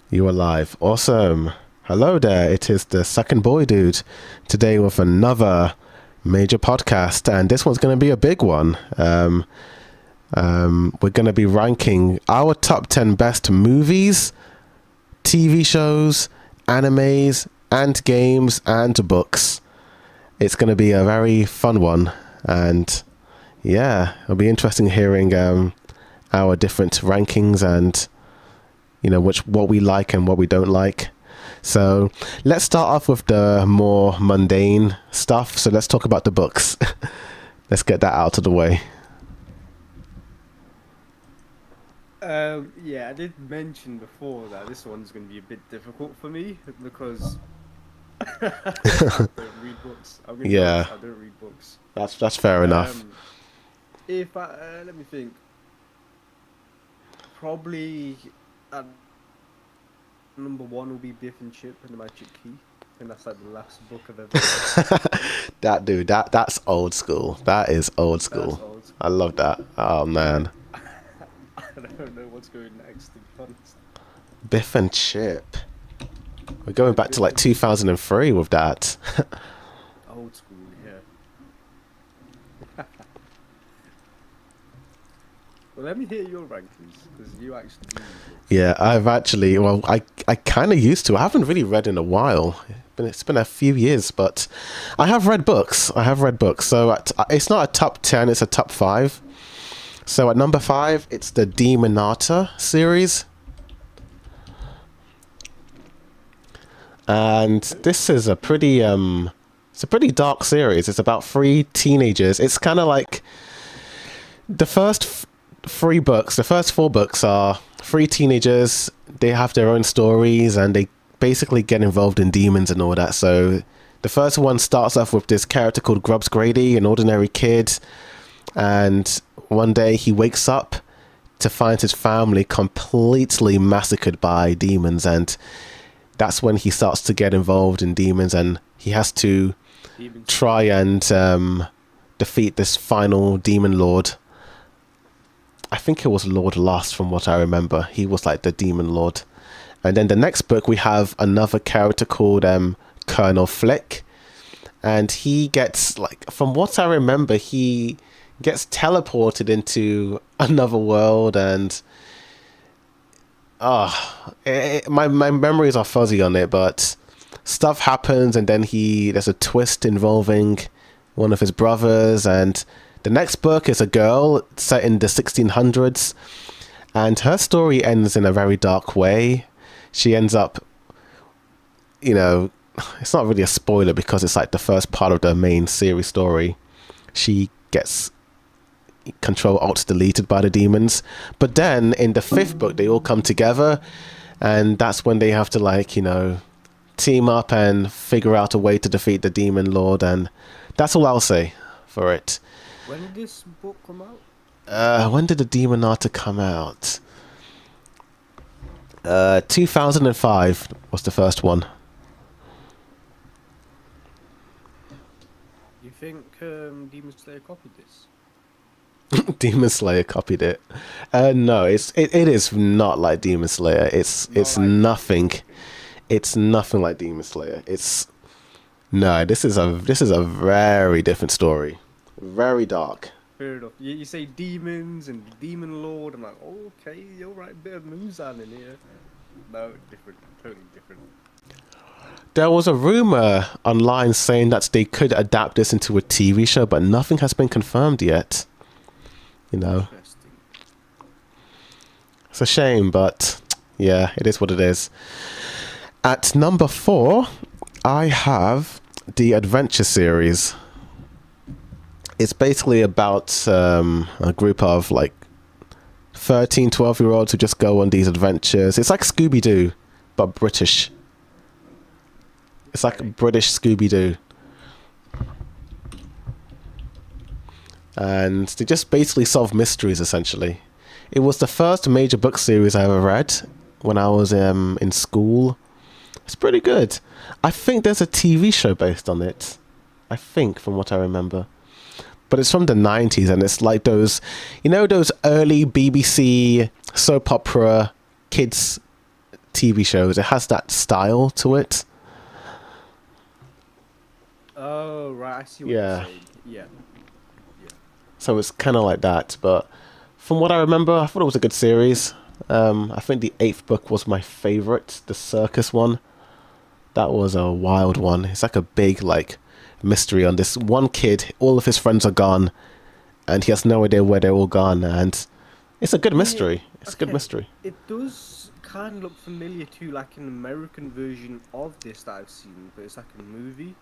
You are live. Awesome. Hello there. It is the second boy dude today with another major podcast, and this one's going to be a big one. We're going to be ranking our top 10 best movies, TV shows, animes, and games and books. It's going to be a very fun one, and yeah, it'll be interesting hearing our different rankings and what we like and what we don't like. So let's start off with the more mundane stuff. So let's talk about the books. Let's get that out of the way. Yeah, I did mention before that this one's going to be a bit difficult for me because I don't read books. Yeah, I don't read books. that's fair enough. If I let me think, probably number one will be Biff and Chip and the Magic Key, and that's like the last book I've ever read. That's old school. That is old school. That's old school. I love that. Oh man, I don't know what's going next, to be honest. Biff and Chip. We're going back to like 2003 with that. Old school, yeah. Well, let me hear your rankings, because you actually do read books. Yeah, I kind of used to. I haven't really read in a while. It's been a few years, but I have read books. So it's not a top 10, it's a top 5. So at number 5, it's the Demonata series. And this is a pretty dark series. It's about 3 teenagers. It's kind of like the first 4 books are 3 teenagers. They have their own stories and they basically get involved in demons and all that. So the first one starts off with this character called Grubbs Grady, an ordinary kid, and one day he wakes up to find his family completely massacred by demons, and that's when he starts to get involved in demons, and he has to try and defeat this final demon lord. I think it was Lord Lost from what I remember. He was like the demon lord. And then the next book we have another character called Colonel Flick. And he gets, like, from what I remember, he gets teleported into another world, and my memories are fuzzy on it, but stuff happens, and then there's a twist involving one of his brothers. And the next book is a girl set in the 1600s, and her story ends in a very dark way. She ends up, it's not really a spoiler because it's like the first part of the main series story. She gets Control Alt deleted by the demons, but then in the 5th book they all come together, and that's when they have to team up and figure out a way to defeat the demon lord. And that's all I'll say for it. When did this book come out? When did the Demonata come out? 2005 was the first one. You think Demon Slayer copied this? Demon Slayer copied it. No, it is not like Demon Slayer. It's nothing. It's nothing like Demon Slayer. This is a very different story. Very dark. Fair enough. You say demons and demon lord. I'm like, okay, you're right. Bit of Muzan in here. No, different. Totally different. There was a rumor online saying that they could adapt this into a TV show, but nothing has been confirmed yet. Interesting. It's a shame, but yeah, it is what it is. At number 4, I have the Adventure series. It's basically about a group of like 13, 12-year-olds who just go on these adventures. It's like Scooby-Doo, but British. It's like British Scooby-Doo. And they just basically solve mysteries, essentially. It was the first major book series I ever read when I was in school. It's pretty good. I think there's a TV show based on it. I think, from what I remember. But it's from the 90s, and it's like those early BBC soap opera kids TV shows. It has that style to it. Oh right, I see what Yeah. you're saying. Yeah. So it's kind of like that. But from what I remember, I thought it was a good series. I think the 8th book was my favorite, the circus one. That was a wild one. It's like a big like mystery on this one kid. All of his friends are gone, and he has no idea where they're all gone. And it's a good mystery. It's a good Okay. mystery. It does kind of look familiar to like an American version of this that I've seen, but it's like a movie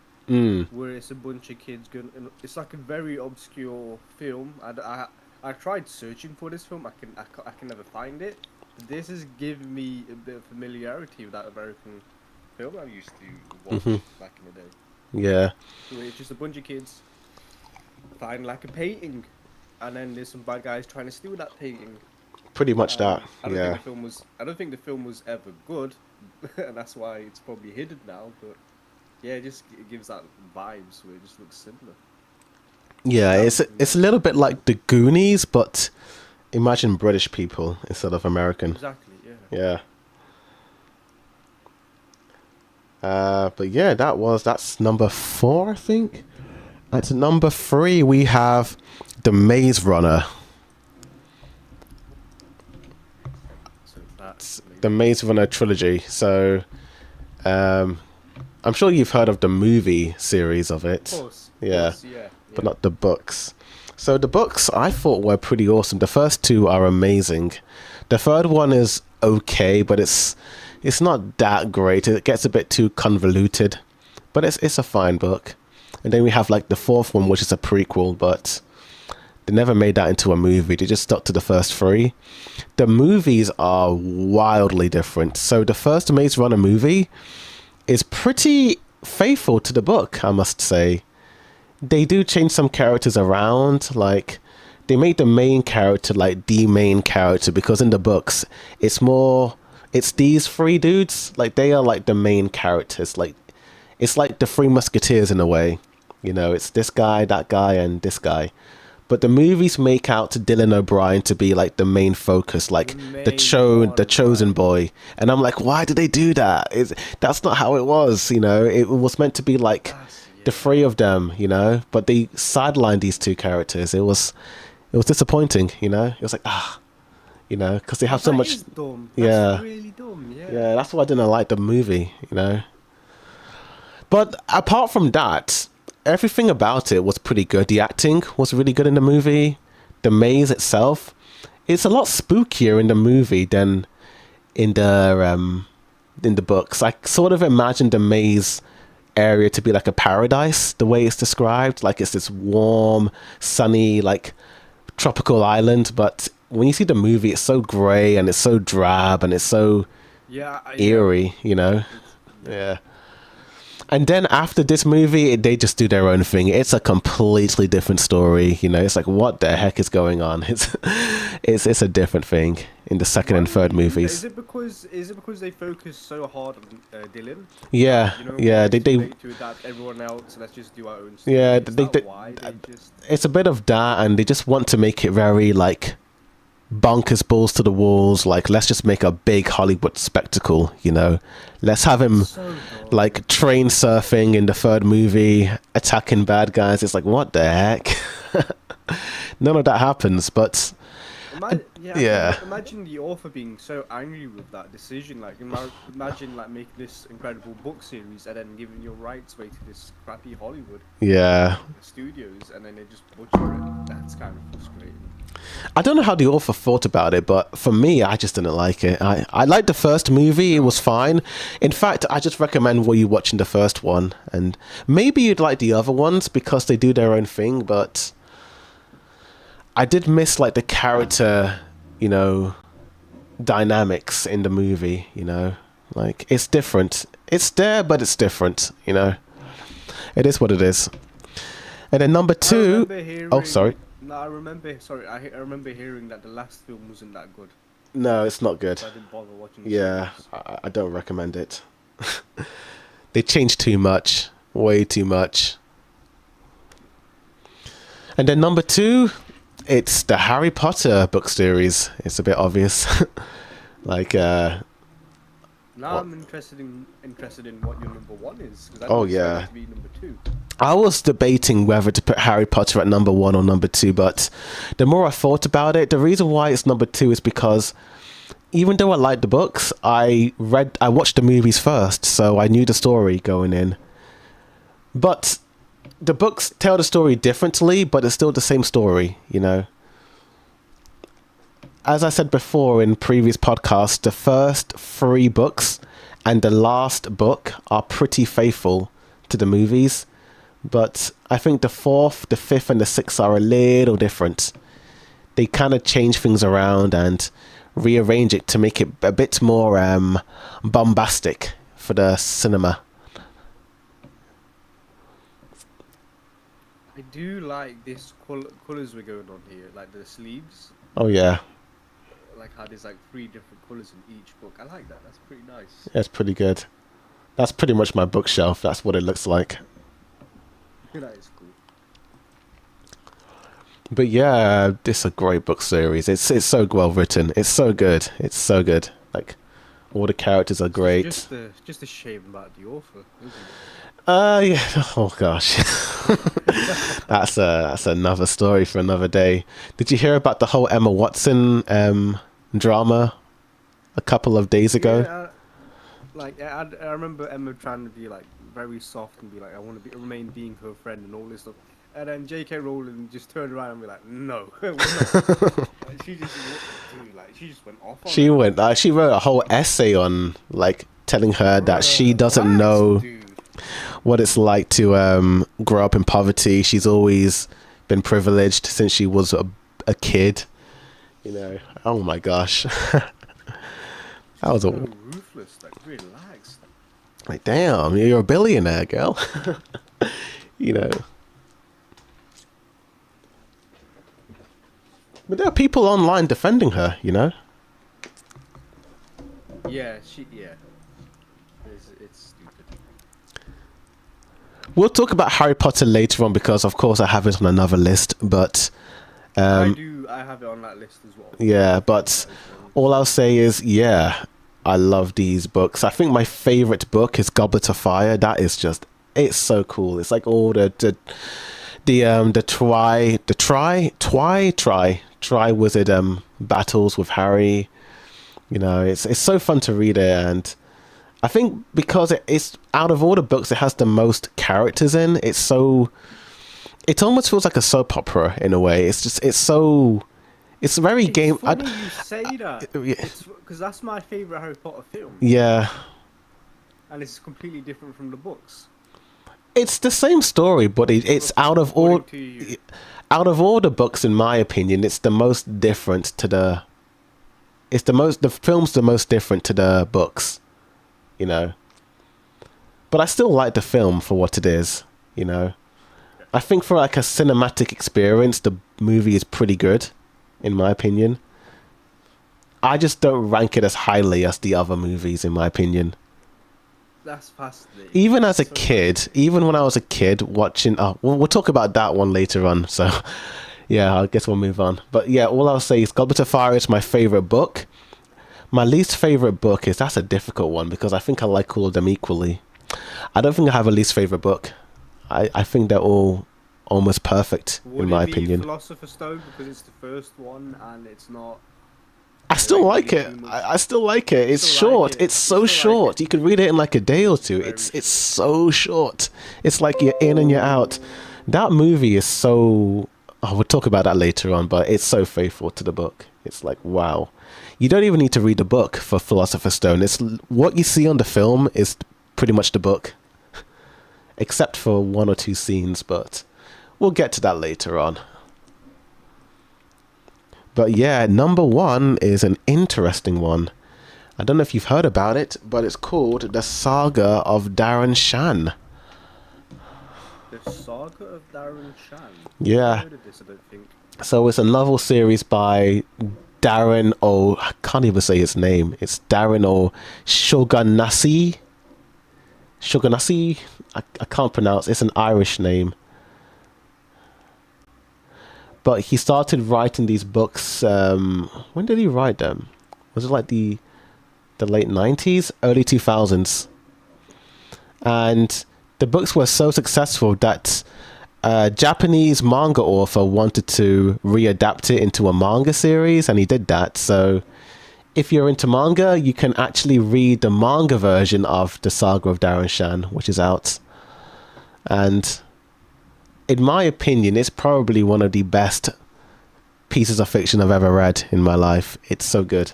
where it's a bunch of kids going. It's like a very obscure film. I tried searching for this film. I can never find it. This is giving me a bit of familiarity with that American film I used to watch back in the day. Yeah. So it's just a bunch of kids find like a painting, and then there's some bad guys trying to steal that painting. Pretty much that. I don't Yeah. think the film was. I don't think the film was ever good, and that's why it's probably hidden now. But yeah, it gives that vibes where it just looks similar. Yeah, it's a little bit like the Goonies, but imagine British people instead of American. Exactly. Yeah. Yeah. But yeah, that's number 4, I think. At number 3, we have The Maze Runner. So that's The Maze Runner trilogy. So, I'm sure you've heard of the movie series of it. Of course. Yeah. Yeah. But not the books. So the books I thought were pretty awesome. The first 2 are amazing. The third one is okay, but it's not that great. It gets a bit too convoluted, but it's a fine book. And then we have like the 4th one, which is a prequel, but they never made that into a movie. They just stuck to the first 3. The movies are wildly different. So the first Maze Runner movie is pretty faithful to the book, I must say. They do change some characters around, like they made the main character like the main character, because in the books it's these 3 dudes, like they are like the main characters, like it's like the 3 Musketeers in a way, you know, it's this guy, that guy, and this guy. But the movies make out Dylan O'Brien to be like the main focus, like the chosen boy. And I'm like, why did they do that? That's not how it was, you know. It was meant to be like the 3 of them, you know. But they sidelined these 2 characters. It was disappointing, you know. It was like you know, because they have so much. Is dumb. Yeah. That's really dumb. Yeah. Yeah, that's why I didn't like the movie, you know. But apart from that, everything about it was pretty good. The acting was really good in the movie. The maze itself, it's a lot spookier in the movie than in the books. I sort of imagined the maze area to be like a paradise, the way it's described. Like it's this warm, sunny, like tropical island. But when you see the movie, it's so grey and it's so drab and it's so eerie, you know. Yeah. And then after this movie, they just do their own thing. It's a completely different story, you know. It's like, what the heck is going on? It's a different thing in the second and third movies. Is it because they focus so hard on Dylan? Yeah, You know, yeah. to They adapt everyone else. Let's just do our own story. yeah. Is that why they just? It's a bit of that, and they just want to make it very like bonkers, balls to the walls. Like, let's just make a big Hollywood spectacle, you know. Let's have him So dumb. like train surfing in the third movie, attacking bad guys. It's like, what the heck? None of that happens, but yeah. Imagine the author being so angry with that decision. Like, imagine like making this incredible book series and then giving your rights away to this crappy Hollywood Yeah. studios, and then they just butcher it. That's kind of frustrating. I don't know how the author thought about it, but for me, I just didn't like it. I liked the first movie. It was fine. In fact, I just recommend you watching the first one, and maybe you'd like the other ones because they do their own thing, but I did miss like the character, you know, dynamics in the movie, you know. Like, it's different. It's there, but it's different, you know. It is what it is. And then number 2... Oh, sorry. No, I remember. Sorry, I remember hearing that the last film wasn't that good. No, it's not good. So I didn't bother watching. The Yeah, series. I don't recommend it. They changed too much. Way too much. And then number 2, it's the Harry Potter book series. It's a bit obvious. Like, Now What? I'm interested in what your number one is because I Oh, didn't expect yeah. it to be number two. I was debating whether to put Harry Potter at number one or number two, but the more I thought about it, the reason why it's number two is because even though I liked the books, I watched the movies first, so I knew the story going in. But the books tell the story differently, but it's still the same story, you know. As I said before in previous podcasts, the first three books and the last book are pretty faithful to the movies, but I think the fourth, the fifth, and the sixth are a little different. They kind of change things around and rearrange it to make it a bit more bombastic for the cinema. I do like this colors we're going on here, like the sleeves, Oh yeah, like how there's like three different colors in each book. I like that. That's pretty nice. that's pretty good. That's pretty much my bookshelf. That's what it looks like. That is cool. But yeah, it's a great book series. It's so well written. It's so good. It's so good. Like all the characters are great. Just a shame about the author, isn't Yeah. Oh gosh, that's another story for another day. Did you hear about the whole Emma Watson drama a couple of days it? ago? Yeah, I remember Emma trying to be like very soft and be like, I want to remain being her friend and all this stuff. And then J.K. Rowling just turned around and be like, no, we're not. Like, she just went off on She her. went. She wrote a whole essay on like telling her that she doesn't What? know Dude. what it's like to grow up in poverty. She's always been privileged since she was a kid. You know. Oh my gosh. That was So a ruthless, like relax. like damn. You're a billionaire, girl. You know. But there are people online defending her. You know. Yeah, it's stupid. We'll talk about Harry Potter later on because, of course, I have it on another list. But I have it on that list as well. yeah, but all I'll say is, yeah, I love these books. I think my favorite book is Goblet of Fire. That is just, it's so cool. It's like all the Triwizard battles with Harry. You know, it's so fun to read it, and I think because it's out of all the books, it has the most characters in. It almost feels like a soap opera in a way. It's very game. It's funny you say that. It's because that's my favorite Harry Potter film, Yeah, and it's completely different from the books. it's the same story, but it's out of all According to you. out of all the books, in my opinion, it's the most different to the. The film's the most different to the books, you know. But I still like the film for what it is, you know. I think for like a cinematic experience, the movie is pretty good, in my opinion. I just don't rank it as highly as the other movies, in my opinion. That's fascinating. Even as a So- kid, even when I was a kid watching, we'll talk about that one later on. So, yeah, I guess we'll move on. But yeah, all I'll say is Goblet of Fire is my favorite book. My least favorite book that's a difficult one because I think I like all of them equally. I don't think I have a least favorite book. I think they're all almost perfect Would in my it be opinion. Philosopher's Stone because it's the first one and it's not. I still like really it. too much. I still like it. It's Still like short. it. It's so You still like short. it. You could read it in like a day or two. Very It's short. so short. It's like you're in and you're out. That movie is so. Oh, we'll talk about that later on, but it's so faithful to the book. It's like wow. You don't even need to read the book for Philosopher's Stone. It's what you see on the film is pretty much the book, except for one or two scenes. But we'll get to that later on. But yeah, number one is an interesting one. I don't know if you've heard about it, but it's called The Saga of Darren Shan. The Saga of Darren Shan. Yeah. I've heard of this, I don't think. So it's a novel series by Darren I can't even say his name. It's Darren O. Shoganasi. I can't pronounce. It's an Irish name. But he started writing these books. When did he write them? Was it like the the late 90s, early 2000s. And the books were so successful that a Japanese manga author wanted to readapt it into a manga series, and he did that. So if you're into manga, you can actually read the manga version of the Saga of Darren Shan, which is out. And in my opinion, it's probably one of the best pieces of fiction I've ever read in my life. It's so good.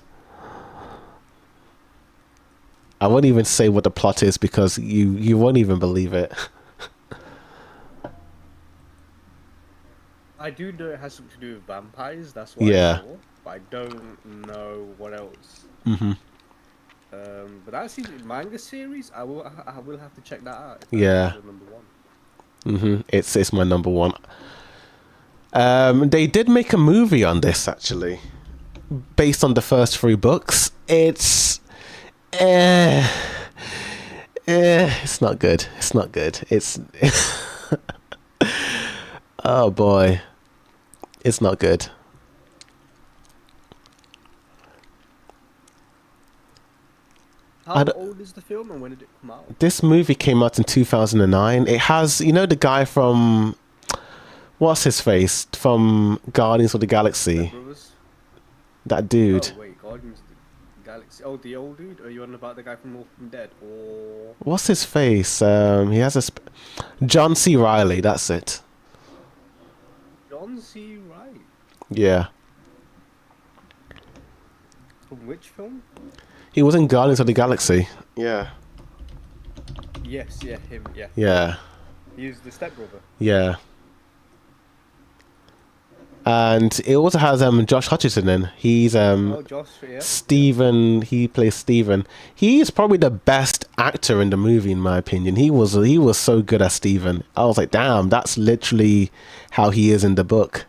I won't even say what the plot is because you won't even believe it. I do know it has something to do with vampires. That's what Yeah. I saw, but I don't know what else. Hmm. But that seems manga series. I will have to check that out. Yeah. Your number one. It's my number one. They did make a movie on this actually, based on the first 3 books. It's not good. It's not good. It's oh boy, it's not good. How old is the film and when did it come out? This movie came out in 2009. It has, you know, the guy from what's his face from Guardians of the Galaxy. Brothers? That dude. Oh wait, Guardians of the Galaxy. Oh, the old dude. Are you on about the guy from Walking Dead or? What's his face? He has a John C. Reilly. That's it. John C. Wright. Yeah. From which film? He was in Guardians of the Galaxy. Yeah. Yes, yeah, him, yeah. Yeah. He was the stepbrother. Yeah. And it also has Josh Hutcherson in. He's Oh, Josh, yeah. Stephen. He plays Stephen. He is probably the best actor in the movie, in my opinion. He was so good as Stephen. I was like, damn, that's literally how he is in the book.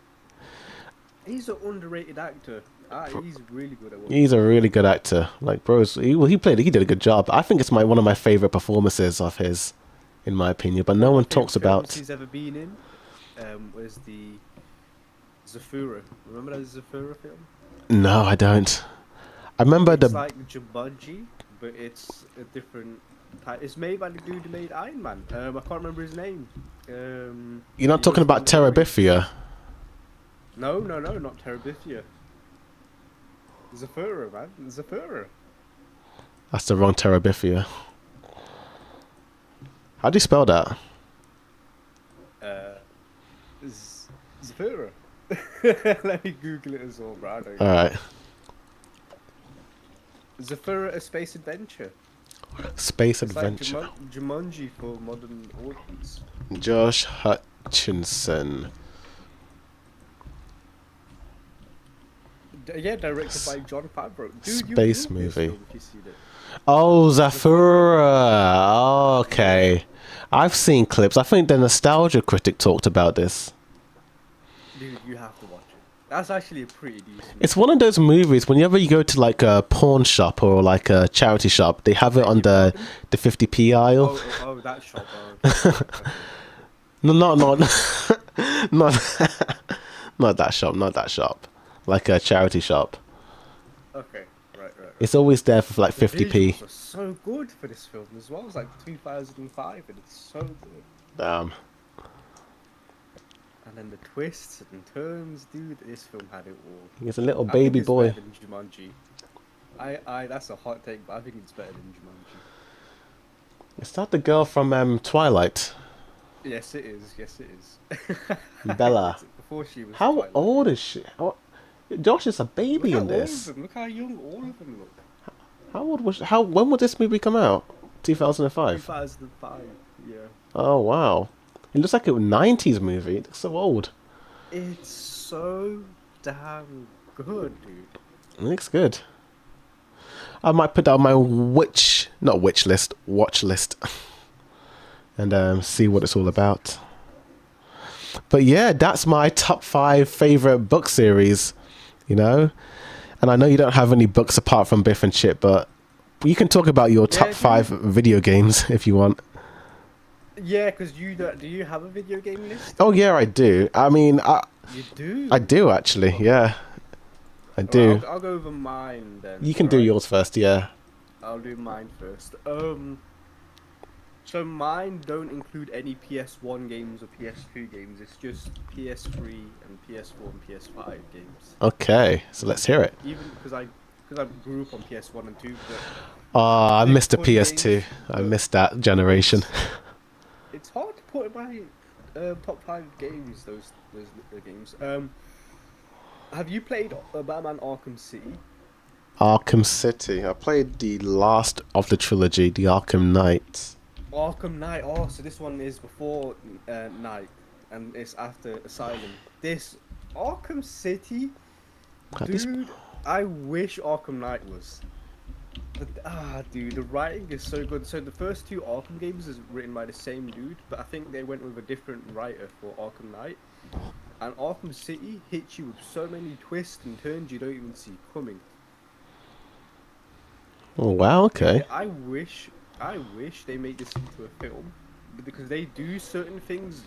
He's an underrated actor. He's really good at what He's a really good actor. Like, bros, he did a good job. I think it's one of my favorite performances of his, in my opinion. But no one talks about. He's ever been in was the Zafura. Remember that Zafura film? No, I don't. I remember It's like Jumanji, but it's a different type. It's made by the dude who made Iron Man. I can't remember his name. You're not talking about Terabithia. No, not Terabithia. Zafura, man. Zafura. That's the wrong Terabithia. How do you spell that? Zafura. Let me Google it as well, bro. Alright. Zafura: A Space Adventure. Space It's Adventure. like Jumanji for modern audience. Josh Hutchinson. Yeah, directed by John Favreau. Dude, you Space love this movie. film if you see it. Oh, Zafura. Okay. I've seen clips. I think the Nostalgia Critic talked about this. Dude, you have to watch it. That's actually a pretty decent. It's one of those movies, whenever you go to like a pawn shop or like a charity shop, they have it on the 50p aisle. Oh, that shop. Okay. No, not not that shop, not that shop. Like a charity shop. Okay, right. It's always there for like The 50p. visuals are so good for this film as well. It's like 2005 and it's so good. Damn. And then the twists and turns, dude. This film had it all. He's a little I think baby it's boy. better than Jumanji. That's a hot take, but I think it's better than Jumanji. Is that the girl from Twilight? Yes, it is. Yes, it is. Bella. Before she was. How Twilight. old is she? Josh is a baby Look in how old this. of them. Look how young all of them look. How old was? When would this movie come out? 2005. 2005. Yeah. Oh wow. It looks like a 90s movie. It looks so old. It's so damn good, dude. It looks good. I might put that on my watch list, and see what it's all about. But yeah, that's my top 5 favorite book series, you know. And I know you don't have any books apart from Biff and Chip, but you can talk about your top 5 video games if you want. Yeah, because do you have a video game list? Oh yeah, I do. I mean, You do? I do actually. Yeah, I do. I'll go over mine then. You can do alright? yours first. Yeah. I'll do mine first. So mine don't include any PS1 games or PS2 games. It's just PS3 and PS4 and PS5 games. Okay, so let's hear it. Even because I grew up on PS1 and 2, but Oh, I they're missed the fun PS2. games, I but missed that generation. it's hard to put in my top 5 games. Those games. Have you played Batman Arkham City? Arkham City. I played the last of the trilogy, the Arkham Knights. Arkham Knight. Oh, so this one is before Knight, and it's after Asylum. This Arkham City, dude. I wish Arkham Knight was. But, dude, the writing is so good. So the first 2 Arkham games is written by the same dude, but I think they went with a different writer for Arkham Knight. And Arkham City hits you with so many twists and turns you don't even see coming. Oh wow, okay. I wish they made this into a film, because they do certain things.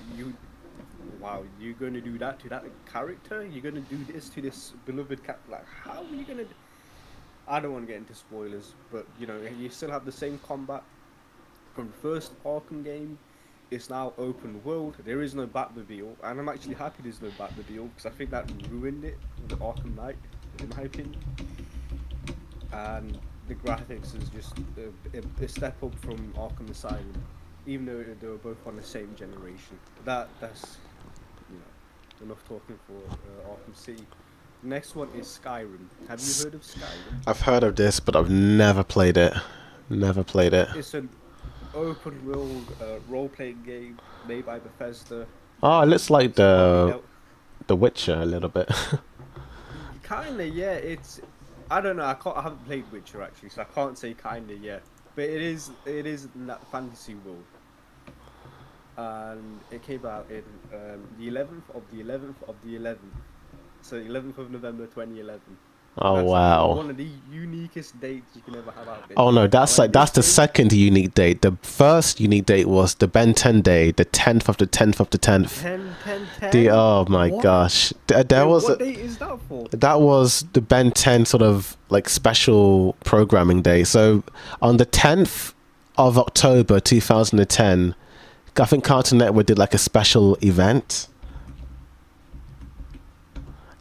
Wow, you're gonna do that to that character? You're gonna do this to this beloved cat? Like, how are you gonna? I don't want to get into spoilers, but you know, you still have the same combat from the first Arkham game. It's now open world. There is no Batmobile, and I'm actually happy there's no Batmobile because I think that ruined it with the Arkham Knight, in my opinion. And the graphics is just a step up from Arkham Asylum, even though they were both on the same generation. That's enough talking for Arkham City. Next one is Skyrim. Have you heard of Skyrim? I've heard of this, but I've never played it. Never played it. It's an open world role-playing game made by Bethesda. Oh, it looks like the Witcher a little bit. Kinda, yeah. I don't know. I haven't played Witcher actually, so I can't say kinda yet. But it is in that fantasy world. And it came out in the 11th of the 11th of the 11th. So 11th of November 2011. Oh That's wow. one of the uniquest dates you can ever have out there. Oh no, that's the second unique date. The first unique date was the Ben 10 day, the 10th of the 10th of the 10th. 10. Oh my gosh. What date is that for? That was the Ben 10 sort of like special programming day. So on the 10th of October 2010, I think Cartoon Network did like a special event.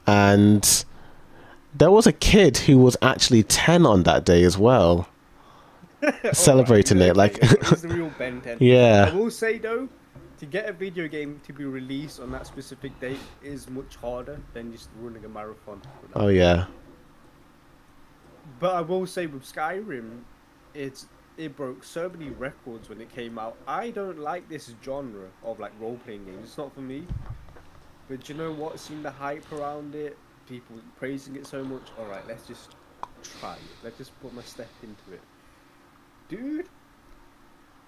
And there was a kid who was actually 10 on that day as well. Celebrating it like it's the real Ben 10. Yeah. I will say though, to get a video game to be released on that specific date is much harder than just running a marathon. Oh yeah. But I will say with Skyrim, it broke so many records when it came out. I don't like this genre of like role-playing games. It's not for me. But you know what? Seeing the hype around it, people praising it so much. All right, let's just try it. Let's just put my step into it, dude.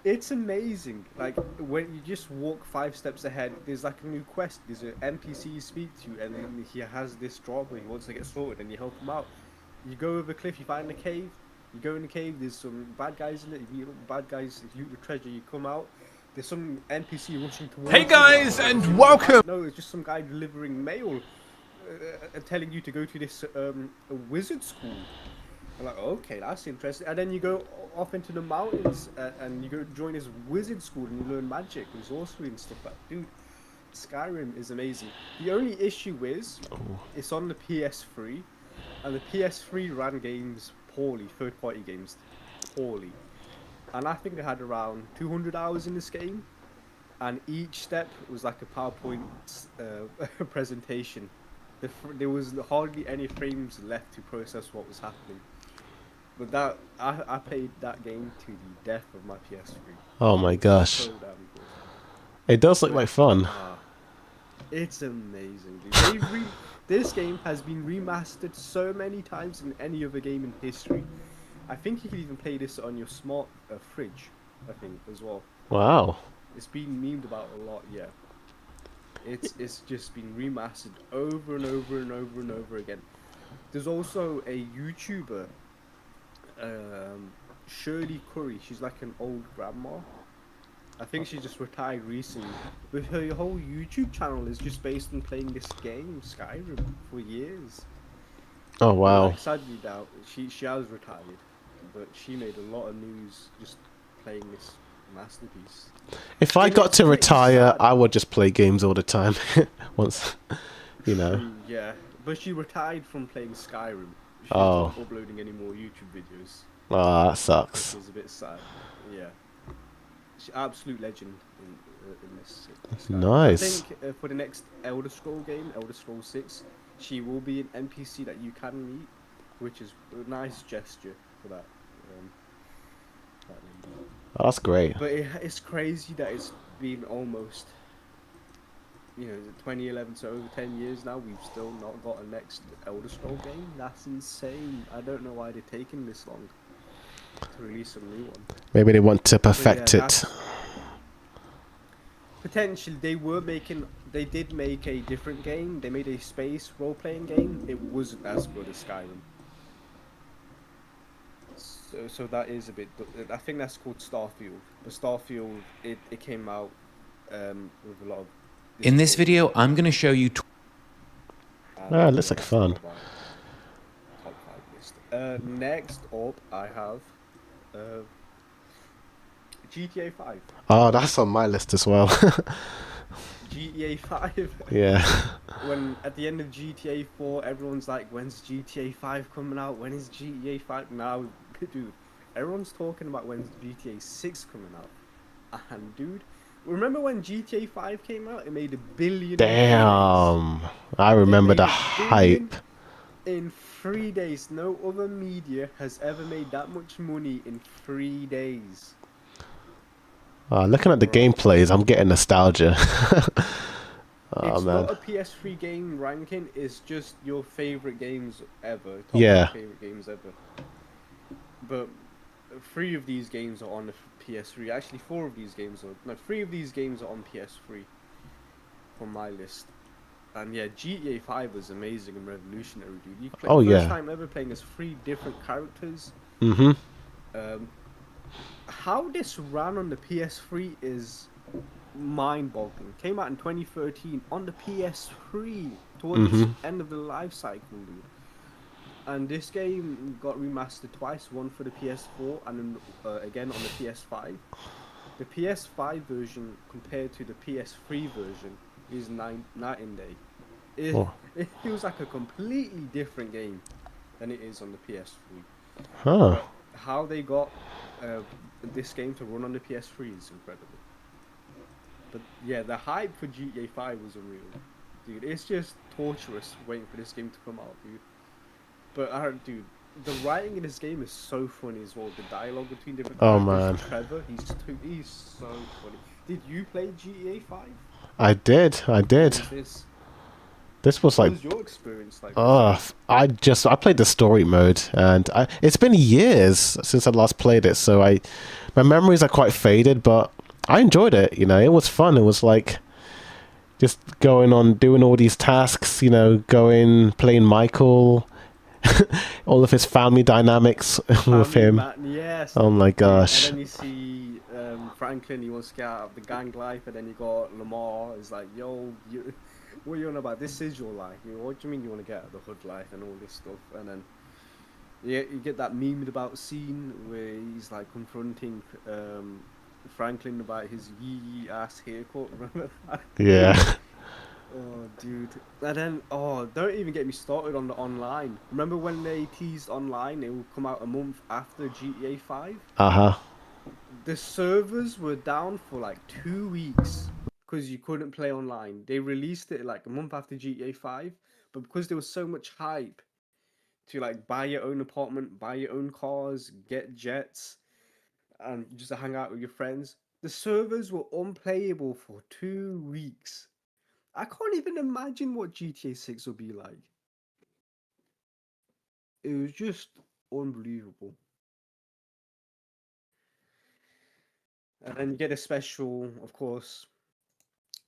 It's amazing. Like when you just walk 5 steps ahead, there's like a new quest. There's an NPC you speak to, and then he has this job where he wants to get sorted, and you help him out. You go over a cliff, you find a cave. You go in the cave. There's some bad guys in it. You meet bad guys. You loot the treasure. You come out. There's some NPC rushing towards you. Hey guys, and welcome! No, it's just some guy delivering mail, telling you to go to this a wizard school. I'm like, okay, that's interesting. And then you go off into the mountains and you go join this wizard school and you learn magic and sorcery and stuff like that. Dude, Skyrim is amazing. The only issue is, it's on the PS3, and the PS3 ran games poorly, third-party games poorly. And I think I had around 200 hours in this game, and each step was like a PowerPoint presentation. There was hardly any frames left to process what was happening. But that I played that game to the death of my PS3. Oh my gosh. So damn good. It does look like fun. It's amazing, dude. This game has been remastered so many times than any other game in history. I think you can even play this on your smart fridge, I think, as well. Wow. It's been memed about a lot, yeah. It's just been remastered over and over and over and over again. There's also a YouTuber, Shirley Curry. She's like an old grandma. I think she just retired recently. But her whole YouTube channel is just based on playing this game, Skyrim, for years. Oh wow. Like, sadly now, she has retired. but she made a lot of news just playing this masterpiece. If I And got it's to pretty retire, sad. I would just play games all the time. Once, you know. True, yeah. But she retired from playing Skyrim. She Oh, stopped uploading any more YouTube videos, ah, that which sucks. is a bit sad. Yeah. She's absolute legend in this Skyrim. I Nice. think for the next Elder Scroll game, Elder Scroll 6, she will be an NPC that you can meet, which is a nice gesture for um, that lady. Oh, that's great. But it's crazy that it's been almost, 2011, so over 10 years now, we've still not got a next Elder Scroll game. That's insane. I don't know why they're taking this long to release a new one. Maybe they want to But yeah, perfect it. that's potentially they did make a different game. They made a space role-playing game. It wasn't as good as Skyrim. So that is a bit. I think that's called Starfield. But Starfield, it came out with a lot of. In this difficulty. video, I'm going to show you And, Ah, it looks like that's fun. not about top 5 list. Next up, I have GTA 5. Oh, that's on my list as well. GTA 5. Yeah. When at the end of GTA 4, everyone's like, "When's GTA 5 coming out? When is GTA 5?" Now, dude, everyone's talking about when's GTA 6 coming out. And dude, remember when GTA 5 came out? It made $1 billion. Damn. I remember made the $1 billion hype. in 3 days. No other media has ever made that much money in 3 days. Looking at the Bro. gameplays, I'm getting nostalgia. Oh, It's man. not a PS3 game ranking. It's just your favorite games ever. Top Yeah. 5 favorite games ever. But 3 of these games are on the PS3. Actually, 4 of these games are. No, 3 of these games are on PS3 from my list. And yeah, GTA 5 was amazing and revolutionary, dude. You play, Oh, first yeah. time ever playing as 3 different characters. Mm-hmm. How this ran on the PS3 is mind-boggling. Came out in 2013 on the PS3 towards the end of the life cycle, dude. And this game got remastered twice, one for the PS4 and then, again on the PS5. The PS5 version compared to the PS3 version is night and day. It feels like a completely different game than it is on the PS3. Huh. How they got this game to run on the PS3 is incredible. But yeah, the hype for GTA 5 was unreal. Dude, it's just torturous waiting for this game to come out, dude. But, dude, the writing in this game is so funny as well. The dialogue between different Oh, characters. man. Trevor, he's so funny. Did you play GTA 5? I did. This was What like, was your experience like? I played the story mode, and it's been years since I last played it, so my memories are quite faded, but I enjoyed it. It was fun. It was like just going on doing all these tasks. Playing Michael, all of his family dynamics with him. Yes. Oh my gosh. And then you see Franklin, he wants to get out of the gang life, and then you got Lamar. It's like, yo, what are you on about? This is your life. What do you mean you want to get out of the hood life and all this stuff? And then you get that memed about scene where he's like confronting Franklin about his yee ass haircut. Remember that? Yeah. Oh, dude. And then, don't even get me started on the online. Remember when they teased online it will come out a month after GTA 5? Uh-huh. The servers were down for like 2 weeks because you couldn't play online. They released it like a month after GTA 5, but because there was so much hype to like buy your own apartment, buy your own cars, get jets, and just to hang out with your friends, the servers were unplayable for 2 weeks. I can't even imagine what GTA 6 will be like. It was just unbelievable. And then you get a special, of course,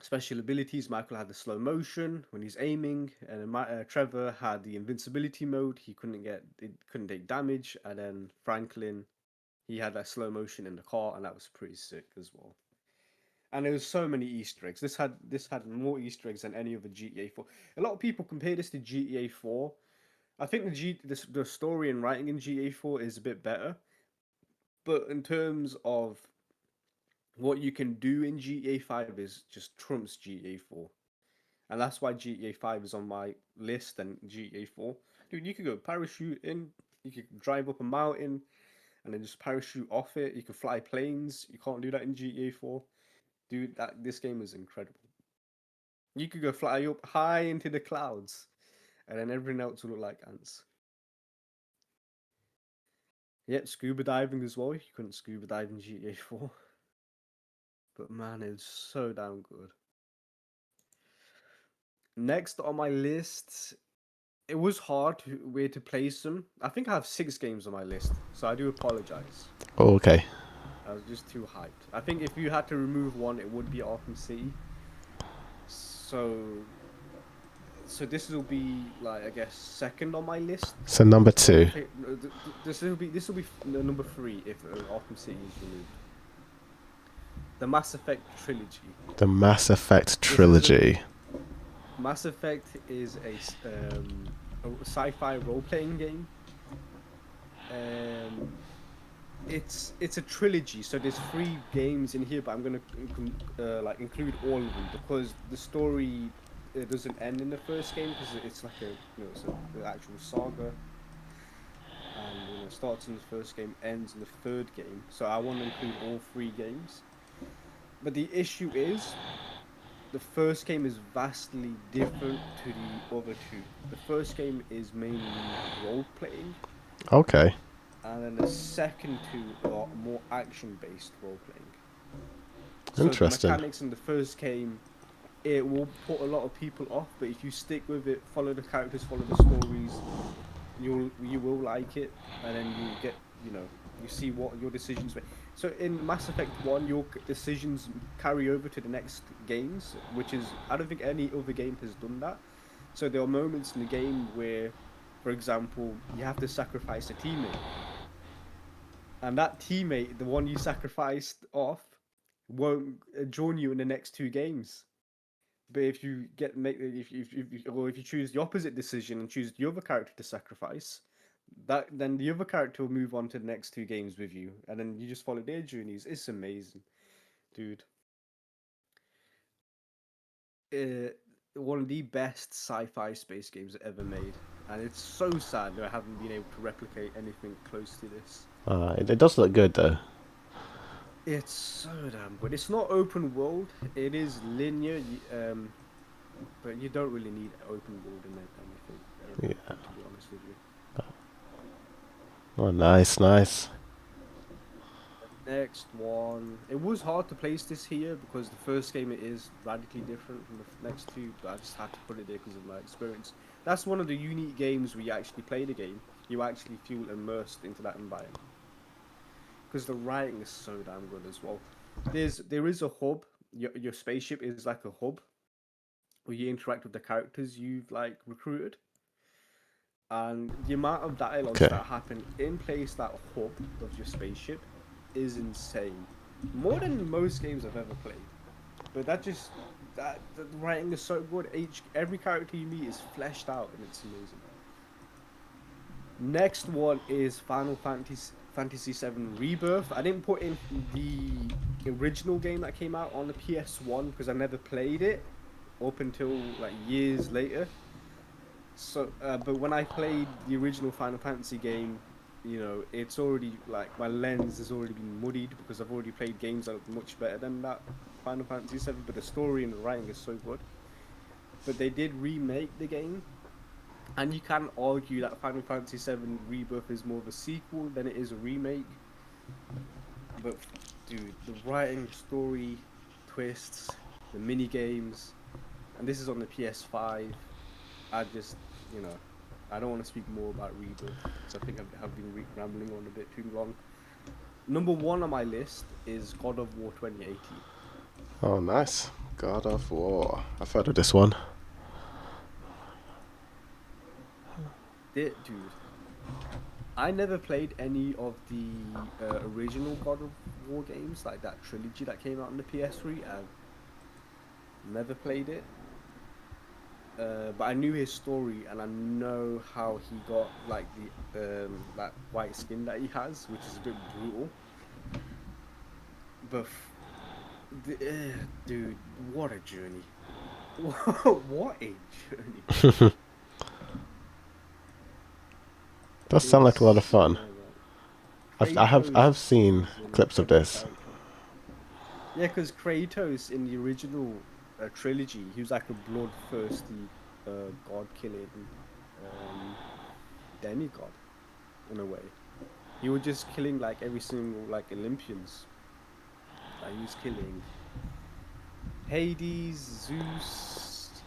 special abilities. Michael had the slow motion when he's aiming, and Trevor had the invincibility mode. He couldn't take damage, and then Franklin, he had that slow motion in the car, and that was pretty sick as well. And there was so many Easter eggs. This had more Easter eggs than any other GTA 4. A lot of people compare this to GTA 4. I think the story and writing in GTA 4 is a bit better, but in terms of what you can do in GTA 5 is just trumps GTA 4. And that's why GTA 5 is on my list and GTA 4. Dude, you could go parachute in, you could drive up a mountain and then just parachute off it. You can fly planes. You can't do that in GTA 4. Dude, this game is incredible. You could go fly up high into the clouds and then everything else will look like ants. Yep, scuba diving as well. You couldn't scuba dive in GTA 4. But man, it's so damn good. Next on my list, it was hard where to place them. I think I have 6 games on my list, so I do apologize. Oh, okay. I was just too hyped. I think if you had to remove one, it would be Arkham City. So this will be like, I guess, second on my list. So number 2. This will be number 3 if Arkham City is removed. The Mass Effect trilogy. The Mass Effect trilogy. Mass Effect is a sci-fi role-playing game. It's a trilogy, so there's 3 games in here, but I'm gonna include all of them because the story doesn't end in the first game because it's like it's an actual saga, and it starts in the first game, ends in the 3rd game. So I want to include all 3 games. But the issue is, the first game is vastly different to the other 2. The first game is mainly role-playing. Okay. And then the second 2 are more action-based role-playing. Interesting. So the mechanics in the first game, it will put a lot of people off, but if you stick with it, follow the characters, follow the stories, you will like it, and then you get, you see what your decisions make. So in Mass Effect 1, your decisions carry over to the next games, which is, I don't think any other game has done that. So there are moments in the game where, for example, you have to sacrifice a teammate. And that teammate, the one you sacrificed off, won't join you in the next 2 games. But if you if you choose the opposite decision and choose the other character to sacrifice, then the other character will move on to the next 2 games with you, and then you just follow their journeys. It's amazing, dude. One of the best sci-fi space games ever made, and it's so sad that I haven't been able to replicate anything close to this. It does look good though. It's so damn good. It's not open world. It is linear, but you don't really need open world in anything. Yeah. To be honest with you. Oh, nice. Next one. It was hard to place this here because the first game is radically different from the next 2, but I just had to put it there because of my experience. That's one of the unique games where you actually play the game. You actually feel immersed into that environment. Because the writing is so damn good as well. There is a hub. Your spaceship is like a hub where you interact with the characters you've recruited. And the amount of dialogues that happen in place that hub of your spaceship is insane. More than most games I've ever played. But the writing is so good. Every character you meet is fleshed out and it's amazing. Next one is Final Fantasy VII Rebirth. I didn't put in the original game that came out on the PS1 because I never played it up until years later. So, but when I played the original Final Fantasy game, it's already my lens has already been muddied because I've already played games that are much better than that Final Fantasy VII. But the story and the writing is so good. But they did remake the game, and you can argue that Final Fantasy VII Rebirth is more of a sequel than it is a remake. But dude, the writing, story, twists, the mini games, and this is on the PS5. I just, I don't want to speak more about Rebirth because I think I've been rambling on a bit too long. Number 1 on my list is God of War 2018. Oh, nice. God of War. I've heard of this one. Dude, I never played any of the original God of War games, like that trilogy that came out on the PS3. I've never played it. but I knew his story, and I know how he got like the that white skin that he has, which is a bit brutal. But dude, what a journey! What a journey! Does sound like a lot of fun. Yeah, man. I've seen is an clips of incredible this. character. Yeah, because Kratos in the original trilogy, he was like a bloodthirsty, god-killing um, demigod in a way. He was just killing like every single like Olympians. Like, he was killing Hades, Zeus.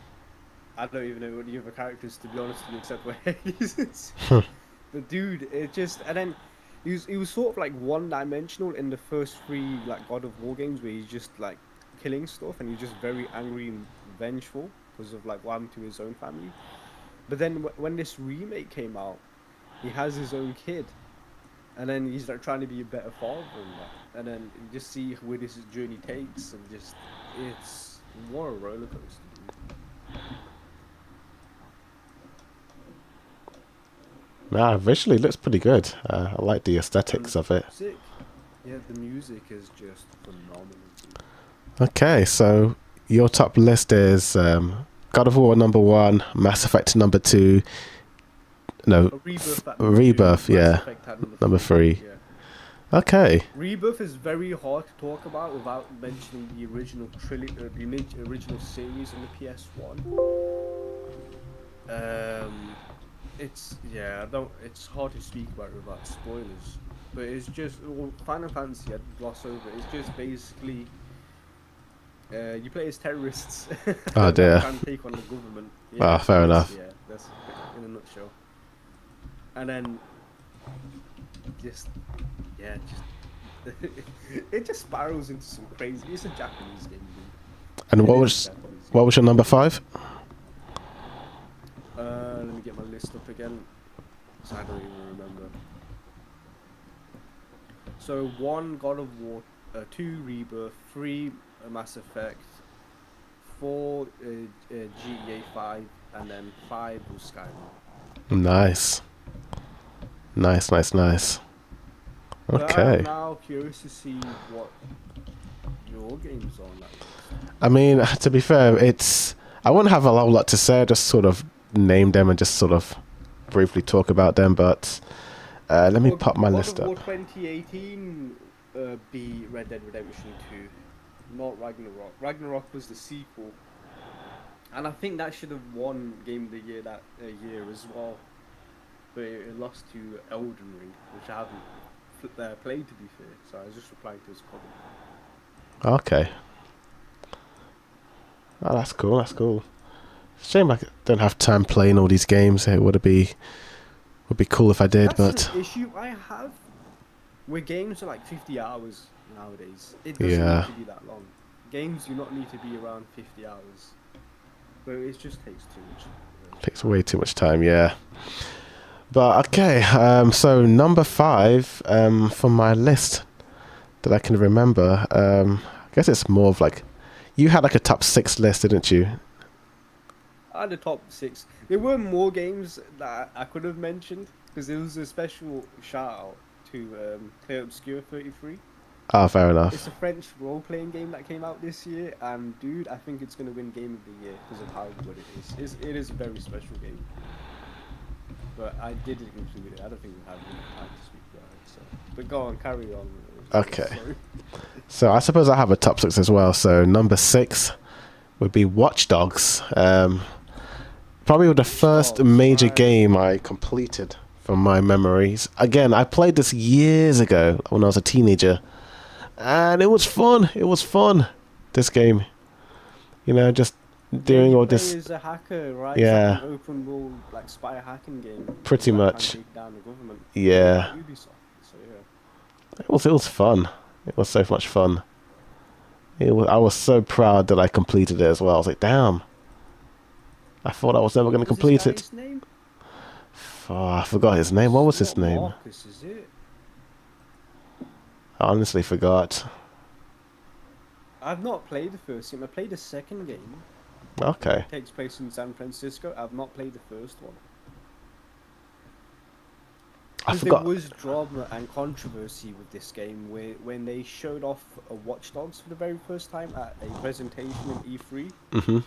I don't even know what the other characters, to be honest with you, except for Hades is. But dude, it just and then he was sort of like one-dimensional in the first three like God of War games, where he's just like killing stuff and he's just very angry and vengeful because of like what happened to his own family. But then when this remake came out, he has his own kid, and then he's like trying to be a better father and that, and then you just see where this journey takes, and just it's what a roller coaster, dude. Nah, visually it looks pretty good. I like the aesthetics And of it. sick. Yeah, the music is just phenomenal, dude. Okay, so your top list is God of War number 1, Mass Effect number 2, no, A Rebirth at number Rebirth, 2, Mass yeah, Effect at number number 3. 3. Yeah. Okay, Rebirth is very hard to talk about without mentioning the original original series on the PS1. It's I don't. It's hard to speak about it without spoilers. But it's just Final Fantasy. I'd gloss over. It's just basically you play as terrorists oh that dear. try and take on the government. Ah, fair enough. Yeah, that's in a nutshell. And then just it just spirals into some crazy. It's a Japanese game, dude. And It is a Japanese what game. was your number 5? Let me get my list up again, so I don't even remember. So 1 God of War, 2 Rebirth, 3 Mass Effect, 4 GTA 5, and then 5 was Skyrim. Nice. Nice. But I Okay. am now curious to see what your games are on that list. I mean, to be fair, I wouldn't have a whole lot to say. I just sort of name them and just sort of briefly talk about them. But let me Well, pop my God list of War up. 2018 be Red Dead Redemption 2, not Ragnarok. Ragnarok was the sequel, and I think that should have won Game of the Year that year as well. But it lost to Elden Ring, which I haven't played, to be fair. So I was just replying to his comment. Okay. Oh, that's cool. That's cool. Shame I don't have time playing all these games. It would be cool if I did, That's but an issue I have with games are like 50 hours nowadays. It doesn't yeah, need to be that long. Games do not need to be around 50 hours. But it just takes too much. takes way too much time. Yeah. But okay, so number 5 for my list that I can remember. I guess it's more of like you had like a top 6 list, didn't you? I had the top 6. There were more games that I could have mentioned because there was a special shout out to Clear Obscure 33. Ah, fair enough. It's a French role-playing game that came out this year, and dude, I think it's gonna win Game of the Year because of how good it is. It is a very special game. But I didn't include it. I don't think we have enough time to speak about it. So, but go on, carry on. Okay. Sorry. So I suppose I have a top 6 as well. So number 6 would be Watch Dogs. Probably the first Dogs, major right. game I completed from my memories. Again, I played this years ago when I was a teenager, and it was fun. It was fun. This game, just doing you all play this. as a hacker, right? Yeah. It's like an open world, like spy hacking game. Pretty Like, much. trying to take down the government. Yeah. Like Ubisoft. So yeah. It was fun. It was so much fun. I was so proud that I completed it as well. I was like, damn. I thought I was never going to What was complete this it. guy's name? Oh, I forgot his name. What was his Not name? Marcus, is it? I honestly forgot. I've not played the first game. I played the second game. Okay. Takes place in San Francisco. I've not played the first one. I Because there forgot. was drama and controversy with this game when they showed off Watch Dogs for the very first time at a presentation in E3. Hmm.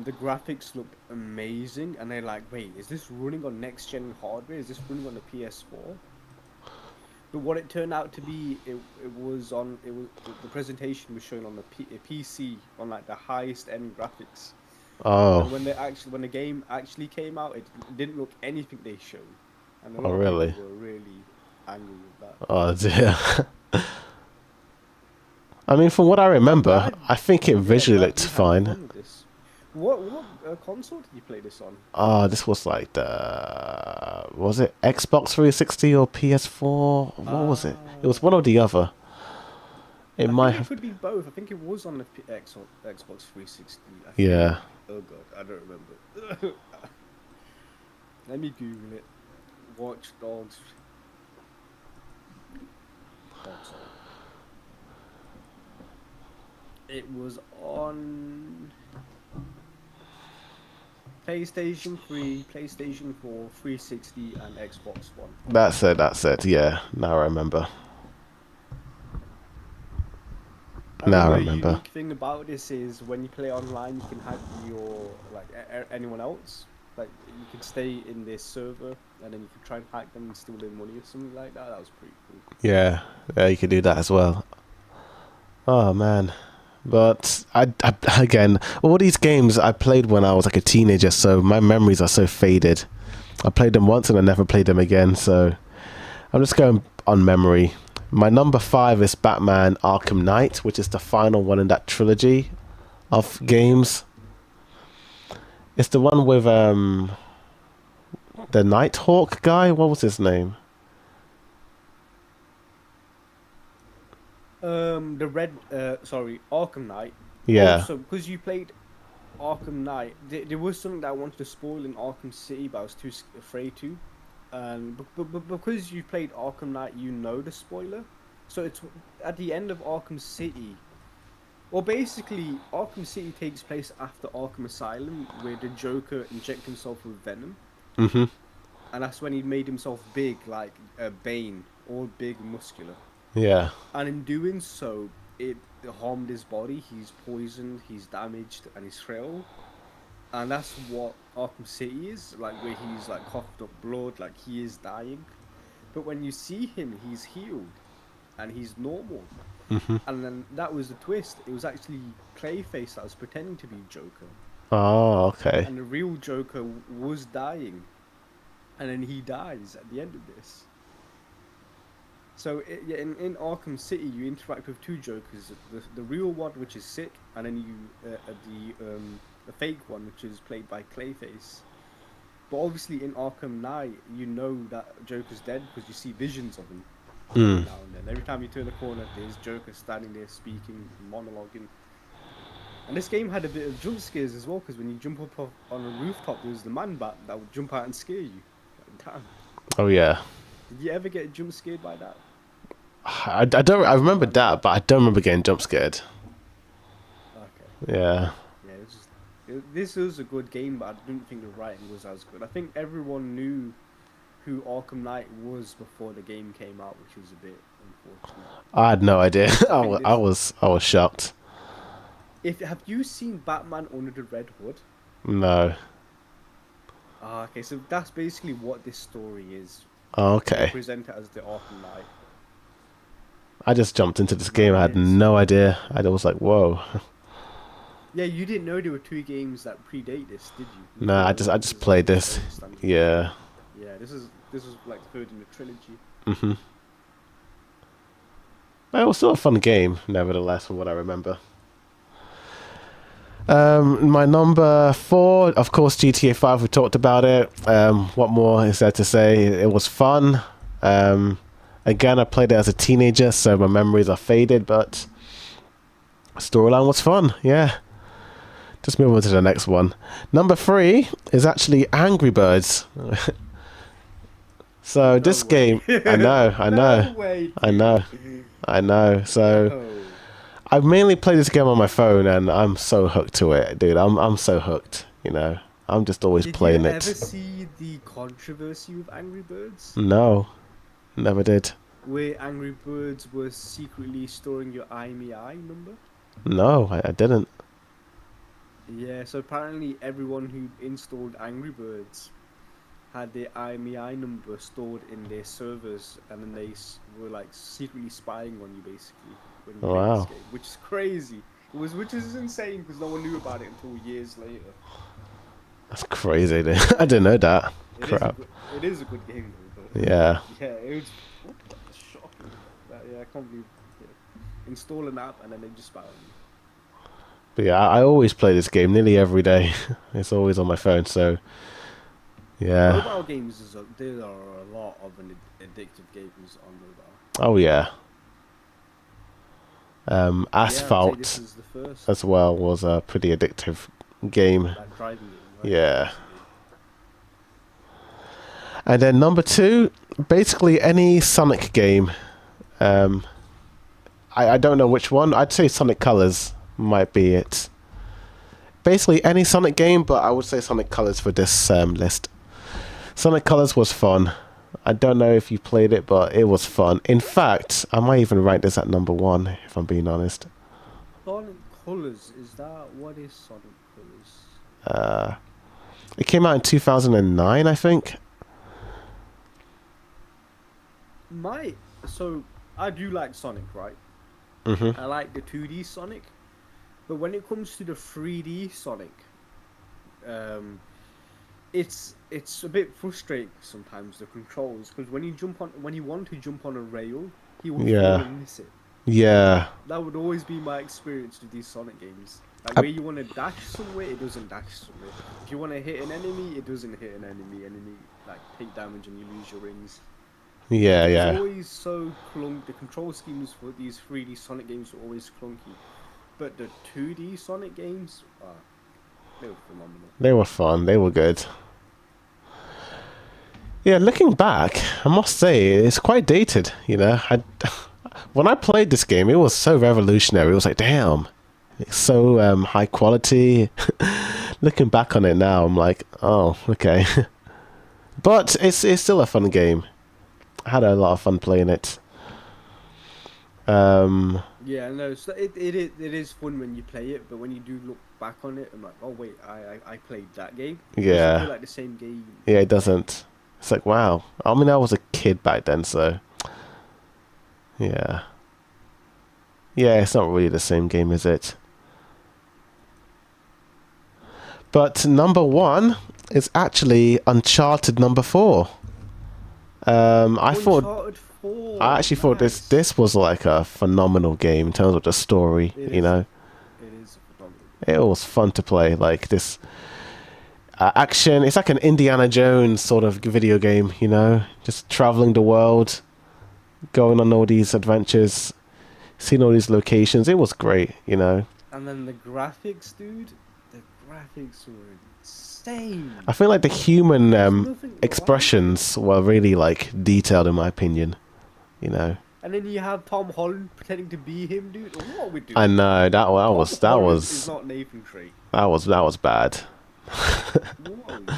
The graphics looked amazing, and they're like, "Wait, is this running on next-gen hardware? Is this running on the PS4?" But what it turned out to be, the presentation was shown on a PC on like the highest end graphics. And Oh. when the game actually came out, it didn't look anything they showed. And a Oh, lot of really? people were really angry with that. Oh dear. I mean, from what I I'm remember, glad, I think it yeah, visually glad looked you had fine. fun with this. What console did you play this on? This was like was it Xbox 360 or PS4? What was it? It was one or the other. It I might think it have. could be both. I think it was on the Xbox 360. I think. Yeah. Oh god, I don't remember. Let me Google it. Watch Dogs console. It was on PlayStation 3, PlayStation 4, 360, and Xbox One. That's it. That's it. Yeah. Now I remember. And Now I the remember. unique thing about this is when you play online, you can hack your anyone else. Like you can stay in this server, and then you can try and hack them and steal their money or something like that. That was pretty cool. Yeah. Yeah. You could do that as well. Oh man. But I again, all these games I played when I was like a teenager, so my memories are so faded. I played them once and I never played them again, so I'm just going on memory. My number 5 is Batman Arkham Knight, which is the final one in that trilogy of games. It's the one with the Nighthawk guy. What was his name? Arkham Knight. Yeah. Also, because you played Arkham Knight, there was something that I wanted to spoil in Arkham City, but I was too afraid to. And because you played Arkham Knight, you know the spoiler. So it's at the end of Arkham City. Well, basically, Arkham City takes place after Arkham Asylum, where the Joker injects himself with venom. Mhm. And that's when he made himself big, like Bane, all big and muscular. Yeah. And in doing so, it harmed his body. He's poisoned, he's damaged, and he's frail. And that's what Arkham City is, like where he's like coughed up blood, like he is dying. But when you see him, he's healed, and he's normal. Mhm. And then that was the twist. It was actually Clayface that was pretending to be Joker, Oh, okay. and the real Joker was dying, and then he dies at the end of this. So in Arkham City, you interact with two Jokers: the real one, which is sick, and then the fake one, which is played by Clayface. But obviously, in Arkham Knight, you know that Joker's dead because you see visions of him Mm. now and then. Every time you turn the corner, there's Joker standing there speaking, monologuing. And this game had a bit of jump scares as well, because when you jump up on a rooftop, there's the man bat that would jump out and scare you. Like, damn. Oh yeah. Did you ever get jump scared by that? I don't. I remember that, but I don't remember getting jump scared. Okay. Yeah. Yeah, this was a good game, but I didn't think the writing was as good. I think everyone knew who Arkham Knight was before the game came out, which was a bit unfortunate. I had no idea. I think I was shocked. Have you seen Batman Under the Red Hood? No. Okay, so that's basically what this story is. Oh, okay. Present it as the Arkham Knight. I just jumped into this game. I had no idea. I was like, whoa. Yeah, you didn't know there were two games that predate this, did you? Nah, I just played this. Yeah. Yeah, this is like the third in the trilogy. Mhm. It was still a fun game, nevertheless, from what I remember. My number 4, of course, GTA 5. We talked about it. What more is there to say? It was fun. Again, I played it as a teenager, so my memories are faded, but storyline was fun. Yeah. Just move on to the next one. Number 3 is actually Angry Birds. So this game, I know. No way, I know. So oh. I mainly play this game on my phone, and I'm so hooked to it, dude. I'm so hooked. You know, I'm just always Did you playing ever it. see the controversy with Angry Birds? No, never did. Where Angry Birds was secretly storing your IMEI number? No, I didn't. Yeah, so apparently everyone who installed Angry Birds had their IMEI number stored in their servers, and then they were like secretly spying on you basically when you played this Wow, game, which is crazy. Which is insane because no one knew about it until years later. that's crazy, dude. I didn't know that. Crap. It is a good game though. But Yeah. yeah, it was that's shocking. Yeah, I can't believe. Yeah. Install an app and then they just spy on you. But yeah, I always play this game nearly every day. It's always on my phone, so yeah. Mobile games there are a lot of addictive games on mobile. Oh yeah. Yeah, I'd say this Asphalt is the first. as well was a pretty addictive game. That driving game, right? Yeah. And then number two, basically any Sonic game. I don't know which one. I'd say Sonic Colors might be it. Basically any Sonic game, but I would say Sonic Colors for this list. Sonic Colors was fun. I don't know if you played it, but it was fun. In fact, I might even rank this at number one, if I'm being honest. Sonic Colors, is that what is Sonic Colors? It came out in 2009, I think. So I do like Sonic, right? Mm-hmm. I like the 2D Sonic, but when it comes to the 3D Sonic, it's a bit frustrating sometimes, the controls, because when you want to jump on a rail, he will Yeah. fall and miss it. Yeah. That would always be my experience with these Sonic games. Like I- where you want to dash somewhere, it doesn't dash somewhere. If you want to hit an enemy, it doesn't hit an enemy. Enemy like take damage and you lose your rings. Yeah, It's yeah. always so clunky. The control schemes for these 3D Sonic games are always clunky, but the 2D Sonic games, they were phenomenal. They were fun. They were good. Yeah, looking back, I must say it's quite dated. You know, when I played this game, it was so revolutionary. It was like, damn, it's so high quality. Looking back on it now, I'm like, oh, okay. But it's still a fun game. I had a lot of fun playing it. Yeah, no, so it is fun when you play it, but when you do look back on it, I'm like, oh wait, I played that game. It doesn't Yeah. feel like the same game. Yeah, it doesn't. It's like, wow. I mean, I was a kid back then, so yeah. Yeah, it's not really the same game, is it? But number one is actually Uncharted number 4. Uncharted 4, I actually thought nice. this was like a phenomenal game in terms of the story. It You is. know, It is phenomenal. it was fun to play. Like this action. It's like an Indiana Jones sort of video game. You know, just traveling the world, going on all these adventures, seeing all these locations. It was great. You know. And then the graphics, dude, the graphics were insane. I feel like the human There's nothing like expressions were really like detailed, in my opinion. You know, it. And then you have Tom Holland pretending to be him, dude. What are we doing? I know that Tom was Holland is not Nathan Drake. that was bad. What are we doing?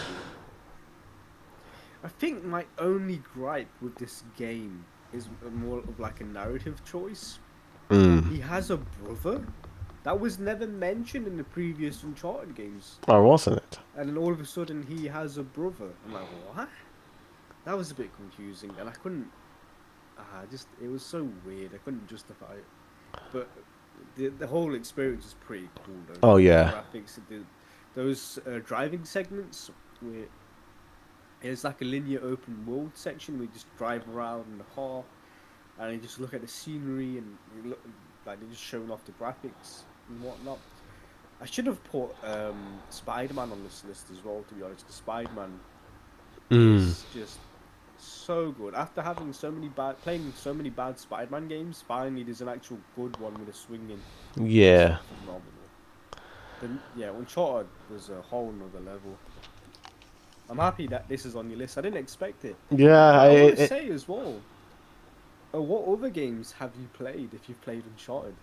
I think my only gripe with this game is more of like a narrative choice. Mm. He has a brother that was never mentioned in the previous Uncharted games, Or wasn't it? and then all of a sudden he has a brother. I'm like, what? That was a bit confusing, and I couldn't. It was so weird. I couldn't justify it. But the whole experience is pretty cool, though. Oh, yeah. The graphics, those driving segments where it's like a linear open world section where you just drive around in the car and you just look at the scenery and you look like they're just showing off the graphics and whatnot. I should have put Spider-Man on this list as well, to be honest, because Spider-Man is just so good. After having playing so many bad Spider-Man games, finally there's an actual good one with a swinging. Yeah. Phenomenal. Yeah, Uncharted was a whole nother level. I'm happy that this is on your list. I didn't expect it. Yeah, I want to say as well, What other games have you played if you've played Uncharted?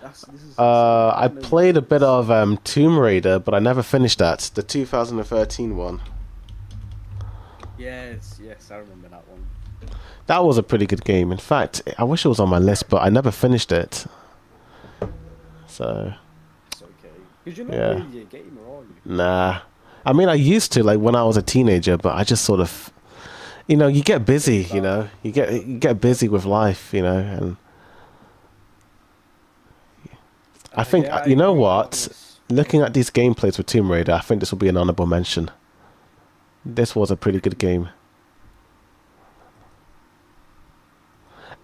This is insane. I I didn't know you played a played bit this. of Tomb Raider, but I never finished that. The 2013 one. Yes, yes, I remember that one. That was a pretty good game. In fact, I wish it was on my list, but I never finished it. So, It's okay. Because you're not yeah. really a gamer, are you? Nah. I mean, I used to, like, when I was a teenager, but I just sort of, you get busy, Phased out. you get busy with life, and I think, Yeah, I you know agree. what? Looking at these gameplays with Tomb Raider, I think this will be an honorable mention. This was a pretty good game.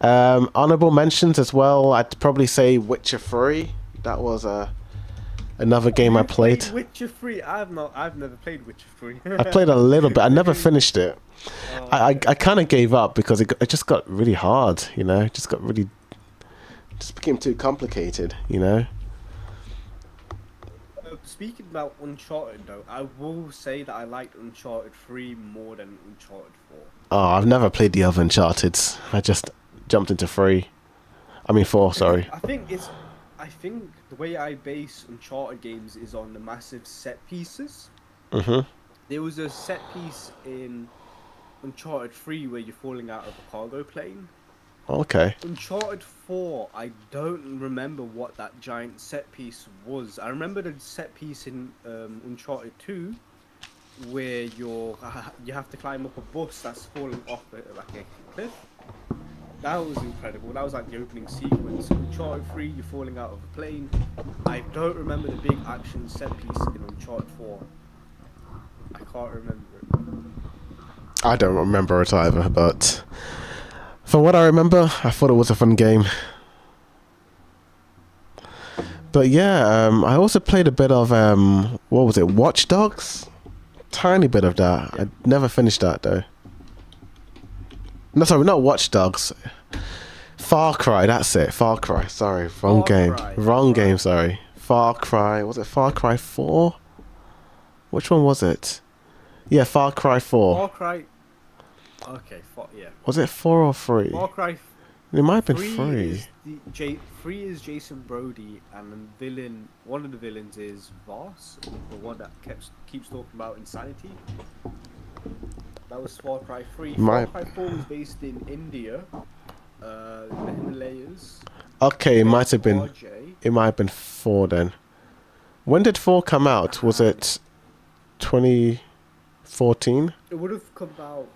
Honorable mentions as well. I'd probably say Witcher 3. That was another game I You played. played Witcher 3. I've never played Witcher 3. I played a little bit. I never finished it. I Okay. kind of gave up because it just got really hard. It just got really, just became too complicated. Speaking about Uncharted, though, I will say that I liked Uncharted 3 more than Uncharted 4. Oh, I've never played the other Uncharted. I just jumped into 3. I mean 4. Sorry. I think the way I base Uncharted games is on the massive set pieces. Mhm. There was a set piece in Uncharted 3 where you're falling out of a cargo plane. Okay. Uncharted 4, I don't remember what that giant set piece was. I remember the set piece in Uncharted 2 where you have to climb up a bus that's falling off like a cliff. That was incredible. That was like the opening sequence. Uncharted 3, you're falling out of a plane. I don't remember the big action set piece in Uncharted 4. I can't remember it. I don't remember it either, but from what I remember, I thought it was a fun game. But yeah, I also played a bit of what was it, Watch Dogs? Tiny bit of that. Yeah. I never finished that though. No, sorry, not Watch Dogs. Far Cry. That's it. Far Cry. Sorry, wrong Far game. Cry, Wrong right. game. Sorry. Far Cry. Was it Far Cry 4? Which one was it? Yeah, Far Cry 4. Far Cry. Okay, yeah. Was it 4 or 3? Far Cry It might have been 3 3. is Three is Jason Brody, and the villain. One of the villains is Voss, the one that keeps talking about insanity. That was Far Cry 3. My- Far Cry 4 was based in India, the Himalayas. Okay, it might have been. RJ. It might have been 4 then. When did 4 come out? Was it 2014? It would have come out,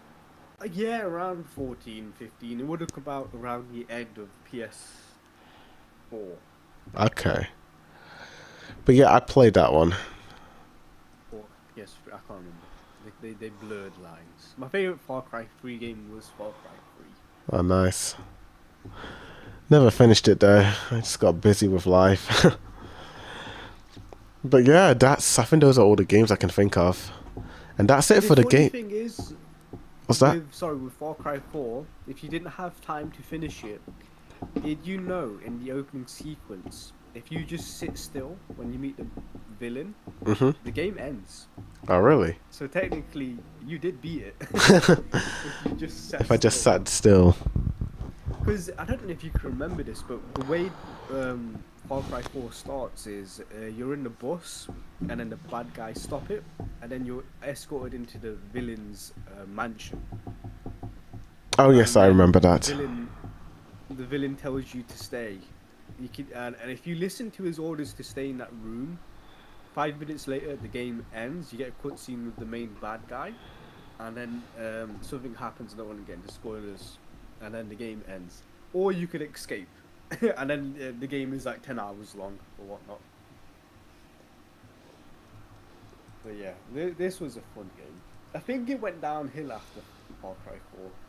yeah, around 14, 15. It would have come out around the end of PS4. Okay. But yeah, I played that one. Or PS3, I can't remember. They blurred lines. My favorite Far Cry 3 game was Far Cry 3. Oh, nice. Never finished it though. I just got busy with life. But yeah, I think those are all the games I can think of. And that's it for the game. Thing is, What's that? with Far Cry 4, if you didn't have time to finish it, did you know in the opening sequence, if you just sit still when you meet the villain, Mhm. the game ends. Oh, really? So technically, you did beat it. If you just sat If I just still. sat still. Because I don't know if you can remember this, but the way Far Cry 4 starts is you're in the bus, and then the bad guys stop it, and then you're escorted into the villain's mansion. Oh, yes, And I then remember that. The villain tells you to stay. And if you listen to his orders to stay in that room, 5 minutes later the game ends. You get a cutscene with the main bad guy, and then something happens. I don't want to get into spoilers, and then the game ends. Or you could escape, and then the game is like 10 hours long or whatnot. But yeah, this was a fun game. I think it went downhill after Far Cry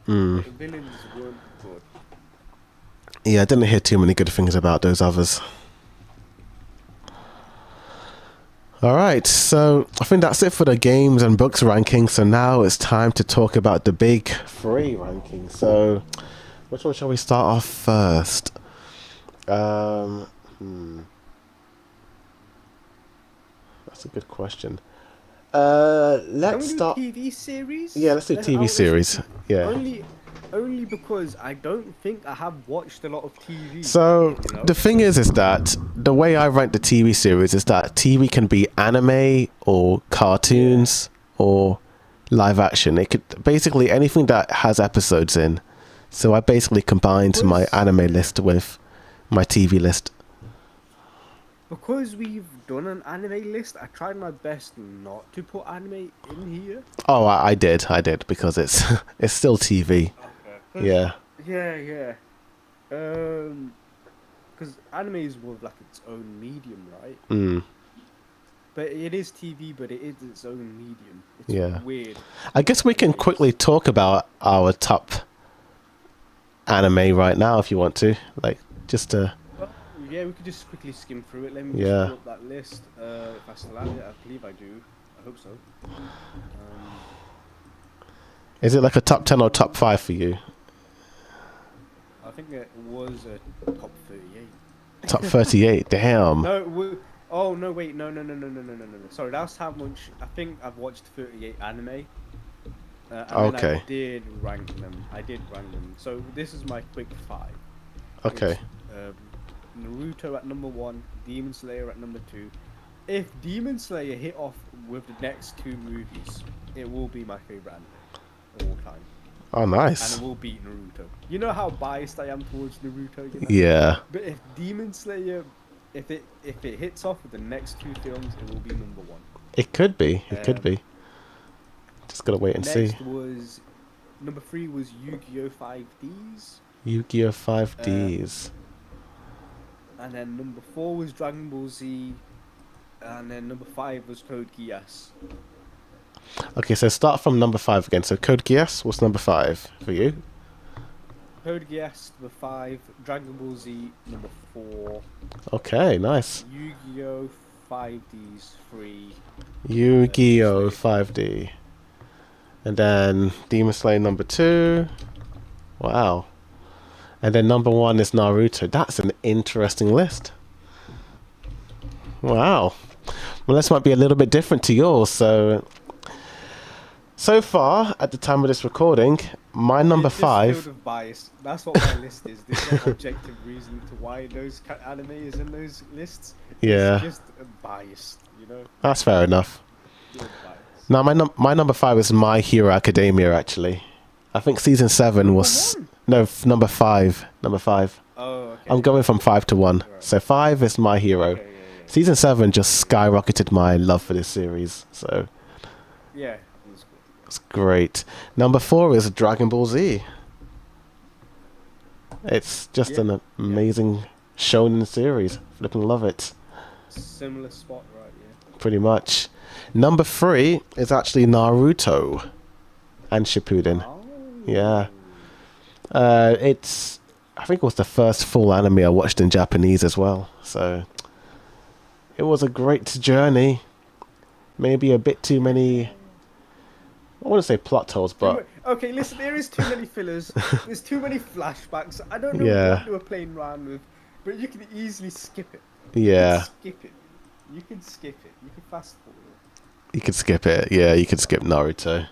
4. Mm. The villains weren't good. Yeah, I didn't hear too many good things about those others. Alright, so I think that's it for the games and books ranking. So now it's time to talk about the big 3 ranking. So, which one shall we start off first? That's a good question. Let's Can we do start. TV series? Yeah, let's do TV series. Yeah. Only because I don't think I have watched a lot of TV. So You know? the thing is that the way I rank the TV series is that TV can be anime or cartoons or live action. It could basically anything that has episodes in. So I basically combined my Because anime list with my TV list. because we've done an anime list, I tried my best not to put anime in here. Oh, I did because it's it's still TV. Okay. Yeah. Yeah, yeah. Because anime is more of like its own medium, right? Mm. But it is TV, but it is its own medium. It's Yeah. weird. I guess we can quickly talk about our top anime right now if you want to. Like just Well, yeah, we could just quickly skim through it. Let me Yeah. just pull up that list. If I still have it, I believe I do. I hope so. is it like a top 10 or top 5 for you? I think it was a top 38. Top 38. Damn. No, oh no, wait, no. Sorry, that's how much. I think I've watched 38 anime. And then Okay. I did rank them. So this is my quick five. Okay. It's, Naruto at number 1, Demon Slayer at number 2. If Demon Slayer hit off with the next 2 movies, it will be my favorite anime of all time, Oh, and nice. it will beat Naruto. You know how biased I am towards Naruto, you know? Yeah. But if Demon Slayer, if it hits off with the next 2 films, it will be number 1. It could be. It could Um, be. Just gotta wait and see. Next was number 3 was Yu-Gi-Oh 5Ds, Yu-Gi-Oh! 5Ds. and then number 4 was Dragon Ball Z, and then number 5 was Code Geass. Okay, so start from number 5 again. So Code Geass, what's number 5 for you? Code Geass number 5, Dragon Ball Z number 4, Okay, nice. Yu-Gi-Oh 5Ds 3. Yu-Gi-Oh! 5D. And then Demon Slayer number 2. Wow. And then number 1 is Naruto. That's an interesting list. Wow. Well, this might be a little bit different to yours. So far, at the time of this recording, my number It's just 5. filled with bias. That's what my list is. There's no objective reason to why those anime is in those lists. Yeah. It's just biased, you know? That's fair enough. Pure bias. Now, my number 5 is My Hero Academia, actually. I think season 7 was... Number 1? No, number 5. Number 5. Oh, okay. I'm going from 5 to 1. Right. So 5 is My Hero. Okay, yeah. Season 7 just skyrocketed my love for this series. So Yeah, it was good. it's great. Number 4 is Dragon Ball Z. It's just Yeah, an amazing shonen series. Flipping love it. Similar spot, right? Yeah. Pretty much. Number 3 is actually Naruto and Shippuden. Oh. Yeah. It's... I think it was the first full anime I watched in Japanese as well. So it was a great journey. Maybe a bit too many... I want to say plot holes, but... Okay, listen, there is too many fillers. There's too many flashbacks. I don't know Yeah. what they were playing around with, but you can easily skip it. Yeah, Skip it. You can skip it. You can fast forward it. you could skip it. Yeah, you could skip Naruto.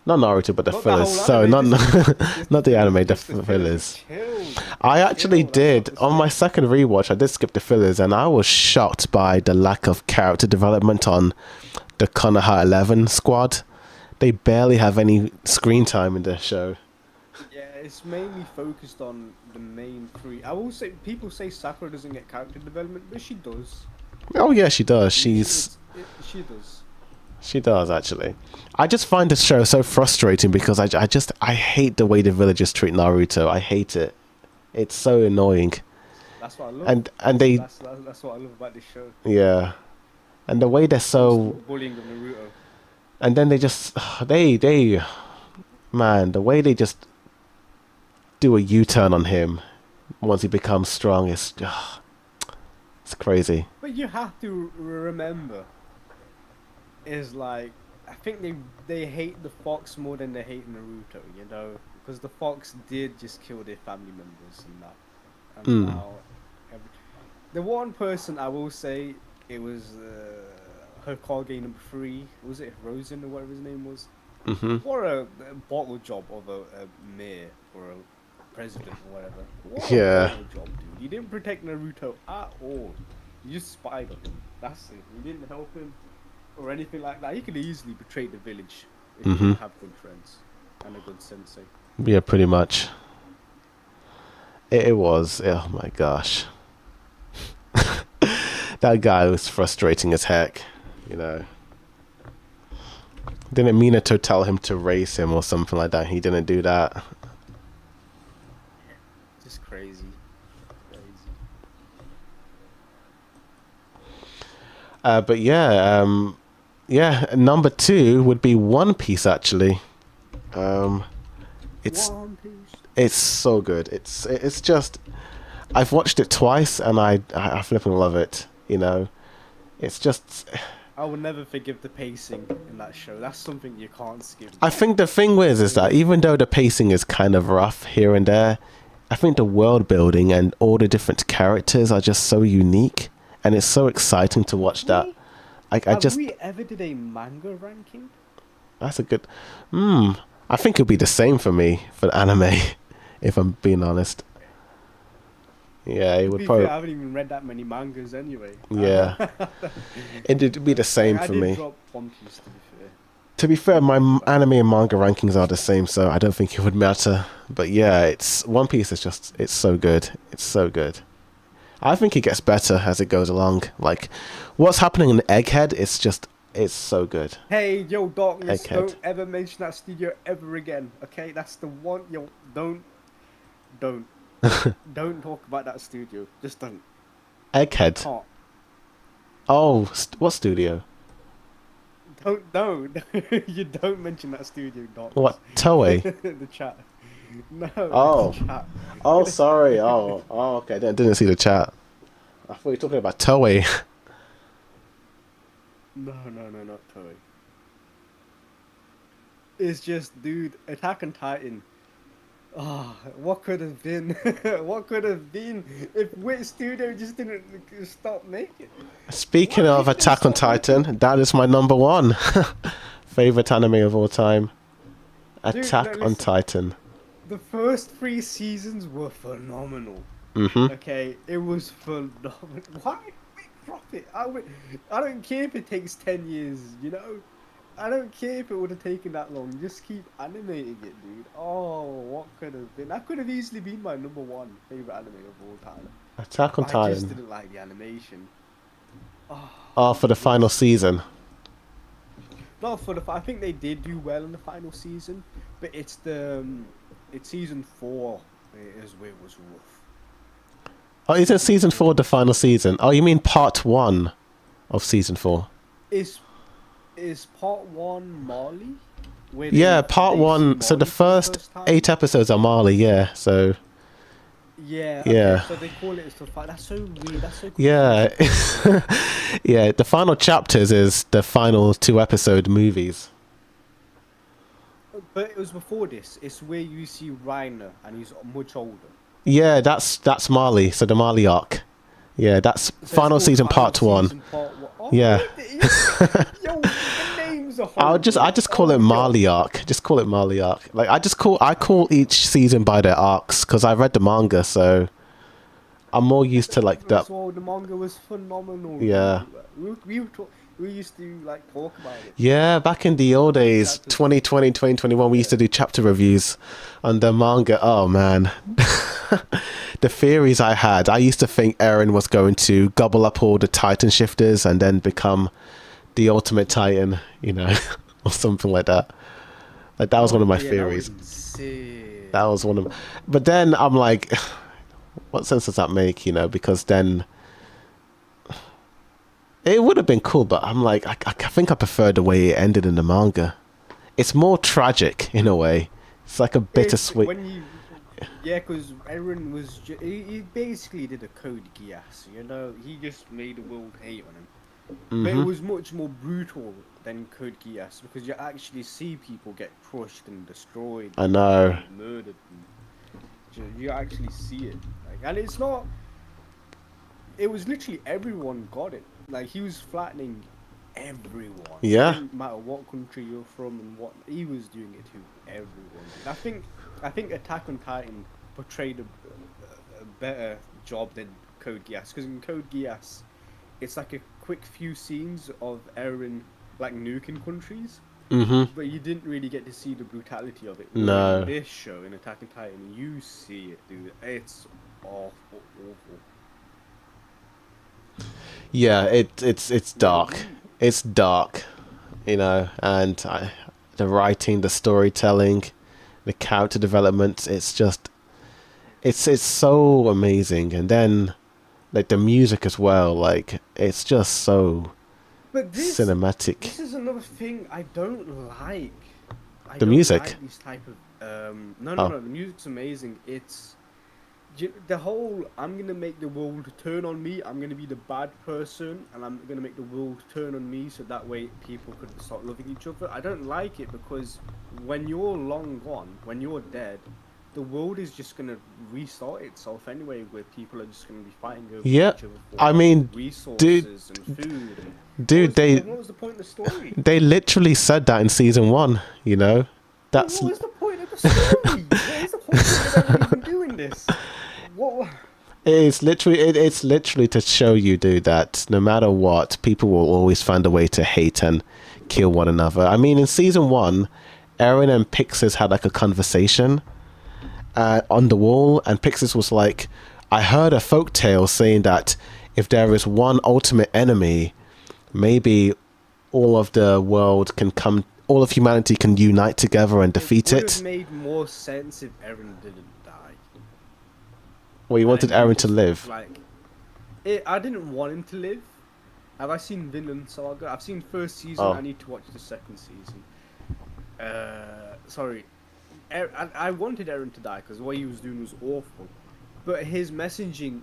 Not Naruto, but the Not the fillers. whole So anime, not just not the anime, the just fillers. Chill. I actually Chill, that's did what I'm on my second rewatch. I did skip the fillers, and I was shocked by the lack of character development on the Konoha 11 squad. They barely have any screen time in the show. Yeah, it's mainly focused on the main 3. I will say, people say Sakura doesn't get character development, but she does. Oh yeah, she does. She does. She does actually. I just find this show so frustrating because I hate the way the villagers treat Naruto. I hate it. It's so annoying. That's what I love. And they That's what I love about this show. yeah. And the way they're so Bullying of Naruto. and then they just they man, the way they just do a U-turn on him once he becomes strong is it's crazy. But you have to remember, is like, I think they hate the Fox more than they hate Naruto, you know, because the Fox did just kill their family members and that, and now the one person I will say it was Hokage number 3. Was it Rosen or whatever his name was? Mm-hmm. What a bottle job of a mayor or a president or whatever. What a Yeah. bottle job, dude. He didn't protect Naruto at all. He just spied on him. That's it. He didn't help him or anything like that. He could easily betray the village if he Mm-hmm. didn't have good friends and a good sensei. Yeah, pretty much. It was. Oh my gosh. That guy was frustrating as heck. You know. Didn't Minato tell him to race him or something like that? He didn't do that. Just crazy. Crazy. But yeah, yeah. Number 2 would be One Piece. Actually, it's One Piece. it's so good. It's just I've watched it twice and I flipping love it. You know, it's just. I will never forgive the pacing in that show. That's something you can't skip. I think the thing is that even though the pacing is kind of rough here and there, I think the world building and all the different characters are just so unique, and it's so exciting to watch that. I Have just we ever did a manga ranking? that's a good. I think it'd be the same for me for the anime, if I'm being honest. Yeah, it To would be probably. fair, I haven't even read that many mangas anyway. Yeah, it'd be the same I for did me. drop One Piece, to be fair. To be fair, my anime and manga rankings are the same, so I don't think it would matter. But yeah, it's One Piece is just it's so good. It's so good. I think it gets better as it goes along. Like what's happening in Egghead, it's so good. Hey, yo, Darkness, Egghead. don't ever mention that studio ever again, okay? That's the one, yo, don't talk about that studio. Just don't. Egghead. Can't. Oh, what studio? Don't. You don't mention that studio, Darkness. What Toei? The chat. No, Oh. the chat. Oh, sorry. Oh, okay. I didn't see the chat. I thought you were talking about Toei. No, not Toei. It's just, dude, Attack on Titan. Ah, what could have been? What could have been if Wit Studio just didn't stop making? Speaking Why of didn't they Attack on stop making? Titan, that is my number 1 favorite anime of all time. Dude, Attack no, on listen. Titan. The first 3 seasons were phenomenal. Mhm. Okay, it was phenomenal. Why we drop it? I don't care if it takes 10 years, you know? I don't care if it would have taken that long. Just keep animating it, dude. Oh, what could have been? That could have easily been my number 1 favorite anime of all time. Attack on I just Titan. didn't like the animation. Oh, for the final season. Not for the. I think they did do well in the final season, but it's it's season 4 is where it was rough. Oh, isn't season 4 the final season? Oh, you mean part 1 of season 4? Is part 1 Marley? Where Yeah, they part see 1. So the Marley for first time? 8 episodes are Marley, yeah. So Yeah. Yeah. Okay, so they call it stuff like that's so weird. That's so. yeah, yeah. The final chapters is the final 2 episode movies. But it was before this. It's where you see Reiner and he's much older. Yeah, that's Marley. So the Marley arc. Yeah, that's So it's final called season Final part 1. Season Part 1. Oh, Yeah. Yo, the names are I just horrible. call it Oh, Marley arc. Just call it Marley arc. Like I call each season by their arcs because I read the manga, so I'm more used to like that. So the manga was phenomenal. Yeah. We used to like talk about it. Yeah, back in the old days, Chapters. 2020, 2021, we used to do chapter reviews on the manga. Oh man. The theories I had, I used to think Eren was going to gobble up all the Titan shifters and then become the ultimate Titan, you know, or something like that. Like that was one of my Yeah, theories. That was insane. That was one of. But then I'm like, what sense does that make? You know, because then it would have been cool, but I'm like, I think I prefer the way it ended in the manga. It's more tragic in a way. It's like a bittersweet. Yeah, because Eren was he basically did a code Geass, you know. He just made the world hate on him. But it was much more brutal than Code Geass because you actually see people get crushed and destroyed. I know. And murdered. And you actually see it, like, and it's not. It was literally everyone got it. Like he was flattening everyone. Yeah. It didn't matter what country you're from and what he was doing it to everyone. And I think Attack on Titan portrayed a better job than Code Geass, because in Code Geass, it's like a quick few scenes of Eren like nuking countries, but you didn't really get to see the brutality of it. No. In this show, in Attack on Titan, you see it, dude. It's awful. Yeah, it's dark. It's dark, you know, and the writing, the storytelling, the character development, it's so amazing. And then like the music as well, like it's just so cinematic. This is another thing I don't like. The music? Like these type of no, Oh. the music's amazing. It's the whole I'm gonna make the world turn on me. I'm gonna be the bad person, and I'm gonna make the world turn on me, so that way people could start loving each other. I don't like it because when you're long gone, when you're dead, the world is just gonna restart itself anyway, where people are just gonna be fighting over Yeah, each other for I mean, resources and food. And dude, what was the point of the story? they literally said that in season 1. You know, that's What was the point of the story? What is the point of them even doing this? What? it's literally to show you, dude, that no matter what, people will always find a way to hate and kill one another. I mean, in season 1, Eren and Pixis had like a conversation on the wall, and Pixis was like, I heard a folktale saying that if there is one ultimate enemy, maybe all of the world can come, all of humanity can unite together and defeat It would it. have made more sense if Eren didn't die. Well, you wanted Eren to live. Like, I didn't want him to live. Have I seen Vinland Saga? I've seen first season. Oh. I need to watch the second season. Sorry. I wanted Eren to die because what he was doing was awful. But his messaging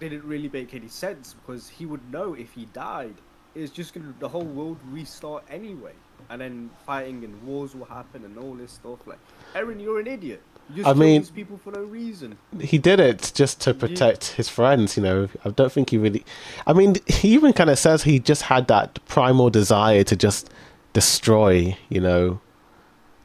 didn't really make any sense, because he would know if he died, it's just gonna the whole world restart anyway, and then fighting and wars will happen and all this stuff. Like, Eren, you're an idiot. You just kill these people for no reason. He did it just to protect his friends, you know. I don't think he really... I mean, he even kind of says he just had that primal desire to just destroy, you know.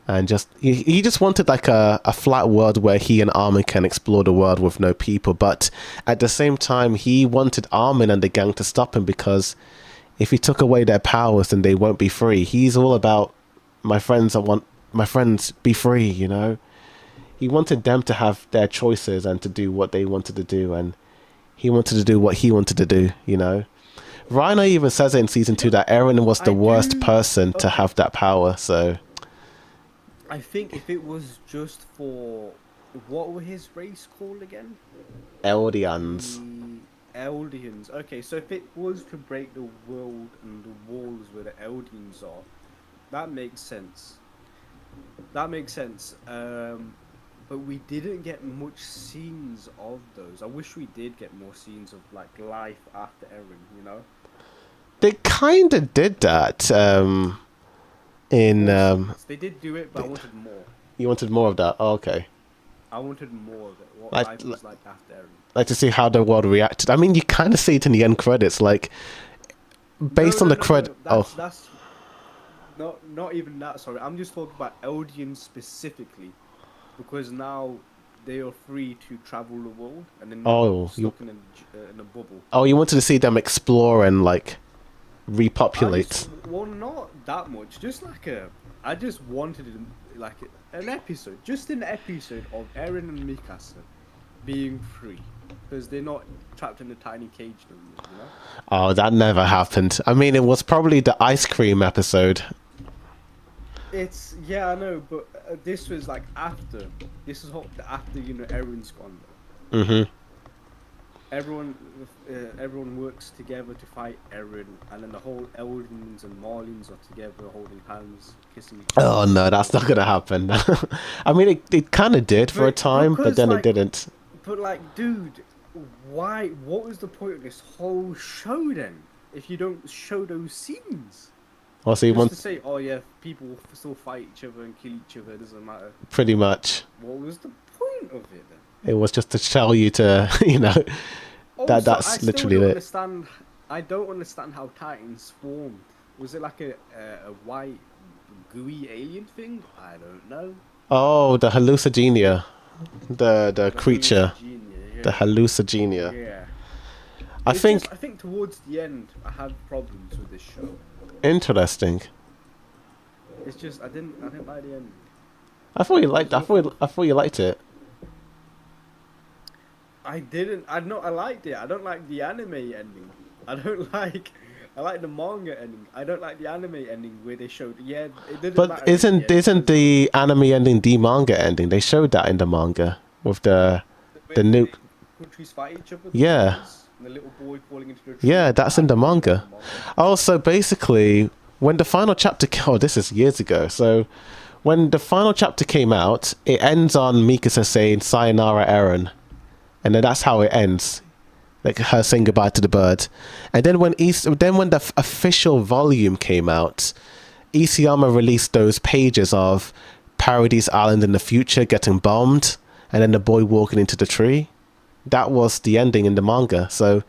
And just... He just wanted like a flat world where he and Armin can explore the world with no people. But at the same time, he wanted Armin and the gang to stop him, because if he took away their powers, then they won't be free. He's all about my friends. I want my friends be free, you know. He wanted them to have their choices and to do what they wanted to do, and he wanted to do what he wanted to do, you know. Reiner even says it in season 2 that Eren was the worst person to have that power, so... I think if it was just for... What were his race called again? Eldians. The Eldians. Okay, so if it was to break the world and the walls where the Eldians are, that makes sense. That makes sense. But we didn't get much scenes of those. I wish we did get more scenes of like life after Eren, you know? They kind of did that in... They did do it, but I wanted more. You wanted more of that? Oh, okay. I wanted more of it. What Like- life was like after Eren. Like to see how the world reacted. I mean, you kind of see it in the end credits, like... Based on the credit... That's not even that, sorry. I'm just talking about Eldians specifically. Because now they are free to travel the world, and then stuck in a bubble. Oh, you wanted to see them explore and like repopulate. Well, not that much. Just like I just wanted like an episode, just an episode of Eren and Mikasa being free, because they're not trapped in a tiny cage anymore, you know? Oh, that never happened. I mean, it was probably the ice cream episode. Yeah, I know, but this was like after. This is after, you know, Eren's gone. Mm-hmm. Everyone works together to fight Eren, and then the whole Eldians and Marlins are together, holding hands, kissing each other. Oh no, that's not gonna happen. I mean, it kind of did for a time, but then it didn't. But like, dude, why? What was the point of this whole show then? If you don't show those scenes. Well, so you Just want to say, oh yeah, people will still fight each other and kill each other, it doesn't matter. pretty much. What was the point of it then? It was just to tell you to, you know, Also, that's literally it. I don't understand how Titans formed. Was it like a white gooey alien thing? I don't know. Oh, the hallucigenia, the creature, Hallucinogenia, the hallucigenia. yeah. I think I think towards the end I had problems with this show. interesting. It's just I didn't like the end. I thought you liked. I thought you liked it. I didn't. I liked it. I don't like the anime ending. I don't like. I like the manga ending. I don't like the anime ending where they showed. Yeah, it didn't matter. But isn't the anime ending the manga ending? They showed that in the manga with the nuke. Countries fight each other. Yeah. And the little boy falling into the tree. Yeah, that's in the manga. Also, basically, when the final chapter, oh, this is years ago. So, when the final chapter came out, it ends on Mikasa saying "Sayonara, Eren," and then that's how it ends, like her saying goodbye to the bird. And then when the official volume came out, Isayama released those pages of Paradise Island in the future getting bombed, and then the boy walking into the tree. That was the ending in the manga. So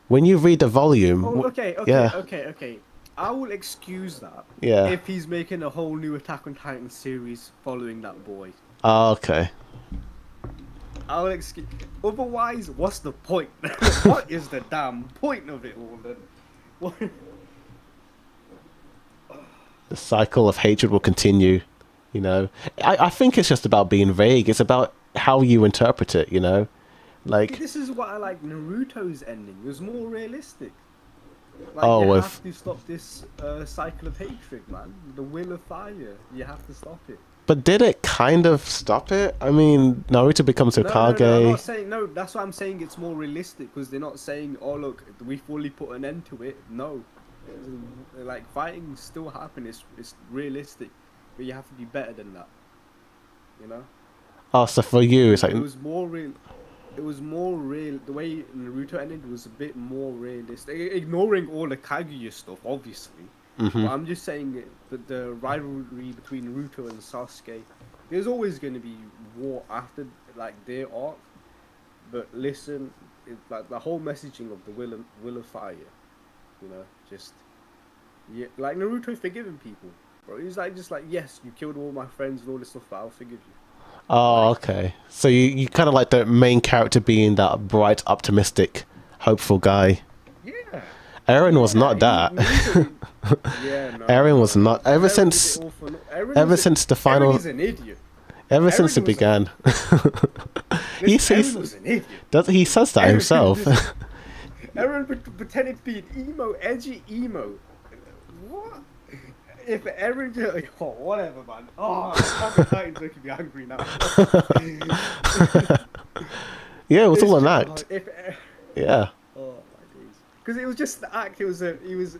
when you read the volume, okay. I will excuse that. Yeah. If he's making a whole new Attack on Titan series following that boy. Oh, okay. I'll excuse. Otherwise, what's the point? What is the damn point of it all then? What? The cycle of hatred will continue. You know, I think it's just about being vague. It's about how you interpret it. You know, like This is what I like Naruto's ending. It was more realistic. Like, Oh, you with- have to stop this cycle of hatred, man. The will of fire. You have to stop it. but did it kind of stop it? I mean, Naruto becomes Hokage. No, I'm not saying no. That's why I'm saying it's more realistic because they're not saying, "Oh, look, we fully put an end to it." No, like fighting still happens. It's realistic, but you have to be better than that. You know. Oh, so for you, it's like It was more real. It was more real. The way Naruto ended was a bit more realistic, ignoring all the Kaguya stuff, obviously. But I'm just saying that the rivalry between Naruto and Sasuke, there's always going to be war after like their arc. But listen, like the whole messaging of the will of fire, you know, just like Naruto forgiving people, bro. He's like just like, yes, you killed all my friends and all this stuff, but I'll forgive you. oh, okay. So you kind of like the main character being that bright, optimistic, hopeful guy. Yeah. Eren was not that. Yeah, no. Eren was not. Ever Eren since did it all for Eren ever was since the Eren final, is an idiot. ever since it Eren was began, Eren was an idiot. he says that Eren himself. was- Eren pretended to be an emo, edgy emo. What? If Eren just... Oh, whatever, man. Oh, Attack on Titan's making me angry now. Yeah, it was all an It's- act. If, Yeah. oh my days. Because it was just the act. It was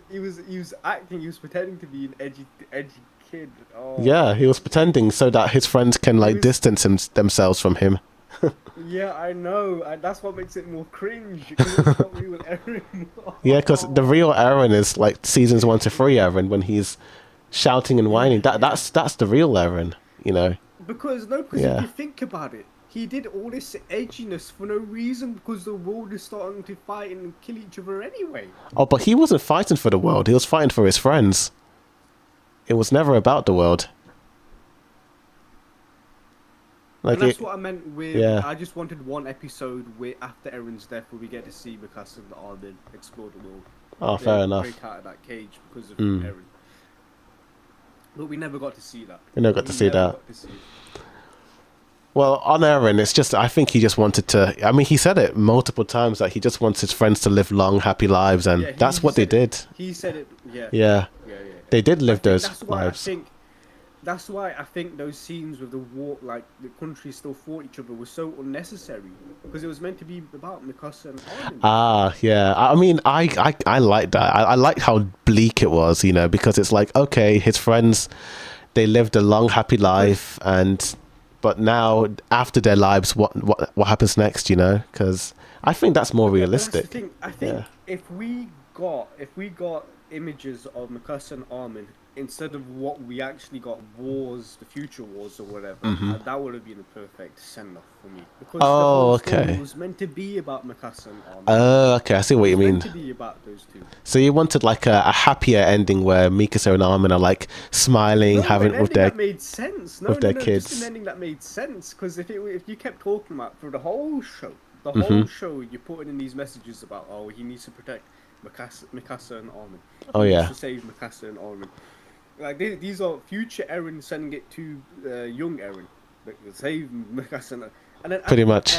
he was acting. He was pretending to be an edgy kid. Oh. Yeah, he was pretending so that his friends can like was- distance themselves from him. Yeah, I know. And that's what makes it more cringe. Because it's not real Eren. Yeah, because the real Eren is like seasons 1 to 3 Eren when he's shouting and whining. That's the real Eren, you know. Because Yeah. if you think about it, he did all this edginess for no reason because the world is starting to fight and kill each other anyway. Oh, but he wasn't fighting for the world. He was fighting for his friends. It was never about the world. Like And that's it, what I meant with. yeah. I just wanted one episode where after Eren's death, where we get to see Mikasa and Armin explore the world. oh, They fair enough. Break out of that cage because of Mm. Eren. But we never got to see that. We never got to see that. got to see it. Well, on Eren, it's just I think he just wanted to. I mean, he said it multiple times that he just wants his friends to live long, happy lives, and Yeah, that's he what they said did. it. He said it. Yeah. Yeah, Yeah. they did live those That's why lives. that's why I think those scenes with the war, like the countries still fought each other, were so unnecessary because it was meant to be about Mikasa and Armin. Ah, yeah. I mean, I like that. I like how bleak it was, you know, because it's like, okay, his friends, they lived a long, happy life, but now after their lives, what happens next, you know? Because I think that's more That's the realistic. thing. I think Yeah. if we got images of Mikasa and Armin instead of what we actually got, wars, the future wars or whatever, that would have been a perfect send off for me, because the Oh, whole story okay. was meant to be about Mikasa and Armin. Oh, okay. I see It what you was meant mean. to be about those two. So you wanted like a happier ending where Mikasa and Armin are like smiling, No, having an with ending their that made sense. No, with no, their no, just an kids. ending that made sense. Because if you kept talking about through the whole show, Mm-hmm. you're putting in these messages about, oh, he needs to protect Mikasa and Armin. Oh He needs yeah. to save Mikasa and Armin. Like these are future Eren sending it to young Eren, like, save Mikasa and then Pretty much.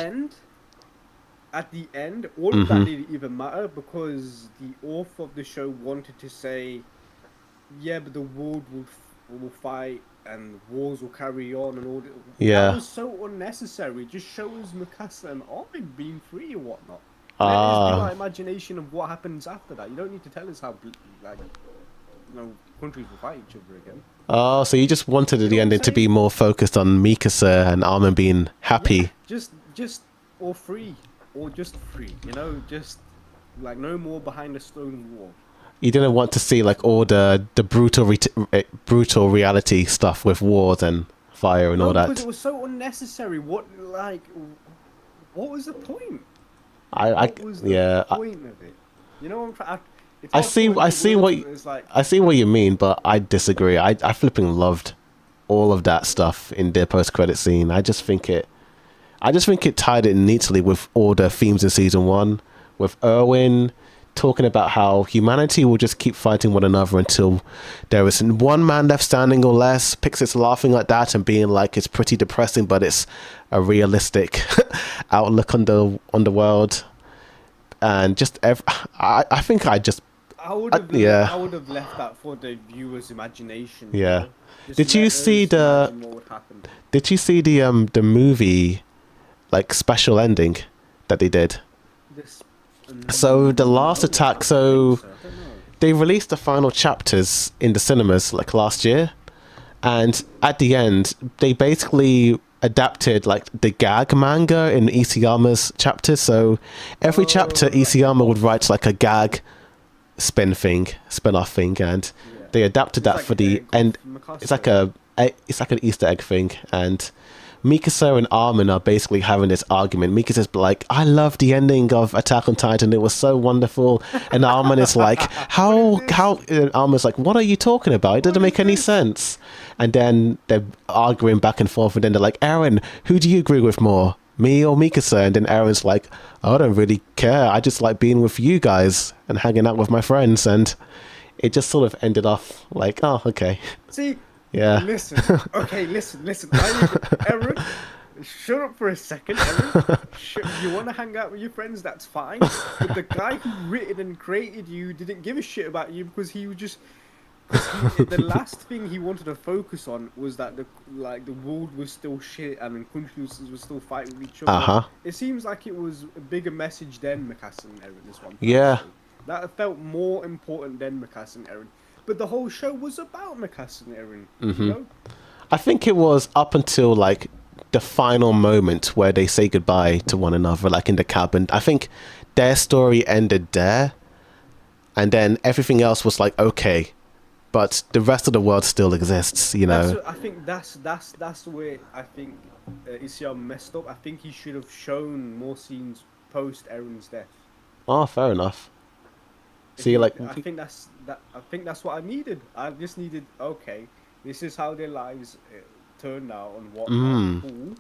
at the end, all of that didn't even matter because the author of the show wanted to say, yeah, but the world will fight and wars will carry on and all that. Yeah. That was so unnecessary. It just shows Mikasa and Armin being free and whatnot. Let us do our imagination of what happens after that. You don't need to tell us how, like, countries will fight each other again. Oh, so you just wanted the what I'm ending to be saying? more focused on Mikasa and Armin being happy. Yeah, just or free, or just free. Just like no more behind a stone wall. You didn't want to see like all the brutal reality stuff with wars and fire and all Because that. it was so unnecessary. What was the point? I What was the yeah. point of it? You know, I see It's like, I see what you mean, but I disagree. I flipping loved all of that stuff in the post credit scene. I just think it tied it neatly with all the themes in season one, with Erwin talking about how humanity will just keep fighting one another until there is one man left standing or less. Pixis laughing like that and being like it's pretty depressing, but it's a realistic outlook on the world. And just I think I just I would have left that for the viewer's imagination. Yeah. Just Did you let see us the imagine what would happen. Did you see the movie like special ending that they did? This, So the last attack, so I don't know. they released the final chapters in the cinemas like last year, and at the end they basically adapted like the gag manga in Isayama's chapters. So every chapter Isayama would write like a gag spin-off thing, and Yeah. they adapted that like for the Egg end. of Mikasa. It's like an Easter egg thing, and Mikasa and Armin are basically having this argument. Mikasa's like, "I love the ending of Attack on Titan; it was so wonderful," and Armin is like, "How?" And Armin's like, "What are you talking about? It doesn't make any sense." And then they're arguing back and forth, and then they're like, "Eren, who do you agree with more, me or Mikasa?" And then Eren's like, "I don't really care. I just like being with you guys and hanging out with my friends." And it just sort of ended off like, "Oh, okay, See, yeah." listen. Okay, listen. Aaron, shut up for a second, Aaron. You want to hang out with your friends? That's fine. But the guy who written and created you didn't give a shit about you because he was just. The last thing he wanted to focus on was that the world was still shit and countries were still fighting with each other. Uh-huh. It seems like it was a bigger message than Mikasa and Eren. This one. Yeah. That felt more important than Mikasa and Eren. But the whole show was about Mikasa and Eren. You know? I think it was up until like the final moment where they say goodbye to one another, like in the cabin. I think their story ended there, and then everything else was like okay, but the rest of the world still exists. You know. I think that's where I think Isayama messed up. I think he should have shown more scenes post Eren's death. Oh, fair enough. See, like I think that's what I needed. I just needed, okay, this is how their lives turned out and whatnot. Cool.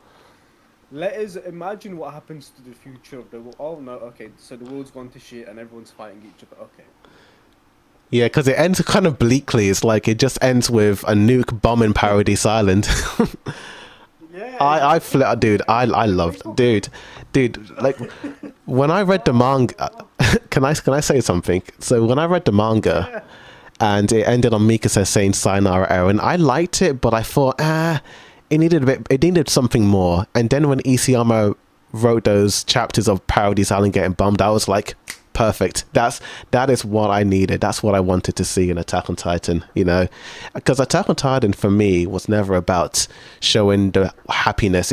Let us imagine what happens to the future of the world. Oh no, okay, so the world's gone to shit and everyone's fighting each other. Okay. yeah, because it ends kind of bleakly. It's like it just ends with a nuke bombing Paradise Island. Yeah. Dude. I loved, dude. Like when I read the manga, can I say something? So when I read the manga, and it ended on Mikasa saying "Sayonara, Eren," I liked it, but I thought, it needed something more. And then when Isayama wrote those chapters of Paradise Island getting bombed, I was like, perfect. That is what I needed. That's what I wanted to see in Attack on Titan, you know, because Attack on Titan for me was never about showing the happiness.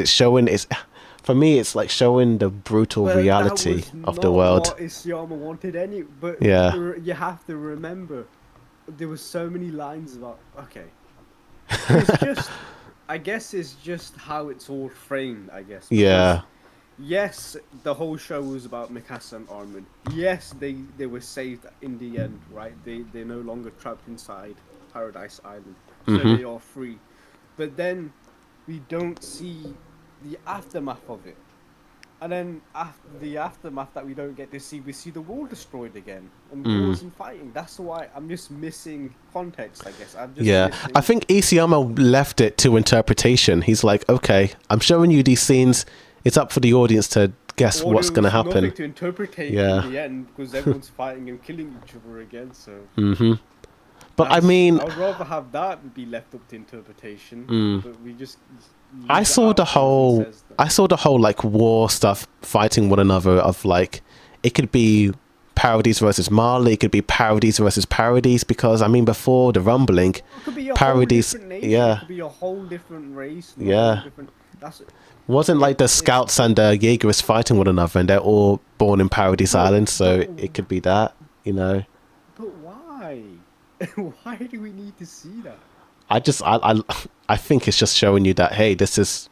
For me, it's like showing the brutal But reality that was of the not world. What Isayama wanted but Yeah. you have to remember, there were so many lines about. Okay, it's just. I guess it's just how it's all framed. I guess. Yeah. Yes, the whole show was about Mikasa and Armin. Yes, they were saved in the end, right? They're no longer trapped inside Paradise Island, so they are free. But then we don't see the aftermath of it. And then after the aftermath that we don't get to see, we see the world destroyed again and wars and fighting. That's why I'm just missing context, I guess. I'm just missing... I think Isayama left it to interpretation. He's like, okay, I'm showing you these scenes. It's up for the audience to guess what's going to happen. Nothing to interpret in the end because everyone's fighting and killing each other again. So. But I mean, I would rather have that be left up to interpretation. But we just. I saw the whole like war stuff, fighting one another. Of like, it could be parodies versus Marley. It could be parodies versus parodies. Because I mean, before the rumbling, it could be a parodies. Whole different nation. Yeah. It could be a whole different race. Yeah. That's. Wasn't like the Scouts and the Jaegerists fighting one another, and they're all born in Paradise Island, so it could be that, you know. But why? Why do we need to see that? I think it's just showing you that, hey, this is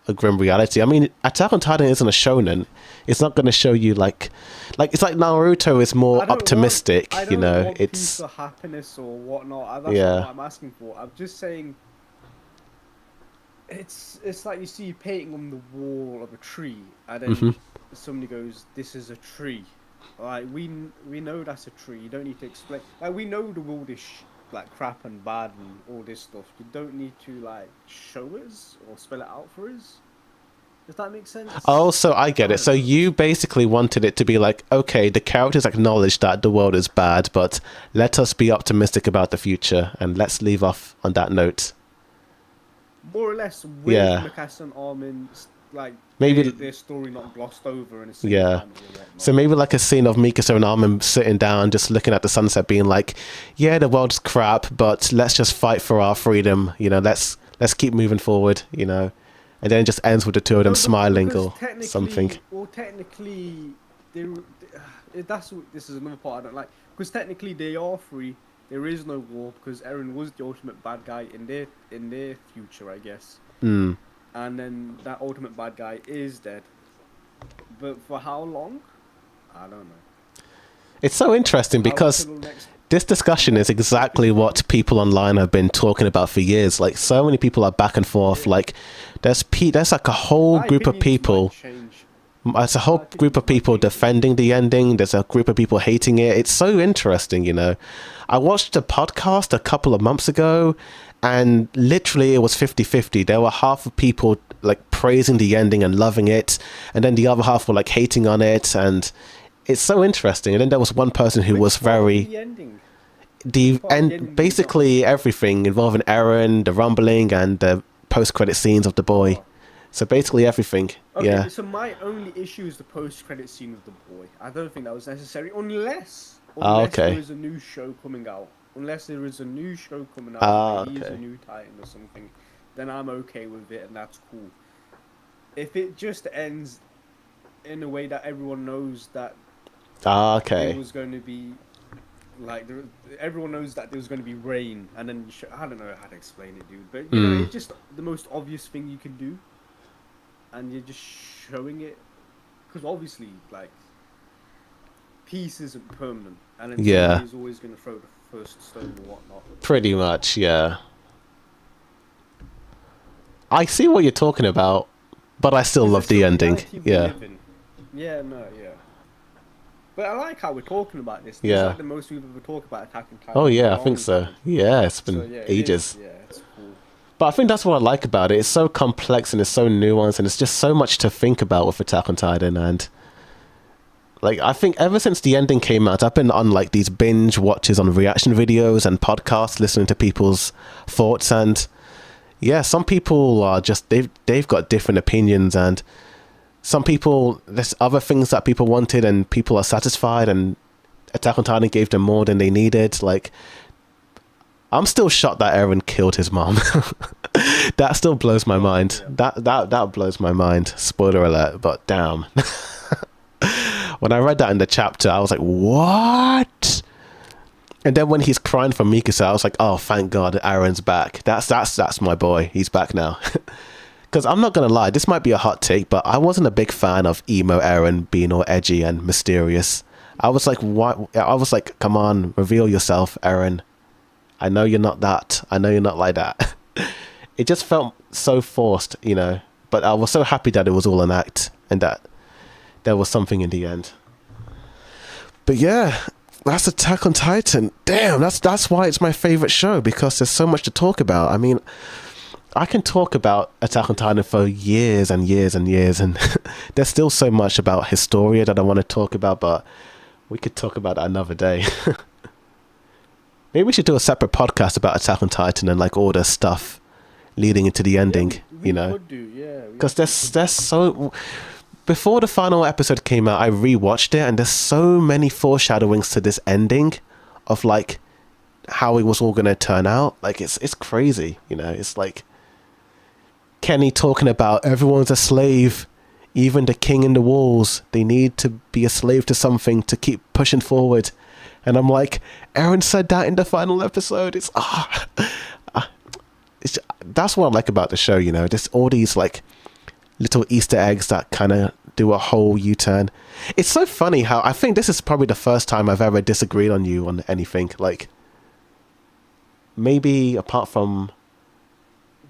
a grim reality. I mean, Attack on Titan isn't a shonen. It's not going to show you like it's like Naruto is more optimistic, you know. It's peace or happiness or whatnot. That's not what I'm asking for. I'm just saying. It's like you see a painting on the wall of a tree, and then somebody goes, "This is a tree." Like we know that's a tree. You don't need to explain. Like we know the world is like crap and bad and all this stuff. You don't need to like show us or spell it out for us. Does that make sense? Oh, so I get it. So you basically wanted it to be like, okay, the characters acknowledge that the world is bad, but let us be optimistic about the future, and let's leave off on that note. More or less, with Mikasa and Armin, like maybe their story not glossed over in a so maybe like a scene of Mikasa and Armin sitting down, just looking at the sunset, being like, "Yeah, the world's crap, but let's just fight for our freedom. You know, let's keep moving forward. You know," and then it just ends with the two of them smiling or something. Well, technically, this is another part I don't like, because technically they are free. There is no war because Eren was the ultimate bad guy in their future, I guess. And then that ultimate bad guy is dead. But for how long? I don't know. It's so interesting because this discussion is exactly what people online have been talking about for years. Like, so many people are back and forth. Like, there's like a whole group of people. There's a whole group of people defending the ending. There's a group of people hating it. It's so interesting, you know. I watched a podcast a couple of months ago, and literally it was 50-50. There were half of people like praising the ending and loving it, and then the other half were like hating on it, and it's so interesting. And then there was one person who was very... The end, basically everything involving Eren, the rumbling, and the post-credit scenes of the boy. So basically everything. Okay, so my only issue is the post-credit scene of the boy. I don't think that was necessary unless there is a new show coming out. Unless there is a new show coming out, he's a new Titan or something, then I'm okay with it and that's cool. If it just ends in a way that everyone knows that it was going to be like everyone knows that there was going to be rain, and then I don't know how to explain it, dude. But you know, it's just the most obvious thing you can do. And you're just showing it, because obviously, like, peace isn't permanent, and then he's always going to throw the first stone or whatnot. Pretty much, yeah. I see what you're talking about, but I still love the ending. Yeah. But I like how we're talking about this. This is like the most we've ever talked about Attack on Titan. Oh yeah, I think so. Yeah, it's been ages. It's cool. But I think that's what I like about it. It's so complex and it's so nuanced, and it's just so much to think about with Attack on Titan. And like, I think ever since the ending came out, I've been on like these binge watches on reaction videos and podcasts, listening to people's thoughts. And yeah, some people are just they've got different opinions, and some people, there's other things that people wanted and people are satisfied, and Attack on Titan gave them more than they needed. Like, I'm still shocked that Eren killed his mom. That still blows my mind. That blows my mind. Spoiler alert, but damn. When I read that in the chapter, I was like, what? And then when he's crying for Mikasa, I was like, oh, thank God, Aaron's back. That's my boy. He's back now. Because I'm not going to lie, this might be a hot take, but I wasn't a big fan of emo Aaron being all edgy and mysterious. I was like, what? I was like, come on, reveal yourself, Aaron. I know you're not that. I know you're not like that. It just felt so forced, you know. But I was so happy that it was all an act and that there was something in the end. But yeah, that's Attack on Titan. Damn, that's why it's my favorite show, because there's so much to talk about. I mean, I can talk about Attack on Titan for years and years and years, and there's still so much about Historia that I want to talk about, but we could talk about that another day. Maybe we should do a separate podcast about Attack on Titan and like all the stuff leading into the ending, you know? Because there's so... Before the final episode came out, I rewatched it, and there's so many foreshadowings to this ending of like how it was all going to turn out. Like it's crazy, you know? It's like Kenny talking about everyone's a slave, even the king in the walls. They need to be a slave to something to keep pushing forward. And I'm like, Aaron said that in the final episode. That's what I like about the show, you know. There's all these like little Easter eggs that kind of do a whole U-turn. It's so funny how I think this is probably the first time I've ever disagreed on you on anything. Like, maybe apart from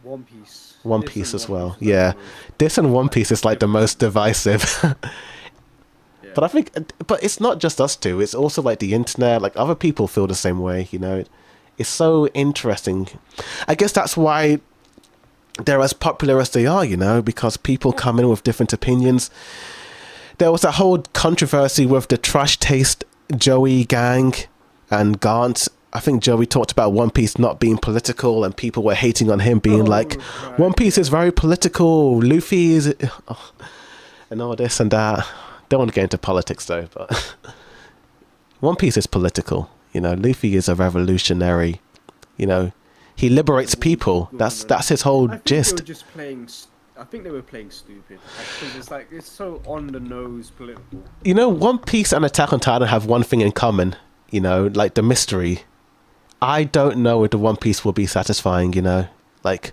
One Piece. One Piece as well. Yeah, this and One Piece is like the most divisive. But I think, but it's not just us two. It's also like the internet. Like other people feel the same way. You know, it's so interesting. I guess that's why they're as popular as they are. You know, because people come in with different opinions. There was a whole controversy with the Trash Taste Joey gang and Gant. I think Joey talked about One Piece not being political, and people were hating on him, being like, One Piece is very political. Luffy is, and all this and that. Don't want to get into politics though, but One Piece is political. You know, Luffy is a revolutionary. You know, he liberates people. That's his whole gist. They were just playing. I think they were playing stupid. Because it's so on the nose political. You know, One Piece and Attack on Titan have one thing in common. You know, like the mystery. I don't know if the One Piece will be satisfying. You know, like.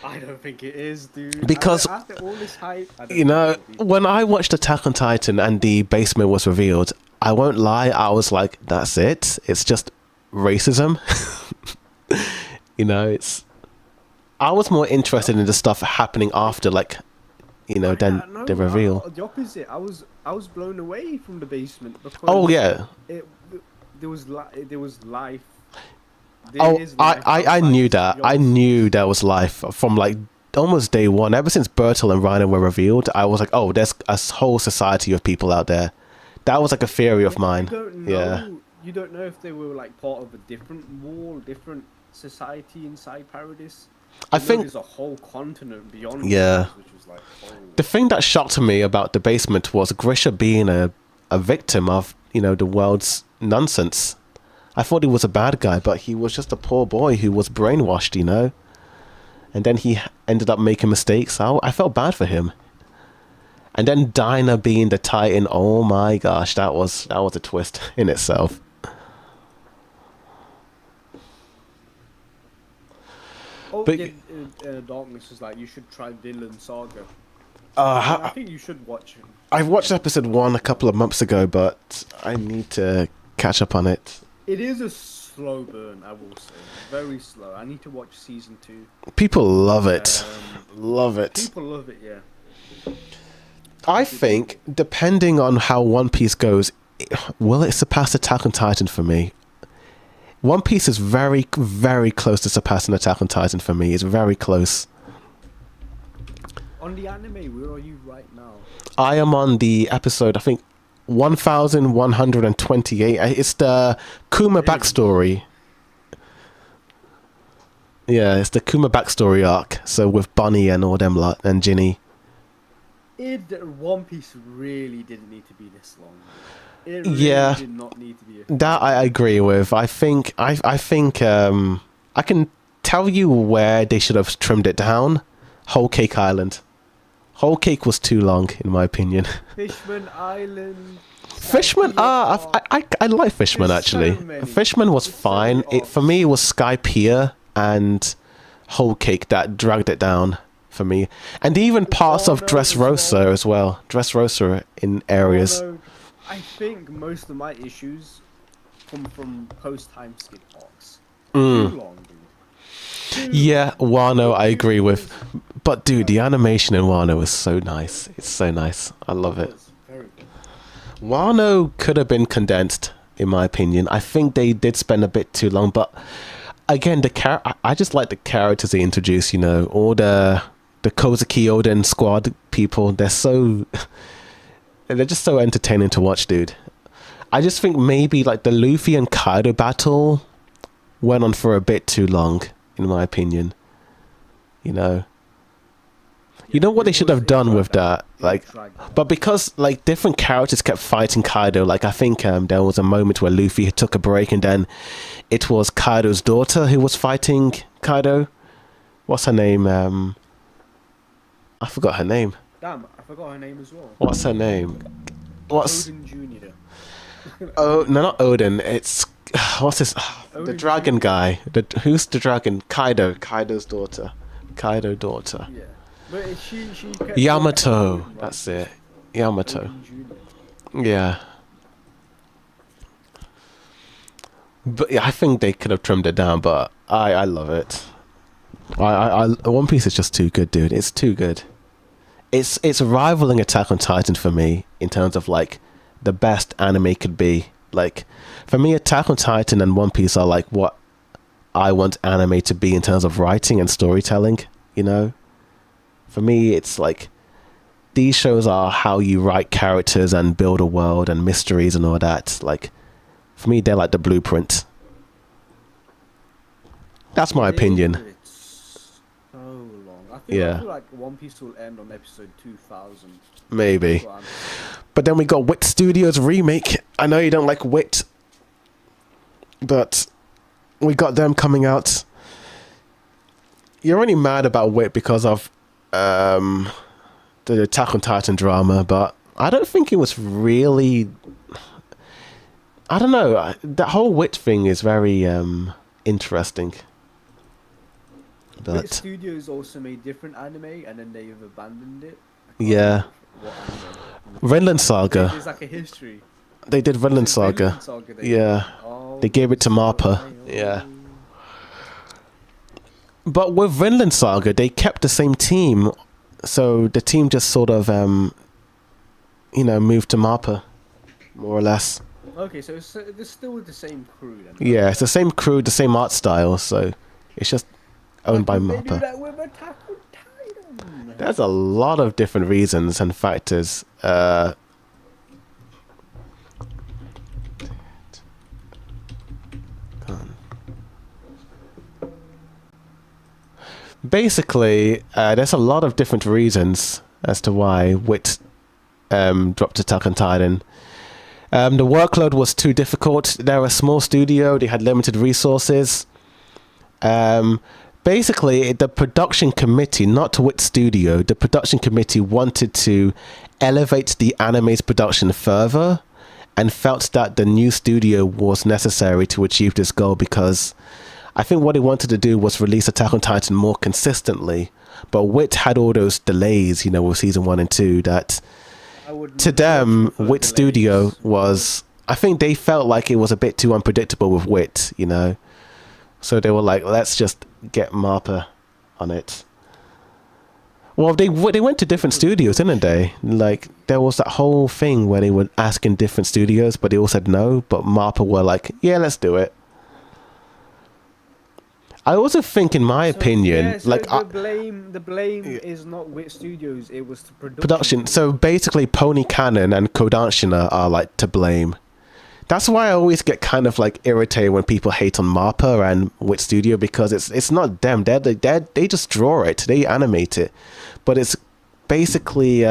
I don't think it is, dude. Because, after all this hype, you know, when I watched Attack on Titan and the basement was revealed, I won't lie, I was like, that's it? It's just racism? You know, I was more interested in the stuff happening after, like, you know, than the reveal. The opposite. I was blown away from the basement. Because oh, yeah. There was life. I knew that. I knew there was life from like almost day one. Ever since Bertel and Reiner were revealed, I was like, oh, there's a whole society of people out there. That was like a theory of mine. You don't know if they were like part of a different wall, different society inside Paradise. I think there's a whole continent beyond. Yeah. Which was like, the thing that shocked me about the basement was Grisha being a victim of, you know, the world's nonsense. I thought he was a bad guy, but he was just a poor boy who was brainwashed, you know? And then he ended up making mistakes. I felt bad for him. And then Dinah being the Titan, oh my gosh, that was a twist in itself. Oh, but Darkness is like, you should try Vinland Saga. I think you should watch it. I watched episode 1 a couple of months ago, but I need to catch up on it. It is a slow burn, I will say. Very slow. I need to watch season 2. People love it. Love it. People love it, yeah. I think, depending on how One Piece goes, will it surpass Attack on Titan for me? One Piece is very, very close to surpassing Attack on Titan for me. It's very close. On the anime, where are you right now? I am on the episode, I think, 1128. It's the Kuma backstory. Yeah, it's the Kuma backstory arc. So with Bonnie and all them lot and Ginny. One Piece really didn't need to be this long. It really did not need to be. That I agree with. I think I can tell you where they should have trimmed it down. Whole Cake Island. Whole Cake was too long, in my opinion. Fishman Island. Fishman, I like Fishman There's so actually. many. Fishman was There's so fine. many For me, it was Skypiea and Whole Cake that dragged it down for me, and even parts of Wano as well. Dressrosa as well. Dressrosa in areas. Although, I think most of my issues come from post-time skip arcs. Too long, dude. Yeah, Wano, I agree with. But dude, the animation in Wano is so nice. It's so nice. I love it. It's very good. Wano could have been condensed, in my opinion. I think they did spend a bit too long, but again, I just like the characters they introduced. You know, all the Kozuki Oden squad people. They're just so entertaining to watch, dude. I just think maybe like the Luffy and Kaido battle went on for a bit too long, in my opinion. You know what they should have done with that, like, but because like different characters kept fighting Kaido, like I think there was a moment where Luffy took a break, and then it was Kaido's daughter who was fighting Kaido. What's her name? I forgot her name. Damn, I forgot her name as well. What's her name? What's Odin Jr. Oh no, not Odin. It's what's his? The Odin dragon Jr. guy. Who's the dragon? Kaido. Kaido's daughter. Kaido daughter. Yeah. But she kept Yamato. right? That's it. Yamato. Odin Jr. Yeah. But yeah, I think they could have trimmed it down, but I love it. I One Piece is just too good, dude. It's too good. It's rivaling Attack on Titan for me in terms of like the best anime could be. Like for me, Attack on Titan and One Piece are like what I want anime to be in terms of writing and storytelling, you know? For me, it's like these shows are how you write characters and build a world and mysteries and all that. Like for me, they're like the blueprint. That's my opinion. It's so long. I Yeah. feel like One Piece will end on episode 2000. Maybe. That's what I'm saying. But then we got Wit Studios remake. I know you don't like Wit, but we got them coming out. You're only mad about Wit because of the Attack on Titan drama, but I don't think it was really. I don't know. That whole Wit thing is very interesting. Wit But Studios also made different anime and then they've abandoned it. I can't yeah, remember what anime. Vinland Saga. There's like a history. They did Vinland Saga. Vinland Saga they Yeah. Oh, They gave it to Mappa. Yeah. But with Vinland Saga, they kept the same team, so the team just sort of, moved to Mappa, more or less. Okay, so it's still the same crew then. Yeah, it's the same crew, the same art style, so it's just owned by Why did they do Mappa. that with Attack on Titan? There's a lot of different reasons and factors. Basically, there's a lot of different reasons as to why Wit dropped Attack on Titan. The workload was too difficult. They're a small studio. They had limited resources. Basically, the production committee, not Wit Studio, the production committee wanted to elevate the anime's production further and felt that the new studio was necessary to achieve this goal because I think what they wanted to do was release Attack on Titan more consistently. But Wit had all those delays, with season 1 and 2 that to them, Wit Studio was, I think they felt like it was a bit too unpredictable with Wit, So they were like, let's just get Mappa on it. Well, they went to different studios, didn't they? Like, there was that whole thing where they were asking different studios, but they all said no. But Mappa were like, yeah, let's do it. I also think, in my opinion, the blame is not Wit Studios. It was the production. So basically, Pony Cannon and Kodansha are like to blame. That's why I always get kind of like irritated when people hate on Mappa and Wit Studio because it's not them. They just draw it, they animate it, but it's basically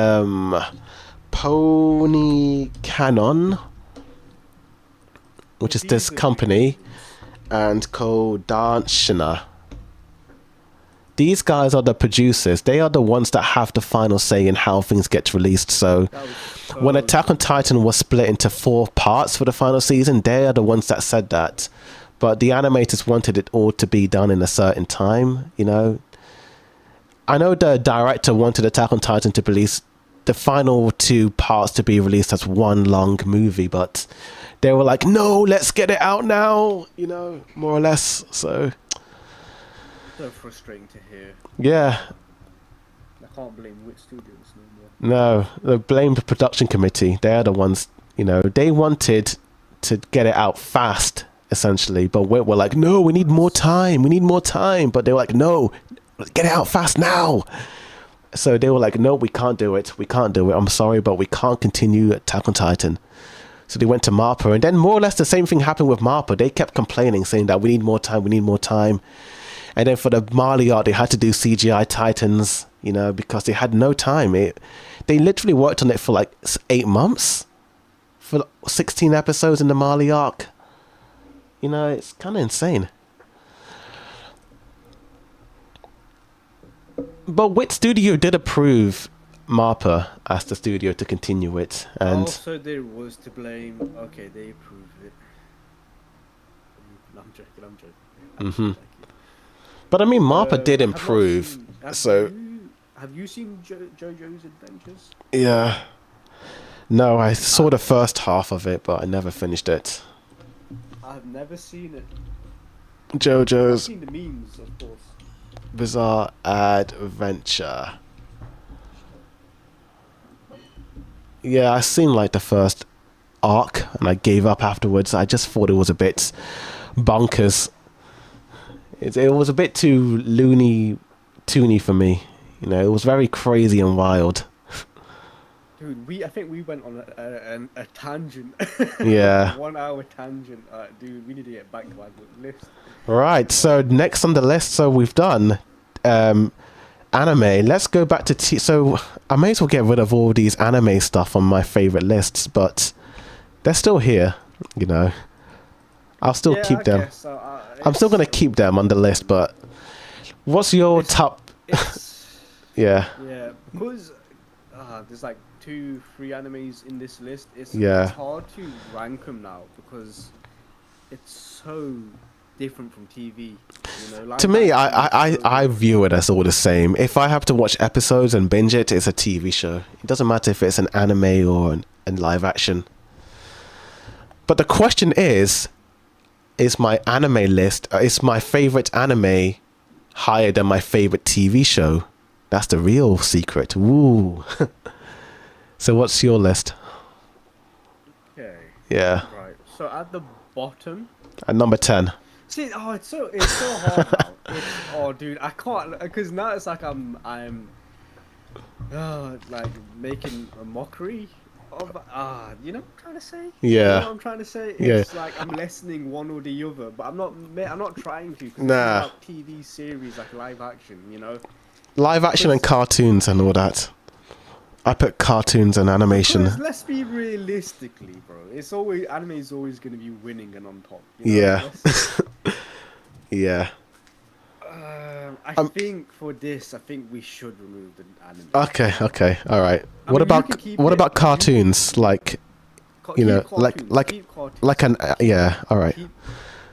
Pony Cannon, which is this company, and Kodansha. these guys are the producers. They are the ones that have the final say in how things get released. So That was so when Attack on Titan was split into 4 parts for the final season, they are the ones that said that. But the animators wanted it all to be done in a certain time, you know. I know the director wanted Attack on Titan to release the final 2 parts to be released as one long movie, but they were like, no, let's get it out now, you know, more or less. So frustrating to hear. yeah, I can't blame Wit Studios no more. no, the blamed production committee. They're the ones, you know, they wanted to get it out fast, essentially, but we're like, no, we need more time, but they were like, no, get it out fast now. So they were like, no, we can't do it, I'm sorry, but we can't continue Attack on Titan. So they went to MAPPA, and then more or less the same thing happened with MAPPA. They kept complaining, saying that we need more time. And then for the Marley arc, they had to do CGI Titans, you know, because they had no time. They literally worked on it for like 8 months for 16 episodes in the Marley arc. You know, it's kind of insane. But Wit Studio did approve MAPPA as the studio to continue it, and Also, there was to blame. Okay, they approved it. I'm joking. Mhm. But I mean, MAPPA did Have not improve. seen- So have you seen JoJo's Adventures? yeah, no, I saw the first half of it, but I never finished it. I've never seen it. I've JoJo's seen the memes, of course. Bizarre Adventure. Yeah, I seen like the first arc, and I gave up afterwards. I just thought it was a bit bonkers. It was a bit too loony, toony for me. You know, it was very crazy and wild. Dude, I think we went on a tangent. Yeah. 1 hour tangent. Dude, we need to get back to our list. Right, so next on the list, so we've done anime. Let's go back to so I may as well get rid of all these anime stuff on my favorite lists, but they're still here, you know. I'll still keep them. Guess, I'm still gonna keep them on the list, but what's your top? It's, Yeah, yeah, because there's like 2-3 animes in this list. It's hard to rank them now because it's so different from TV. You know, like to me, I view it as all the same. If I have to watch episodes and binge it, it's a TV show. It doesn't matter if it's an anime or an live action. But the question is my anime list, is my favorite anime higher than my favorite TV show? That's the real secret. Woo. So what's your list? Okay. Yeah. Right. So at the bottom. At number 10. See, it's so hard now. Dude, I can't, because now it's like I'm like making a mockery of you know what I'm trying to say? Yeah. You know what I'm trying to say? It's like I'm lessening one or the other, but I'm not trying to. 'Cause Nah. it's about TV series like live action, you know. Live action and cartoons and all that. I put cartoons and animation. Because let's be realistically, bro. It's always anime is always going to be winning and on top. You know? Yeah. Yeah. I think for this, I think we should remove the anime. Okay. All right. I What mean, you about can keep what it. about cartoons like you know, Keep like cartoons. like an yeah, all right. Keep-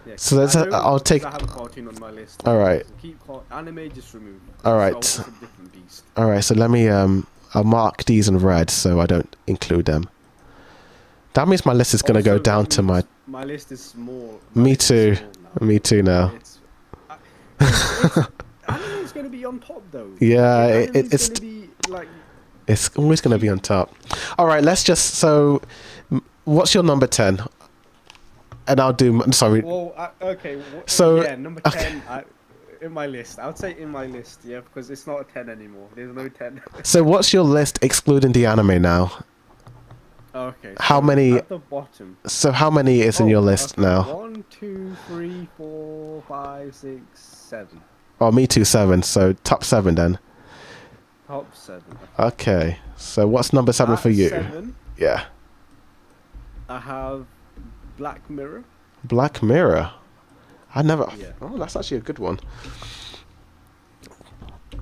yeah, So that's I know I'll take because I have a cartoon on my list. All right. So keep anime, just remove. All right. It's a different beast. All right, so let me I'll mark these in red so I don't include them. That means my list is going to go Also, down that to my means my list is small. Me too. Me too now. Anime is going to be on top though. Yeah, Anime is it's going to be like. it's always going to be on top. All right, let's just what's your number 10? And I'll do sorry. Well, okay. So, yeah, number 10 in my list. I would say in my list, yeah, because it's not a 10 anymore. There's no 10. So what's your list excluding the anime now? Okay. How so many- At the bottom. So how many is in your list okay. now? 1, 2, 3, 4, 5, 6, 7. Oh, me too, 7. So top 7 then. Top 7. Okay. So what's number 7 for At you? 7, Yeah. I have Black Mirror. Black Mirror. I never. Yeah. Oh, that's actually a good one.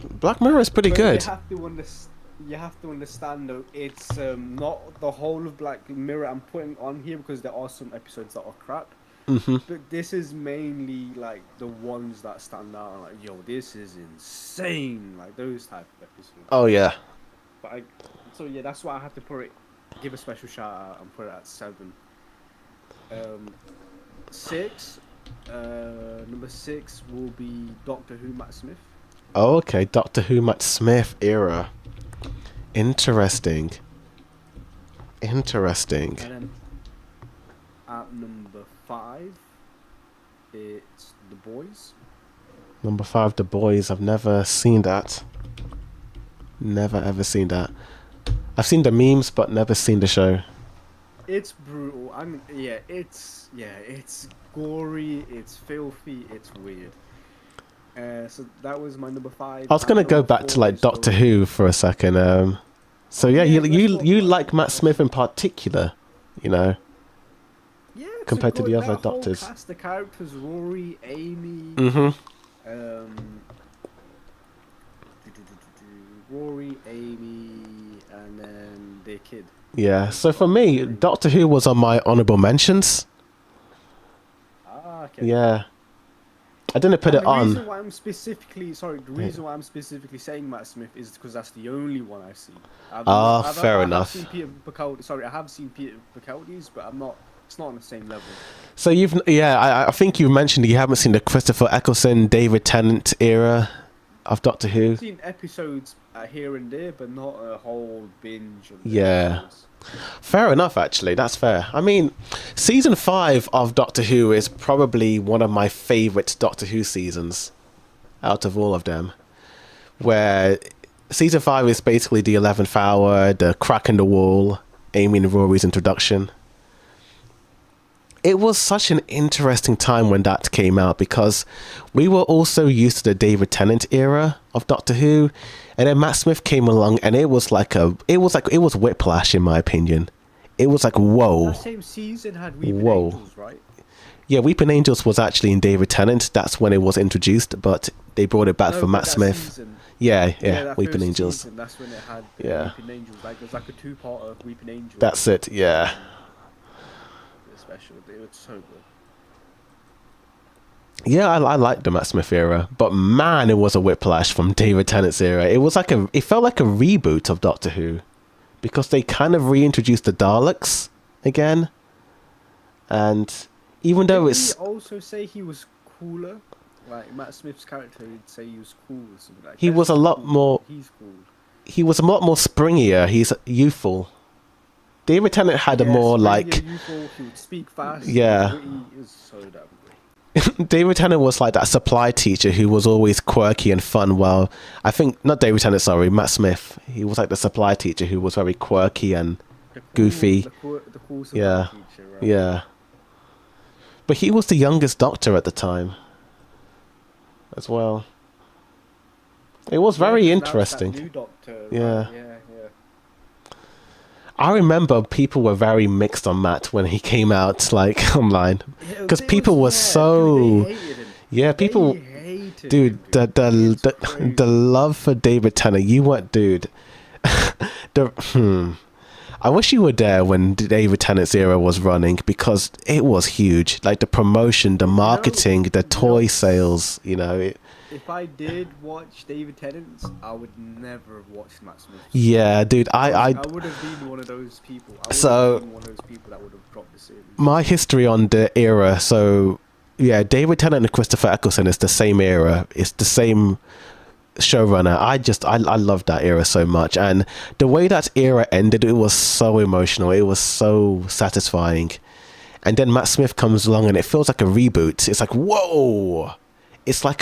Black Mirror is pretty But good. you have to understand though, it's not the whole of Black Mirror I'm putting on here because there are some episodes that are crap. Hmm. But this is mainly like the ones that stand out. Like, yo, this is insane. Like those type of episodes. Oh yeah. So yeah, that's why I had to give a special shout out and put it at 7. 6. Number 6 will be Doctor Who, Matt Smith. Oh, okay, Doctor Who, Matt Smith era. Interesting. And then at number 5, it's The Boys. Number 5, The Boys. I've never seen that. Never ever seen that. I've seen the memes, but never seen the show. It's brutal. It's gory. It's filthy. It's weird. So that was my number 5. I was gonna go back to like Doctor Who for a second. So yeah, you like Matt Smith in particular, you know, Yeah, compared to the other that whole Doctors. cast, the characters, Rory, Amy, Rory, Amy, and then their kid. Yeah. So for me, Doctor Who was on my honorable mentions. Ah, okay. Yeah. I didn't put it The on. reason why I'm specifically saying Matt Smith is because that's the only one I've seen. Fair enough. I have seen Peter Bacaldi's, but it's not on the same level. So I think you mentioned you haven't seen the Christopher Eccleston, David Tennant era of Doctor Who. I've seen episodes here and there, but not a whole binge. Yeah. Fair enough, actually. That's fair. I mean, season 5 of Doctor Who is probably one of my favourite Doctor Who seasons out of all of them. Where season 5 is basically the 11th hour, the crack in the wall, Amy and Rory's introduction. It was such an interesting time when that came out because we were also used to the David Tennant era of Doctor Who, and then Matt Smith came along, and it was whiplash in my opinion. It was like, whoa. That same season had Weeping Angels, right? Yeah, Weeping Angels was actually in David Tennant. That's when it was introduced, but they brought it back for Matt Smith. Season. Yeah, Weeping Angels. Season, that's when it had Weeping Angels. Like there's like a 2-part of Weeping Angels. That's it. Yeah. Special. It was so good. Yeah, I like the Matt Smith era, but man, it was a whiplash from David Tennant's era. It felt like a reboot of Doctor Who, because they kind of reintroduced the Daleks again, and even though Did he also say he was cooler? Like Matt Smith's character, he'd say he was cool or something like that. He was a lot more. He's cool. He was a lot more springier. He's youthful. David Tennant had a more like. Youthful, he would speak fast. Yeah. He was so damn great. David Tennant was like that supply teacher who was always quirky and fun. Well, I think not David Tennant. Sorry, Matt Smith. He was like the supply teacher who was very quirky and goofy. The cool Yeah, teacher, right? yeah. But he was the youngest Doctor at the time, as well. It was very 'cause interesting. that new Doctor, Yeah. right? Yeah. I remember people were very mixed on Matt when he came out, like online, because people were so. They hated him. Yeah, people. They hated Dude, him, dude. It's crazy. the love for David Tennant, you weren't, dude. I wish you were there when David Tennant's era was running, because it was huge. Like the promotion, the marketing, the toy sales. You know. If I did watch David Tennant's, I would never have watched Matt Smith. Yeah, dude. I would have been one of those people. I would So- have been one of those people that would have dropped the series. My history on the era. So yeah, David Tennant and Christopher Eccleston is the same era. It's the same showrunner. I love that era so much, and the way that era ended, it was so emotional. It was so satisfying. And then Matt Smith comes along, and it feels like a reboot. It's like, whoa. It's like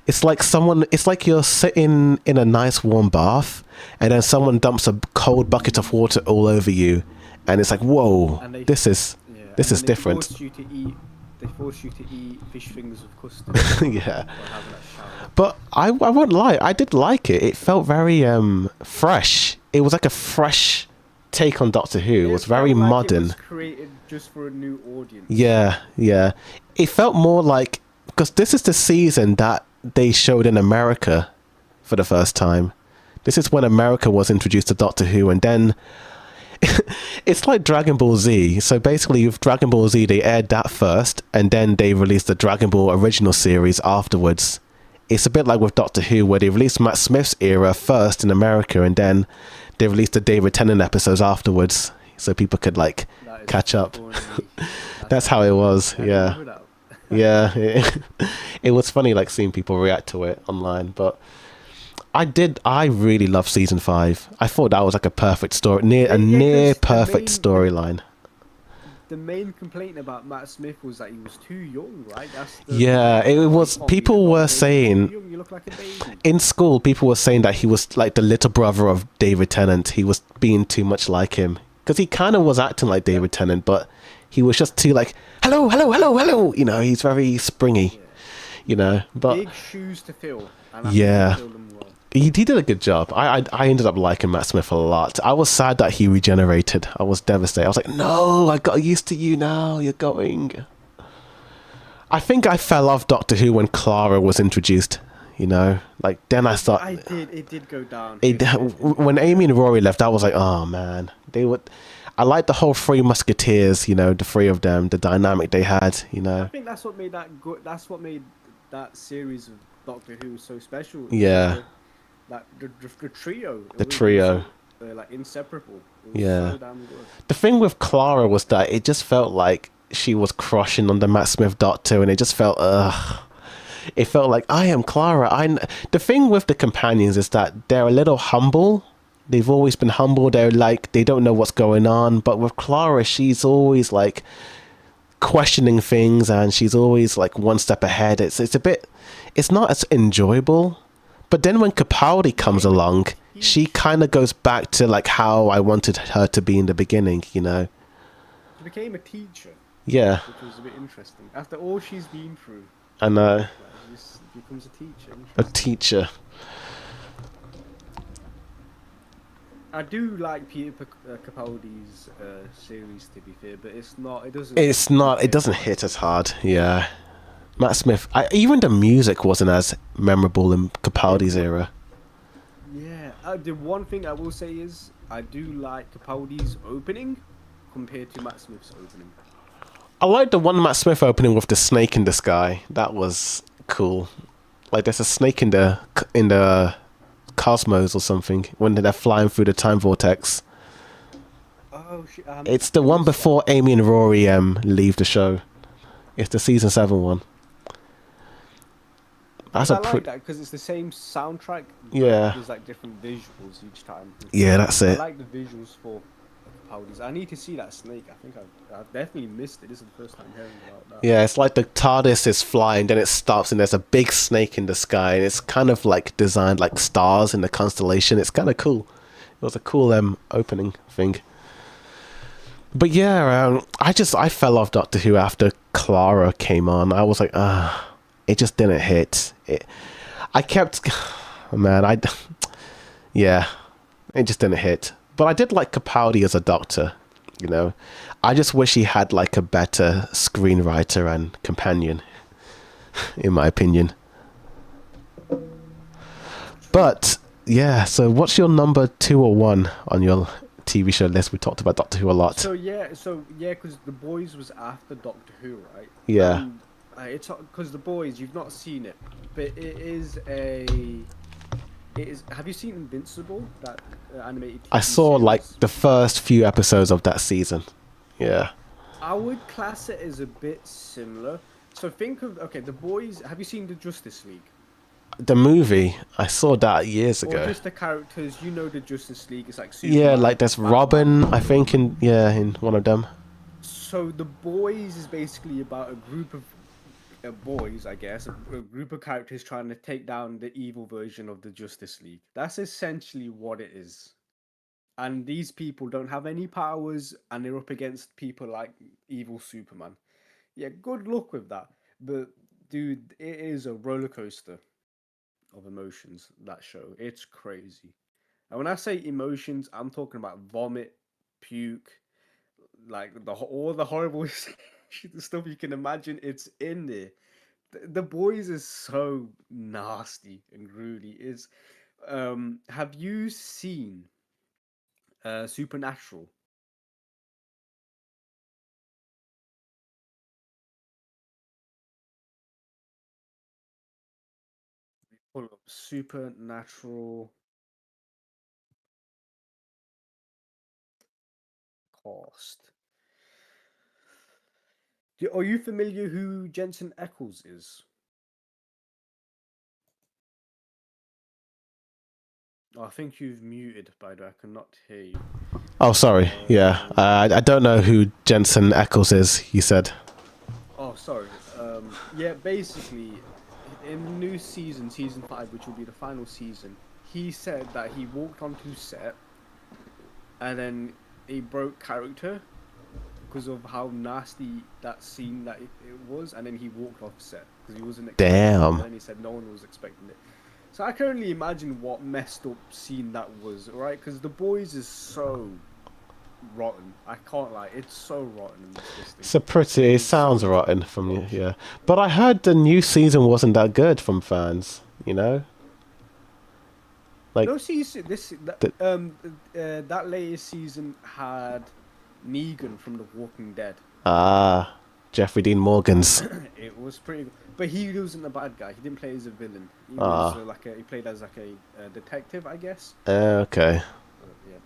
it's like you're sitting in a nice warm bath, and then someone dumps a cold bucket of water all over you, and it's like, whoa, this is different. They force you to eat fish fingers with custard. Yeah. While having that shower. But I won't lie, I did like it. It felt very fresh. It was like a fresh take on Doctor Who. It was very felt like modern. It was created just for a new audience. Yeah. It felt more like, because this is the season that they showed in America. for the first time. This is when America was introduced to Doctor Who, and then it's like Dragon Ball Z. So basically, with Dragon Ball Z, they aired that first, and then they released the Dragon Ball original series afterwards. It's a bit like with Doctor Who, where they released Matt Smith's era first in America, and then they released the David Tennant episodes afterwards, so people could like catch up. That's how it was. Yeah, yeah. It was funny, like seeing people react to it online, but. I really love season 5. I thought that was like a perfect story, near perfect storyline. The main complaint about Matt Smith was that he was too young, right? It was. People were saying you look like a baby. In school, people were saying that he was like the little brother of David Tennant. He was being too much like him because he kind of was acting like David Tennant, but he was just too like hello, hello, hello, hello. You know, he's very springy. Yeah. You know, but big shoes to fill. And yeah. He did a good job. I ended up liking Matt Smith a lot. I was sad that he regenerated. I was devastated. I was like, no, I got used to you now. You're going. I think I fell off Doctor Who when Clara was introduced. You know, like then I started. It did go down. When Amy and Rory left, I was like, oh man, they would. I liked the whole Three Musketeers. You know, the three of them, the dynamic they had. You know, I think that's what made that good. That's what made that series of Doctor Who so special. Yeah. The trio. The trio. They're like inseparable. Yeah. So damn good. The thing with Clara was that it just felt like she was crushing on the Matt Smith Doctor, and it just felt it felt like I am Clara. The thing with the companions is that they're a little humble. They've always been humble. They're like they don't know what's going on. But with Clara, she's always like questioning things, and she's always like one step ahead. It's not as enjoyable. But then when Capaldi comes along, she kind of goes back to like how I wanted her to be in the beginning, you know. She became a teacher. Yeah. Which was a bit interesting. After all she's been through. I know. She becomes a teacher. A teacher. I do like Peter Capaldi's series, to be fair, but it's not. It doesn't hit as hard. Yeah. Matt Smith, even the music wasn't as memorable in Capaldi's era. Yeah, the one thing I will say is I do like Capaldi's opening compared to Matt Smith's opening. I like the one Matt Smith opening with the snake in the sky. That was cool. Like there's a snake in the cosmos or something when they're flying through the time vortex. Oh shit! It's the one before Amy and Rory leave the show. It's the season 7 one. I like that because it's the same soundtrack. Yeah. There's like different visuals each time. Yeah, that's it. I like the visuals for Capaldi's. I need to see that snake. I think I've definitely missed it. This is the first time hearing about that. Yeah, it's like the TARDIS is flying, then it stops, and there's a big snake in the sky, and it's kind of like designed like stars in the constellation. It's kind of cool. It was a cool opening thing. But yeah, I fell off Doctor Who after Clara came on. I was like, it just didn't hit. I kept, yeah, it just didn't hit. But I did like Capaldi as a Doctor, you know. I just wish he had like a better screenwriter and companion, in my opinion. But yeah, so what's your number 2 or 1 on your TV show list? We talked about Doctor Who a lot. So yeah, because The Boys was after Doctor Who, right? Yeah. It's because The Boys, you've not seen it, but it is. Have you seen Invincible? That animated TV I saw series? like the first few episodes of that season. Yeah. I would class it as a bit similar. So think of The Boys. Have you seen the Justice League? The movie, I saw that years ago. Or just the characters, the Justice League. It's like Superman, yeah, like there's Robin, I think in one of them. So The Boys is basically about a group of boys, I guess, a group of characters trying to take down the evil version of the Justice League. That's essentially what it is. And these people don't have any powers, and they're up against people like evil Superman. Yeah, good luck with that. But dude, it is a roller coaster of emotions, that show. It's crazy. And when I say emotions, I'm talking about vomit, puke, like all the horrible stuff you can imagine. It's in there. The Boys is so nasty and gruely. Is have you seen Supernatural? Pull up Supernatural cast. Are you familiar who Jensen Ackles is? Oh, I think you've muted, by the way. I cannot hear you. Oh, sorry. Yeah, I don't know who Jensen Ackles is. You said. Oh, sorry. Yeah, basically, in the new season, season 5, which will be the final season, he said that he walked onto set and then he broke character because of how nasty that scene that it was, and then he walked off set because he wasn't expecting it, Damn. and then he said no one was expecting it. So I can only imagine what messed up scene that was, right? Because The Boys is so rotten. I can't lie, it's so rotten and disgusting. It sounds rotten from you, yeah. But I heard the new season wasn't that good from fans. You know, like No, see, this the, that latest season had Negan from The Walking Dead. Jeffrey Dean Morgan's. It was pretty good, but he wasn't a bad guy. He didn't play as a villain. He was Ah, he played as like a detective, I guess. okay. Yeah.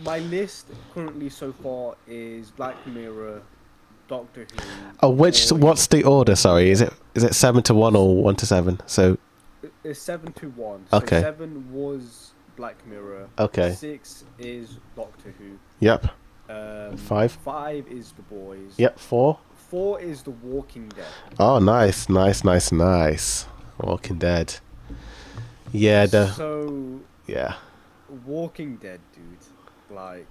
My list currently so far is Black Mirror, Doctor Who. Oh, what's the order? Sorry, is it 7 to 1 or 1 to 7? So It's 7 to 1. Okay. So 7 was Black Mirror. Okay. 6 is Doctor Who. Yep. 5. 5 is The Boys. Yep. 4. 4 is The Walking Dead. Oh, nice. Walking Dead. Yeah. So Yeah. Walking Dead, dude. Like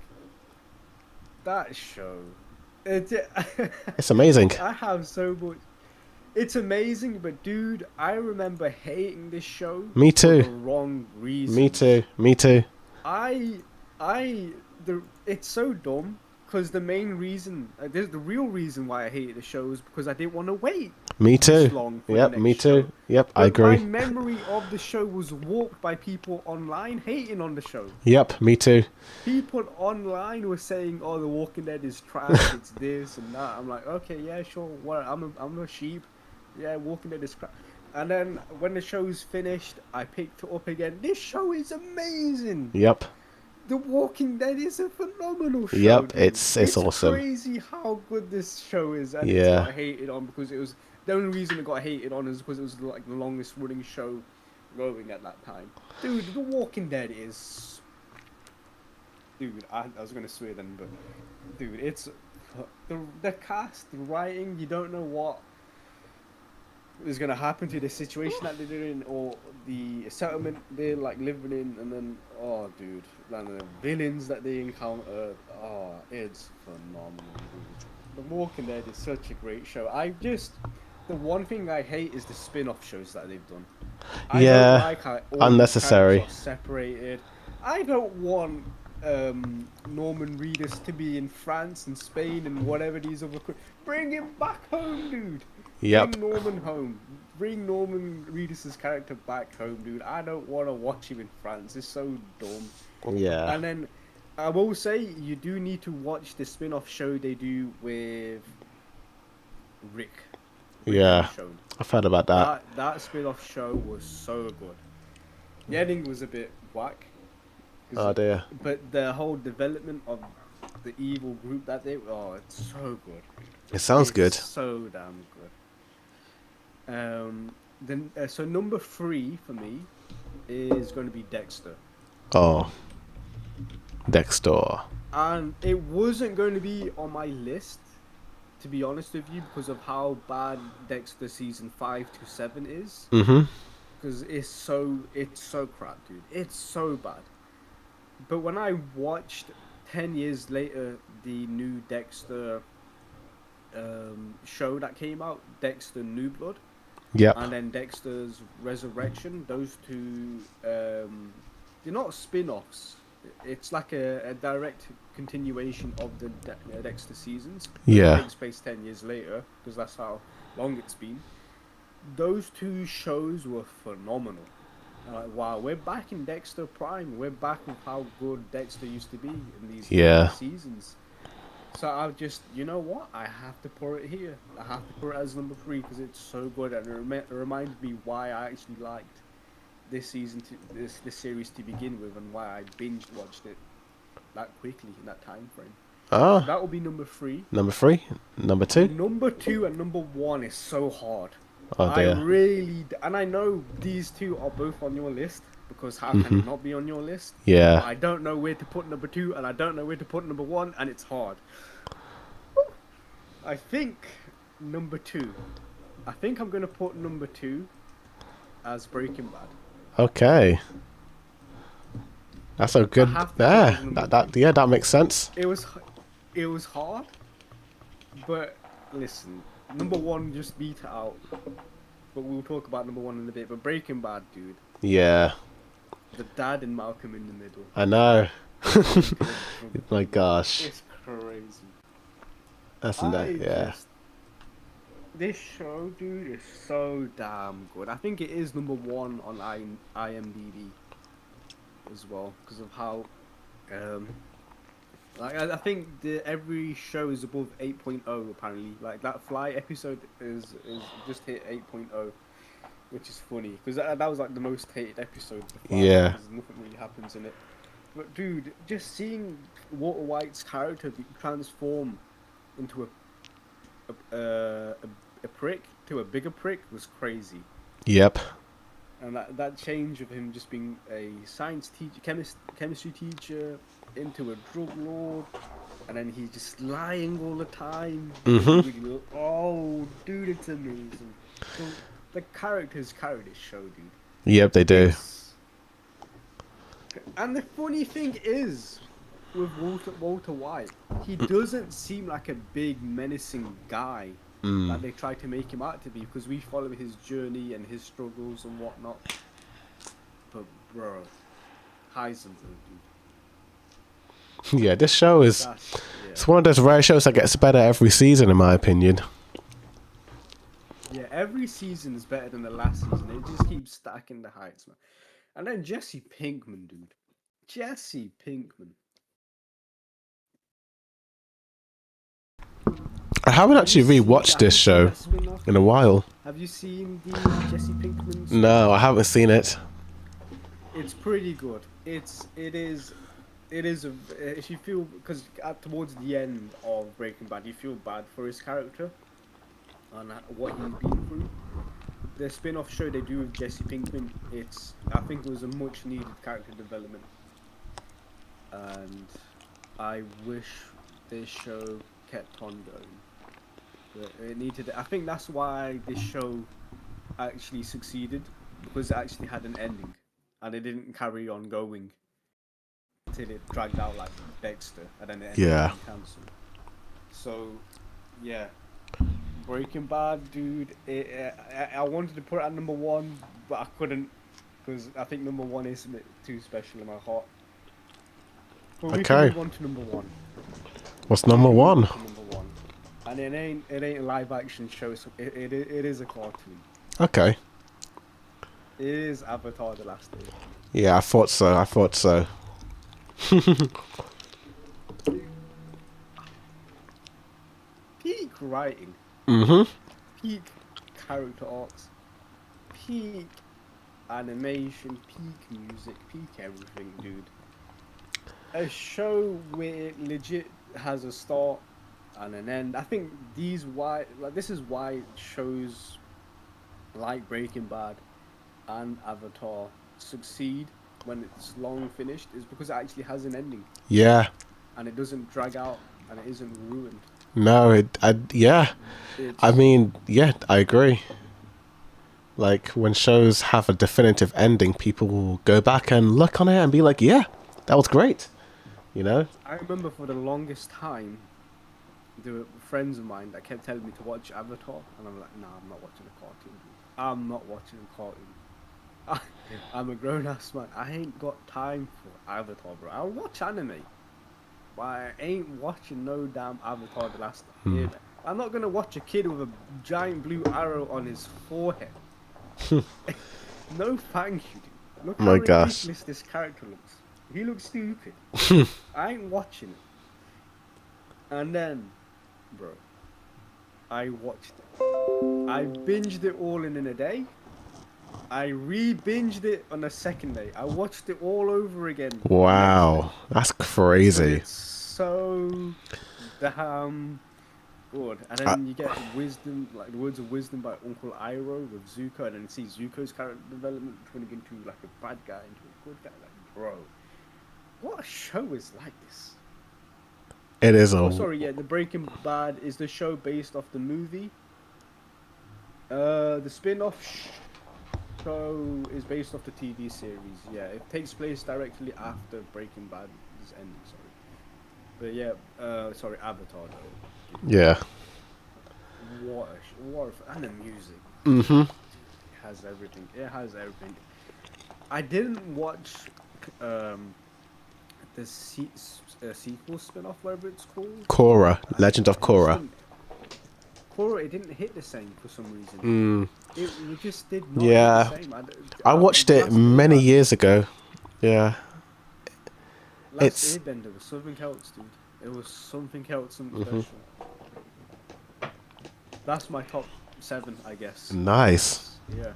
that show. It, It's amazing. I have so much. It's amazing, but dude, I remember hating this show. Me For too. the wrong reason. Me too. I, it's so dumb because the main reason, the real reason why I hated the show is because I didn't want to wait Me this too. long for the Yep. next Me too. show. Yep. I But agree. my memory of the show was warped by people online hating on the show. Yep. Me too. People online were saying, "Oh, The Walking Dead is trash. It's this and that." I'm like, okay, yeah, sure. What? I'm a sheep. Yeah, Walking Dead is crap. And then when the show's finished, I picked it up again. This show is amazing. Yep. The Walking Dead is a phenomenal show. Yep. Dude. It's awesome. Crazy how good this show is, and it's Yeah. got hated on because it was the only reason it got hated on is because it was like the longest running show going at that time. Dude, The Walking Dead is. Dude, I was gonna swear then, but dude, it's the cast, the writing. You don't know what is gonna happen to the situation that they're in, or the settlement they're like living in, and then oh, dude, and the villains that they encounter. Oh, it's phenomenal. Dude. The Walking Dead is such a great show. The one thing I hate is the spin-off shows that they've done. I Yeah, don't like how all unnecessary. the characters are separated. I don't want Norman Reedus to be in France and Spain and whatever these other. Bring him back home, dude. Yep. Bring Norman home. Bring Norman Reedus' character back home, dude. I don't want to watch him in France. It's so dumb. Yeah. And then I will say you do need to watch the spin-off show they do with Rick. Yeah. Show. I've heard about that. That spin-off show was so good. The ending was a bit whack. Oh dear. But the whole development of the evil group that it's so good. It sounds good. So damn good. Then so number 3 for me is going to be Dexter. Oh. Dexter. And it wasn't going to be on my list, to be honest with you, because of how bad Dexter season 5 to 7 is. Mm-hmm. Because it's so crap, dude. It's so bad. But when I watched 10 years later the new Dexter show that came out, Dexter New Blood, Yep. and then Dexter's Resurrection, those two, they're not spin-offs. It's like a direct continuation of the Dexter seasons. Yeah. It takes place 10 years later, because that's how long it's been. those two shows were phenomenal. Like, wow, we're back in Dexter Prime. We're back with how good Dexter used to be in these Yeah. seasons. So I'll just, you know what? I have to put it here. I have to put it as number 3 because it's so good and it reminds me why I actually liked this season, this series to begin with, and why I binge watched it that quickly in that time frame. Ah. So that will be number 3. Number 3. Number 2. Number 2 and number 1 is so hard. Oh dear. And I know these two are both on your list because how can it not be on your list? Yeah. But I don't know where to put number 2 and I don't know where to put number 1 and it's hard. I think number 2. I think I'm gonna put number 2 as Breaking Bad. Okay. That's a good. Yeah. That makes sense. It was hard, but listen, number 1 just beat it out. But we'll talk about number 1 in a bit. But Breaking Bad, dude. Yeah. The dad and Malcolm in the middle. I know. My gosh. It's crazy. That's yeah. This show, dude, is so damn good. I think it is number 1 on IMDb as well because of how, like I think every show is above 8.0 apparently. Like that Fly episode is just hit 8.0, which is funny because that was like the most hated episode. Yeah. Because nothing really happens in it. But dude, just seeing Walter White's character transform into a prick to a bigger prick was crazy. Yep. And that change of him just being a science teacher, chemistry teacher, into a drug lord, and then he's just lying all the time. Oh, dude, it's amazing. So the characters carry this show, dude. Yep, they do. And the funny thing is, with Walter White, he doesn't seem like a big menacing guy that they try to make him out to be, because we follow his journey and his struggles and whatnot. But bro, Heisenberg, dude. Yeah, this show is it's one of those rare shows that gets better every season, in my opinion. Yeah, every season is better than the last season. It just keeps stacking the heights, man. And then Jesse Pinkman, dude. Jesse Pinkman. I haven't actually rewatched this show in a while. Have you seen the Jesse Pinkman? No, I haven't seen it. It's pretty good. It is if you feel, because towards the end of Breaking Bad, you feel bad for his character and what he's been through. The spin-off show they do with Jesse Pinkman, I think it was a much needed character development, and I wish this show kept on going. But it needed. I think that's why this show actually succeeded, because it actually had an ending, and it didn't carry on going till it dragged out like Dexter, and then it ended up being cancelled. So, yeah, Breaking Bad, dude. I wanted to put it at number 1, but I couldn't, because I think number 1 is a bit too special in my heart. But we can move on to number 1. What's number 1? Number 1, and it ain't a live action show. So it is a cartoon. Okay. It is Avatar: The Last Airbender. Yeah, I thought so. Peak writing. Peak character arcs. Peak animation. Peak music. Peak everything, dude. A show where it legit has a start and an end. I think this is why shows like Breaking Bad and Avatar succeed when it's long finished, is because it actually has an ending. Yeah. And it doesn't drag out and it isn't ruined. No, I mean, yeah, I agree. Like, when shows have a definitive ending, people will go back and look on it and be like, yeah, that was great. You know? I remember for the longest time, there were friends of mine that kept telling me to watch Avatar, and I'm like, nah, I'm not watching a cartoon, dude. I'm not watching a cartoon. I'm a grown-ass man. I ain't got time for Avatar, bro. I'll watch anime, but I ain't watching no damn Avatar: The Last Airbender. I'm not gonna watch a kid with a giant blue arrow on his forehead. No, thank you, dude. Look how My gosh. ridiculous this character looks. He looks stupid. I ain't watching it. And then, bro, I watched it. I binged it all in a day. I re-binged it on a second day. I watched it all over again. Wow, that's crazy. It's so damn good. And then you get wisdom, like the words of wisdom by Uncle Iroh with Zuko, and then you see Zuko's character development turning into like a bad guy into a good guy. Like, bro, what a show is like this? It is Oh, sorry, yeah, the Breaking Bad is the show based off the movie. The spin-off show is based off the TV series. Yeah, it takes place directly after Breaking Bad is ending. Sorry, but yeah, sorry, Avatar though. Yeah. And the music. Mm-hmm. It has everything. It has everything. I didn't watch the sequel spin-off, whatever it's called. Korra, Legend of Korra. Korra, it didn't hit the same for some reason. It just did not Yeah. hit the same. I watched it many years ago. Yeah. Last Airbender was something else, dude. It was something else, something special. That's my top 7, I guess. Nice. Yeah.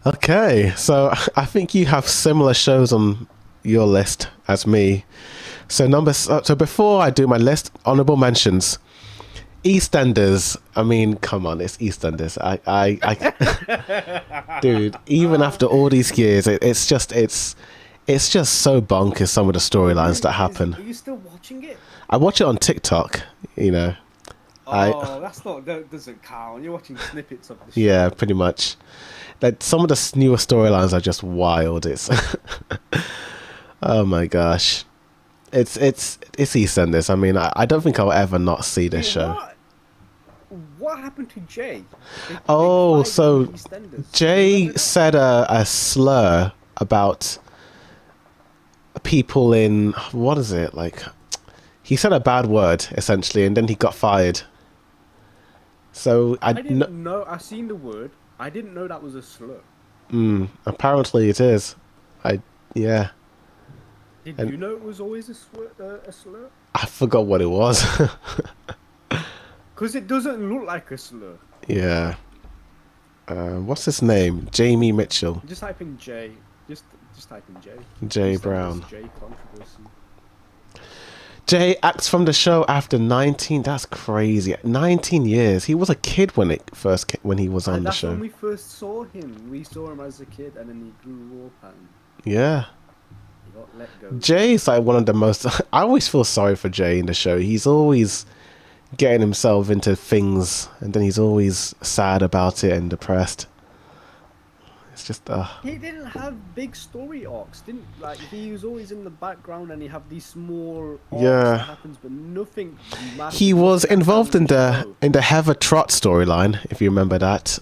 Okay, so I think you have similar shows on your list as me. So before I do my list, honorable mentions. EastEnders. I mean, come on, it's EastEnders. Dude, even after all these years, it's just so bonkers. Some of the storylines that happen. Are you still watching it? I watch it on TikTok. You know. Oh, that doesn't count. You're watching snippets of the show. Yeah, pretty much. Like some of the newer storylines are just wild. It's oh my gosh, it's EastEnders. I mean, I don't think I'll ever not see this show. What happened to Jay? Oh, so Jay said a slur about people in, what is it, like, he said a bad word essentially, and then he got fired. So I didn't know. I seen the word. I didn't know that was a slur. Apparently it is. Yeah. Did you know it was always a slur? I forgot what it was. Because it doesn't look like a slur. Yeah. What's his name? Jamie Mitchell. Just type in J. Just type in J. Jay Brown. J controversy. Jay acts from the show after 19. That's crazy. 19 years. He was a kid when he was on the show. That's when we first saw him. We saw him as a kid, and then he grew up and yeah. he got let go. Jay's like one of the most. I always feel sorry for Jay in the show. He's always getting himself into things, and then he's always sad about it and depressed. It's just He didn't have big story arcs, he was always in the background, and he have these small arcs that happens, but nothing massive. He was involved in the Heather Trott storyline, if you remember that,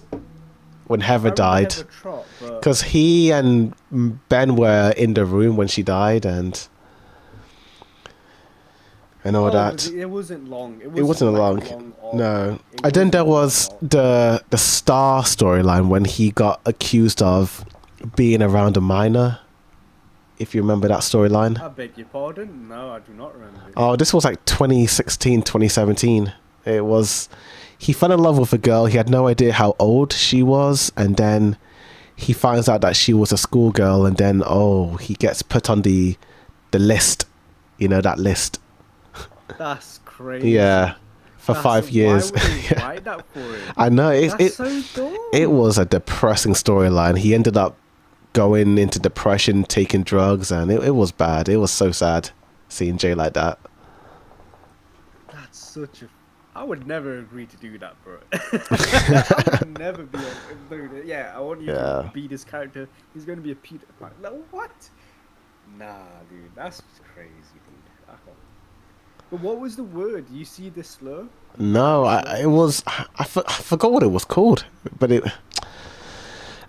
when Heather died, because he and Ben were in the room when she died, and all that. It wasn't long. It wasn't long. No. And then there was the Star storyline when he got accused of being around a minor. If you remember that storyline. I beg your pardon? No, I do not remember. Oh, this was like 2016, 2017. It was... He fell in love with a girl. He had no idea how old she was. And then he finds out that she was a schoolgirl. And then, he gets put on the list. You know, that list. That's crazy. Yeah, for 5 years. Why would you write that for him? I know. That's so dumb. It was a depressing storyline. He ended up going into depression, taking drugs, and it was bad. It was so sad seeing Jay like that. That's such a... I would never agree to do that, bro. I would never be like, yeah, I want you to be this character. He's going to be a Peter Pan. Like, what? Nah, dude. That's crazy, dude. I can't. But what was the word? You see the slur? No, it was... I forgot what it was called, but it...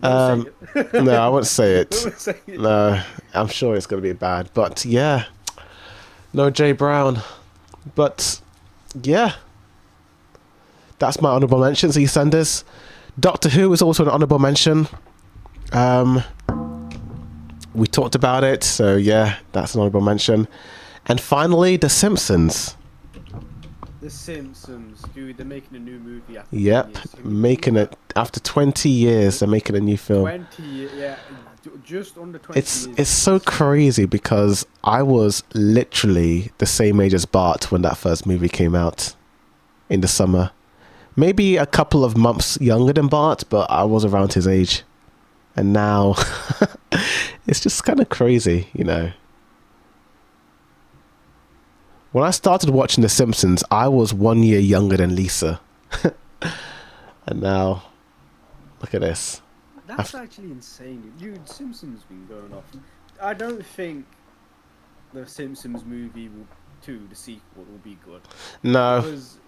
no, I won't say it. Don't say it. No, I'm sure it's going to be bad. But yeah, no Jay Brown. But yeah, That's my honorable mentions, EastEnders. Doctor Who is also an honorable mention. We talked about it, so yeah, that's an honorable mention. And finally, The Simpsons. The Simpsons, dude, they're making a new movie after 10 Yep, years. Can you making believe it after 20 years. They're making a new that? film. 20, yeah, just under 20 years. It's so crazy because I was literally the same age as Bart when that first movie came out in the summer. Maybe a couple of months younger than Bart, but I was around his age. And now it's just kind of crazy, you know. When I started watching The Simpsons, I was 1 year younger than Lisa. And now, look at this. That's actually insane. Dude, Simpsons been going off. I don't think the Simpsons movie the sequel, will be good. No, Because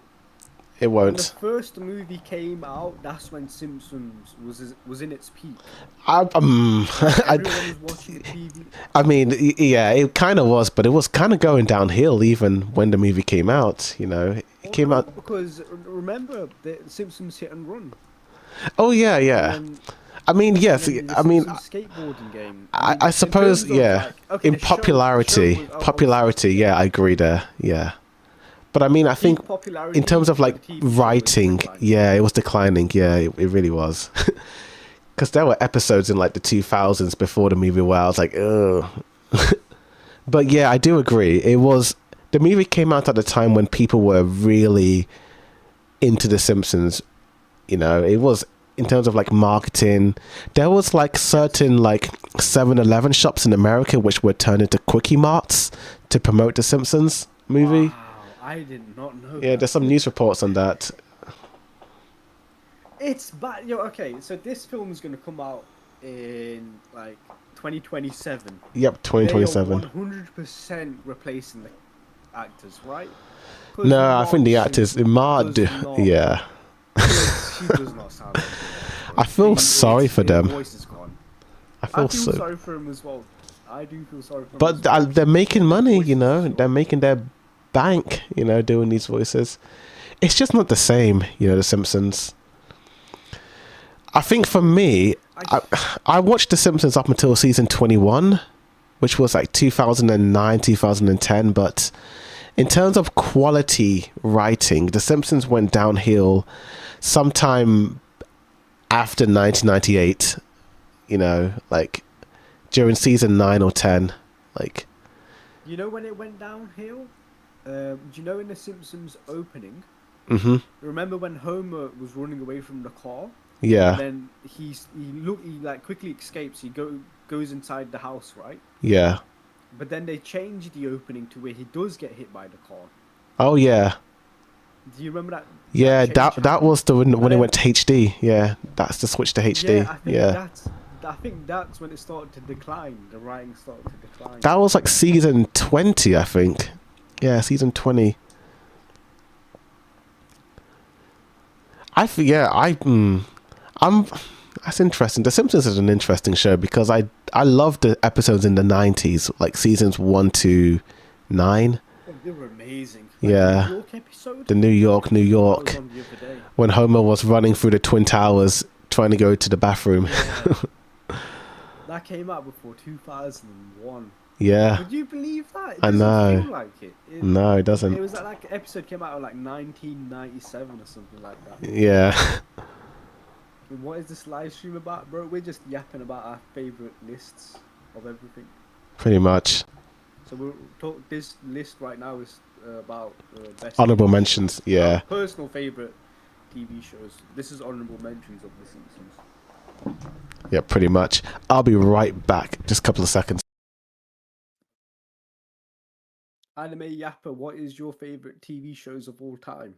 it when the won't. first movie came out, that's when Simpsons was in its peak. I, Everyone was watching TV. I mean, yeah, it kind of was, but it was kind of going downhill even when the movie came out, you know. It came out. Because remember the Simpsons Hit and Run. Oh, yeah, yeah. And then, I mean, yes, and then the I mean, Simpsons skateboarding game. I suppose, in terms of, yeah. like, okay, In the show popularity, was- oh, popularity, yeah, I agree there, yeah. But I mean, I think peak popularity, in terms of but like the TV show was writing, declining. yeah, it was declining. Yeah, it really was. Because there were episodes in like the 2000s before the movie where I was like, ugh. But yeah, I do agree. It was the movie came out at a time when people were really into The Simpsons. You know, it was in terms of like marketing. There was like certain like 7-Eleven shops in America which were turned into quickie marts to promote The Simpsons movie. Wow, I did not know. Yeah, that. there's some news reports on that. It's bad. Yo, okay, so this film is gonna come out in like 2027. Yep, They are 2027. 100% replacing the actors, right? 'Cause No, I think the Marge actors, Simpson Marge, does not- yeah. She does not sound like I feel sorry for them. Her voice is gone. I I feel feel so. sorry for him as well. I do feel sorry for him. But as well. they're making money, Voice you is know. gone. They're making their bank, you know, doing these voices. It's just not the same, you know, The Simpsons. I think for me, I watched The Simpsons up until season 21, which was like 2009, 2010. But in terms of quality writing, The Simpsons went downhill sometime after 1998, you know, like during season 9 or 10. Like, You know when it went downhill? Do you know in the Simpsons opening? mm-hmm, Remember when Homer was running away from the car? yeah, And then he like quickly escapes. He goes inside the house, right? yeah. But then they changed the opening to where he does get hit by the car. Oh, yeah. Do you remember that? Yeah, change that happened? was the when it then- went to HD. Yeah, that's the switch to HD. Yeah, I think that's when it started to decline. The writing started to decline. That was like season 20, I think. Yeah, season 20. I'm. That's interesting. The Simpsons is an interesting show because I love the episodes in the 90s, like seasons 1 to 9. They were amazing. Yeah. The New York episode. The New York, That was on the other day. when Homer was running through the Twin Towers trying to go to the bathroom. Yeah. That came out before 2001. Yeah. Would you believe that? It I doesn't know. Feel like it. No, it It doesn't. was like episode came out in like 1997 or something like that. Yeah. And what is this live stream about, bro? We're just yapping about our favorite lists of everything. Pretty much. So we'll talk. This list right now is about best Honorable TV mentions. shows. Yeah. Our personal favorite TV shows. This is honorable mentions of The Simpsons. Yeah, pretty much. I'll be right back. Just a couple of seconds. Anime Yapper, what is your favorite TV shows of all time?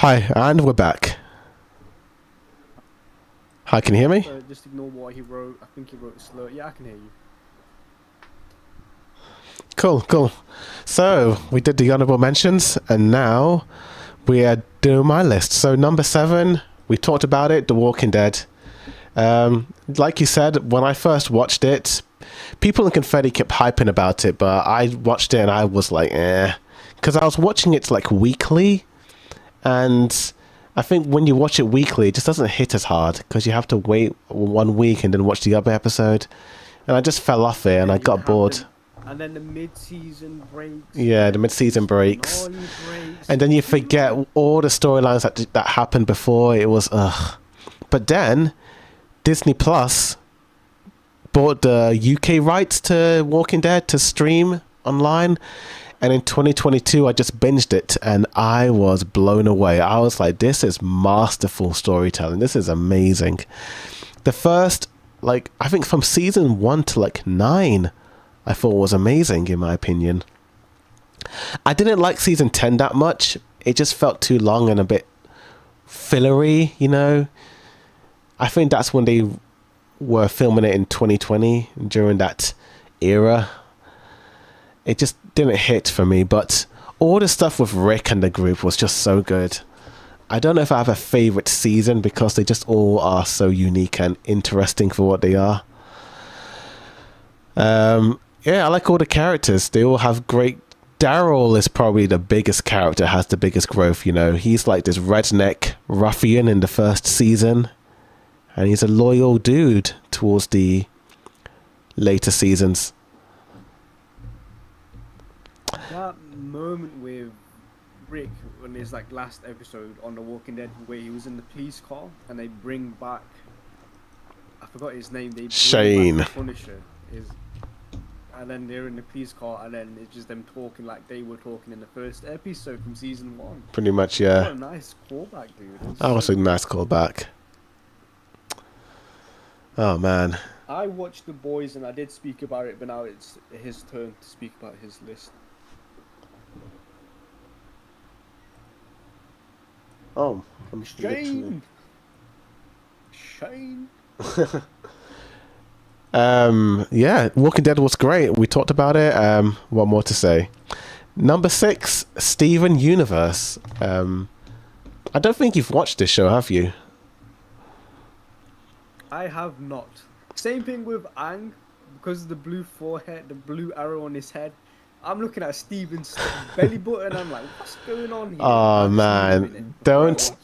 Hi, and we're back. Hi, can you hear me? Just ignore what he wrote. I think he wrote slow. Yeah, I can hear you. Cool. So, we did the honorable mentions, and now we are doing my list. So, number 7, we talked about it, The Walking Dead. Like you said, when I first watched it, people in Confetti kept hyping about it, but I watched it and I was like, eh. Because I was watching it like weekly, and I think when you watch it weekly, it just doesn't hit as hard because you have to wait 1 week and then watch the other episode. And I just fell off it and I got bored. And then the mid-season breaks. Yeah, the mid-season breaks. breaks. And then you forget all the storylines that happened before. It was, ugh. But then, Disney Plus bought the UK rights to Walking Dead to stream online. And in 2022, I just binged it and I was blown away. I was like, this is masterful storytelling. This is amazing. The first, like, I think from season 1 to like 9, I thought was amazing in my opinion. I didn't like season 10 that much. It just felt too long and a bit fillery, you know. I think that's when they were filming it in 2020 during that era. It just didn't hit for me, but all the stuff with Rick and the group was just so good. I don't know if I have a favorite season because they just all are so unique and interesting for what they are. Yeah, I like all the characters. They all have great... Daryl is probably the biggest character, has the biggest growth, you know. He's like this redneck ruffian in the first season, and he's a loyal dude towards the later seasons. That moment with Rick in his like last episode on The Walking Dead, where he was in the police car and they bring back, I forgot his name. They bring Shane. back the Punisher and then they're in the police car, and then it's just them talking like they were talking in the first episode from season 1. Pretty much, yeah. What a nice callback, dude. That was a nice callback. Oh man. I watched The Boys and I did speak about it, but now it's his turn to speak about his list. Oh, Shane. Yeah, Walking Dead was great. We talked about it. What more to say? Number 6, Steven Universe. I don't think you've watched this show, have you? I have not. Same thing with Aang, because of the blue forehead, the blue arrow on his head. I'm looking at Steven's belly button. I'm like, what's going on here? Oh man, don't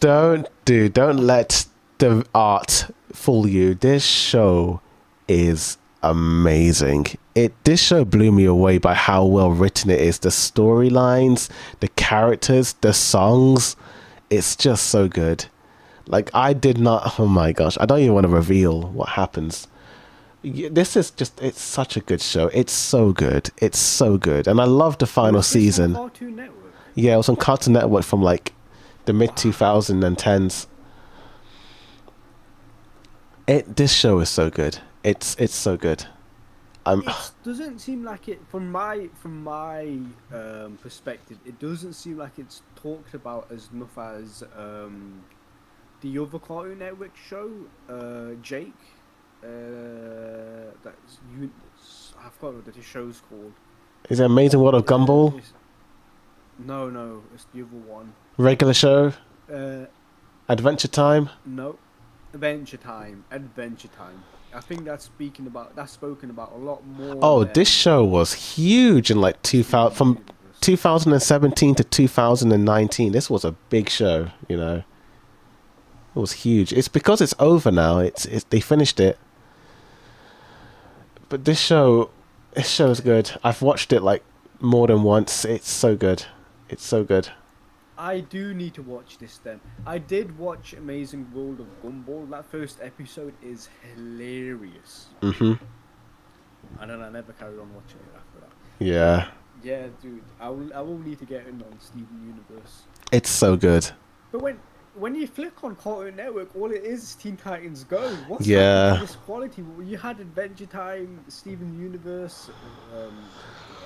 let the art fool you. This show is amazing. This show blew me away by how well written it is. The storylines, the characters, the songs. It's just so good. Like, I did not... Oh my gosh. I don't even want to reveal what happens. This is just... It's such a good show. It's so good. It's so good. And I love the final season. On Cartoon Network? Yeah, it was on Cartoon Network from, like, the mid-2010s. This show is so good. It's so good. It doesn't seem like it... From my perspective, it doesn't seem like it's talked about as enough as... the other Cartoon Network show, Jake, I forgot what the show's called. Is it Amazing World of Gumball? No, it's the other one. Regular show? Adventure Time? No, Adventure Time. I think that's spoken about a lot more. Oh, this show was huge in like 2000, from 2017 to 2019. This was a big show, you know. It was huge. It's because it's over now. It's they finished it. But this show is good. I've watched it like more than once. It's so good. It's so good. I do need to watch this then. I did watch Amazing World of Gumball. That first episode is hilarious. Mhm. And then I never carried on watching it after that. Yeah. Yeah, dude. I will need to get in on Steven Universe. It's so good. But when you flick on Cartoon Network, all it is Teen Titans Go. What's Yeah. this quality? You had Adventure Time, Steven Universe,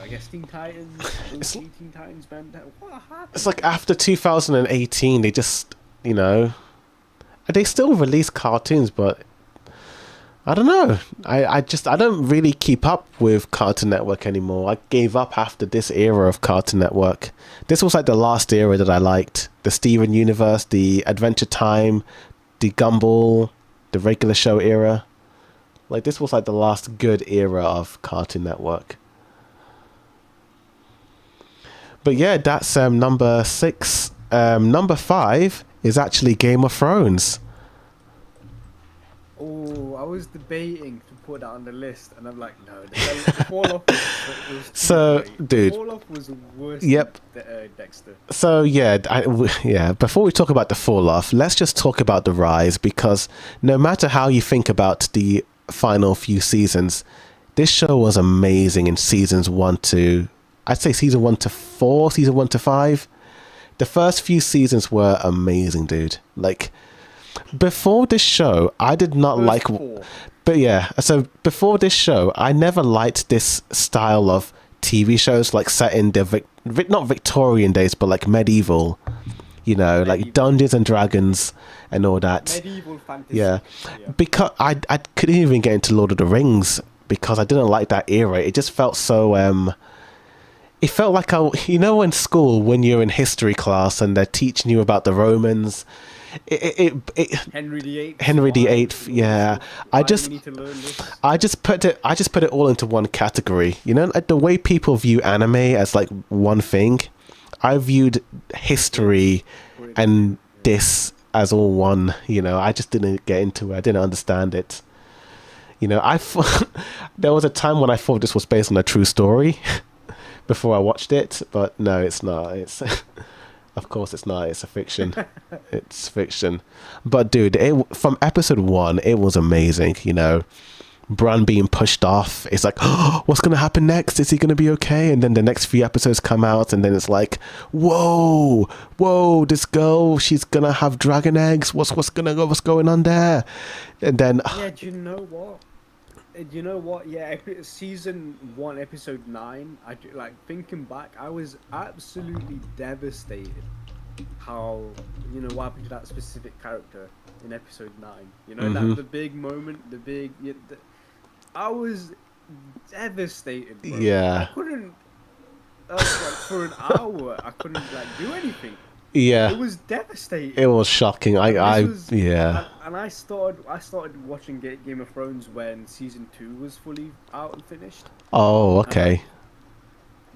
I guess Teen Titans, It's, OG Teen Titans, man. What happened? it's like after 2018, they just, you know, they still release cartoons, but I don't know. I don't really keep up with Cartoon Network anymore. I gave up after this era of Cartoon Network. This was like the last era that I liked. The Steven Universe, the Adventure Time, the Gumball, the regular show era. Like this was like the last good era of Cartoon Network. But yeah, that's number 6. Number 5 is actually Game of Thrones. Oh, I was debating to put that on the list, and I'm like, no, the fall off was too So, great. dude. The fall off was worse Yep. than Dexter. So yeah, yeah. Before we talk about the fall off, let's just talk about the rise, because no matter how you think about the final few seasons, this show was amazing in seasons 1 to, I'd say season 1 to 4, season 1 to 5. The first few seasons were amazing, dude. Like before this show, I did not First like. 4. But yeah, so before this show, I never liked this style of TV shows like set in the not Victorian days, but like medieval, you know, like Medieval. Dungeons and Dragons and all that. Medieval fantasy. Yeah, Yeah. because I couldn't even get into Lord of the Rings because I didn't like that era. It just felt so it felt like you know, in school when you're in history class and they're teaching you about the Romans. Henry VIII. Henry VIII, yeah. Why do we need to learn this? I just put it all into one category. You know, like the way people view anime as like one thing, I viewed history and this as all one. You know, I just didn't get into it. I didn't understand it. You know, there was a time when I thought this was based on a true story before I watched it, but no, it's not. It's of course it's not. It's a fiction. It's fiction. But dude, from episode 1, it was amazing. You know, Bran being pushed off. It's like, oh, what's going to happen next? Is he going to be okay? And then the next few episodes come out, and then it's like, whoa, this girl, she's going to have dragon eggs. What's going on there? And then, Yeah, do you know what? Yeah, season 1, episode 9. Like thinking back, I was absolutely devastated. How what happened to that specific character in episode 9? You know, that the big moment, I was devastated. Bro. yeah, I couldn't. Like for an hour, I couldn't like do anything. yeah, It was devastating. it was shocking. Yeah. And I started watching Game of Thrones when season 2 was fully out and finished. Oh, okay.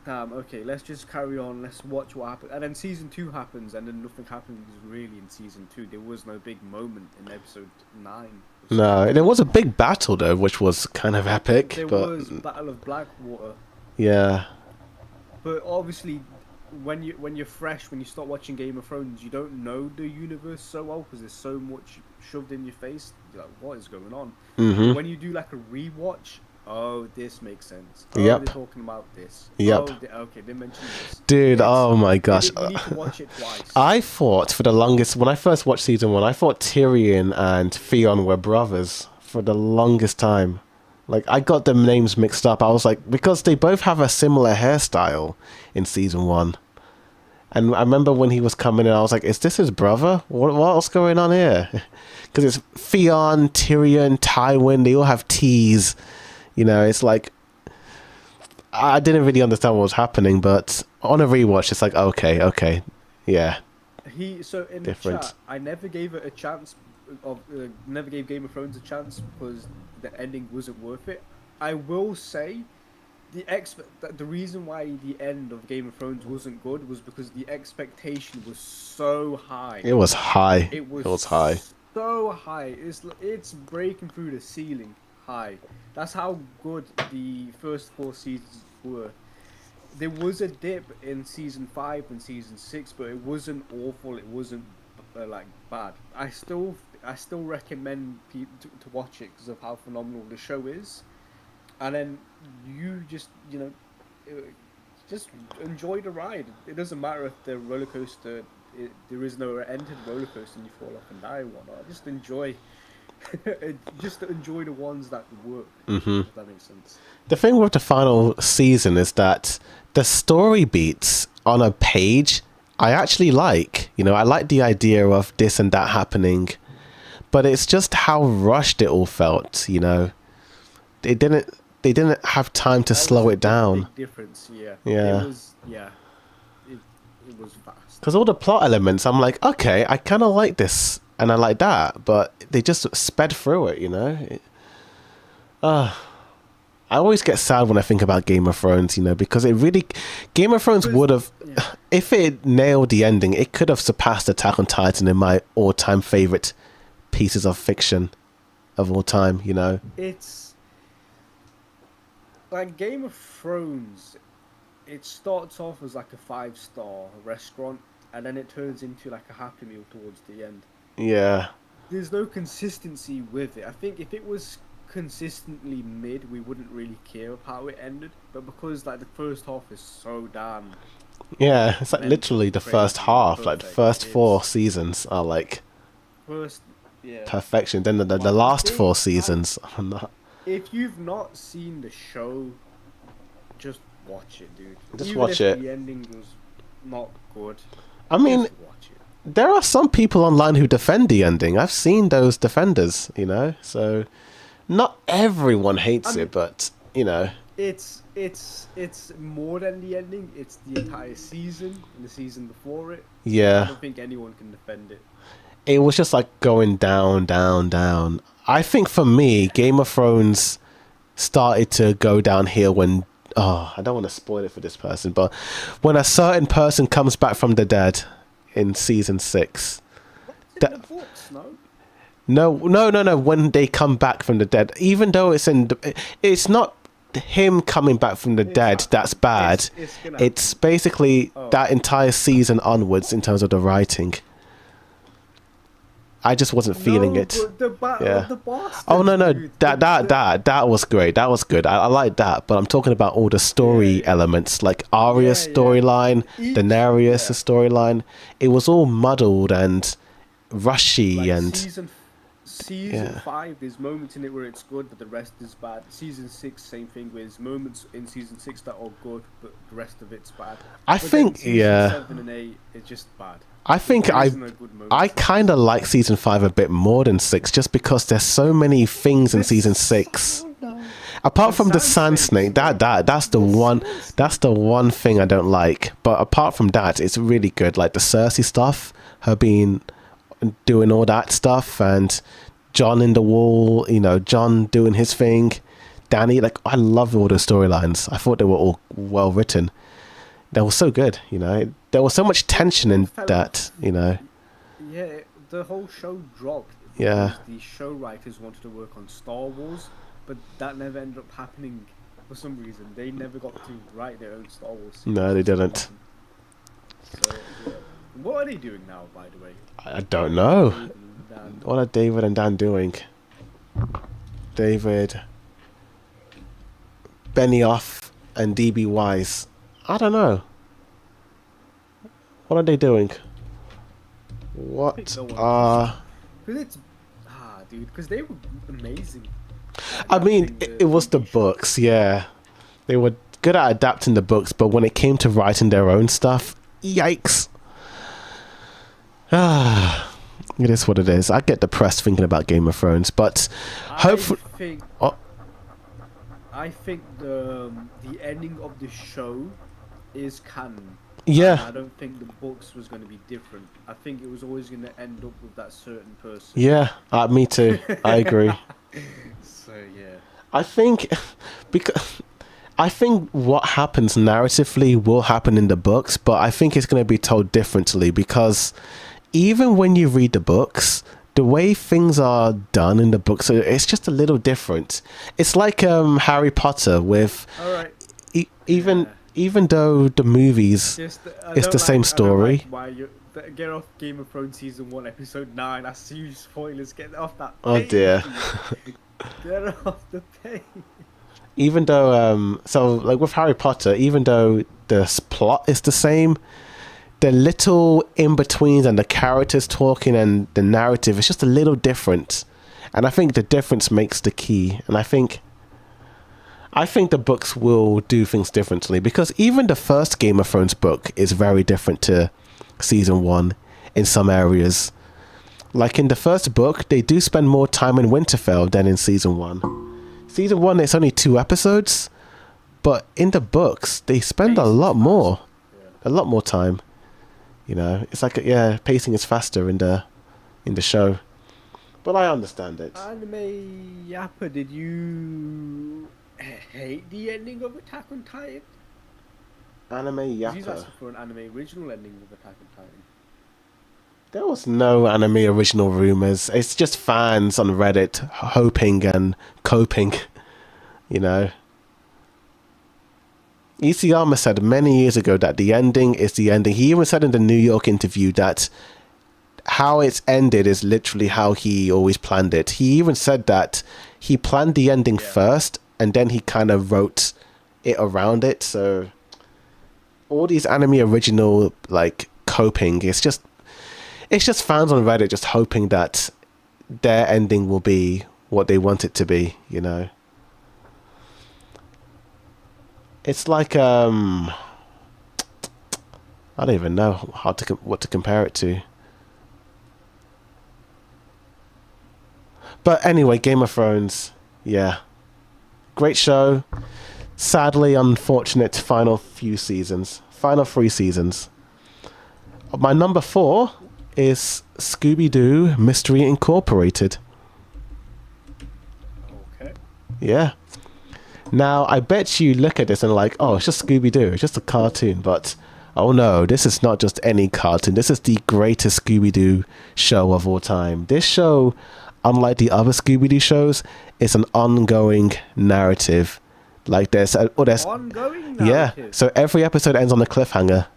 Okay, let's just carry on. Let's watch what happens. And then season 2 happens, and then nothing happens really in season 2. There was no big moment in episode 9. No, there was a big battle though, which was kind of epic. There but was Battle of Blackwater, yeah, but obviously, when you're fresh, when you start watching Game of Thrones, you don't know the universe so well because there's so much shoved in your face. You're like, what is going on? When you do like a rewatch, oh, this makes sense. Oh, Yep. they're talking about this. Yep. Oh, okay, they mentioned this. dude. Yes. Oh my gosh. You need to watch it twice. I thought for the longest, when I first watched season 1, I thought Tyrion and Theon were brothers for the longest time. Like, I got them names mixed up. I was like, because they both have a similar hairstyle in season 1. And I remember when he was coming in, I was like, is this his brother? What's going on here? Because it's Theon, Tyrion, Tywin, they all have T's. You know, it's like, I didn't really understand what was happening, but on a rewatch, it's like, okay, yeah. So in Different. the chat, I never gave it a chance. Never gave Game of Thrones a chance because the ending wasn't worth it. I will say, the reason why the end of Game of Thrones wasn't good was because the expectation was so high. It was high. It was high. so high. It's breaking through the ceiling high. That's how good the first 4 seasons were. There was a dip in season 5 and season 6, but it wasn't awful. It wasn't like bad. I still recommend people to watch it because of how phenomenal the show is. And then you just just enjoy the ride. It doesn't matter if the roller coaster there is no end to the roller coaster and you fall off and die or whatnot. Just enjoy Just to enjoy the ones that work. Mm-hmm. If that makes sense. The thing with the final season is that the story beats on a page I actually like. You know, I like the idea of this and that happening, but it's just how rushed it all felt. You know, they didn't have time to slow it down. Big difference, yeah. Yeah. It was, yeah. It was fast. Because all the plot elements, I'm like, okay, I kind of like this and I like that, but they just sped through it. You know. I always get sad when I think about Game of Thrones, you know, because Game of Thrones would have, if it nailed the ending, it could have surpassed Attack on Titan in my all-time favorite pieces of fiction of all time, you know. It's like Game of Thrones. It starts off as like a 5-star restaurant, and then it turns into like a Happy Meal towards the end. Yeah. There's no consistency with it. I think if it was consistently mid, we wouldn't really care of how it ended, but because like the first half is so damn, Yeah, it's like literally the first half, like the first 4 It's- seasons are like yeah. perfection. Then the Well, last I 4 think, seasons are not. If you've not seen the show, just watch it, dude. Just Even watch if it. The ending was not good. I mean, just watch it. there are some people online who defend the ending. I've seen those defenders, you know, so not everyone hates I mean- it, but you know. It's more than the ending. It's the entire season and the season before it. I Yeah, don't think anyone can defend it. it was just like going down, down, down. I think for me, Game of Thrones started to go downhill when, I don't want to spoil it for this person, but when a certain person comes back from the dead in season 6. What's in That- the books, no? No. When they come back from the dead, even though it's not him coming back from the dead not- that's bad. It's gonna It's basically Oh. that entire season onwards in terms of the writing. I just wasn't feeling No, it. but the battle Yeah. of the bastards, Oh no, dude. that was great. That was good. I like that. But I'm talking about all the story Yeah. elements, like Arya's Yeah, yeah. storyline, Each- Daenerys' yeah. storyline. It was all muddled and rushy Like and season Yeah. 5, there's moments in it where it's good, but the rest is bad. Season 6, same thing. There's moments in season 6 that are good, but the rest of it's bad. I But then think season yeah. 7 and 8 is just bad. I think There I isn't a good moment. I kind of like season 5 a bit more than 6, just because there's so many things in season 6. Apart The from the Sand sand Snake, snake, that's the one thing I don't like. But apart from that, it's really good. Like the Cersei stuff, her being doing all that stuff, and John in the wall, you know, John doing his thing, Danny. Like I love all the storylines. I thought they were all well written. They were so good, you know. There was so much tension in that, you know. Yeah, the whole show dropped. Yeah. because the show writers wanted to work on Star Wars, but that never ended up happening for some reason. They never got to write their own Star Wars series. No, they didn't. So, yeah. What are they doing now, by the way? I don't know. David and Dan. What are David and Dan doing? David, Benioff, and DB Wise. I don't know. What are they doing? What no one are... Cause it's dude, because they were amazing. I mean, Adapting it was the TV show. books, yeah. They were good at adapting the books, but when it came to writing their own stuff, yikes. It is what it is. I get depressed thinking about Game of Thrones, but hopefully... Oh. I think the ending of the show is canon. Yeah. I don't think the books was going to be different. I think it was always going to end up with that certain person. Yeah, me too. I agree. So yeah. I think what happens narratively will happen in the books, but I think it's going to be told differently because even when you read the books, the way things are done in the books, it's just a little different. It's like Harry Potter with All right. even though the movies, Just, it's the same story. Why you get off Game of Thrones season 1, episode 9? That's huge spoilers. Get off that. Oh, page. dear. Get off the page. Even though so like with Harry Potter, even though the plot is the same, the little in-betweens and the characters talking and the narrative is just a little different. And I think the difference makes the key. And I think the books will do things differently, because even the first Game of Thrones book is very different to season 1 in some areas. Like in the first book, they do spend more time in Winterfell than in season 1. Season 1, it's only 2 episodes, but in the books, they spend a lot more. A lot more time. You know, it's like, pacing is faster in the show. But I understand it. Anime Yappa, did you hate the ending of Attack on Titan? Anime Yappa. He's asking for an anime original ending of Attack on Titan. There was no anime original rumors. It's just fans on Reddit hoping and coping, you know. Isayama said many years ago that the ending is the ending. He even said in the New York interview that how it's ended is literally how he always planned it. He even said that he planned the ending first and then he kind of wrote it around it. So all these anime original like coping, it's just fans on Reddit just hoping that their ending will be what they want it to be, you know. It's like I don't even know what to compare it to. But anyway, Game of Thrones, yeah, great show. Sadly, unfortunate final 3 seasons. My number 4 is Scooby-Doo Mystery Incorporated. Okay. Yeah. Now, I bet you look at this and like, oh, it's just Scooby-Doo, it's just a cartoon. But, oh no, this is not just any cartoon. This is the greatest Scooby-Doo show of all time. This show, unlike the other Scooby-Doo shows, is an ongoing narrative. Like there's ongoing narrative? Yeah, so every episode ends on a cliffhanger.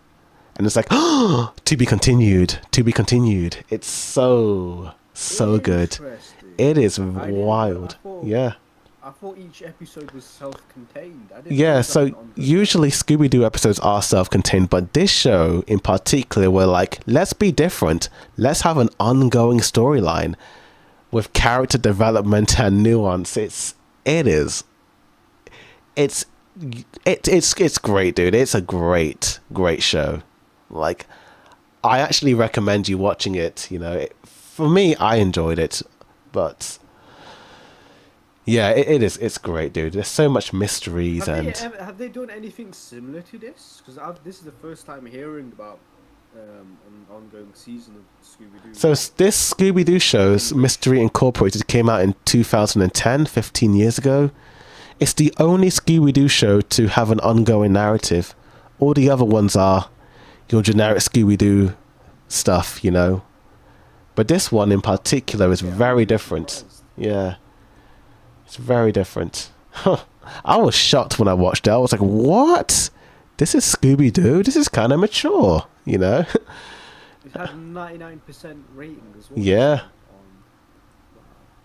And it's like, oh, to be continued. It's so good. It is wild. Yeah. I thought each episode was self-contained. Yeah, so usually Scooby-Doo episodes are self-contained, but this show in particular, we're like, let's be different. Let's have an ongoing storyline with character development and nuance. It's great, dude. It's a great show. Like, I actually recommend you watching it. You know, for me, I enjoyed it, but yeah, it's great, dude. There's so much mysteries have they done anything similar to this? Because this is the first time hearing about an ongoing season of Scooby-Doo. So this Scooby-Doo show's Mystery Incorporated came out in 2010, 15 years ago. It's the only Scooby-Doo show to have an ongoing narrative. All the other ones are your generic Scooby-Doo stuff, you know. But this one in particular is very different. Yeah. It's very different. I was shocked when I watched it. I was like, what? This is Scooby-Doo? This is kind of mature, you know? It had 99% rating as well. Yeah.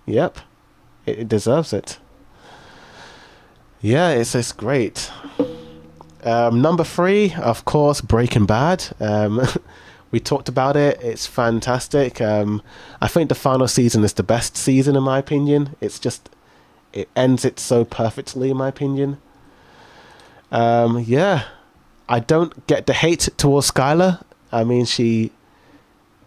Yep. It deserves it. Yeah, it's great. Number 3, of course, Breaking Bad. We talked about it. It's fantastic. I think the final season is the best season in my opinion. It ends it so perfectly in my opinion. Yeah. I don't get the hate towards Skylar. I mean,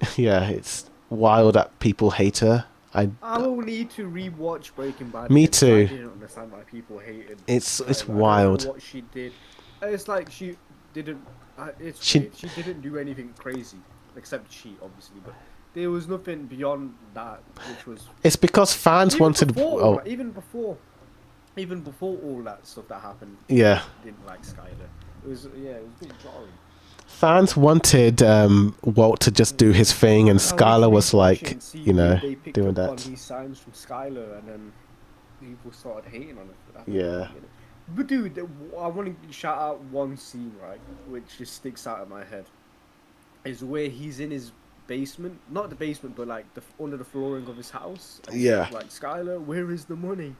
it's wild that people hate her. I will need to rewatch Breaking Bad. Me too. I didn't understand why people hated. It's I wild. don't know what she did. It's like she didn't. She didn't do anything crazy, except cheat, obviously. But there was nothing beyond that, which was. It's because fans wanted. Even before all that stuff that happened. Yeah. Didn't like Skylar. It was a bit jarring. Fans wanted Walt to just do his thing, and Skylar was like, you know, doing that. On these signs from Skylar, and then people started hating on it. Yeah. But dude, I want to shout out one scene, right, which just sticks out in my head. Is where he's in his basement, not the basement, but like under the flooring of his house. And yeah. Like, Skylar, where is the money?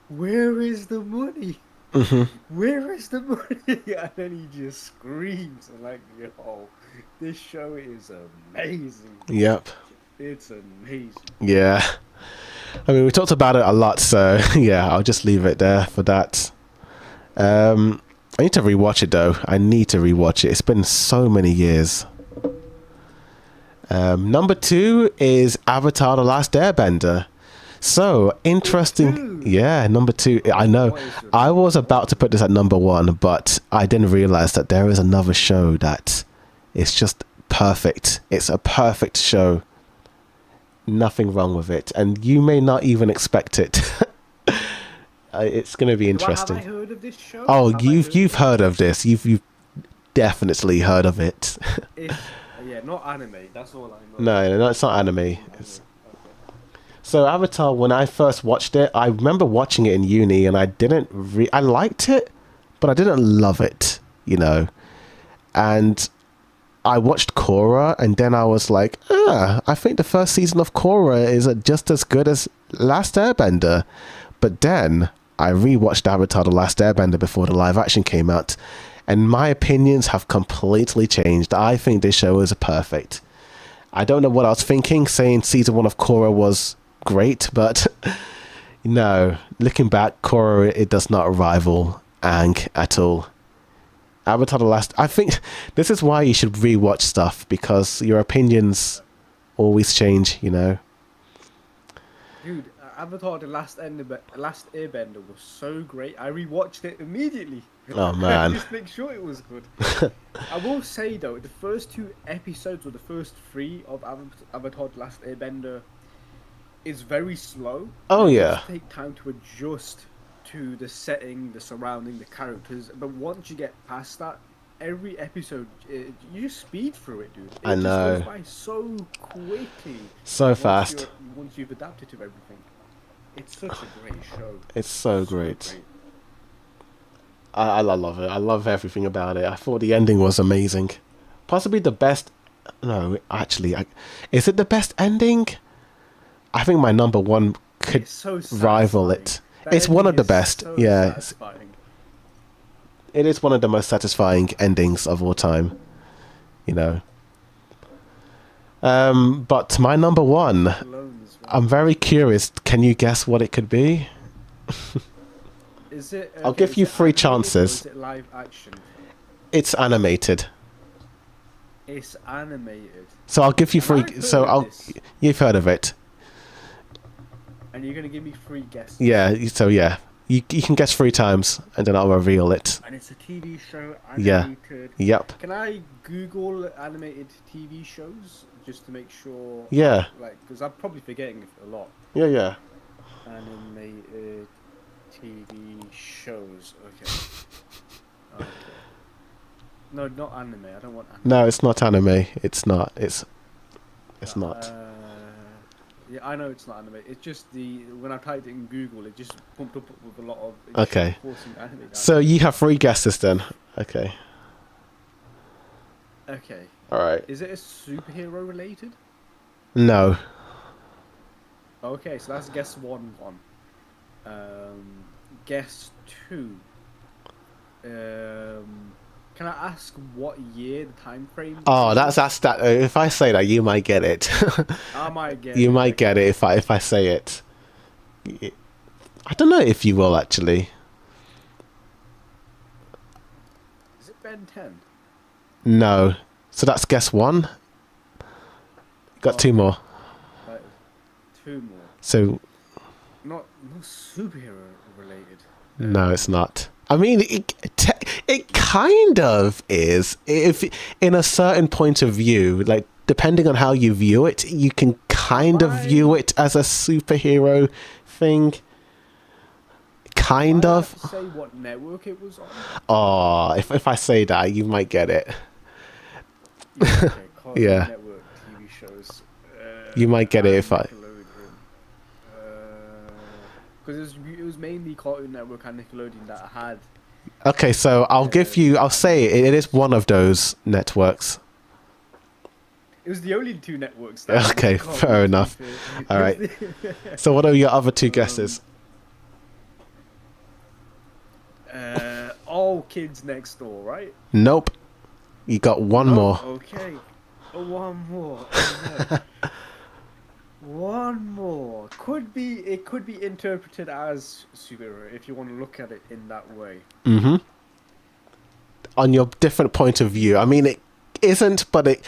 Where is the money? Mm-hmm. Where is the money? And then he just screams. I'm like, yo, this show is amazing. Yep. It's amazing. Yeah. I mean, we talked about it a lot, so yeah, I'll just leave it there for that. I need to rewatch it though. I need to rewatch it. It's been so many years. Number 2 is Avatar: The Last Airbender. So interesting. Yeah, number 2. I know. I was about to put this at number 1, but I didn't realize that there is another show that is just perfect. It's a perfect show. Nothing wrong with it, and you may not even expect it. It's going to be interesting. Have I heard of this show? Oh, you've heard of this. You've definitely heard of it. Yeah, not anime. That's all I know. No, it's not anime. So Avatar, when I first watched it, I remember watching it in uni, and I liked it, but I didn't love it, you know. And I watched Korra, and then I was like, I think the first season of Korra is just as good as Last Airbender. But then I rewatched Avatar: The Last Airbender before the live action came out, and my opinions have completely changed. I think this show is perfect. I don't know what I was thinking, saying season 1 of Korra was great, but no, looking back, Korra, it does not rival Aang at all. Avatar: The Last... I think this is why you should rewatch stuff, because your opinions always change, you know. Dude, Avatar: The Last Airbender was so great. I rewatched it immediately. Oh man. Just make sure it was good. I will say though, the first 2 episodes or the first 3 of Avatar: The Last Airbender is very slow. Oh It yeah. does take time to adjust to the setting, the surrounding, the characters. But once you get past that, every episode, you just speed through it, dude. I know. It just goes by so quickly. So fast. Once you've adapted to everything. It's such a great show. It's so great. I love it. I love everything about it. I thought the ending was amazing. Possibly the best... No, actually, is it the best ending? I think my number 1 could rival it. It's one of the best. Yeah. It is one of the most satisfying endings of all time. You know. But my number 1... I'm very curious. Can you guess what it could be? Is it? I'll give you 3 chances. Is it live action? It's animated. It's animated. So I'll give you 3. So you've heard of it. And you're gonna give me 3 guesses. Yeah. So yeah, you can guess 3 times, and then I'll reveal it. And it's a TV show. Yeah. Animated. Yep. Can I Google animated TV shows just to make sure? Yeah. Like, because I'm probably forgetting a lot. Yeah. Animated TV shows. Okay. Okay. No, not anime. I don't want anime. No, it's not anime. It's not. It's not. Yeah, I know it's not anime. It's just when I typed it in Google, it just pumped up with a lot of. Okay. Anime So you have 3 guesses then. Okay. Okay. All right. Is it a superhero related? No. Okay, so that's guess 1. Guess 2. Can I ask what year, the time frame? Oh, that's that. If I say that, you might get it. I might get. You might get it if I say it. I don't know if you will actually. Is it Ben 10? No. So that's guess 1. Got 2 more. 2 more. So. Not superhero related. No, it's not. I mean, it kind of is. If in a certain point of view, like depending on how you view it, you can kind of view it as a superhero thing. Kind of. Say what network it was on. Oh, if I say that, you might get it. Yeah. Okay, Yeah. Network TV shows. You might get it if I. Because it was mainly Cartoon Network and Nickelodeon that I had. Okay, so I'll say it is one of those networks. It was the only 2 networks. That Okay, fair enough. All right. So what are your other 2 guesses? All Kids Next Door, right? Nope. You got 1 more. Okay. 1 more. One more. It could be interpreted as superhero if you want to look at it in that way. Mm-hmm. On your different point of view. I mean, it isn't, but it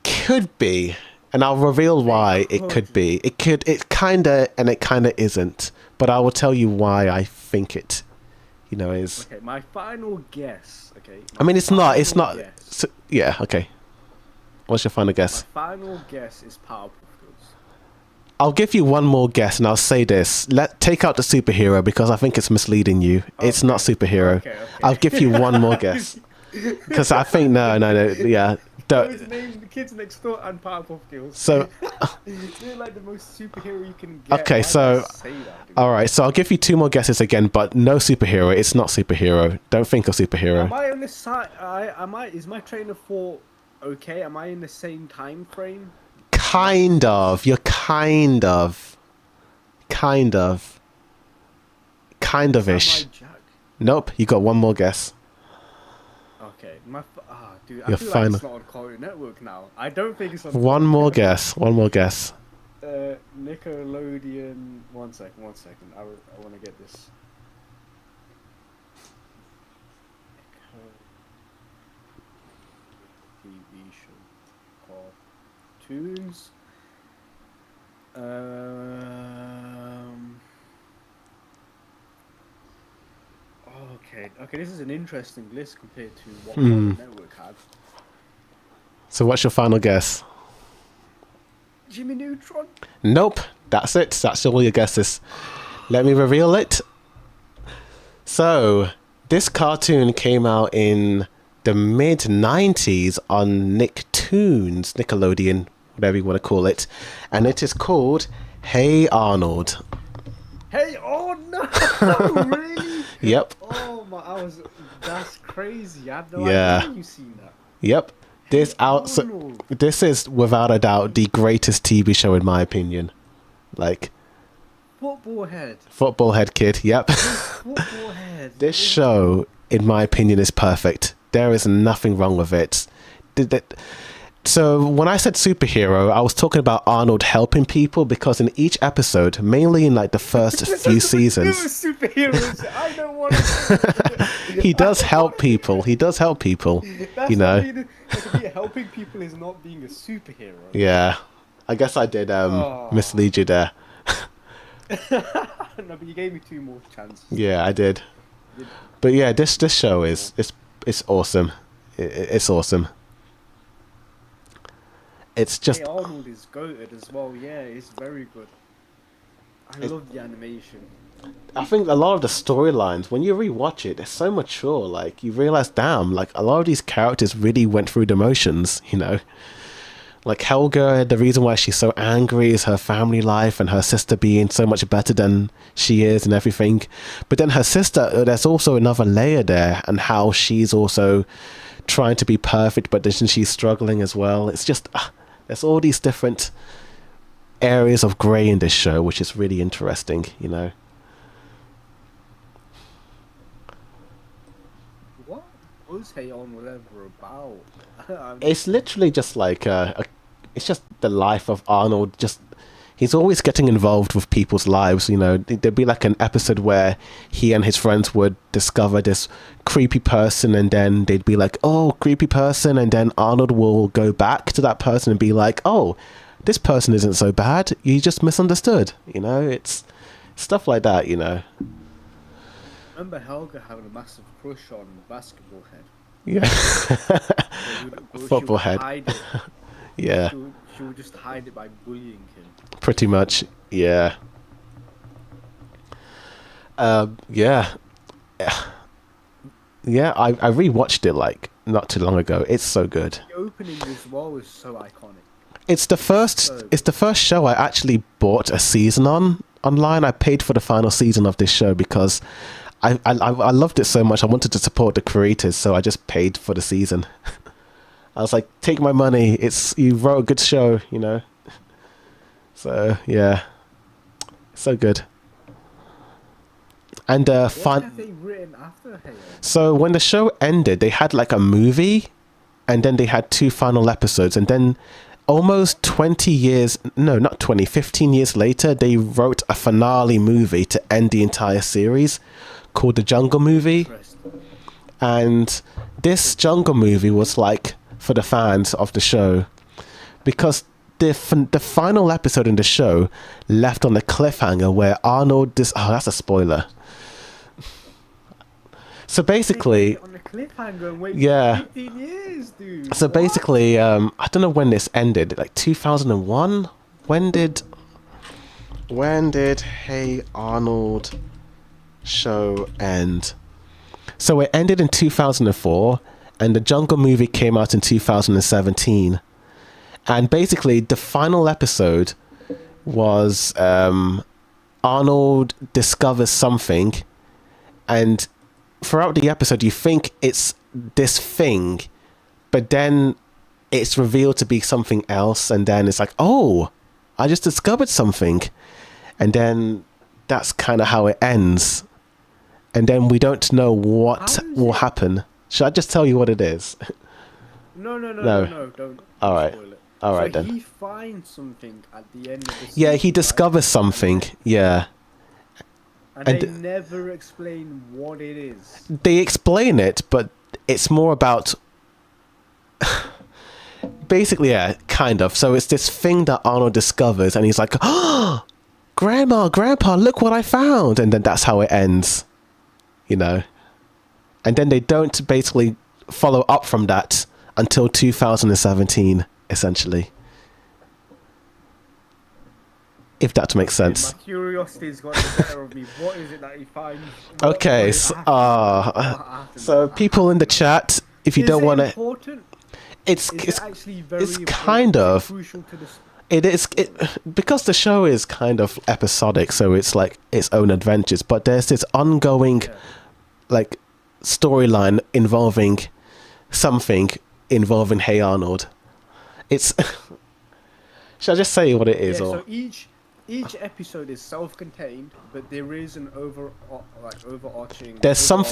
could be, and I'll reveal why it could be. It kinda, and it kinda isn't. But I will tell you why I think it, is. Okay, my final guess. Okay. I mean, it's not. Guess. So, yeah. Okay. What's your final guess? My final guess is Powerpuff Girls. I'll give you one more guess, and I'll say this: take out the superhero because I think it's misleading you. Okay. It's not superhero. Okay. I'll give you one more guess because I think no, yeah. Name the Kids Next Door and Powerpuff Girls. So they're like the most superhero you can get. Okay, so all right, so I'll give you two more guesses again, but no superhero. It's not superhero. Don't think of superhero. Am I on the side? Is my train of thought okay? Am I in the same time frame? Kind of. You're kind of ish. Nope. You got one more guess. Okay, dude, Your I feel final. like it's not on Cartoon Network now. I don't think it's on. One more guess. Nickelodeon. One second. I want to get this. TV show. Cartoons. Okay, this is an interesting list compared to what Cartoon Network had. So what's your final guess? Jimmy Neutron? Nope. That's it. That's all your guesses. Let me reveal it. So, this cartoon came out in the mid-90s on Nicktoons, Nickelodeon, whatever you want to call it. And it is called Hey Arnold. Hey, oh no! Really? Yep. Oh my, that's crazy. I had no idea you seen that. Yep. This is without a doubt the greatest TV show in my opinion. Like Football Head Kid, yep. Football Head. This show, in my opinion, is perfect. There is nothing wrong with it. So when I said superhero, I was talking about Arnold helping people because in each episode, mainly in like the first few seasons, superheroes. I don't want to. He does help people. That's helping people is not being a superhero. Yeah, I guess I did mislead you there. No, but you gave me two more chances. Yeah, I did. But yeah, this show is it's awesome. It's awesome. It's just. Hey, Arnold is goated as well. Yeah, it's very good. I love the animation. I think a lot of the storylines, when you rewatch it, it's so mature. Like you realize, damn, like a lot of these characters really went through the motions. Like Helga, the reason why she's so angry is her family life and her sister being so much better than she is and everything. But then her sister, there's also another layer there, and how she's also trying to be perfect, but then she's struggling as well. It's just there's all these different areas of grey in this show, which is really interesting. What was Hey Arnold ever about? It's literally just like it's just the life of Arnold. Just he's always getting involved with people's lives. There'd be like an episode where he and his friends would discover this creepy person, and then they'd be like, "Oh, creepy person," and then Arnold will go back to that person and be like, "Oh, this person isn't so bad. You just misunderstood." It's stuff like that. Remember Helga having a massive crush on Basketball Head? Yeah. Football Head. Yeah. She would just hide it by bullying him. Pretty much, yeah. Yeah. Yeah, I rewatched it like not too long ago. It's so good. The opening as well is so iconic. It's the first show I actually bought a season online. I paid for the final season of this show because I loved it so much. I wanted to support the creators, so I just paid for the season. I was like, take my money. You wrote a good show, So yeah, so good. And what have they written after Hey? So when the show ended, they had like a movie, and then they had 2 final episodes, and then almost 20 years, no, not 20, 15 years later, they wrote a finale movie to end the entire series called The Jungle Movie. Interesting. And this Jungle Movie was like for the fans of the show because the final episode in the show left on a cliffhanger where Arnold that's a spoiler. So basically, on the cliffhanger and wait yeah. for 15 years, dude. So basically, I don't know when this ended. Like 2001. When did Hey Arnold show end? So it ended in 2004, and the Jungle Movie came out in 2017. And basically, the final episode was Arnold discovers something, and throughout the episode, you think it's this thing, but then it's revealed to be something else, and then it's like, oh, I just discovered something. And then that's kind of how it ends. And then we don't know what will happen. Should I just tell you what it is? No, don't. All right. Spoil it. All right, so then. he finds something at the end of the season. Yeah, he discovers right? something. Yeah. And they never explain what it is. They explain it, but it's more about... Basically, yeah, kind of. So it's this thing that Arnold discovers, and he's like, oh, Grandpa, look what I found. And then that's how it ends, you know. And then they don't basically follow up from that until 2017, essentially. If that makes sense. My curiosity's got the better of me. What is it that he finds? Okay, so people in the chat, if you don't want to... It's actually very it's kind of crucial to the... because the show is kind of episodic, so it's like its own adventures, but there's this ongoing like storyline involving something involving Hey Arnold. It's should I just say what it is? Yeah, or so each episode is self-contained, but there is an overarching. There's some.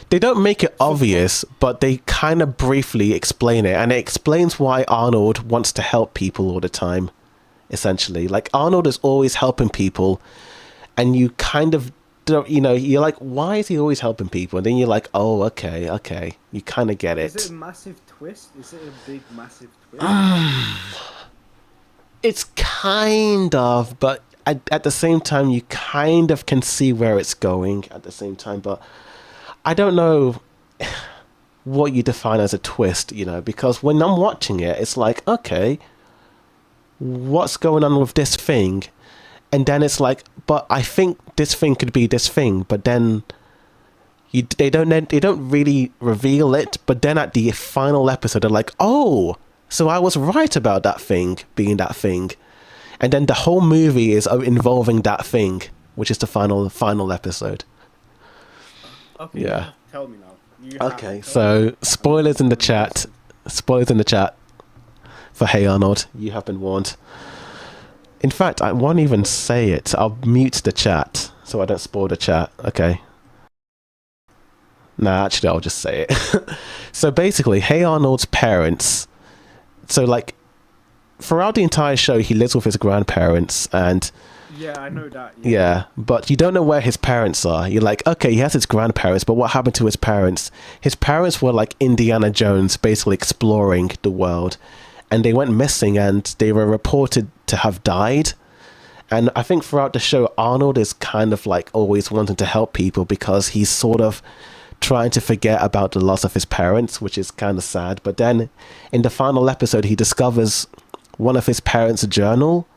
They don't make it obvious, but they kind of briefly explain it, and it explains why Arnold wants to help people all the time. Essentially, like Arnold is always helping people, and you kind of don't. You know, you're like, why is he always helping people? And then you're like, oh, okay. You kind of get it. Is it a massive twist? Is it a big, massive twist? It's kind of, but at the same time, you kind of can see where it's going at the same time. But I don't know what you define as a twist, you know, because when I'm watching it, it's like, okay, what's going on with this thing? And then it's like, but I think this thing could be this thing, but then they don't really reveal it. But then at the final episode, they're like, oh, so I was right about that thing being that thing. And then the whole movie is involving that thing, which is the final episode. Okay, yeah. Tell me now. Okay, so spoilers in the chat. Spoilers in the chat for Hey Arnold. You have been warned. In fact, I won't even say it. I'll mute the chat so I don't spoil the chat. Okay. Nah, actually, I'll just say it. So basically, Hey Arnold's parents... So, like, throughout the entire show, he lives with his grandparents, and... Yeah, I know that. Yeah, but you don't know where his parents are. You're like, okay, he has his grandparents, but what happened to his parents? His parents were like Indiana Jones, basically exploring the world, and they went missing, and they were reported to have died. And I think throughout the show, Arnold is kind of like always wanting to help people because he's sort of trying to forget about the loss of his parents, which is kind of sad. But then in the final episode, he discovers one of his parents' journal,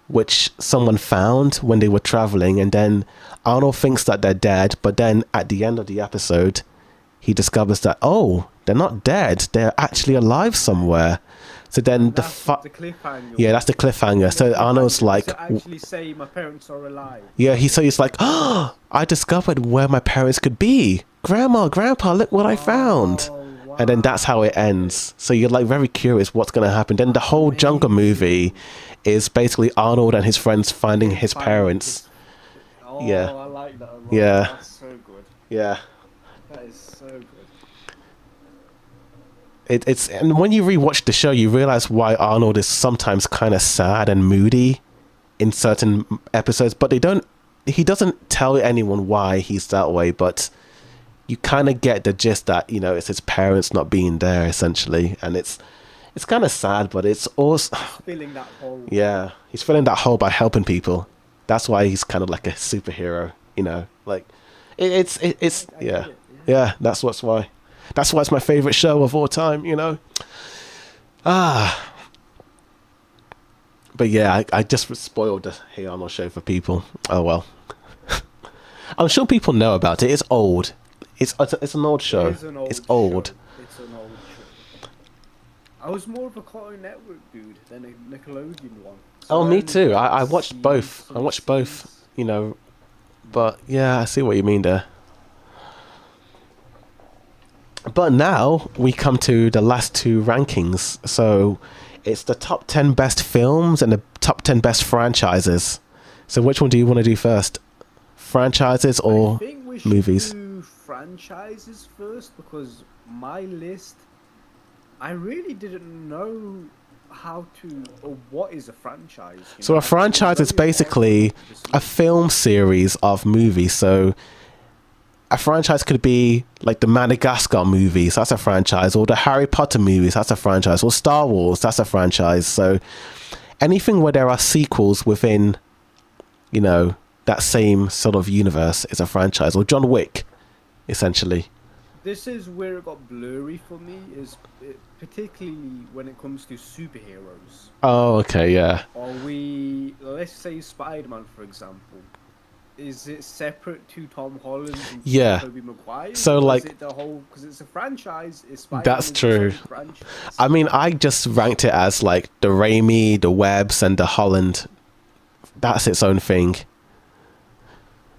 which someone found when they were traveling. And then Arnold thinks that they're dead. But then at the end of the episode, he discovers that, oh, they're not dead. They're actually alive somewhere. So then the cliffhanger. Yeah, that's the cliffhanger. So Arnold's like, to actually say my parents are alive. Yeah, he's like, oh, I discovered where my parents could be. Grandma, Grandpa, look what I found. Wow. And then that's how it ends. So you're like very curious what's going to happen. Then the whole Jungle movie is basically Arnold and his friends finding his parents. Yeah. I like that a lot. Yeah. That's so good. Yeah. That is so good. It's and when you rewatch the show, you realize why Arnold is sometimes kind of sad and moody in certain episodes, but he doesn't tell anyone why he's that way, but you kind of get the gist that, you know, it's his parents not being there essentially, and it's kind of sad, but it's also Filling that hole. yeah, he's filling that hole by helping people. That's why he's kind of like a superhero, you know, like it's I yeah. get it, Yeah, that's why it's my favorite show of all time, you know. But yeah, I just spoiled the Hey Arnold show for people. Oh well. I'm sure people know about it. It's old. It's an old show. It is an old It's old. show. It's an old show. I was more of a Cartoon Network dude than a Nickelodeon one. So Oh, I me only too. got I to watched see both. I some watched both, scenes. you know. But yeah, I see what you mean there. But now we come to the last two rankings. So it's the top 10 best films and the top 10 best franchises. So which one do you want to do first? Franchises I or think we should movies? do franchises first because my list, I really didn't know how to or what is a franchise. So a franchise is basically a film series of movies. So a franchise could be like the Madagascar movies, that's a franchise, or the Harry Potter movies, that's a franchise, or Star Wars, that's a franchise. So anything where there are sequels within, you know, that same sort of universe is a franchise, or John Wick, essentially. This is where it got blurry for me, particularly when it comes to superheroes. Oh, okay, yeah. Are let's say Spider-Man, for example. Is it separate to Tom Holland and Yeah. Tobey Maguire? So, Or like- is it the whole, because it's a franchise, is Spider-Man That's its true. own franchise? I mean, I just ranked it as like the Raimi, the Webbs, and the Holland. That's its own thing.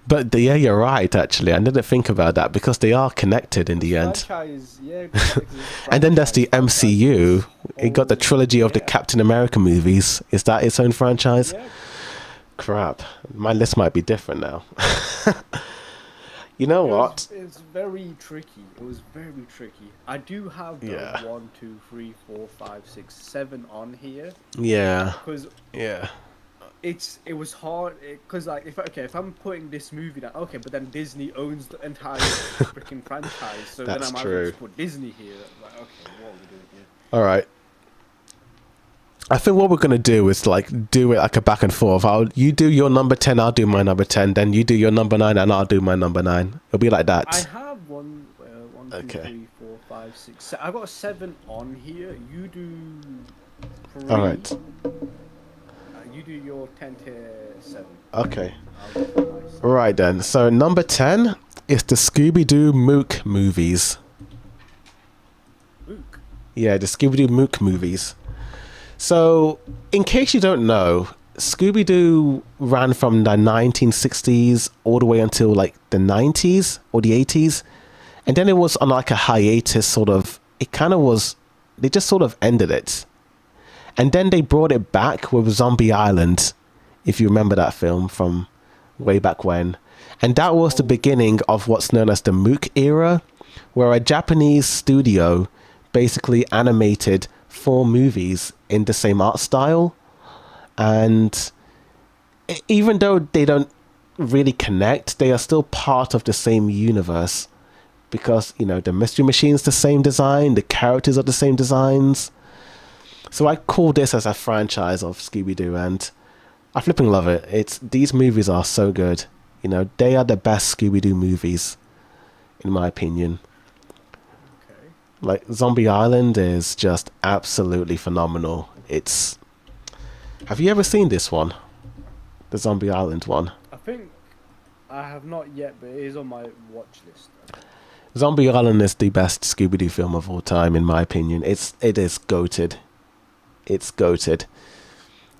But yeah, you're right, actually. I didn't think about that because they are connected in the end. Franchise, yeah. 'cause it's a And then there's the franchise, MCU. It got the Oh, trilogy of the yeah. Captain America movies. Is that its own franchise? Yeah, Crap. My list might be different now. You know what? It's very tricky. It was very tricky. I do have the Yeah. 1, 2, 3, 4, 5, 6, 7 on here Yeah. because Yeah. it was hard because like if I'm putting this movie down, okay, but then Disney owns the entire freaking franchise, so That's then I might as true. well just put Disney here. Like, okay, what are we doing here? All right. I think what we're gonna do is like do it like a back and forth. You do your number 10, I'll do my number 10. Then you do your number 9, and I'll do my number 9. It'll be like I that. have one, 2, Okay. 3, 4, 5, 6. I got 7 on here. You do 3. All right. You do your 10 to 7. Okay. I'll go for my 7. Right then. So number 10 is the Scooby-Doo Mook movies. Luke. Yeah, the Scooby-Doo Mook movies. So, in case you don't know, Scooby-Doo ran from the 1960s all the way until like the 90s or the 80s. And then it was on like a hiatus sort of, it kind of was, they just sort of ended it. And then they brought it back with Zombie Island, if you remember that film from way back when. And that was the beginning of what's known as the Mook era, where a Japanese studio basically animated 4 movies in the same art style. And even though they don't really connect, they are still part of the same universe. Because, you know, the Mystery Machine's the same design, the characters are the same designs. So I call this as a franchise of Scooby-Doo, and I flipping love it. These movies are so good. You know, they are the best Scooby-Doo movies, in my opinion. Okay. Like, Zombie Island is just absolutely phenomenal. Have you ever seen this one? The Zombie Island one? I think I have not yet, but it is on my watch list. Zombie Island is the best Scooby-Doo film of all time, in my opinion. It is goated. It's goated.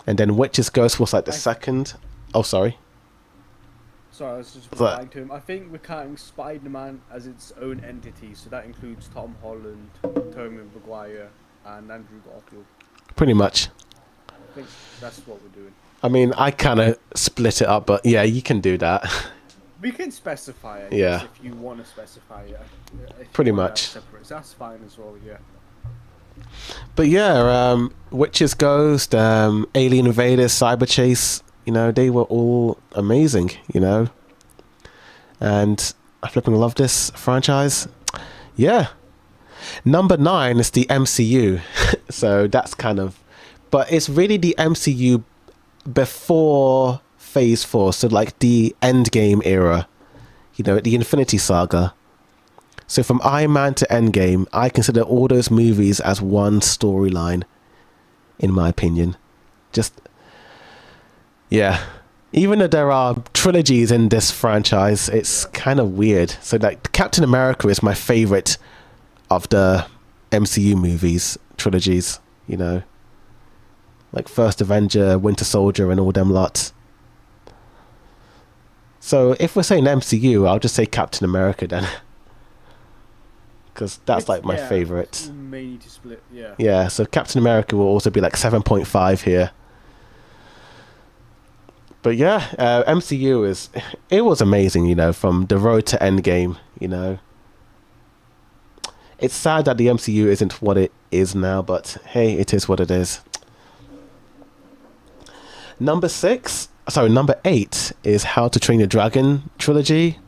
And then Witch's Ghost was like the second. Oh, sorry. Sorry, I was just But- replying to him. I think we're counting Spider-Man as its own entity, so that includes Tom Holland, Tobey Maguire, and Andrew Garfield. Pretty much. I think that's what we're doing. I mean, I kind of split it up, but yeah, you can do that. We can specify it Yeah. if you want to specify it. If you Pretty want that much. Separate, that's fine as well, yeah. But yeah, Witch's Ghost, Alien Invaders, Cyber Chase, they were all amazing, and I flipping love this franchise. Yeah. Number 9 is the MCU. So that's kind of, but it's really the MCU before Phase 4, so like the Endgame era, the Infinity Saga. So from Iron Man to Endgame, I consider all those movies as one storyline, in my opinion. Just, yeah. Even though there are trilogies in this franchise, it's kind of weird. So like Captain America is my favorite of the MCU movies, trilogies, like First Avenger, Winter Soldier and all them lots. So if we're saying MCU, I'll just say Captain America then. Because that's like my favorite. May need to split, yeah. Yeah, so Captain America will also be like 7.5 here. But yeah, MCU it was amazing, from the road to Endgame, It's sad that the MCU isn't what it is now, but hey, it is what it is. Number 8 is How to Train Your Dragon trilogy.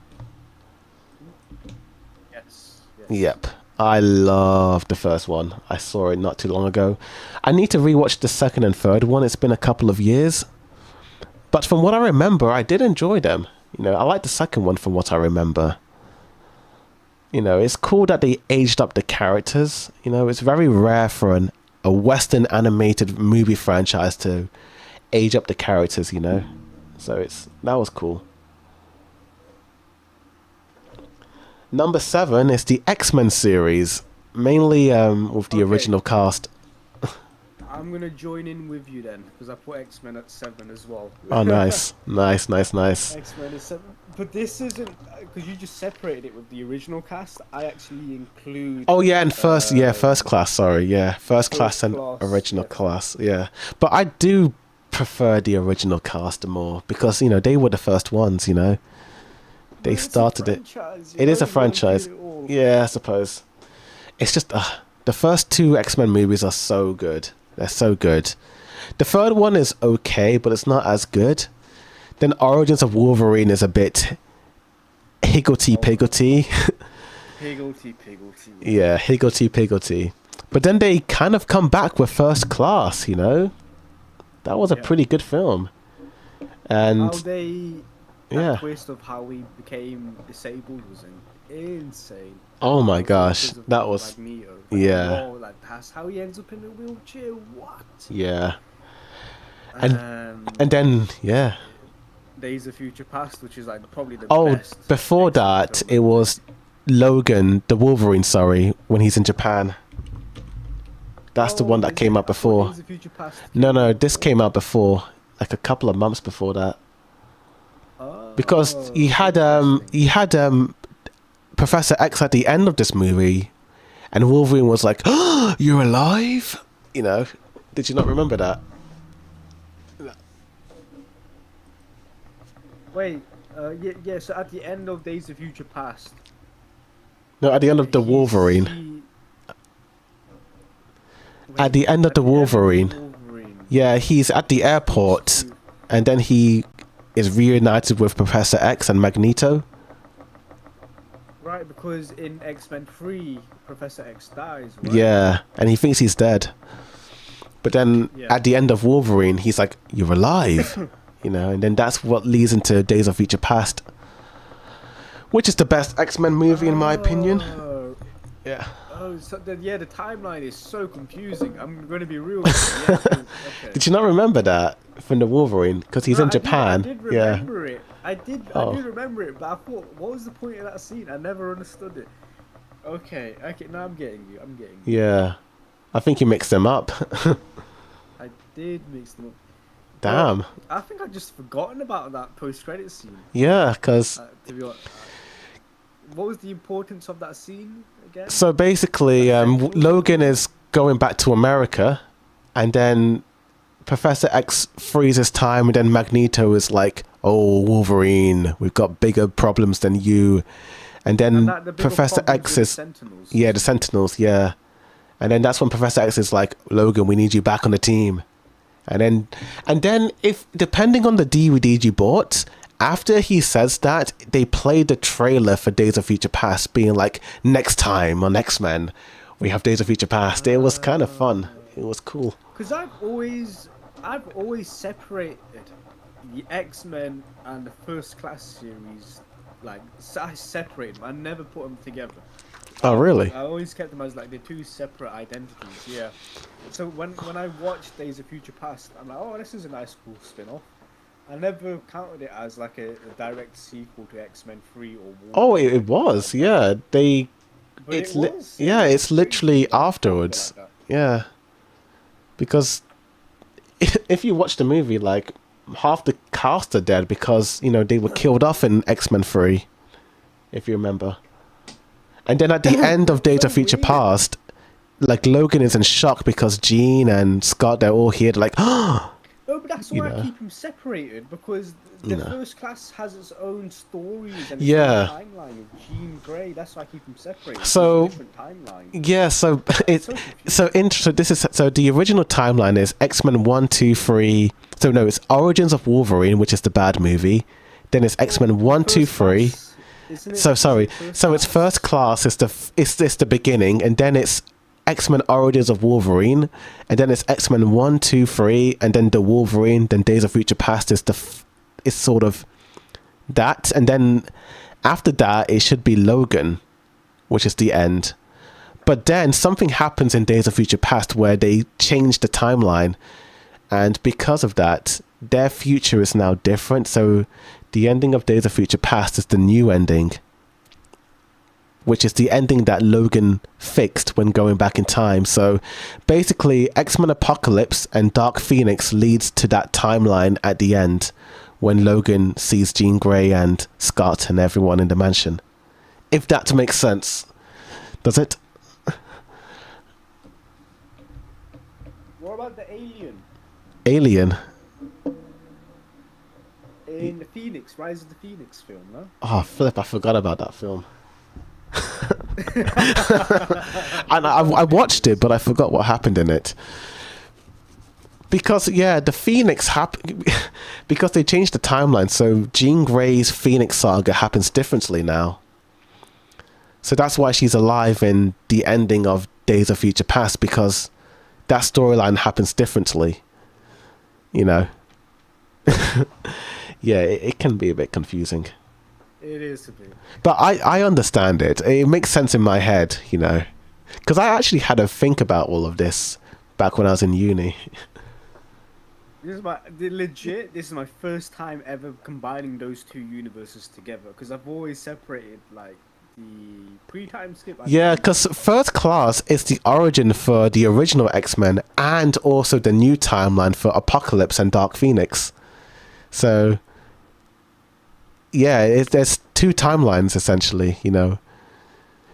Yes. Yep. I love the first one. I saw it not too long ago. I need to rewatch the second and third one. It's been a couple of years. But from what I remember, I did enjoy them. I like the second one from what I remember. It's cool that they aged up the characters. It's very rare for a Western animated movie franchise to age up the characters, So that was cool. Number 7 is the X-Men series, mainly with the original cast. I'm gonna join in with you then, because I put X-Men at 7 as well. Oh, nice. Nice. X-Men is 7, but this isn't, because you just separated it with the original cast. I actually include. Oh yeah, and first class. Sorry, yeah, first class and original class. Yeah, but I do prefer the original cast more because they were the first ones. They started it. It is a franchise. Yeah, I suppose. It's just the first 2 X-Men movies are so good. They're so good. The third one is okay, but it's not as good. Then Origins of Wolverine is a bit higgledy-piggledy. Higgledy-piggledy. Yeah, higgledy-piggledy. But then they kind of come back with First Class, That was a pretty good film. And that twist of how he became disabled was insane. Oh my gosh, that was Magneto. That's how he ends up in a wheelchair. What? Yeah. And then Days of Future Past, which is like probably the best. Oh, before that, it was Logan, the Wolverine. Sorry, when he's in Japan. That's the one that came out before. Days of Future Past. No, this came out before, like a couple of months before that. Because he had Professor X at the end of this movie, and Wolverine was like, "Oh, you're alive!" Did you not remember that? Wait, yeah. So at the end of Days of Future Past. No, at the end of the Wolverine. At the end of the Wolverine. Yeah, he's at the airport, and then he is reunited with Professor X and Magneto. Right, because in X-Men 3, Professor X dies, right? Yeah, and he thinks he's dead. But then at the end of Wolverine, he's like, "You're alive," and then that's what leads into Days of Future Past, which is the best X-Men movie in my opinion. Yeah. Oh, so the timeline is so confusing. I'm going to be real with you. Okay. Did you not remember that from the Wolverine? Because he's in Japan. I did remember it. I did remember it, but I thought, what was the point of that scene? I never understood it. Okay, now I'm getting you. Yeah. I think you mixed them up. I did mix them up. Damn. Well, I think I'd just forgotten about that post-credit scene. Yeah, because... to be honest, what was the importance of that scene again? So basically, Logan is going back to America, and then Professor X freezes time, and then Magneto is like, "Oh, Wolverine, we've got bigger problems than you." And then Professor X is... Sentinels. Yeah, the Sentinels, yeah. And then that's when Professor X is like, Logan, we need you back on the team. And then if depending on the DVD you bought, after he says that, they play the trailer for Days of Future Past being like, next time on X-Men, we have Days of Future Past. It was kind of fun. It was cool. Because I've always separated the X-Men and the First Class series, like, I separate them. I never put them together. Oh, really? I always kept them as like the two separate identities. Yeah. So when I watched Days of Future Past, I'm like, oh, this is a nice, cool spin-off. I never counted it as like a direct sequel to X-Men 3 or Wolverine. Oh, it was. Yeah, But it was. yeah, it's literally afterwards. Like Yeah, because if you watch the movie, like half the cast are dead because they were killed off in X-Men 3, if you remember. And then at the end of Days of Future Past, like Logan is in shock because Jean and Scott, they're all here. They're like, oh. No, but that's why I keep them separated, because the First Class has its own stories and its own timeline of Jean Grey. That's why I keep them separated. So it's a different timeline. yeah, so so the original timeline is X-Men 1, 2, 3. So no, it's Origins of Wolverine, which is the bad movie. Then it's X-Men 1, 2, 3. So sorry. So it's First Class is the beginning, and then it's X-Men Origins of Wolverine, and then it's X-Men 1, 2, 3, and then the Wolverine, then Days of Future Past is is sort of that, and then after that it should be Logan, which is the end. But then something happens in Days of Future Past where they change the timeline, and because of that, their future is now different. So the ending of Days of Future Past is the new ending, which is the ending that Logan fixed when going back in time. So basically, X-Men Apocalypse and Dark Phoenix leads to that timeline at the end when Logan sees Jean Grey and Scott and everyone in the mansion. If that makes sense. Does it? What about the alien? Alien? In the Phoenix, Rise of the Phoenix film, no? Oh, flip, I forgot about that film. And I watched it, but I forgot what happened in it. Because, yeah, the Phoenix because they changed the timeline, so Jean Grey's Phoenix saga happens differently now. So that's why she's alive in the ending of Days of Future Past, because that storyline happens differently. Yeah, it can be a bit confusing. It is a bit. But I understand it. It makes sense in my head, because I actually had to think about all of this back when I was in uni. This is my first time ever combining those two universes together, because I've always separated like the pre-time skip. Yeah, because First Class is the origin for the original X-Men and also the new timeline for Apocalypse and Dark Phoenix. So yeah, there's two timelines essentially,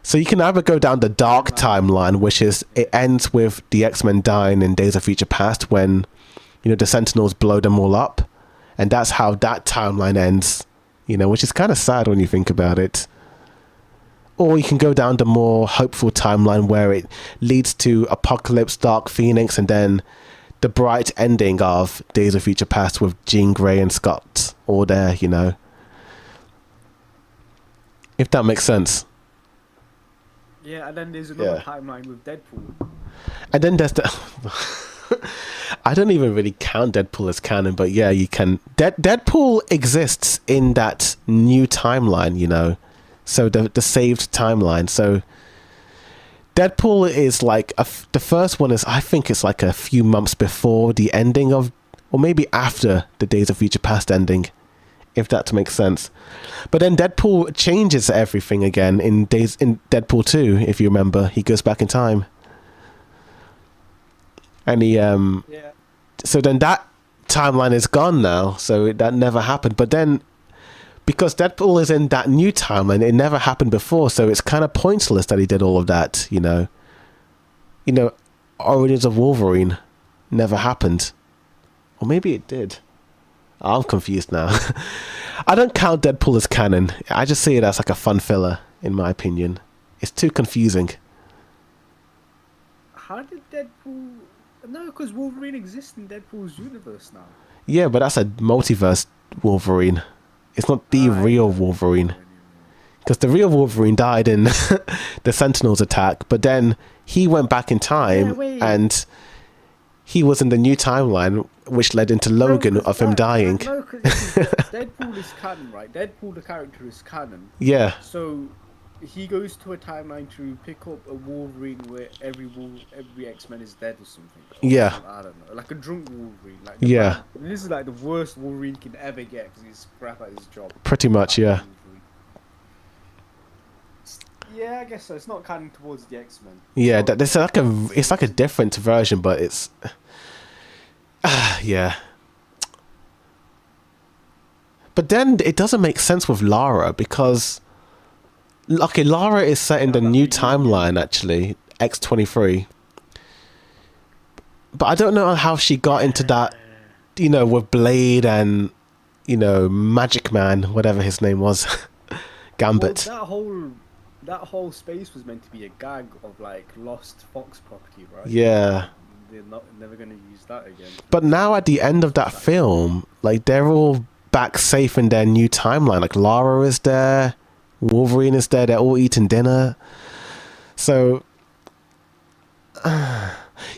So you can either go down the dark timeline, which is it ends with the X-Men dying in Days of Future Past when, the Sentinels blow them all up, and that's how that timeline ends, which is kind of sad when you think about it. Or you can go down the more hopeful timeline where it leads to Apocalypse, Dark Phoenix, and then the bright ending of Days of Future Past with Jean Grey and Scott all there, If that makes sense. Yeah, and then there's another timeline with Deadpool. And then there's the... I don't even really count Deadpool as canon, but yeah, you can. Deadpool exists in that new timeline, So the saved timeline. So Deadpool is like... the first one is, I think it's like a few months before the ending of... Or maybe after the Days of Future Past ending. If that makes sense. But then Deadpool changes everything again in Deadpool 2, if you remember. He goes back in time. And he so then that timeline is gone now, so that never happened. But then because Deadpool is in that new timeline, it never happened before, so it's kind of pointless that he did all of that, Origins of Wolverine never happened. Or maybe it did. I'm confused now. I don't count Deadpool as canon. I just see it as like a fun filler, in my opinion. It's too confusing. how did Deadpool? No, because Wolverine exists in Deadpool's universe now. Yeah, but that's a multiverse Wolverine. It's not the real Wolverine. Because the real Wolverine died in the Sentinels attack, but then he went back in time and he was in the new timeline, which led into Logan of him dying. No, because Deadpool is canon, right? Deadpool, the character, is canon. Yeah. So he goes to a timeline to pick up a Wolverine where every X-Men is dead or something. Yeah. I don't know, like a drunk Wolverine. Like yeah. This is like the worst Wolverine can ever get because he's crap at his job. Pretty much, yeah. Yeah, I guess so. It's not canon towards the X-Men. Yeah, it's like a different version, but it's yeah. But then it doesn't make sense with Lara because Lara is set in the new timeline actually, X-23. But I don't know how she got into that, with Blade and Magic Man, whatever his name was, Gambit. Well, that whole space was meant to be a gag of like lost Fox property, right? Yeah. They're never going to use that again. But now at the end of that film, like they're all back safe in their new timeline. Like Lara is there, Wolverine is there. They're all eating dinner. So,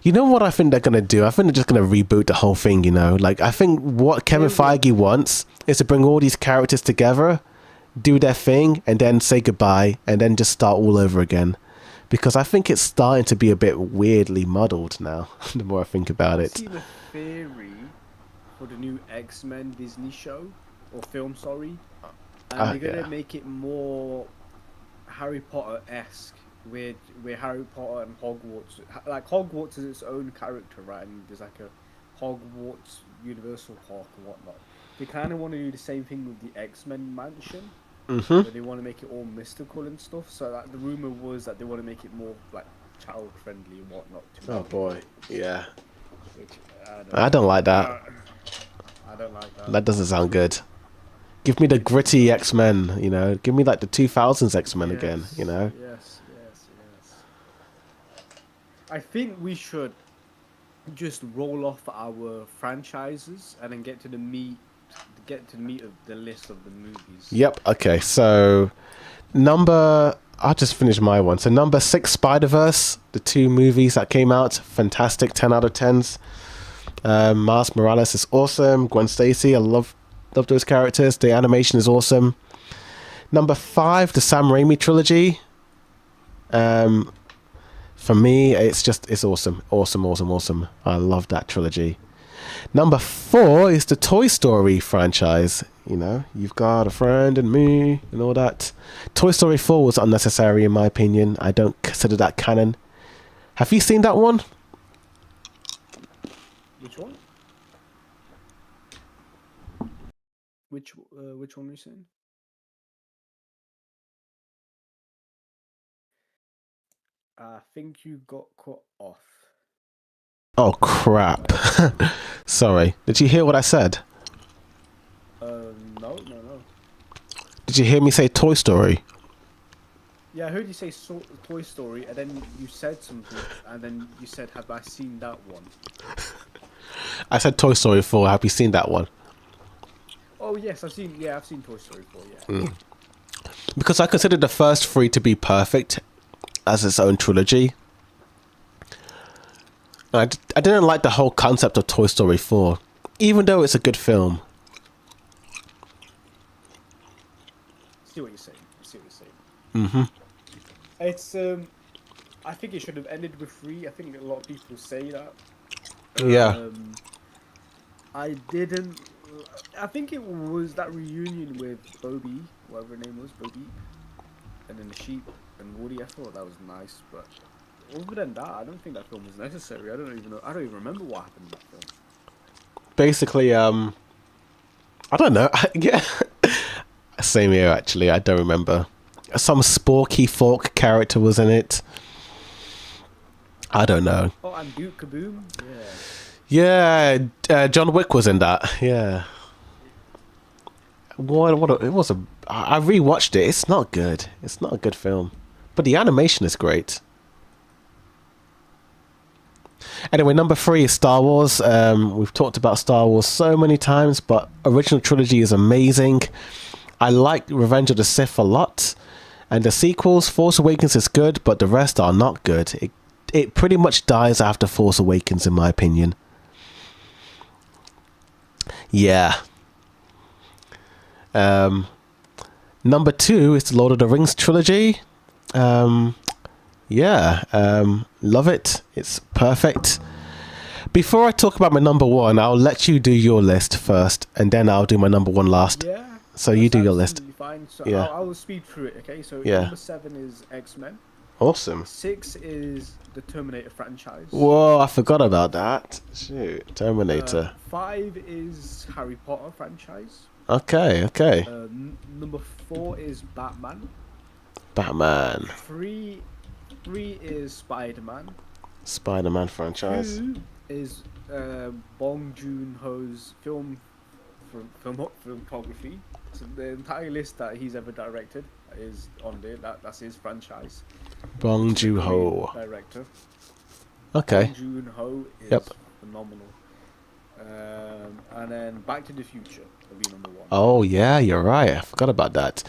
you know what I think they're gonna do? I think they're just gonna reboot the whole thing. Like I think what Kevin Feige wants is to bring all these characters together, do their thing, and then say goodbye, and then just start all over again. Because I think it's starting to be a bit weirdly muddled now, the more I think about it. I've seen a theory for the new X-Men Disney show, or film, sorry. And they're going to make it more Harry Potter-esque, where Harry Potter and Hogwarts... Like, Hogwarts is its own character, right? And there's like a Hogwarts Universal Park and whatnot. They kind of want to do the same thing with the X-Men mansion. Where they want to make it all mystical and stuff. So like, the rumor was that they want to make it more like child friendly and whatnot. Oh boy, yeah. Which, I don't like that. I don't like that. That doesn't sound good. Give me the gritty X-Men, Give me like the 2000s X-Men again, Yes. I think we should just roll off our franchises and then get to the meat of the list of the movies. Yep. Okay. So, I'll just finish my one. So, number 6, Spider-Verse, the 2 movies that came out, fantastic, 10 out of 10s. Miles Morales is awesome. Gwen Stacy, I love those characters. The animation is awesome. Number 5, the Sam Raimi trilogy. For me, it's awesome. Awesome. I love that trilogy. Number 4 is the Toy Story franchise. You've got a friend and me and all that. Toy Story 4 was unnecessary in my opinion. I don't consider that canon. Have you seen that one? Which one? Which one are you saying? I think you got cut off. Oh crap. Sorry. Did you hear what I said? No. Did you hear me say Toy Story? Yeah, I heard you say Toy Story, and then you said something, and then you said, "Have I seen that one?" I said Toy Story 4. Have you seen that one? Oh yes, I've seen Toy Story 4. Yeah. Because I consider the first 3 to be perfect as its own trilogy. I didn't like the whole concept of Toy Story 4, even though it's a good film. See what you're saying. It's I think it should have ended with 3. I think a lot of people say that. Yeah. I didn't. I think it was that reunion with Bobby, whatever her name was, Bobby, and then the sheep and Woody. I thought that was nice, but other than that, I don't think that film was necessary. I don't even remember what happened in that film. Basically, I don't know. Yeah. Same here, actually. I don't remember. Some Sporky Fork character was in it. I don't know. Oh, and Duke Kaboom? Yeah. Yeah, John Wick was in that. Yeah. I rewatched it. It's not good. It's not a good film. But the animation is great. Anyway, number 3 is Star Wars. We've talked about Star Wars so many times, but original trilogy is amazing. I like Revenge of the Sith a lot, and the sequels, Force Awakens is good, but the rest are not good. It pretty much dies after Force Awakens, in my opinion. Yeah. Number 2 is the Lord of the Rings trilogy. Love it. It's perfect. Before I talk about my number 1, I'll let you do your list first, and then I'll do my number 1 last. Yeah. So you do your list. Fine. So Yeah. I'll speed through it. Okay. So Yeah. number 7 is X-Men. Awesome. 6 is the Terminator franchise. Whoa, I forgot about that. Shoot, Terminator. 5 is Harry Potter franchise. Okay. Number 4 is Batman. Batman. 3 is Spider-Man. Spider-Man franchise. 2 is Bong Joon-ho's filmography. So the entire list that he's ever directed is on there. That's his franchise. Bong Joon-ho. Director. Okay. Bong Joon-ho is Yep. phenomenal. And then Back to the Future will be number 1. Oh yeah, you're right. I forgot about that.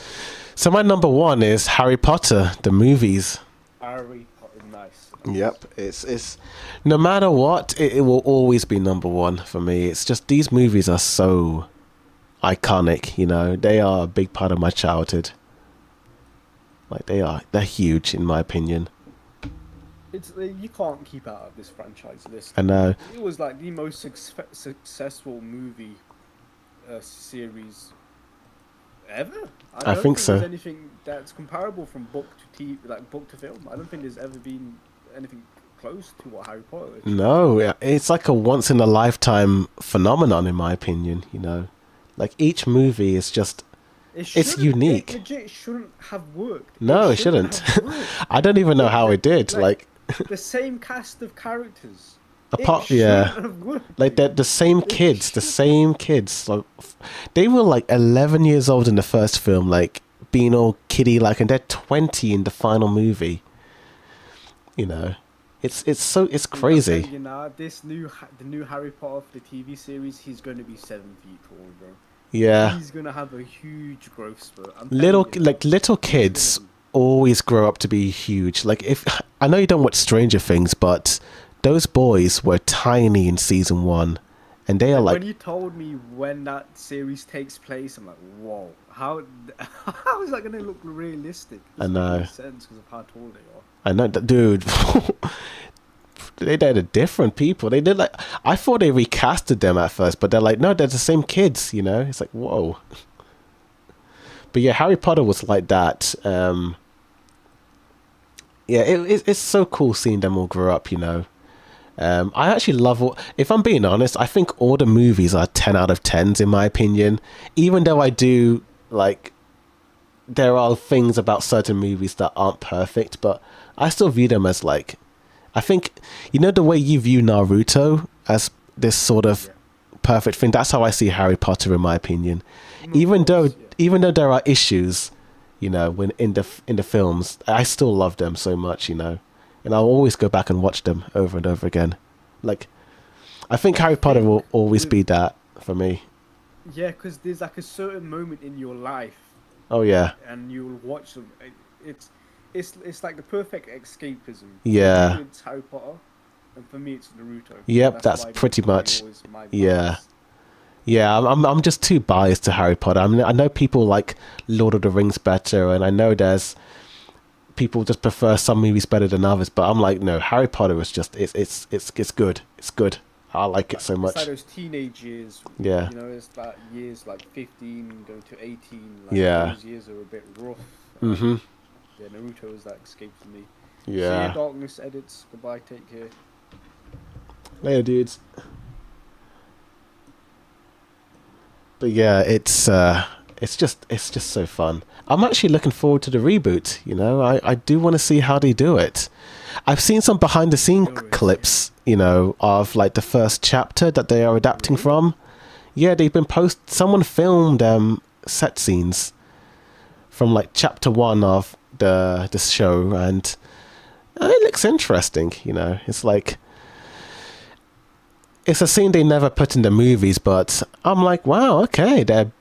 So my number 1 is Harry Potter, the movies. Harry Potter, nice. Yep, it's no matter what, it will always be number 1 for me. It's just these movies are so iconic, you know. They are a big part of my childhood. Like they're huge in my opinion. It's you can't keep out of this franchise list. I know. It was like the most successful movie series ever. I don't think so. There's anything that's comparable from book to TV, like book to film. I don't think there's ever been anything close to what Harry Potter is. No, it's like a once in a lifetime phenomenon in my opinion, you know. Like each movie is just it's unique. It legit shouldn't have worked. No, it shouldn't. have worked. I don't even know how it did. Like the same cast of characters. apart, It yeah, shouldn't have worked. like the same kids, the same kids. Like they were like 11 years old in the first film, like being all kiddie like, and they're 20 in the final movie. You know, it's crazy. You know, the new Harry Potter for the TV series, he's going to be 7 feet tall, bro. Yeah, He's going to have a huge growth spurt. little kids always grow up to be huge. Like if I know you don't watch Stranger Things, but those boys were tiny in season 1, and they are like. When you told me when that series takes place, I'm like, whoa, how is that going to look realistic? I know. Makes sense because of how tall they are. I know, dude. They did different people. They did like I thought they recasted them at first, but they're like, no, they're the same kids. You know, it's like whoa. But yeah, Harry Potter was like that. Yeah, it's so cool seeing them all grow up. You know, I actually love. If I'm being honest, I think all the movies are 10 out of 10s in my opinion. Even though I do like, there are things about certain movies that aren't perfect, but I still view them as like. I think, you know, the way you view Naruto as this sort of perfect thing, that's how I see Harry Potter in my opinion. Even though there are issues, you know, when in the films, I still love them so much, you know, and I'll always go back and watch them over and over again. Like, I think Harry Potter will always be that for me. Yeah, because there's like a certain moment in your life. Oh yeah. And you'll watch them. It's like the perfect escapism. Yeah. For me, it's Harry Potter, and for me it's Naruto. Yep, that's why pretty Naruto much. is my Yeah. bias. Yeah, I'm just too biased to Harry Potter. I mean, I know people like Lord of the Rings better, and I know there's people just prefer some movies better than others. But I'm like, no, Harry Potter is just it's good. It's good. I like it so It's much. like those teenage years. Yeah. You know, it's like years like 15 going to 18. Like Yeah. Those years are a bit rough. Mhm. Yeah, Naruto is that escape for me. Yeah. See you, Darkness Edits. Goodbye. Take care. Later, dudes. But yeah, it's just so fun. I'm actually looking forward to the reboot. You know, I do want to see how they do it. I've seen some behind the scene clips, you know, of like the first chapter that they are adapting from. Yeah, they've been someone filmed set scenes from like chapter 1 of the show, and it looks interesting. You know, it's like it's a scene they never put in the movies, but I'm like, wow, okay, they're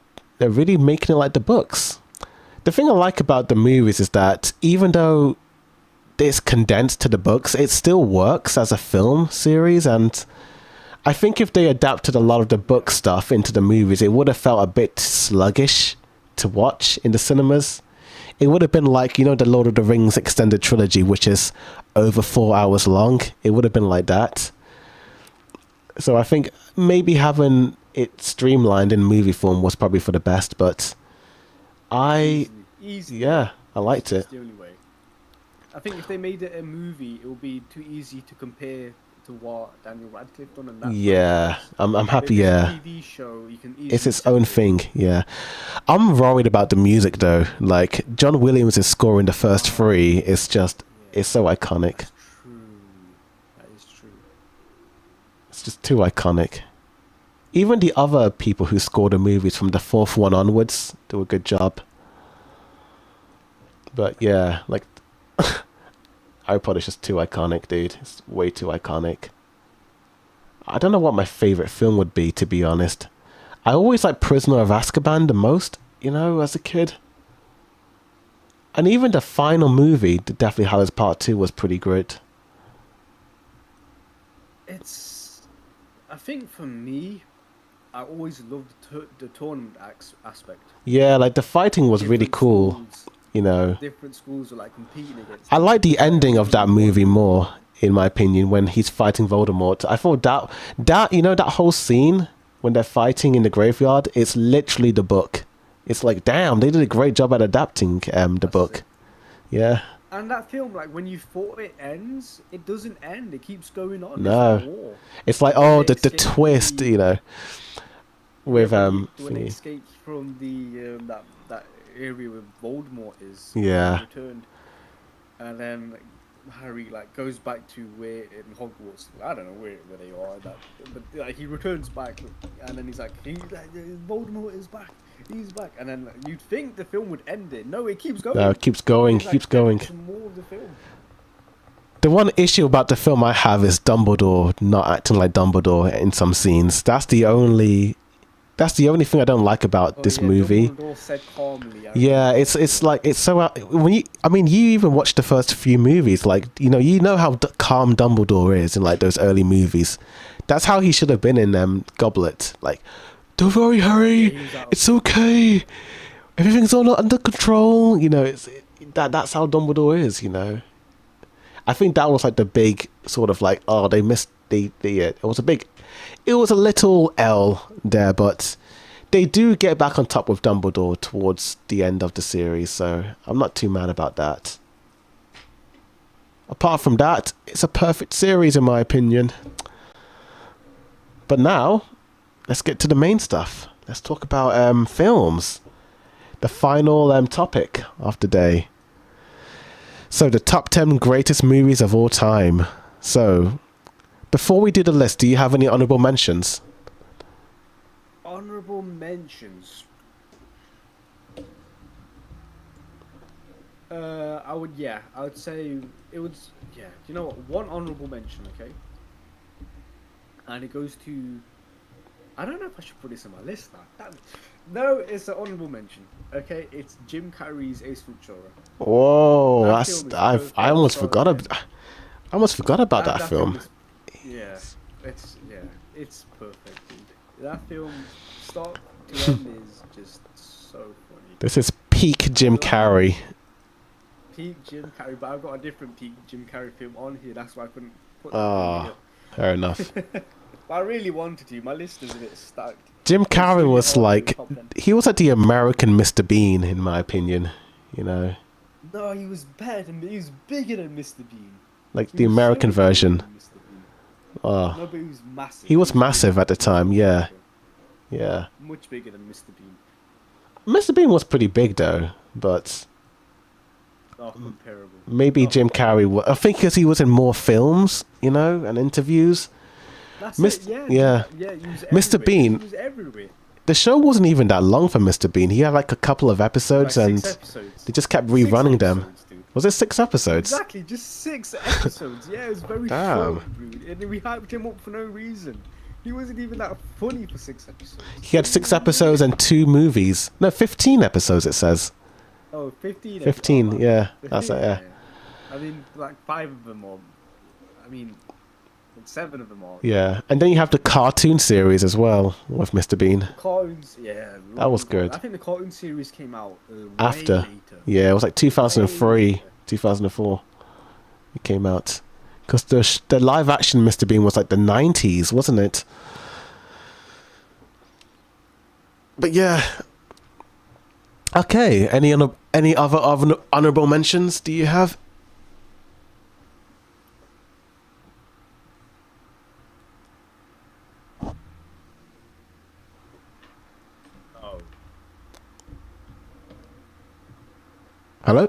really making it like the books. The thing I like about the movies is that even though it's condensed to the books, it still works as a film series, and I think if they adapted a lot of the book stuff into the movies, it would have felt a bit sluggish to watch in the cinemas. It would have been like, the Lord of the Rings extended trilogy, which is over 4 hours long. It would have been like that. So I think maybe having it streamlined in movie form was probably for the best, but Easy. yeah, I liked it. It's the only way. I think if they made it a movie, it would be too easy to compare to what Daniel Radcliffe done and that. Yeah, I'm happy. If it's Yeah, a TV show, you can easily it's its own thing. Yeah, I'm worried about the music though. Like John Williams' score in the first three is just it's so iconic. That's true. That is true. It's just too iconic. Even the other people who scored the movies from the fourth one onwards do a good job. But yeah, like Harry Potter's just too iconic, dude. It's way too iconic. I don't know what my favorite film would be, to be honest. I always liked Prisoner of Azkaban the most, as a kid. And even the final movie, the Deathly Hallows Part 2, was pretty good. I think for me, I always loved the tournament aspect. Yeah, like the fighting was really cool. Schools, different schools were like competing against. I like the ending of that movie more, in my opinion, when he's fighting Voldemort. I thought that that whole scene when they're fighting in the graveyard, it's literally the book. It's like, damn, they did a great job at adapting the book. Yeah. And that film, like when you thought it ends, it doesn't end. It keeps going on. No, it's like the twist, with when it escapes from the that area where Voldemort is. Yeah. Returned, and then Harry goes back to where in Hogwarts. I don't know where they are. But he returns back, and then he's like, Voldemort is back. He's back, and then you'd think the film would end it. No, it keeps going. No, it keeps going. Keeps going. More of the film. The one issue about the film I have is Dumbledore not acting like Dumbledore in some scenes. That's the only thing I don't like about this movie. Dumbledore said calmly. Yeah, it's like it's so when you even watch the first few movies, like you know how calm Dumbledore is in like those early movies. That's how he should have been in Goblet. Like, don't worry, Harry, it's okay. Everything's all under control. That's how Dumbledore is. I think that was like the big sort of like, they missed it was a little L there, but they do get back on top with Dumbledore towards the end of the series, so I'm not too mad about that. Apart from that, it's a perfect series in my opinion. But now, let's get to the main stuff. Let's talk about films. The final topic of the day. So, the top 10 greatest movies of all time. So, before we do the list, do you have any honorable mentions? Honorable mentions. I would say it was, you know what, one honorable mention, okay? And it goes to, I don't know if I should put this on my list now. No, it's an honorable mention, okay? It's Jim Carrey's Ace Ventura. Whoa, I almost forgot about that film. It's perfect, dude. That film, start to end, is just so funny. This is peak Jim Carrey. Peak Jim Carrey, but I've got a different peak Jim Carrey film on here. That's why I couldn't put that on here. Fair enough. But I really wanted to. My list is a bit stacked. Jim Carrey was like, he was like the American Mr. Bean, in my opinion. No, he was better than he was bigger than Mr. Bean. Like the American version. No, but he was massive. He was massive at the time, yeah. Yeah. Much bigger than Mr. Bean. Mr. Bean was pretty big though, but not comparable. Maybe Jim Carrey. I think because he was in more films, and interviews. That's it, yeah. Mr. Bean. He was everywhere. The show wasn't even that long for Mr. Bean. He had like a couple of episodes, and they just kept rerunning them. Was it 6 episodes? Exactly, just 6 episodes. Yeah, it was very short, dude. And we hyped him up for no reason. He wasn't even that funny for 6 episodes. He had 6 episodes and 2 movies. No, 15 episodes, it says. Oh, 15. 15, Oh, yeah. That's it, yeah. I mean, like 5 of them are. I mean, like 7 of them are. Yeah. And then you have the cartoon series as well with Mr. Bean. Cartoons, yeah. That was good. I think the cartoon series came out After. way later. Yeah, it was like 2003, 2004. It came out. Because the live action Mr. Bean was like the 90s, wasn't it? But yeah. Okay. Any other honorable mentions do you have? Oh. Hello?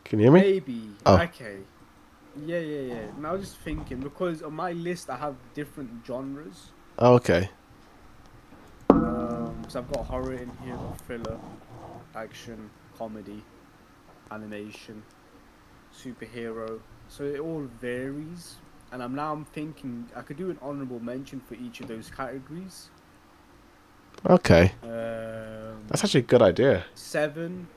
Can you hear me? Maybe. Oh. Okay. Yeah. Now I was just thinking, because on my list I have different genres. Oh, okay. So I've got horror in here, thriller, action, comedy, animation, superhero. So it all varies. And I'm thinking I could do an honorable mention for each of those categories. Okay. That's actually a good idea. 7.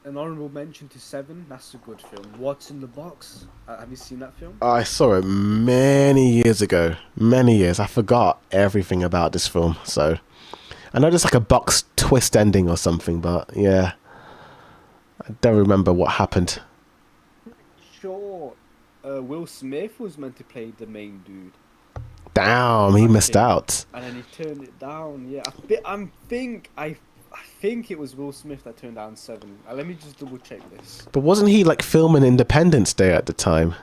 An honorable mention to 7. That's a good film. What's in the Box? Have you seen that film? I saw it many years ago. Many years. I forgot everything about this film. So I know there's like a box twist ending or something, but yeah. I don't remember what happened. Sure. Will Smith was meant to play the main dude. Damn, he missed out. And then he turned it down. Yeah, I think it was Will Smith that turned down 7. Let me just double check this. But wasn't he like filming Independence Day at the time?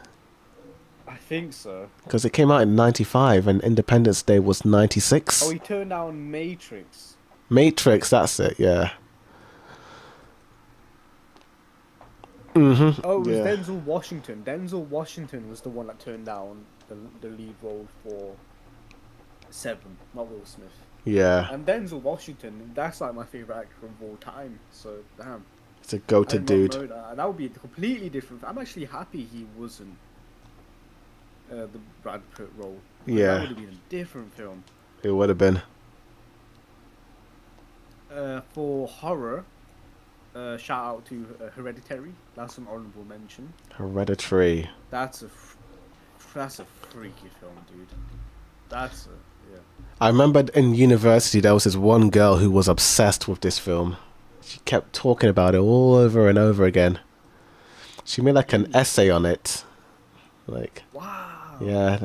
I think so. Because it came out in 95 and Independence Day was 96. Oh, he turned down Matrix. Matrix, that's it, yeah. Mm-hmm. Oh, it was Yeah. Denzel Washington. Denzel Washington was the one that turned down the lead role for 7, not Will Smith. Yeah. And Denzel Washington, that's like my favorite actor of all time. So damn, It's a I go-to did not dude. know that. That would be completely different. I'm actually happy he wasn't the Brad Pitt role. Yeah. That would have been a different film. It would have been. For horror, shout out to Hereditary. That's an honorable mention. Hereditary. That's a freaky film, dude. That's yeah. I remember in university there was this one girl who was obsessed with this film. She kept talking about it all over and over again. She made like an essay on it. Like, Wow. yeah,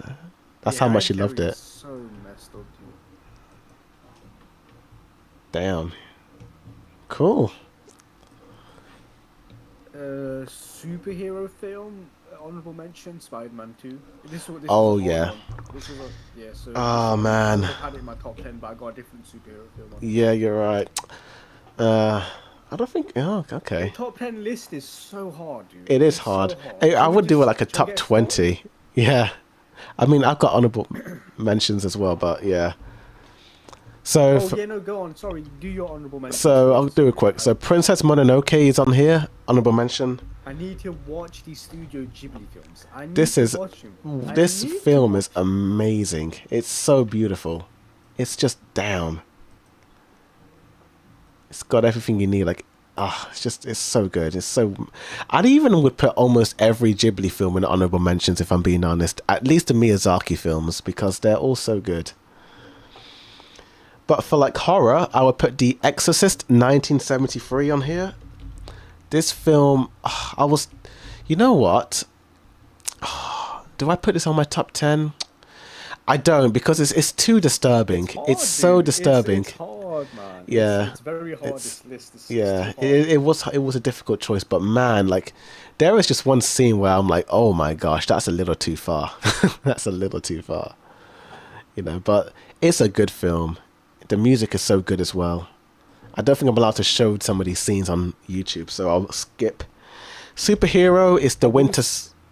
that's how much she loved Hereditary it. is so messed up, dude. Damn. Cool. Superhero film, honorable mention, Spider-Man 2. Oh, yeah. So Oh, man. I had it in my top 10, but I got a different superhero film. Yeah, you're right. I don't think. Oh, okay. The top 10 list is so hard, dude. It is It's hard. so hard. Hey, I Can we would do it just- like a shall we top get 20. Yeah. I mean, I've got honorable mentions as well, but yeah. So, Oh, yeah, no, go on. Sorry, do your honorable mention. so I'll do it quick. So, Princess Mononoke is on here. Honorable mention. I need to watch these Studio Ghibli films. I need This to is watch them. I this need to film is watch them. amazing. It's so beautiful. It's just damn. It's got everything you need. Like, it's so good. It's so. I'd even would put almost every Ghibli film in honorable mentions if I'm being honest. At least the Miyazaki films because they're all so good. But for like horror, I would put The Exorcist 1973 on here. This film, you know what? Do I put this on my top 10? I don't because it's too disturbing. hard, It's so dude. disturbing. It's hard, man. Yeah. It's very hard. It's- This list is Yeah, it's too hard. it was a difficult choice, but man, like there was just one scene where I'm like, oh my gosh, that's a little too far. That's a little too far. You know, but it's a good film. The music is so good as well. I don't think I'm allowed to show some of these scenes on YouTube, so I'll skip. Superhero is the winter.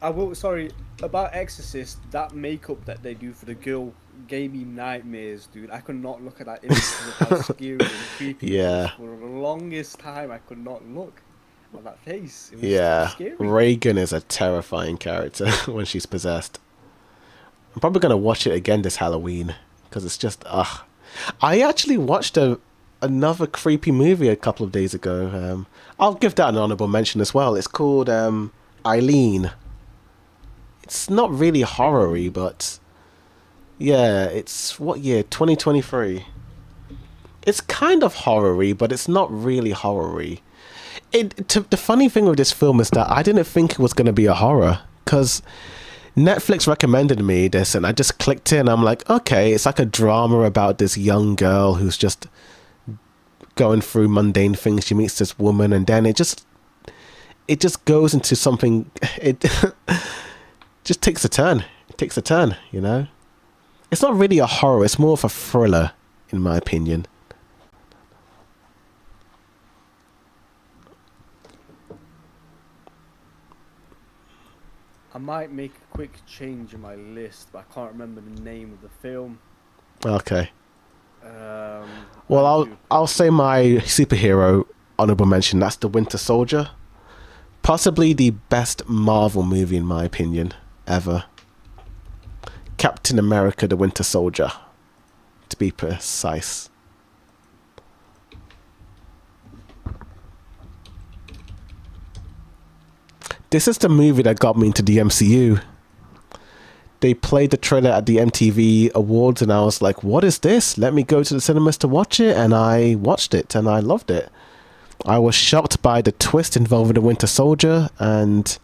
I will. Sorry about Exorcist. That makeup that they do for the girl gave me nightmares, dude. I could not look at that image because of how scary and creepy. it Yeah. was. For the longest time, I could not look at that face. It was Yeah, scary. Reagan is a terrifying character when she's possessed. I'm probably gonna watch it again this Halloween because it's just I actually watched another creepy movie a couple of days ago. I'll give that an honorable mention as well. It's called Eileen. It's not really horror-y, but yeah, it's what year? 2023. It's kind of horror-y, but it's not really horror-y. The funny thing with this film is that I didn't think it was going to be a horror, because Netflix recommended me this and I just clicked in. I'm like, okay, it's like a drama about this young girl who's just going through mundane things. She meets this woman and then it just goes into something. It just takes a turn. It takes a turn, you know? It's not really a horror. It's more of a thriller, in my opinion. I might make a quick change in my list, but I can't remember the name of the film. Okay. Well, I'll say my superhero honorable mention. That's The Winter Soldier. Possibly the best Marvel movie, in my opinion, ever. Captain America: The Winter Soldier, to be precise. This is the movie that got me into the MCU. They played the trailer at the MTV Awards and I was like, what is this? Let me go to the cinemas to watch it, and I watched it and I loved it. I was shocked by the twist involving the Winter Soldier, and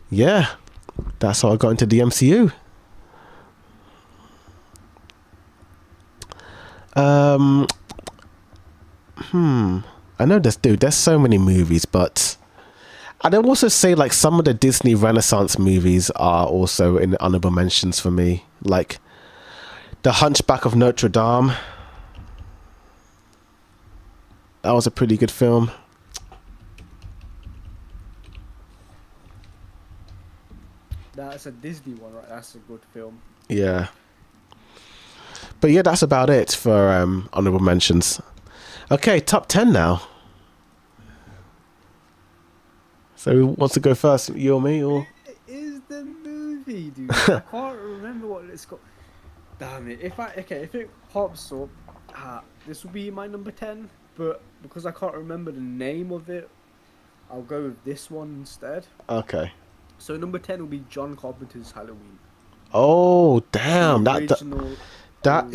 yeah, that's how I got into the MCU. I know there's so many movies, but I'd also say like some of the Disney Renaissance movies are also in honorable mentions for me, like The Hunchback of Notre Dame. That was a pretty good film. That's a Disney one, right? That's a good film. Yeah. But yeah, that's about it for honorable mentions. Okay, top 10 now. So who wants to go first? You or me? Or It is the movie, dude. I can't remember what it's called. Damn it. If it pops up, this will be my number 10. But because I can't remember the name of it, I'll go with this one instead. Okay. So number 10 will be John Carpenter's Halloween. Oh, damn. The That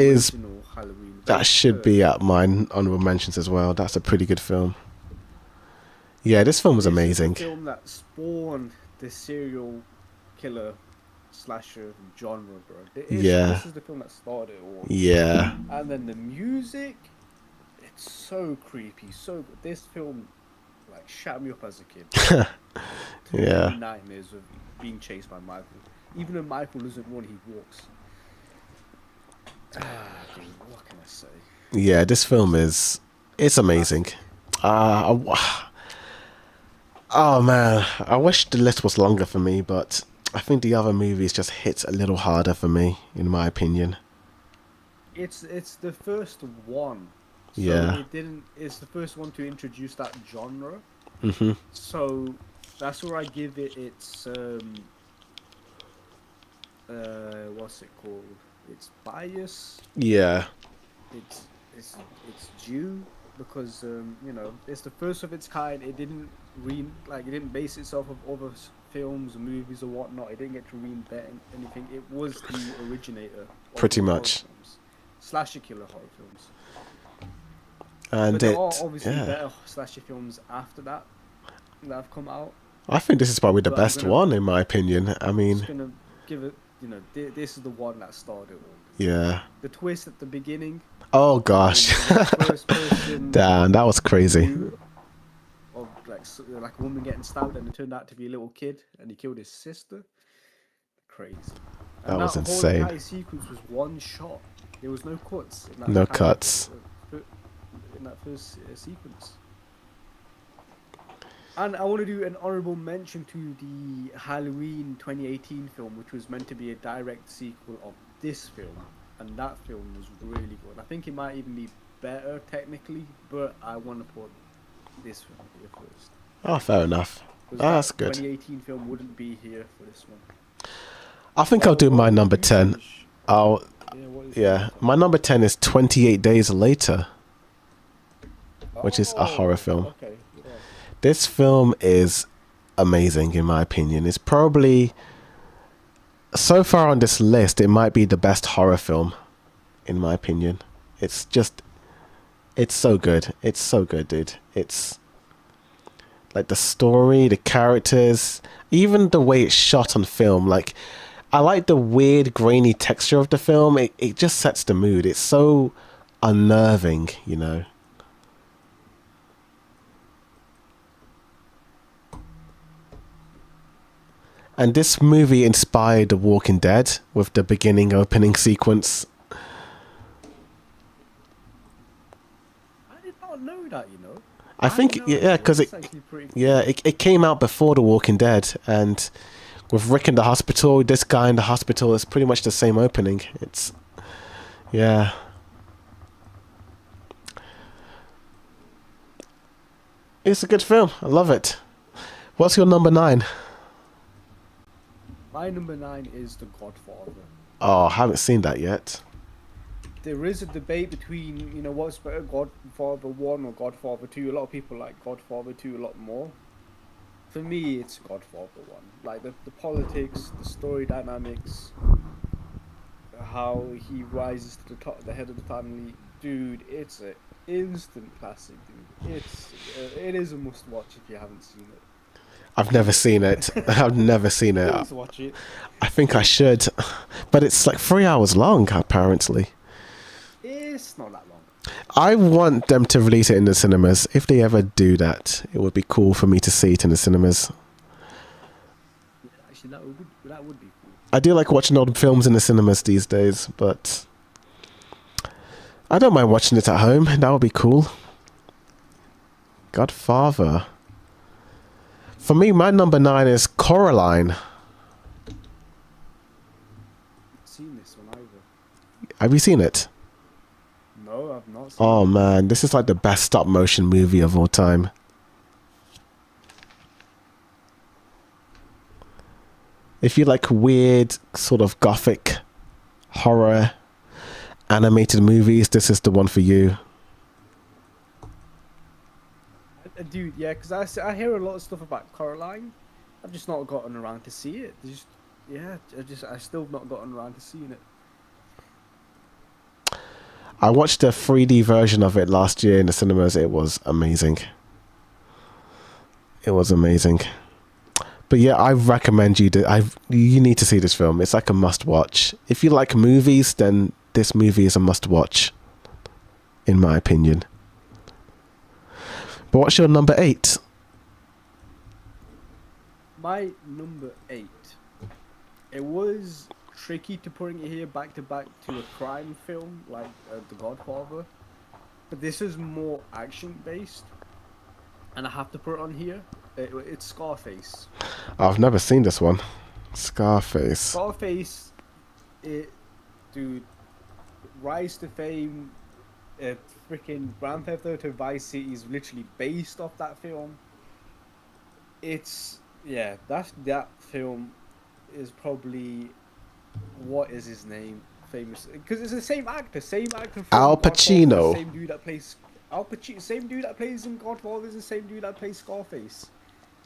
Halloween. that should be at mine honorable mentions as well. That's a pretty good film. Yeah, this film was amazing. This is the film that spawned the serial killer slasher genre, bro. This is the film that started it all. Yeah. And then the music, it's so creepy, so good. This film, like, shut me up as a kid. Yeah. Nightmares of being chased by Michael. Even though Michael doesn't run, he walks. Dude, what can I say? Yeah, this film it's amazing. Oh man, I wish the list was longer for me, but I think the other movies just hit a little harder for me, in my opinion. It's the first one. So Yeah. It's the first one to introduce that genre. Mm-hmm. So that's where I give it its what's it called? Its bias. Yeah. It's due because you know, it's the first of its kind. It didn't it didn't base itself off other films, movies, or whatnot. It didn't get to reinvent anything. It was the originator. Of Pretty horror much. films. Slasher killer horror films. And But there are obviously better slasher films after that have come out. I think this is probably the But I'm best gonna- one, in my opinion. I I'm mean, just gonna give it. You know, this is the one that started it all. yeah. The twist at the beginning. Oh gosh. First person Damn, that was crazy. view of like a woman getting stabbed, and it turned out to be a little kid, and he killed his sister. Crazy. That was whole insane. entire sequence was one shot. There was no cuts. In that No entire- cuts. In that first sequence. And I want to do an honorable mention to the Halloween 2018 film, which was meant to be a direct sequel of this film, and that film was really good. I think it might even be better technically, but I want to put this film here first. Oh, fair enough. 'Cause Oh, that's that good. 2018 film wouldn't be here for this one. I think I'll do my number 10. Yeah, what is Yeah, my number 10 is 28 Days Later, which is a horror film. Okay, yeah. This film is amazing, in my opinion. It's probably, so far on this list, it might be the best horror film, in my opinion. It's so good. It's so good, dude. It's like the story, the characters, even the way it's shot on film. Like, I like the weird grainy texture of the film. It just sets the mood. It's so unnerving, you know. And this movie inspired The Walking Dead with the beginning opening sequence. I did not know that, you know. I think, yeah, because it came out before The Walking Dead, and with Rick in the hospital, this guy in the hospital is pretty much the same opening. It's, yeah. It's a good film. I love it. What's your number 9? My number 9 is The Godfather. Oh, I haven't seen that yet. There is a debate between, you know, what's better, Godfather 1 or Godfather 2. A lot of people like Godfather 2 a lot more. For me, it's Godfather 1. Like, the politics, the story dynamics, how he rises to the top, the head of the family. Dude, it's an instant classic, dude. It is a must-watch if you haven't seen it. I've never seen it. I've never seen it. Please watch it. I think I should. But it's like 3 hours long, apparently. It's not that long. I want them to release it in the cinemas. If they ever do that, it would be cool for me to see it in the cinemas. Yeah, actually, that would be cool. I do like watching old films in the cinemas these days, but I don't mind watching it at home. That would be cool. Godfather. For me, my number 9 is Coraline. Seen this one either? Have you seen it? No, I've not seen Oh man, this is like the best stop motion movie of all time. If you like weird, sort of gothic, horror, animated movies, this is the one for you. Dude, yeah, because I hear a lot of stuff about Coraline. I've just not gotten around to see it. I still have not gotten around to seeing it. I watched a 3D version of it last year in the cinemas. It was amazing. It was amazing. But yeah, I recommend you you need to see this film. It's like a must watch. If you like movies, then this movie is a must watch, in my opinion. But what's your number 8? My number 8. It was tricky to putting it here back to back to a crime film like The Godfather, but this is more action based, and I have to put it on here. It's Scarface. I've never seen this one. Scarface. Scarface, dude, rise to fame. Freaking Grand Theft Auto Vice City is literally based off that film. That film is probably, what is his name, famous, because it's the same actor from Al Pacino. Same dude that plays Al Pacino, same dude that plays in Godfather is the same dude that plays Scarface.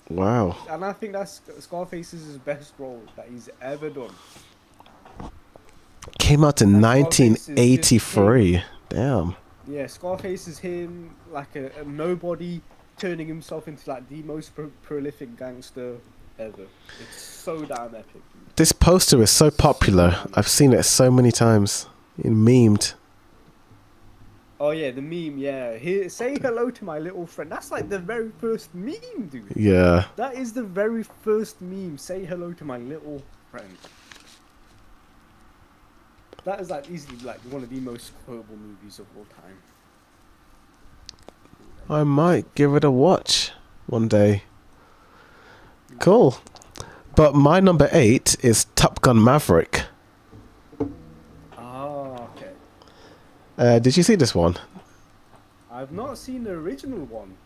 Wow. And I think that's Scarface is his best role that he's ever done. Came out in 1983. Damn. Yeah, Scarface is him, like a nobody, turning himself into like the most prolific gangster ever. It's so damn epic. This poster is so popular. I've seen it so many times. It memed. Oh yeah, the meme, yeah. Say hello to my little friend. That's like the very first meme, dude. Yeah. That is the very first meme. Say hello to my little friend. That is like easily like one of the most quotable movies of all time. I might give it a watch one day. Cool. But my number 8 is Top Gun Maverick. Ah, okay. Did you see this one? I've not seen the original one.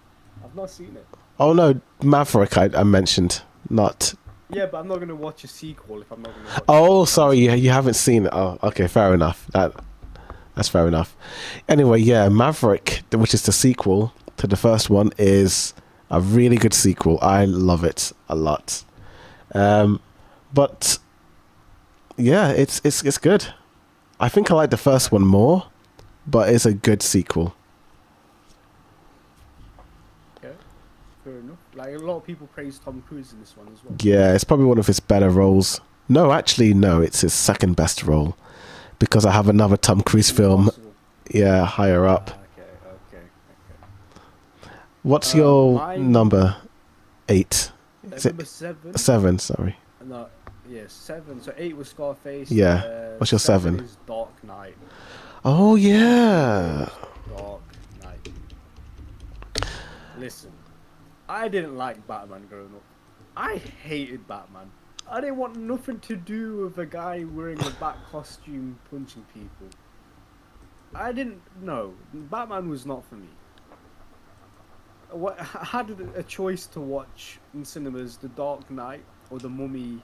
I've not seen it. Oh no, Maverick I mentioned, not Yeah, but I'm not gonna watch a sequel if I'm not gonna watch. Oh, sorry, you haven't seen it. Oh, okay, fair enough. That's fair enough. Anyway, yeah, Maverick, which is the sequel to the first one, is a really good sequel. I love it a lot. But yeah, it's good. I think I like the first one more, but it's a good sequel. Okay, fair enough. Like a lot of people praise Tom Cruise in this one as well. Yeah, it's probably one of his better roles. No, actually, no, it's his second best role because I have another Tom Cruise film. Impossible. Yeah, higher up. Okay. What's your mine- number? 8. Is it Number 7. 7? Sorry. No, yeah, 7. So 8 was Scarface. Yeah. What's your 7? Is Dark Knight. Oh yeah. Dark Knight. Listen, I didn't like Batman growing up. I hated Batman. I didn't want nothing to do with a guy wearing a bat costume punching people. I didn't know. Batman was not for me. I had a choice to watch in cinemas: The Dark Knight or The Mummy,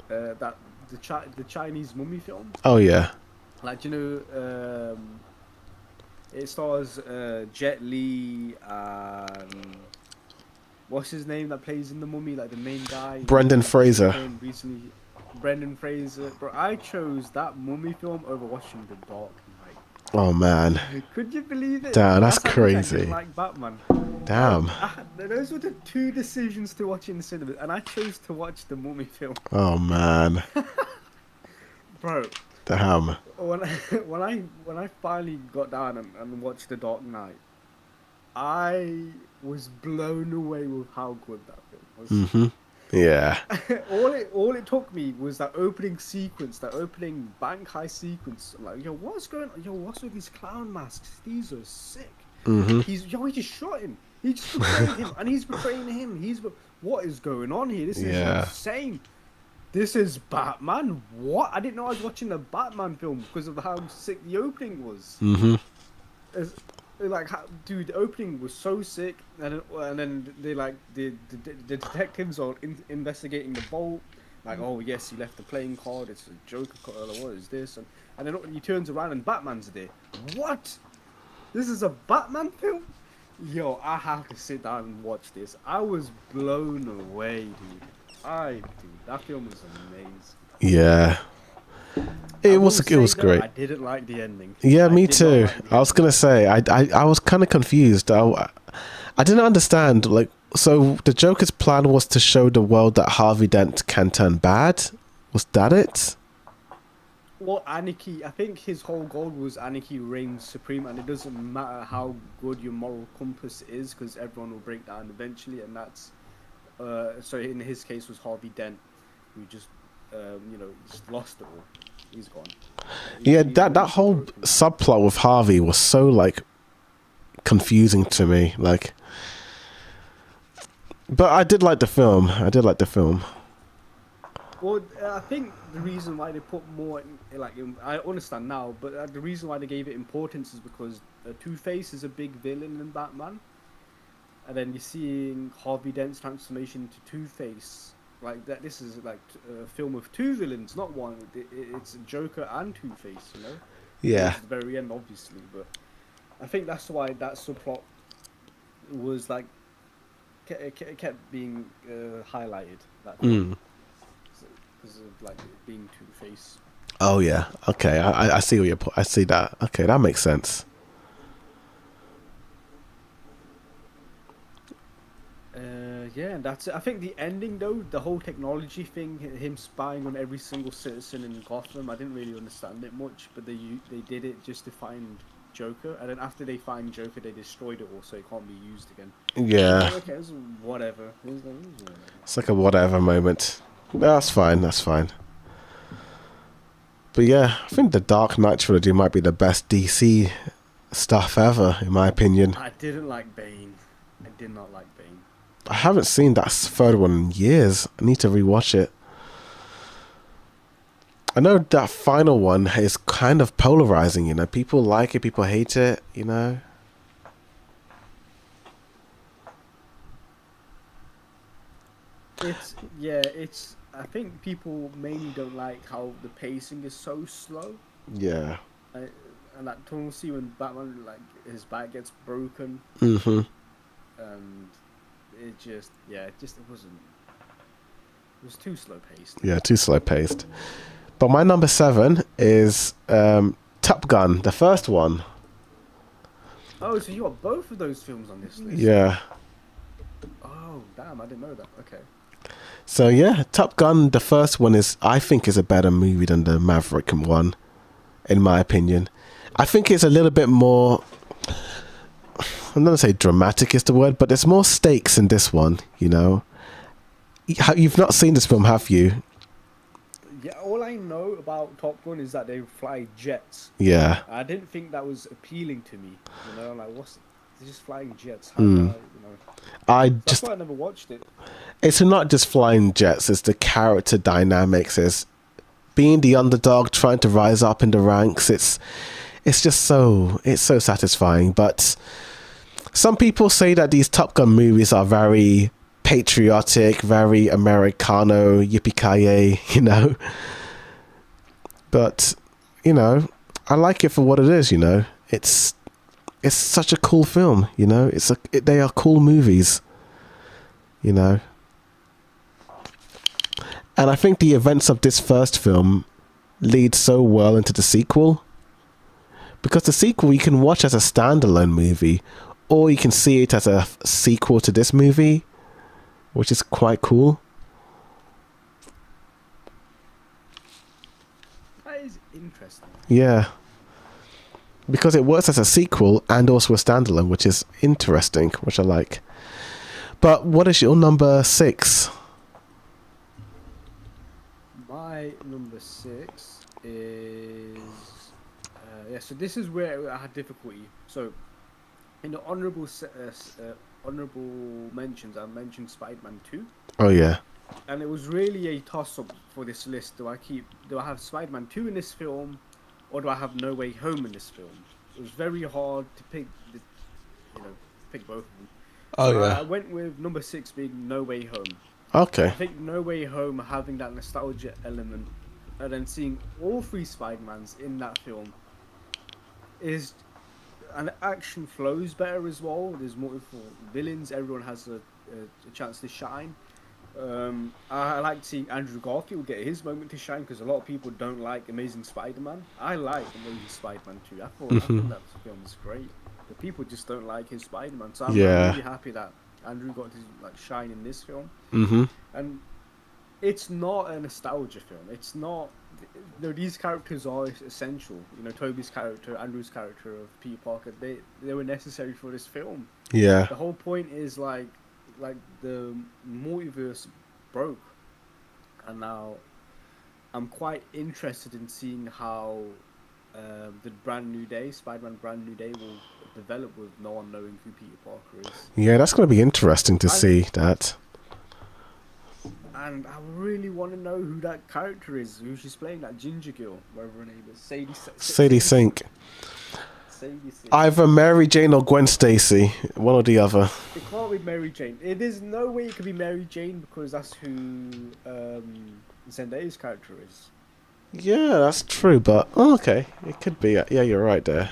the Chinese Mummy film. Oh yeah. Like, you know, it stars Jet Li and what's his name that plays in The Mummy, like the main guy. Brendan Fraser. Recently, Brendan Fraser. Bro, I chose that Mummy film over watching The Dark Knight. Oh man. Could you believe it? Damn, that's how much I crazy. didn't like Batman. Damn. Those were the two decisions to watch in the cinema, and I chose to watch the Mummy film. Oh man. Bro, Damn. when I finally got down and watched The Dark Knight, I was blown away with how good that film was. Mhm. Yeah. all it took me was that opening sequence, that opening bank high sequence. I'm like, yo, what's going on? Yo, what's with these clown masks? These are sick. Mhm. He just shot him. He just betrayed him, and he's betraying him. What is going on here? This is Yeah. insane. This is Batman. What? I didn't know I was watching a Batman film because of how sick the opening was. Mhm. Dude, the opening was so sick, and then they the detectives are investigating the vault. Like, oh yes, he left the playing card. It's a Joker card. What is this? And then he turns around and Batman's there. What? This is a Batman film? Yo, I have to sit down and watch this. I was blown away, dude. That film was amazing. Yeah. It was great. I didn't like the ending. Yeah, I me did not too. like the I was gonna say I was kind of confused. I didn't understand. Like, so the Joker's plan was to show the world that Harvey Dent can turn bad. Was that it? Well, anarchy. I think his whole goal was anarchy reigns supreme, and it doesn't matter how good your moral compass is, because everyone will break down eventually, and that's. So in his case, was Harvey Dent, who just, just lost it all. He's gone. Yeah, that whole subplot with Harvey was so like confusing to me. Like, but I did like the film. Well, I think the reason why they put more, I understand now, but the reason why they gave it importance is because Two-Face is a big villain in Batman, and then you're seeing Harvey Dent's transformation into Two-Face. Like that, this is like a film of two villains, not one. It's Joker and Two-Face, you know. Yeah. At the very end, obviously, but I think that's why that subplot was like kept being highlighted. That because of like it being Two-Face. Oh yeah. Okay. I see what I see that. Okay, that makes sense. Yeah, and that's it. I think the ending though, the whole technology thing, him spying on every single citizen in Gotham, I didn't really understand it much, but they did it just to find Joker, and then after they find Joker, they destroyed it all, so it can't be used again. Yeah. Okay, it's whatever. It's like a whatever moment. That's fine. But yeah, I think the Dark Knight trilogy might be the best DC stuff ever, in my opinion. I didn't like Bane. I did not like Bane. I haven't seen that third one in years. I need to rewatch it. I know that final one is kind of polarizing, you know. People like it, people hate it, you know. it's. I think people mainly don't like how the pacing is so slow. Yeah. I, and that tunnel scene when Batman like his back gets broken, Mm-hmm. and it wasn't. It was too slow paced. Yeah, too slow paced. But my number 7 is Top Gun, the first one. Oh, so you got both of those films on this list? Yeah. Oh, damn! I didn't know that. Okay. So yeah, Top Gun, the first one I think is a better movie than the Maverick one, in my opinion. I think it's a little bit more, I'm not going to say dramatic is the word, but there's more stakes in this one, you know. You've not seen this film, have you? Yeah, all I know about Top Gun is that they fly jets. Yeah. I didn't think that was appealing to me. You know, like they're just flying jets. That's why I never watched it. It's not just flying jets, it's the character dynamics, it's being the underdog, trying to rise up in the ranks. It's so satisfying. But some people say that these Top Gun movies are very patriotic, very Americano, yippee-ki-yay, you know. But, you know, I like it for what it is, you know. It's such a cool film, you know. They are cool movies, you know. And I think the events of this first film lead so well into the sequel. Because the sequel you can watch as a standalone movie, or you can see it as a sequel to this movie, which is quite cool. That is interesting. Yeah. Because it works as a sequel and also a standalone, which is interesting, which I like. But what is your number 6? My number 6 is so this is where I had difficulty. So in the honorable mentions, I mentioned Spider-Man 2. Oh yeah. And it was really a toss-up for this list. Do I have Spider-Man 2 in this film, or do I have No Way Home in this film? It was very hard to pick both of them. Oh So yeah. I went with number 6 being No Way Home. Okay. I think No Way Home having that nostalgia element, and then seeing all 3 Spider-Mans in that film and the action flows better as well. There's multiple villains. Everyone has a chance to shine. I like seeing Andrew Garfield get his moment to shine, because a lot of people don't like Amazing Spider-Man. I like Amazing Spider-Man 2. I think that film is great. But people just don't like his Spider-Man. So I'm really happy that Andrew got to shine in this film. Mm-hmm. And it's not a nostalgia film. It's not. These characters are essential. You know, Toby's character, Andrew's character of Peter Parker. They were necessary for this film. Yeah. The whole point is like the multiverse broke, and now I'm quite interested in seeing how the Brand New Day, Spider-Man Brand New Day, will develop with no one knowing who Peter Parker is. Yeah, that's going to be interesting to see that. And I really want to know who that character is, who she's playing, that ginger girl, whatever her name is. Sadie Sink. Sadie Sink. Either Mary Jane or Gwen Stacy, one or the other. It can't be Mary Jane. There's no way it could be Mary Jane, because that's who Zendaya's character is. Yeah, that's true, but okay, it could be. Yeah, you're right there.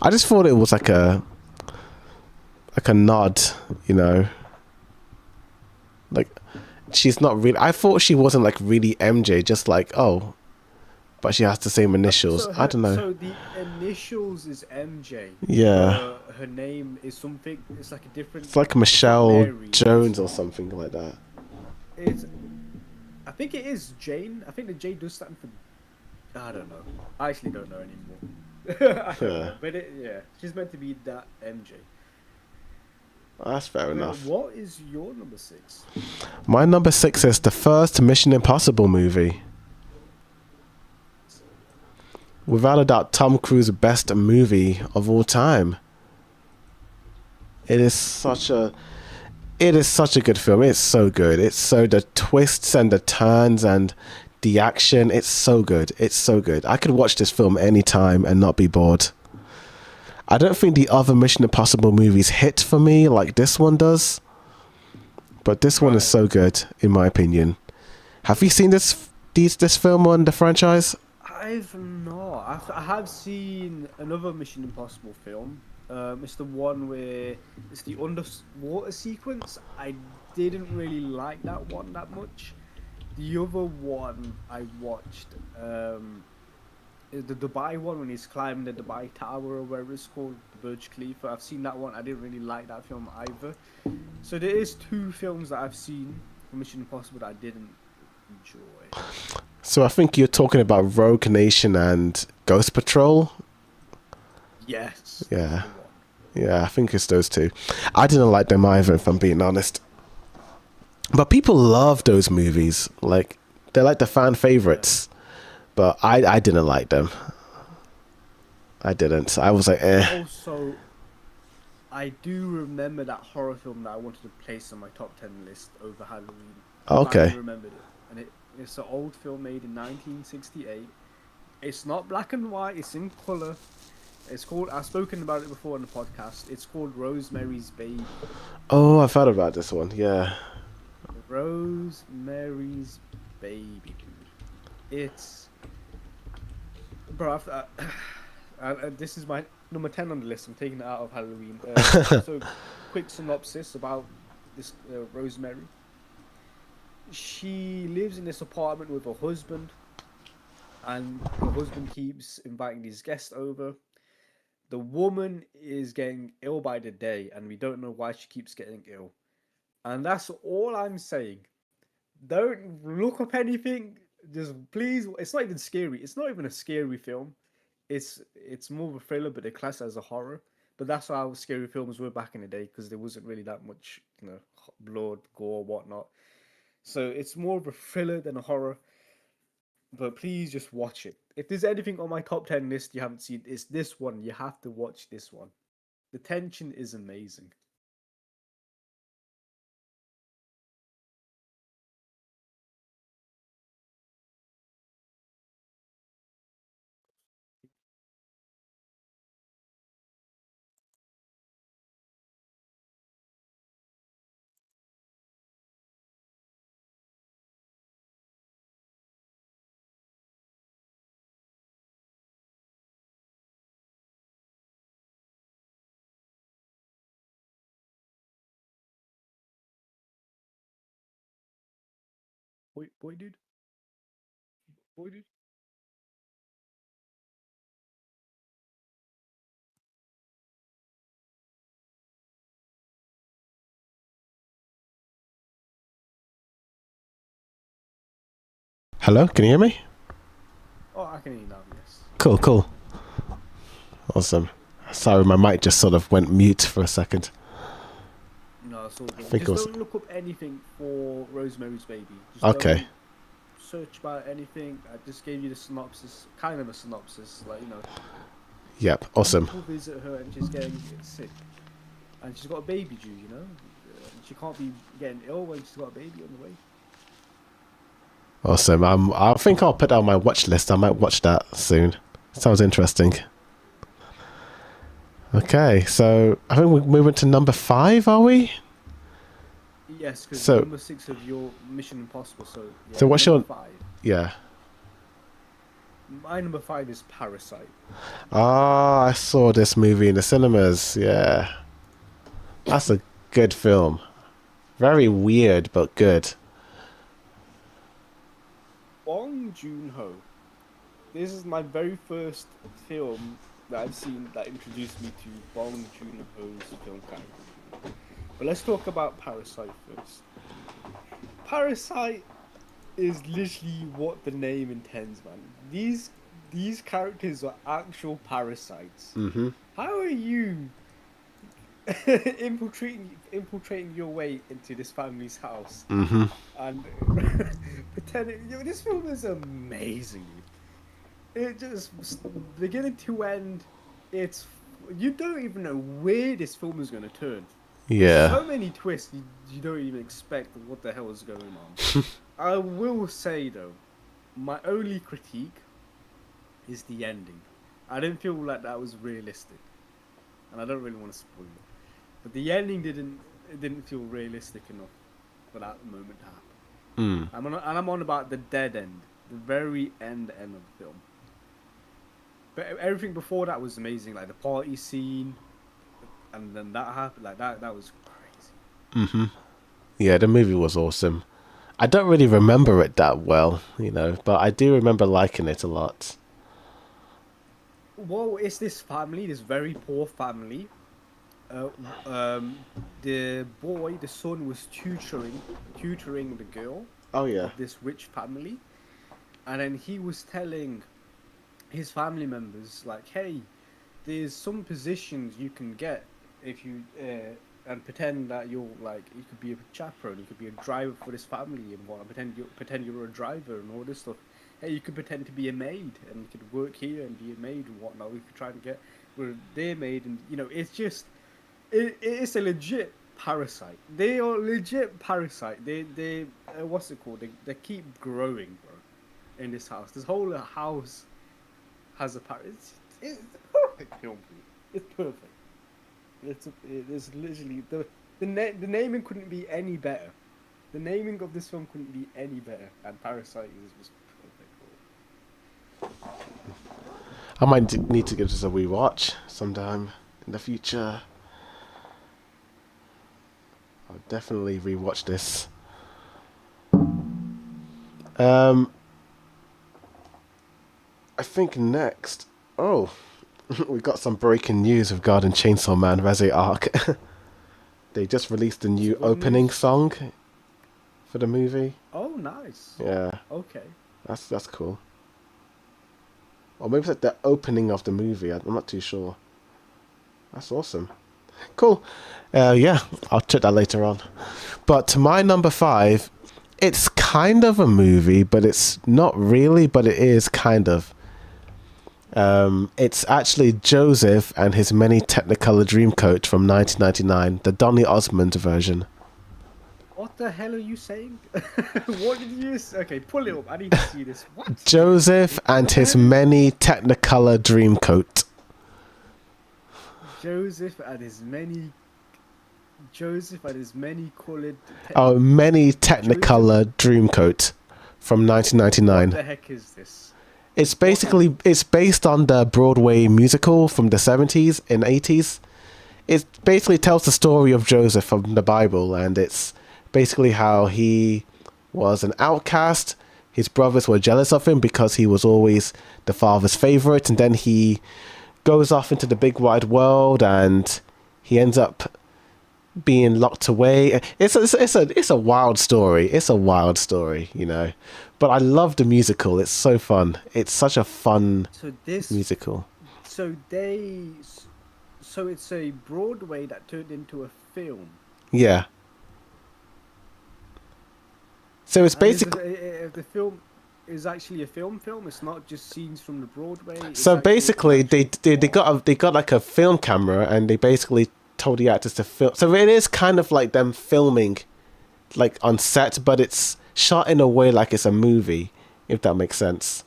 I just thought it was like a nod, you know. Like, she's not really. I thought she wasn't like really MJ, just like but she has the same initials. I don't know. So the initials is MJ. Yeah. Her name is something. It's like a different. It's like Michelle Jones or something like that. I think it is Jane. I think the J does stand for. I don't know. I actually don't know anymore. I don't know. But she's meant to be that MJ. That's fair enough. What is your number 6? My number 6 is the first Mission Impossible movie. Without a doubt, Tom Cruise's best movie of all time. It is such a good film. It's so good. It's so, the twists and the turns and the action. It's so good. It's so good. I could watch this film anytime and not be bored. I don't think the other Mission Impossible movies hit for me like this one does. but this one is Right. so good, in my opinion. Have you seen this film on the franchise? I've not. I have seen another Mission Impossible film. It's the one where it's the underwater sequence. I didn't really like that one that much. The other one I watched, is the Dubai one when he's climbing the Dubai Tower or whatever it's called, the Burj Khalifa. I've seen that one. I didn't really like that film either. So there is two films that I've seen for Mission Impossible that I didn't enjoy. So I think you're talking about Rogue Nation and Ghost Patrol. Yes, Yeah. that's the one. Yeah, I think it's those two. I didn't like them either, if I'm being honest. But people love those movies. Like, they're like the fan favorites. But I didn't like them. I didn't. I was like, eh. Also, I do remember that horror film that I wanted to place on my top 10 list over Halloween. Okay. I remembered it. And it's an old film made in 1968. It's not black and white, it's in colour. It's called, I've spoken about it before on the podcast. It's called Rosemary's Baby. Oh, I've heard about this one. Yeah. Rosemary's Baby, dude. It's. Bro, this is my number 10 on the list. I'm taking it out of Halloween. So, quick synopsis about this Rosemary. She lives in this apartment with her husband, and her husband keeps inviting these guests over. The woman is getting ill by the day, and we don't know why she keeps getting ill. And that's all I'm saying. Don't look up anything. Just please. It's not even scary. It's not even a scary film. It's more of a thriller, but they're classed as a horror. But that's how scary films were back in the day, because there wasn't really that much, blood, gore, whatnot. So it's more of a thriller than a horror. But please just watch it. If there's anything on my top 10 list you haven't seen, it's this one. You have to watch this one. The tension is amazing. Boy, dude. Boy, dude. Hello? Can you hear me? Oh, I can hear you now, yes. Cool, cool. Awesome. Sorry, my mic just sort of went mute for a second. No, it's all good. think Just it was- don't look up anything for Rosemary's Baby. Just Okay. don't search about anything. I just gave you the synopsis, kind of a synopsis, Yep, awesome. people visit her and she's getting sick. And she's got a baby due, And she can't be getting ill when she's got a baby on the way. Awesome. I think I'll put that on my watch list. I might watch that soon. Sounds interesting. Okay, so I think we're moving to number 5, are we? Yes, because So- number 6 of your Mission Impossible. So, yeah, So what's number your- 5? Yeah. My number 5 is Parasite. Ah, I saw this movie in the cinemas. Yeah. That's a good film. Very weird, but good. Bong Joon-ho. This is my very first film that I've seen that introduced me to Bong Joon-ho's film category. But let's talk about Parasite first. Parasite is literally what the name intends, man. These characters are actual parasites. Mm-hmm. How are you infiltrating your way into this family's house Mm-hmm. and pretending? This film is amazing. It just beginning to end. It's you don't even know where this film is going to turn. Yeah. So many twists you don't even expect what the hell is going on. I will say though, my only critique is the ending. I didn't feel like that was realistic, and I don't really want to spoil it. But the ending didn't feel realistic enough. for that moment to happen. Mm. I'm on about the dead end, the very end of the film. But everything before that was amazing, like the party scene, and then that happened. Like that was crazy. Mm-hmm. Yeah, the movie was awesome. I don't really remember it that well, but I do remember liking it a lot. Well, it's this family, this very poor family. Uh, um, the son was tutoring the girl Oh yeah. of this rich family, and then he was telling his family members like, "Hey, there's some positions you can get if you and pretend that you're like you could be a chaperone, you could be a driver for this family and what pretend you're a driver and all this stuff. Hey, you could pretend to be a maid and you could work here and be a maid and whatnot. We could try to get where they're maid, and it's just it's a legit parasite. They are legit parasite. They what's it called? They keep growing, bro. In this house, this whole house has a parasite. It's a perfect film. It's perfect. It's literally the naming couldn't be any better. The naming of this film couldn't be any better, and Parasite is just perfect. I might need to give this a rewatch sometime in the future. I'll definitely rewatch this. I think next. Oh, we got some breaking news regarding Chainsaw Man Resi Arc. They just released a new opening song for the movie. Oh, nice. Yeah. Okay. That's cool. Or maybe it's like the opening of the movie. I'm not too sure. That's awesome. Cool. Yeah, I'll check that later on. But to my number 5, it's kind of a movie, but it's not really, but it is kind of. It's actually Joseph and His Many Technicolor Dreamcoat from 1999, the Donny Osmond version. What the hell are you saying? What did you say? Okay, pull it up. I need to see this. What? Joseph and His Many Technicolor Dreamcoat. Joseph and his many colored. Many Technicolor Dreamcoat from 1999. What the heck is this? It's based on the Broadway musical from the 70s and 80s. It basically tells the story of Joseph from the Bible, and it's basically how he was an outcast. His brothers were jealous of him because he was always the father's favorite, and then he goes off into the big wide world and he ends up being locked away. It's a wild story. It's a wild story, But I love the musical. It's so fun. It's such a fun musical. So it's a Broadway that turned into a film. Yeah. So it's basically the film is actually a film. It's not just scenes from the Broadway. So basically, they got like a film camera, and they basically told the actors to film. So it is kind of like them filming, like on set, but it's shot in a way like it's a movie, if that makes sense.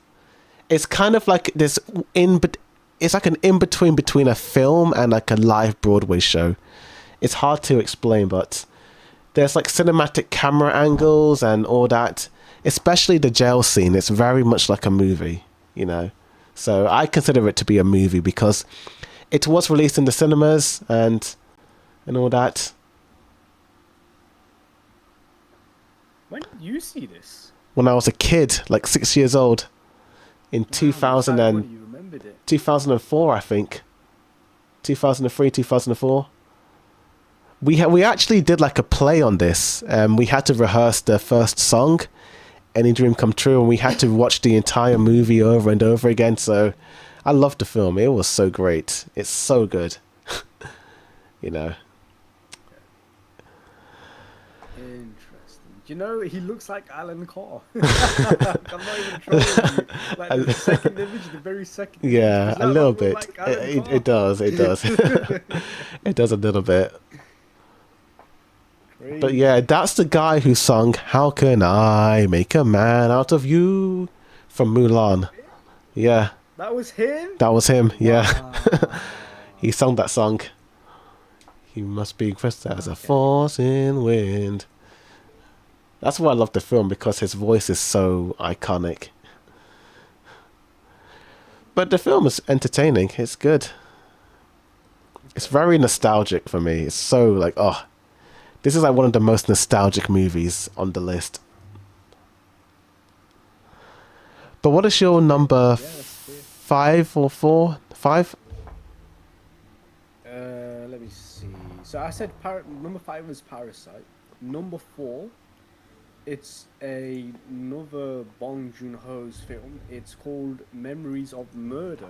It's kind of like this it's like an in-between a film and like a live Broadway show. It's hard to explain, but there's like cinematic camera angles and all that. Especially the jail scene. It's very much like a movie, So I consider it to be a movie because it was released in the cinemas and all that. When did you see this? When I was a kid, like 6 years old, in 2000 and you remembered it. 2004, I think. 2003, 2004. We actually did like a play on this. We had to rehearse the first song, Any Dream Come True, and we had to watch the entire movie over and over again. So I loved the film. It was so great. It's so good. Interesting. He looks like Alan Carr. I'm not even trolling you. Like the second image, the very second image. Yeah, a little bit. Like It does. It does a little bit. Crazy. But yeah, that's the guy who sung How Can I Make a Man Out of You from Mulan. Yeah. That was him? That was him, yeah. Wow. He sung that song. He must be expressed as a force in wind. That's why I love the film, because his voice is so iconic. But the film is entertaining. It's good. It's very nostalgic for me. It's so like, oh, this is like one of the most nostalgic movies on the list. But what is your number 5 or 4? 5? Let me see. So I said number 5 was Parasite. Number 4, it's another Bong Joon-ho's film. It's called Memories of Murder.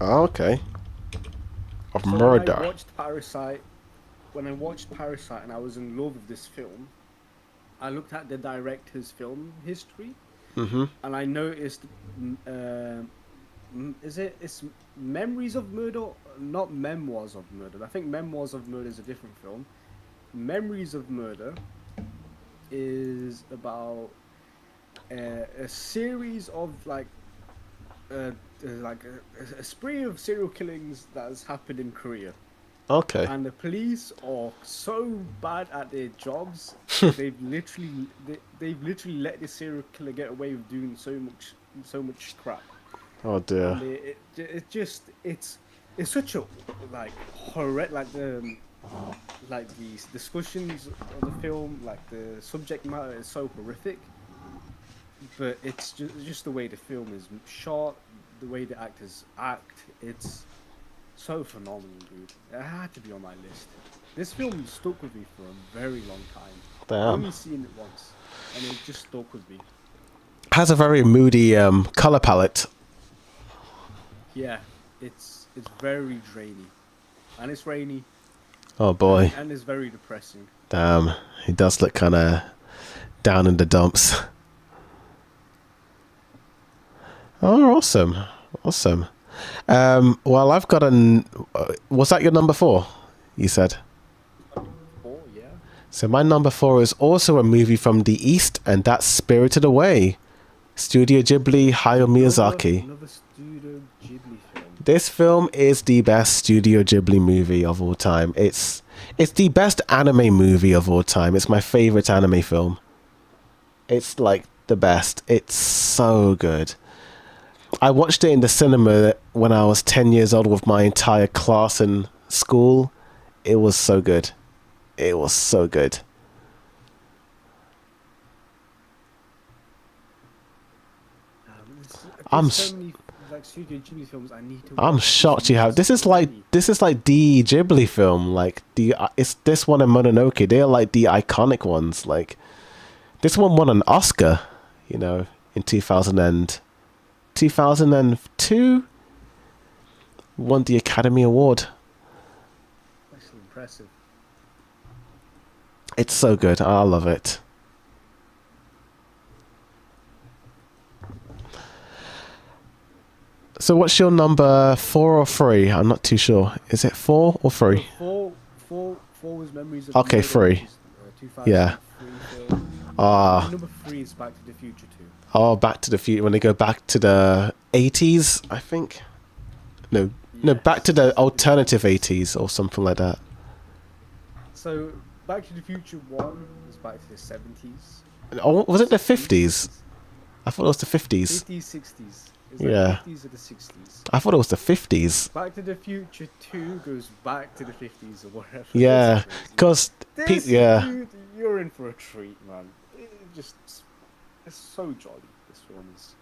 Oh, okay. Of So murder. When I watched Parasite and I was in love with this film, I looked at the director's film history, and I noticed, it's Memories of Murder, not Memoirs of Murder. I think Memoirs of Murder is a different film. Memories of Murder is about a series of a spree of serial killings that has happened in Korea. Okay. And the police are so bad at their jobs. they've literally let the serial killer get away with doing so much crap. Oh dear. And it's such a horror, these discussions of the film, like the subject matter is so horrific, but it's just the way the film is shot, the way the actors act. It's so phenomenal, dude. It had to be on my list. This film stuck with me for a very long time. Damn. I've only seen it once, and it just stuck with me. Has a very moody color palette. Yeah, it's very drainy, and it's rainy. Oh boy. And it's very depressing. Damn. He does look kind of down in the dumps. Oh, awesome. Awesome. Well, I've got was that your number 4? You said? 4, yeah. So my number 4 is also a movie from the East, and that's Spirited Away. Studio Ghibli, Hayao Miyazaki. Another Studio Ghibli film. This film is the best Studio Ghibli movie of all time. It's the best anime movie of all time. It's my favorite anime film. It's like the best. It's so good. I watched it in the cinema when I was 10 years old with my entire class in school. It was so good. It was so good. So many Studio Ghibli films I need to I'm watch. shocked you have. This is like the Ghibli film. Like it's this one and Mononoke. They're like the iconic ones. Like this one won an Oscar, in 2002. Won the Academy Award. That's impressive. It's so good. I love it. So what's your number 4 or 3? I'm not too sure. Is it 4 or 3? Four was Memories of Okay, Murder, 3. which is, 2003 Yeah. film. Number 3 is Back to the Future 2. Oh, Back to the Future. When they go back to the 80s, I think. No, back to the alternative 80s or something like that. So, Back to the Future 1 is back to the 70s. Oh, was it the 50s? I thought it was the 50s. 50s, 60s. It's Yeah. the 50s or the 60s. I thought it was the 50s. Back to the Future 2 goes back to the 50s or whatever. Yeah, It's crazy. because Dude, you're in for a treat, man. It's so jolly, this film is.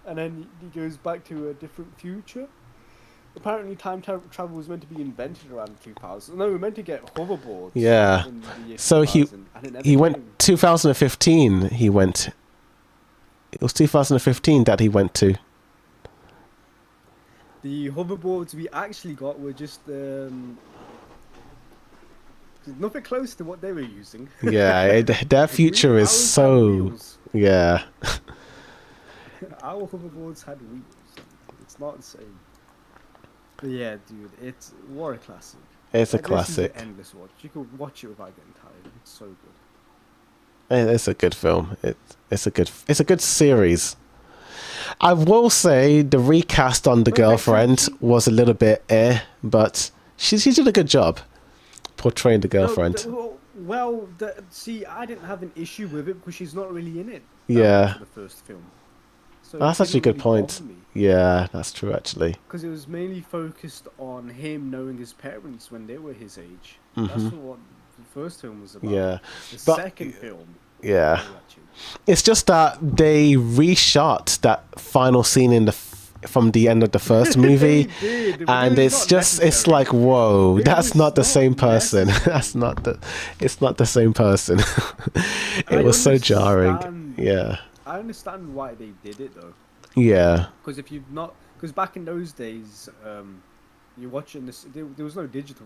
And then he goes back to a different future. Apparently, time travel was meant to be invented around 2000. No, we were meant to get hoverboards. Yeah. In the year So 2000, and it never he went came. 2015. He went. It was 2015 that he went to. The hoverboards we actually got were just nothing close to what they were using. Yeah, their future is Ours had so. wheels. Yeah. Our hoverboards had wheels. It's not the same. But yeah, dude, what a classic. It's a Like, classic. This is an endless watch. You could watch it without getting tired. It's so good. It's a good film. It's a good series. I will say the recast on the But girlfriend actually- was a little bit but she did a good job portraying the girlfriend. No, Well, see, I didn't have an issue with it because she's not really in it that much Yeah, in the first film, so it that's actually a didn't good really bother point. me Yeah, that's true actually. because it was mainly focused on him knowing his parents when they were his age. Hmm. That's what the first film was about. Yeah, The but second film, yeah, all that change. it's just that they reshot that final scene from the end of the first They movie, did, but and it was it's not just it's necessary. like whoa, It that's was not the not same person. necessary. That's not the it's not the same person. It I was so jarring. understand. Yeah, I understand why they did it though. yeah, Because if you've not, because back in those days, you're watching this. There was no digital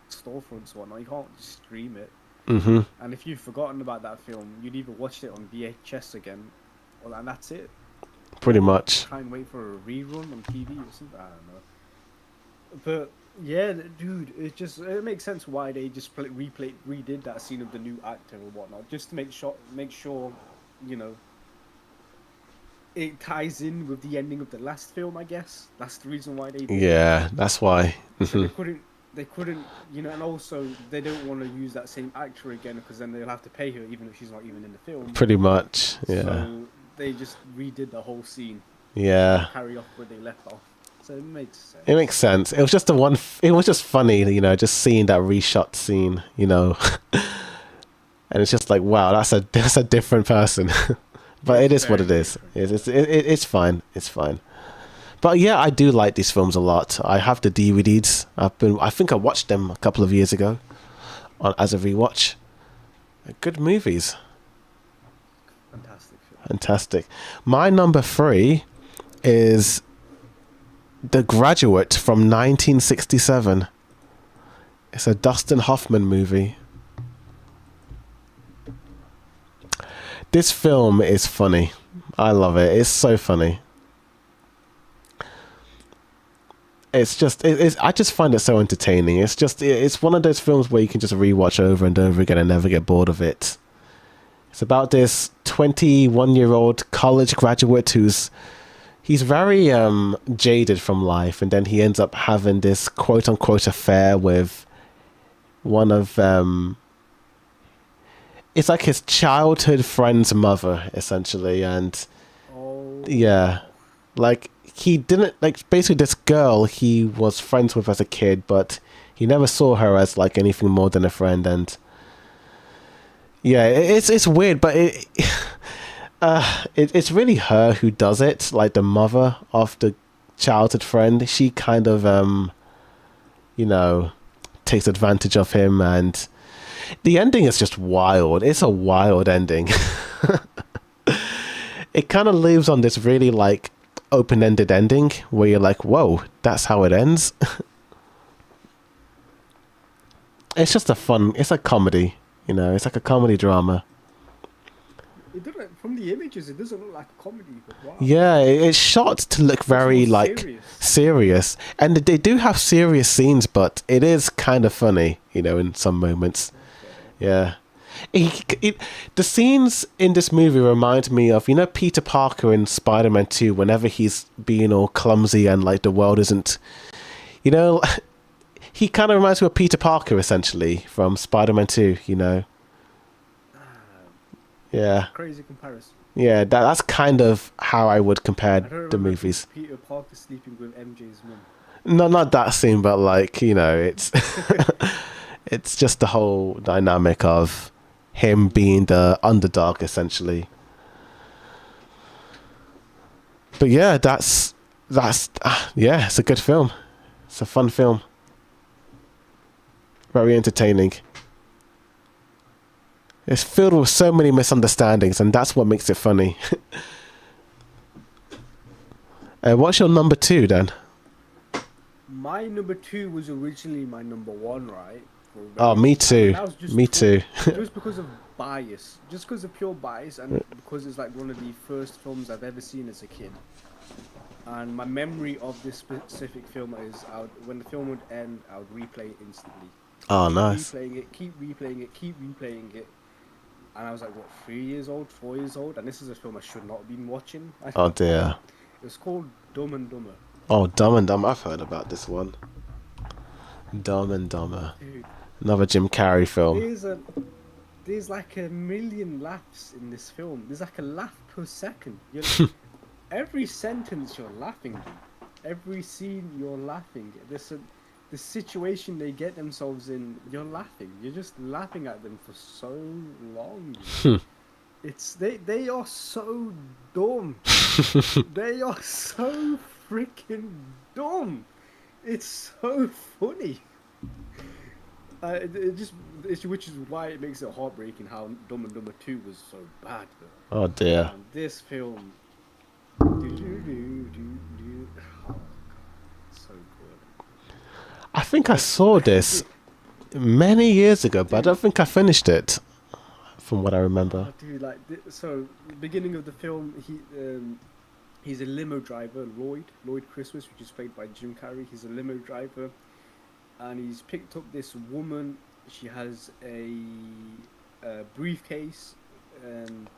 storefronts or whatnot. You can't just stream it. mhm, And if you've forgotten about that film, you'd either watch it on VHS again, and that's it. pretty Or much. try and wait for a rerun on TV or something. I don't know. But yeah, dude, it makes sense why they just redid that scene of the new actor or whatnot, just to make sure, you know, it ties in with the ending of the last film. I guess that's the reason why they did it. Yeah, that's why. So Mhm. they couldn't, and also they don't want to use that same actor again because then they'll have to pay her even if she's not even in the film. Pretty much. Yeah, So they just redid the whole scene to yeah. carry off where they left off. So it makes sense. It makes sense. It was just it was just funny, just seeing that reshot scene, and it's just like, wow, that's a different person. But it It's is what very it is. different. It's fine. It's fine. But yeah, I do like these films a lot. I have the DVDs. I think I watched them a couple of years ago, as a rewatch. Good movies. Fantastic film. Fantastic. My number 3 is The Graduate from 1967. It's a Dustin Hoffman movie. This film is funny. I love it. It's so funny. It's just, I just find it so entertaining. It's one of those films where you can just rewatch over and over again and never get bored of it. It's about this 21-year-old college graduate he's very jaded from life, and then he ends up having this quote unquote affair with one of it's like his childhood friend's mother, essentially. And Oh, yeah, like he didn't, like, basically this girl he was friends with as a kid, but he never saw her as like anything more than a friend. And yeah, it's weird, but it's really her who does it, like the mother of the childhood friend. She kind of you know takes advantage of him, and the ending is just wild. It's a wild ending. It kind of leaves on this really like open-ended ending where you're like, whoa, that's how it ends. It's just it's a comedy, it's like a comedy drama. it doesn't. From the images, it doesn't look like a comedy, but wow, Yeah, it's shot to look it's very more like serious. serious, and they do have serious scenes, but it is kind of funny, in some moments. Okay. Yeah. The scenes in this movie remind me of, Peter Parker in Spider-Man 2, whenever he's being all clumsy and like the world isn't, you know, he kind of reminds me of Peter Parker, essentially, from Spider-Man 2, Ah, Yeah. crazy comparison. Yeah, that's kind of how I would compare I don't the remember movies. Peter Parker sleeping with MJ's mum. No, not that scene, but like, it's it's just the whole dynamic of him being the underdog, essentially. But yeah, yeah, it's a good film. It's a fun film. Very entertaining. It's filled with so many misunderstandings, and that's what makes it funny. What's your number 2 then? My number 2 was originally my number 1, right? For a Oh, very me long time, too. and that was just Me too. just because of bias, just because of pure bias, and because it's like one of the first films I've ever seen as a kid. And my memory of this specific film is, when the film would end, I would replay it instantly. Oh, Keep nice. replaying it, keep replaying it, keep replaying it. And I was like, what, 3 years old, 4 years old? And this is a film I should not have been watching. Oh dear. It was called Dumb and Dumber. Oh, Dumb and Dumber. I've heard about this one. Dumb and Dumber. Dude, Another Jim Carrey film. here's a there's like a million laughs in this film. There's like a laugh per second. Every sentence you're laughing, dude. Every scene you're laughing. The situation they get themselves in, you're laughing. You're just laughing at them for so long. They are so dumb. They are so freaking dumb. It's so funny. Which is why it makes it heartbreaking how Dumb and Dumber 2 was so bad. But, Oh dear. this film, oh God, so good. I think I saw this many years ago, but I don't think I finished it. From what I remember. Oh, dude, like so, the beginning of the film, he's a limo driver, Lloyd Christmas, which is played by Jim Carrey. He's a limo driver, and he's picked up this woman. She has a briefcase, and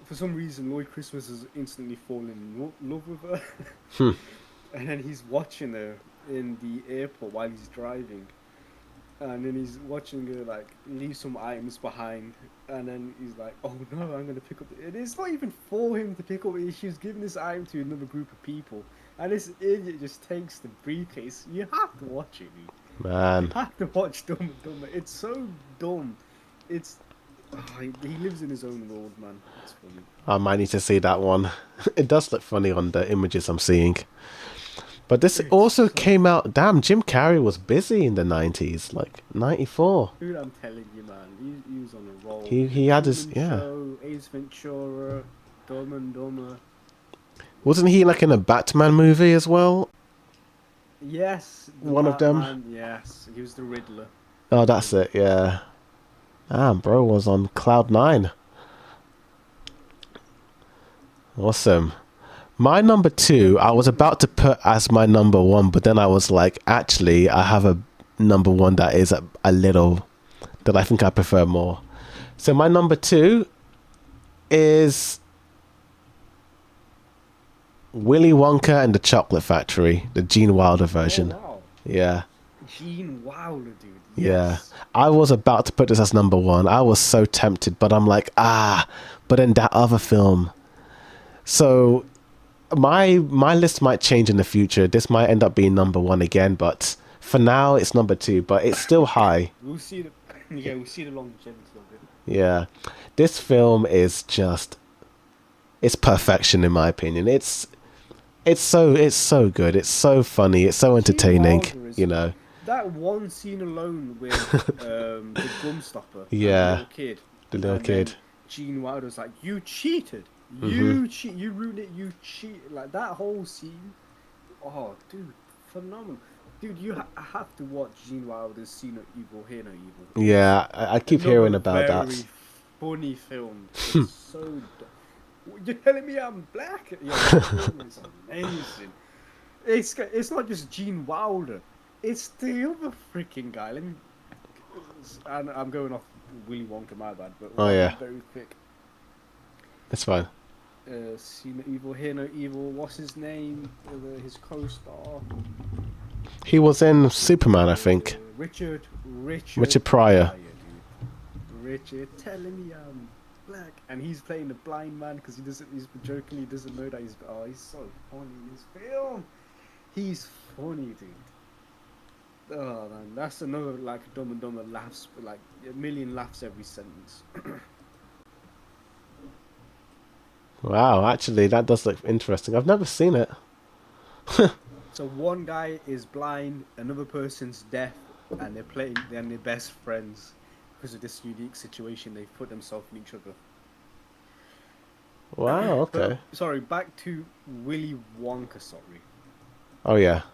for some reason, Lloyd Christmas has instantly fallen in love with her. And then he's watching her in the airport while he's driving, and then he's watching her like leave some items behind, and then he's like, "Oh no, I'm gonna pick up." And it's not even for him to pick up. She's giving this item to another group of people, and this idiot just takes the briefcase. You have to watch it, dude. Man. You have to watch Dumb and Dumber. It's so dumb. He lives in his own world, man. It's funny. I might need to see that one. It does look funny on the images I'm seeing. But this also came out. Damn, Jim Carrey was busy in the 90s, like 94. Dude, I'm telling you, man, he was on a roll. He had his Show, Ace Ventura, Dumb and Dumber. Wasn't he like in a Batman movie as well? Yes, One of them. Batman, yes, he was the Riddler. Oh, that's it. Yeah. Damn, bro was on cloud 9. Awesome. My number 2, I was about to put as my number 1, but then I was like, actually, I have a number 1 that is a little, that I think I prefer more. So my number 2 is Willy Wonka and the Chocolate Factory, the Gene Wilder version. Oh, wow. Yeah. Gene Wilder, dude. Yeah. Yes. I was about to put this as number 1. I was so tempted, but I'm like, but then that other film. So my list might change in the future. This might end up being number 1 again, but for now it's number 2, but it's still high. We'll see the longevity of it. Yeah. This film is just, it's perfection in my opinion. It's so good. It's so funny. It's so entertaining, you know. That one scene alone with the gum stopper. Yeah. The little kid. Gene Wilder's like, "You cheated. You ruined it. You cheated." Like that whole scene. Oh, dude, phenomenal. Dude, you have to watch Gene Wilder's "See No Evil, Hear No Evil." Yeah, I keep hearing about that. Very funny film. It's so. You're telling me I'm black? Yeah, that film is amazing. It's not just Gene Wilder. It's the other freaking guy. And I'm going off Willy Wonka, my bad. But very quick. It's fine. See No Evil, Hear No Evil. What's his name? His co-star. He was in Superman, I think. Richard Pryor. Richard telling me I'm black, and he's playing the blind man because he's joking. He doesn't know that he's so funny in this film. He's funny, dude. Oh man, that's another like Dumb and Dumber laughs, like a million laughs every sentence. Wow, actually, that does look interesting. I've never seen it. So one guy is blind, another person's deaf, and they're best friends because of this unique situation they've put themselves in each other. Wow, okay. But, sorry, back to Willy Wonka. Sorry. Oh yeah.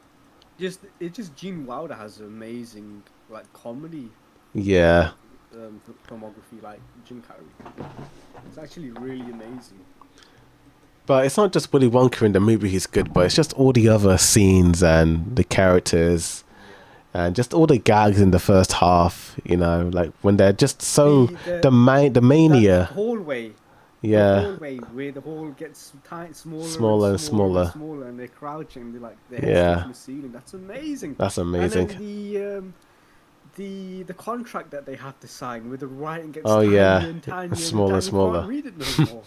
Gene Wilder has amazing like comedy. Yeah. Filmography like Jim Carrey. It's actually really amazing. But it's not just Willy Wonka in the movie he's good, but it's just all the other scenes and the characters and just all the gags in the first half, you know, like when they're just so the mania. The hallway. Yeah. The hallway where the hall gets smaller and smaller, and they're crouching. They're like their heads touching the ceiling. That's amazing. That's amazing. And then the contract that they have to sign with the writing gets Oh, tinier yeah. and tinier Smaller, and tinier. You smaller. can't read it no more.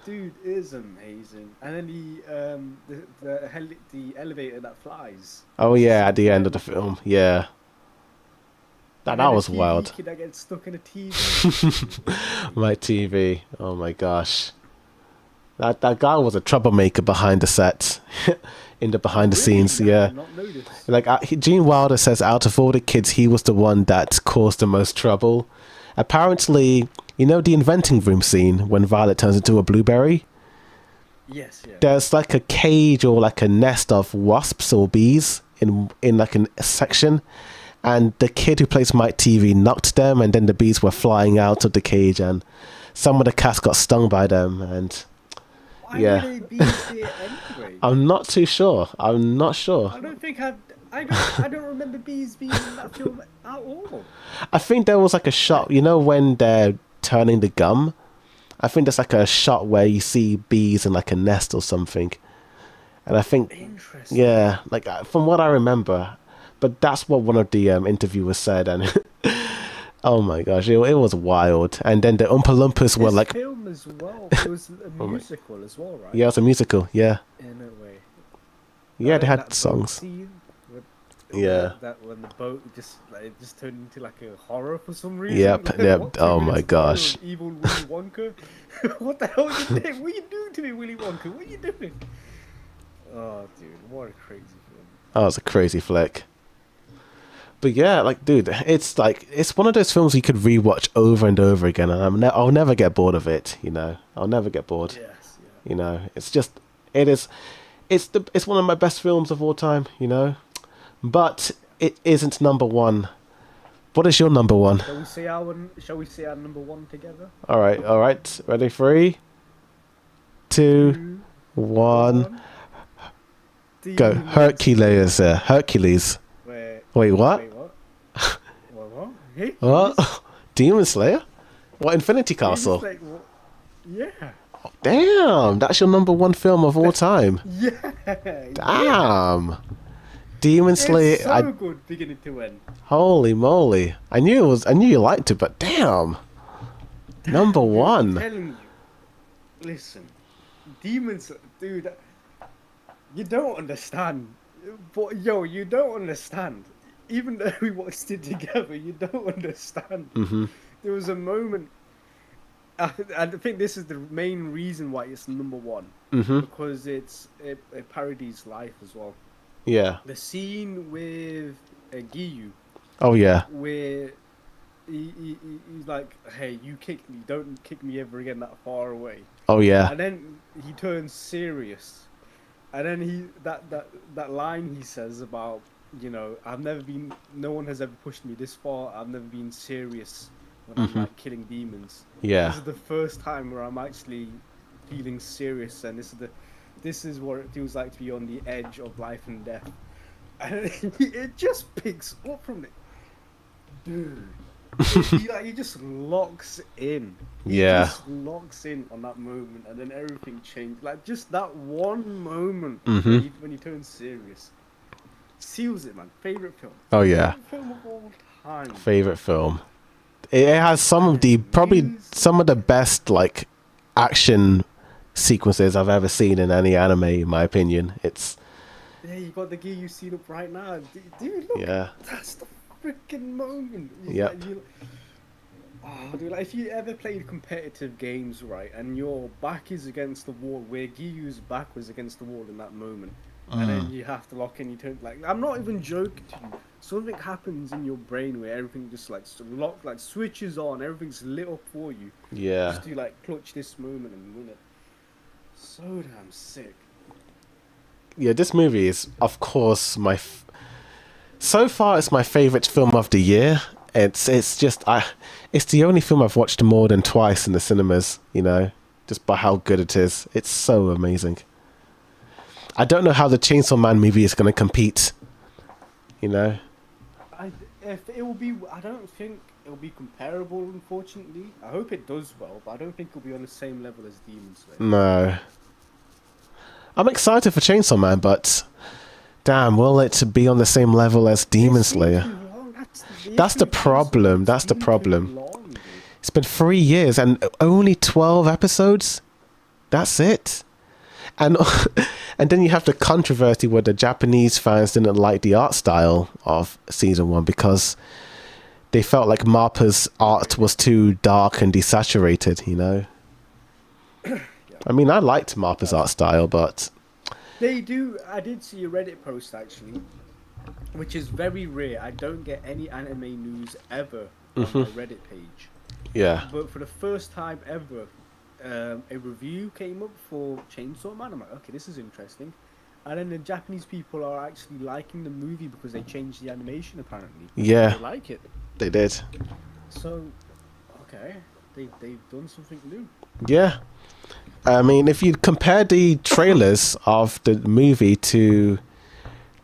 Dude, it is amazing. And then the elevator that flies. Oh, It's yeah, just at the end of the incredible. film. Yeah. That, And that then a was TV wild. kid that gets stuck in a TV. My TV. Oh, my gosh. That guy was a troublemaker behind the set. In the behind the scenes, Really? I yeah. did not notice. Like Gene Wilder says, out of all the kids, he was the one that caused the most trouble. Apparently, you know the inventing room scene when Violet turns into a blueberry? Yes, yeah. There's like a cage or like a nest of wasps or bees in like a section, and the kid who plays Mike TV knocked them, and then the bees were flying out of the cage, and some of the cats got stung by them, and Why yeah. would they be there anyway? I'm not too sure. I'm not sure. I don't think I don't remember bees being in that film at all. I think there was like a shot, you know, when they're turning the gum. I think there's like a shot where you see bees in like a nest or something, and I think, Interesting. yeah, like from what I remember, but that's what one of the interviewers said, and oh my gosh, it was wild. And then the Oompa Loompas were This like, film as well. It was a my- musical as well, right? yeah, it was a musical, yeah, In a way. yeah, they That had boat songs, scene with- Yeah. That when the boat it just turned into like a horror for some reason. Yep, yep. What, Oh 2 my minutes later, gosh. Evil Willy Wonka. What the hell did they? What are you doing to me, Willy Wonka? What are you doing? Oh, dude, what a crazy film. that was a crazy flick. But yeah, like, dude, it's one of those films you could rewatch over and over again, and I'll never get bored of it. You know, I'll never get bored. Yes, yeah. You know, it's one of my best films of all time. You know, but it isn't number one. What is your number one? Shall we say our number one together? All right. Ready? 3, 2, 1. Go. Demon Hercules. Hercules. Wait, what? Wait, what? What? Hey, What? Demon Slayer? What? Infinity Demon Castle? Slayer, what? Yeah. Damn, that's your number one film of all time. Yeah. Damn. Demon Slayer. It's so good beginning to end. Holy moly! I knew you liked it, but damn. Number I'm one. telling you. Listen, Demons, dude. You don't understand. But yo, you don't understand. Even though we watched it together, you don't understand. Mhm. There was a moment. I think this is the main reason why it's number one, Mhm. because it parodies life as well. Yeah. The scene with Giyu, Oh yeah. where he's like, "Hey, you kicked me! Don't kick me ever again that far away." Oh yeah. And then he turns serious, and then that line he says about, you know, no one has ever pushed me this far. I've never been serious when I'm like killing demons. This Yeah. is the first time where I'm actually feeling serious, and this is what it feels like to be on the edge of life and death. And it just picks up from it, dude. He just locks in. He Yeah. just locks in on that moment, and then everything changed. Like just that one moment Mhm. when he turns serious, seals it, man. Favorite film. Oh yeah. Favorite film of all time. Favorite film. It has some of the best like action sequences I've ever seen in any anime, in my opinion. It's Yeah, you got the gear you seen up right now, dude. Look, yeah. that's the freaking moment. Yep. Oh, dude, like if you ever played competitive games, right, and your back is against the wall, where Giyu's back was against the wall in that moment, and then you have to lock in, you turn, like, I'm not even joking to you. Something happens in your brain where everything just like switches on, everything's lit up for you. Yeah. Just to like clutch this moment and win it. So damn sick. Yeah, this movie is, of course, so far it's my favorite film of the year. It's the only film I've watched more than twice in the cinemas, you know, just by how good it is. It's so amazing. I don't know how the Chainsaw Man movie is going to compete, you know. I don't think it'll be comparable, unfortunately. I hope it does well, but I don't think it'll be on the same level as Demon Slayer. No. I'm excited for Chainsaw Man, but damn, will it be on the same level as Demon It's been Slayer? too long, that's the That's the problem. That's the problem. It's been 3 years and only 12 episodes. That's it. And and then you have the controversy where the Japanese fans didn't like the art style of season 1 because they felt like Mappa's art was too dark and desaturated, you know. I mean, I liked Mappa's art style, but they do. I did see a Reddit post actually, which is very rare. I don't get any anime news ever on my Reddit page. Yeah. But for the first time ever, a review came up for Chainsaw Man. I'm like, okay, this is interesting. And then the Japanese people are actually liking the movie because they changed the animation, apparently. Yeah. They like it. They did. So, okay, they've done something new. Yeah. I mean, if you compare the trailers of the movie to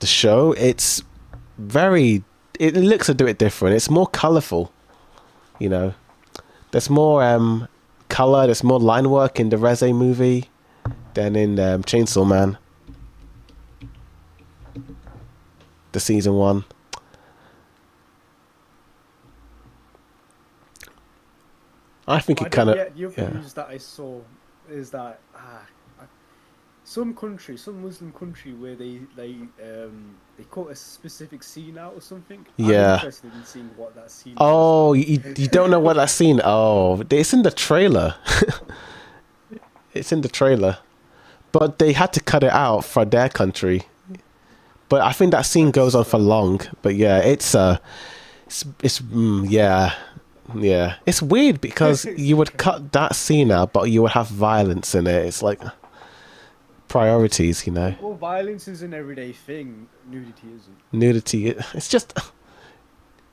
the show, it looks a bit different. It's more colourful, you know. There's more colour, there's more line work in the Reze movie than in Chainsaw Man. The season 1. I think it kind of... The other news that I saw is that some Muslim country where they cut a specific scene out or something. Yeah. I'm interested in seeing what that scene is. You don't know what that scene... Oh, it's in the trailer. It's in the trailer. But they had to cut it out for their country. But I think that scene goes on for long. But yeah, it's it's weird because you would cut that scene out, but you would have violence in it. It's like priorities, you know. Well, violence is an everyday thing. Nudity isn't. Nudity, it's just,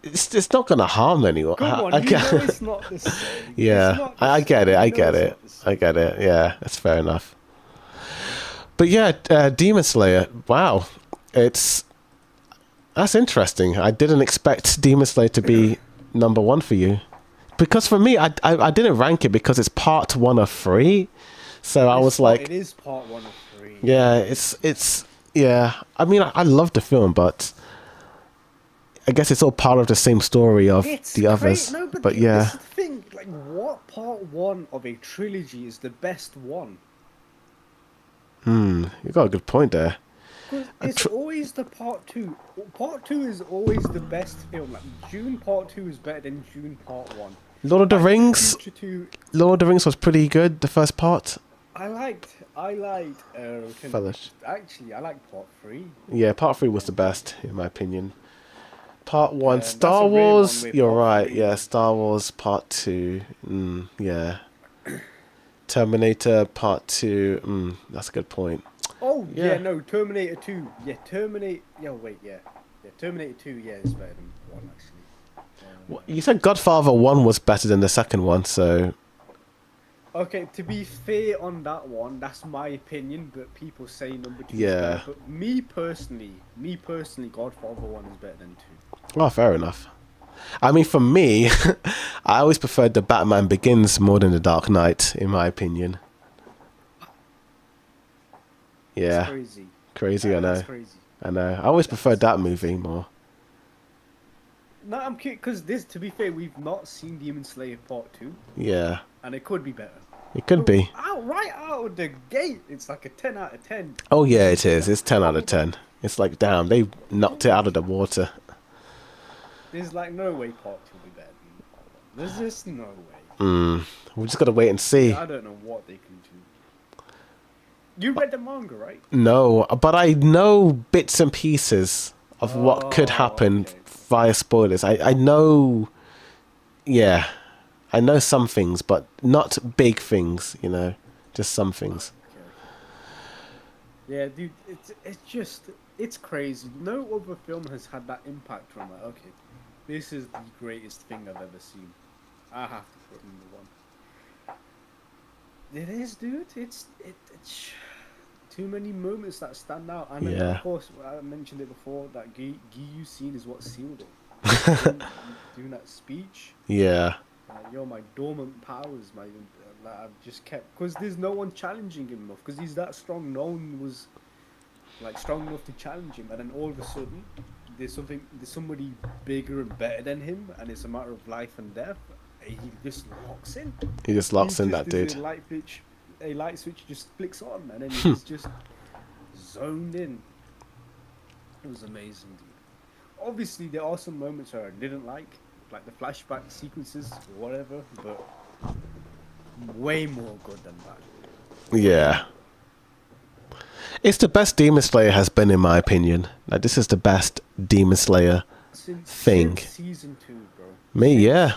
it's not gonna harm anyone. Come on, it's not the same. Yeah, I get it. I get it. Yeah, that's fair enough. But yeah, Demon Slayer. Wow, that's interesting. I didn't expect Demon Slayer to be number 1 for you, because for me, I didn't rank it because it's part 1 of 3. So I was like, it is part 1 of 3. Yeah, it's yeah. I mean, I love the film, but I guess it's all part of the same story of the others. No, but yeah, this is the thing. Like, what part 1 of a trilogy is the best one? you got a good point there. It's always the part 2. Part 2 is always the best film. Like, Dune Part 2 is better than Dune Part 1. Lord of the Rings. Lord of the Rings was pretty good. The first part. I liked. Fellowship. Actually, I liked Part 3. Yeah, Part 3 was the best in my opinion. Part 1, Star Wars. You're right. 3. Yeah, Star Wars Part 2. Yeah. Terminator Part 2. That's a good point. Oh yeah, no, Terminator 2. Yeah, Terminator 2. Yeah, is better than 1 actually. You said Godfather 1 was better than the second one, so. Okay, to be fair on that one, that's my opinion, but people say number 2 Yeah. is better. But me personally, Godfather 1 is better than 2. Oh, fair enough. I mean, for me, I always preferred the Batman Begins more than the Dark Knight, in my opinion. Yeah. That's crazy. Crazy, I know. That's crazy. I know. I always preferred that movie more. No, I'm curious, because to be fair, we've not seen Demon Slayer Part 2. Yeah. And it could be better. It could be. Right out of the gate, it's like a 10 out of 10. Oh, yeah, it is. It's 10 out of 10. It's like, damn, they knocked it out of the water. There's like no way Part 2 will be better than Part 1. There's just no way. We just got to wait and see. I don't know what they can do. You read the manga, right? No, but I know bits and pieces of what could happen via spoilers. I know, yeah, I know some things, but not big things, you know, just some things. Yeah, dude, it's crazy. No other film has had that impact from it. Okay, this is the greatest thing I've ever seen. I have to put number 1. It is, dude. It's too many moments that stand out. And then, of course, I mentioned it before, that Giyu scene is what sealed it. Doing that speech. Yeah. Yo, my dormant powers, that I've just kept, because there's no one challenging him enough, because he's that strong. No one was like strong enough to challenge him, and then all of a sudden, there's somebody bigger and better than him, and it's a matter of life and death. He just locks in. He just locks in that dude. A light switch just flicks on, and then he's just zoned in. It was amazing, dude. Obviously, there are some moments where I didn't like the flashback sequences or whatever, but way more good than that. Yeah. It's the best Demon Slayer has been, in my opinion. Like, this is the best Demon Slayer thing. Since season 2, bro. Yeah.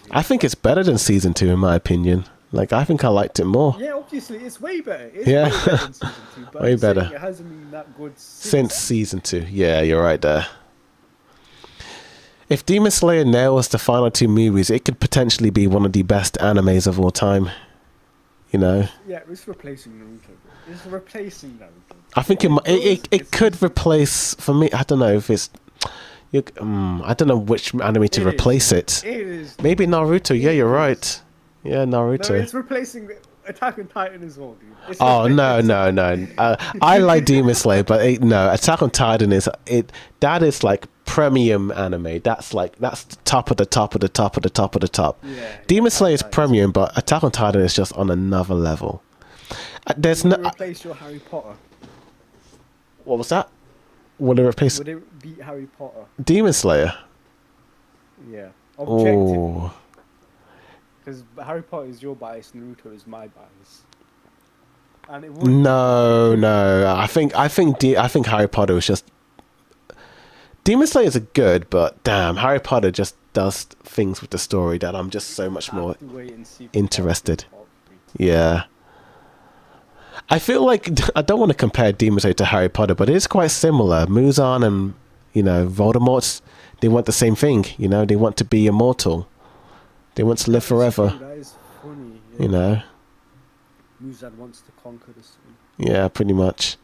I think it's better than season 2, in my opinion. Like, I think I liked it more. Yeah, obviously, it's way better. It's Yeah. way better than season 2. But Way better. It hasn't been that good Since season 2. Yeah, you're right there. If Demon Slayer nails the final 2 movies, it could potentially be one of the best animes of all time. You know? Yeah, it's replacing Naruto. It's replacing Naruto. I think it could replace, for me, I don't know if it's... I don't know which anime to replace it. It is. Maybe Naruto. Yeah, you're right. Yeah, Naruto. No, it's replacing Attack on Titan as well, dude. It's Oh no. I like Demon Slayer, but no, Attack on Titan that is like premium anime. That's the top of the top of the top of the top of the top. Yeah, Demon Slayer is premium, but Attack on Titan is just on another level. There's no. Replace your Harry Potter. What was that? Would it replace Would it beat Harry Potter? Demon Slayer? Yeah. Objectively. Oh. Because Harry Potter is your bias, Naruto is my bias. And it would. No. I think Harry Potter was just. Demon Slayers are good, but damn, Harry Potter just does things with the story that I'm just so much more interested. Yeah. I feel like I don't want to compare Demon Slayer to Harry Potter, but it is quite similar. Muzan and Voldemort, they want the same thing. They want to be immortal. They want to live forever. That is funny. Muzan wants to conquer the sun. Yeah, pretty much.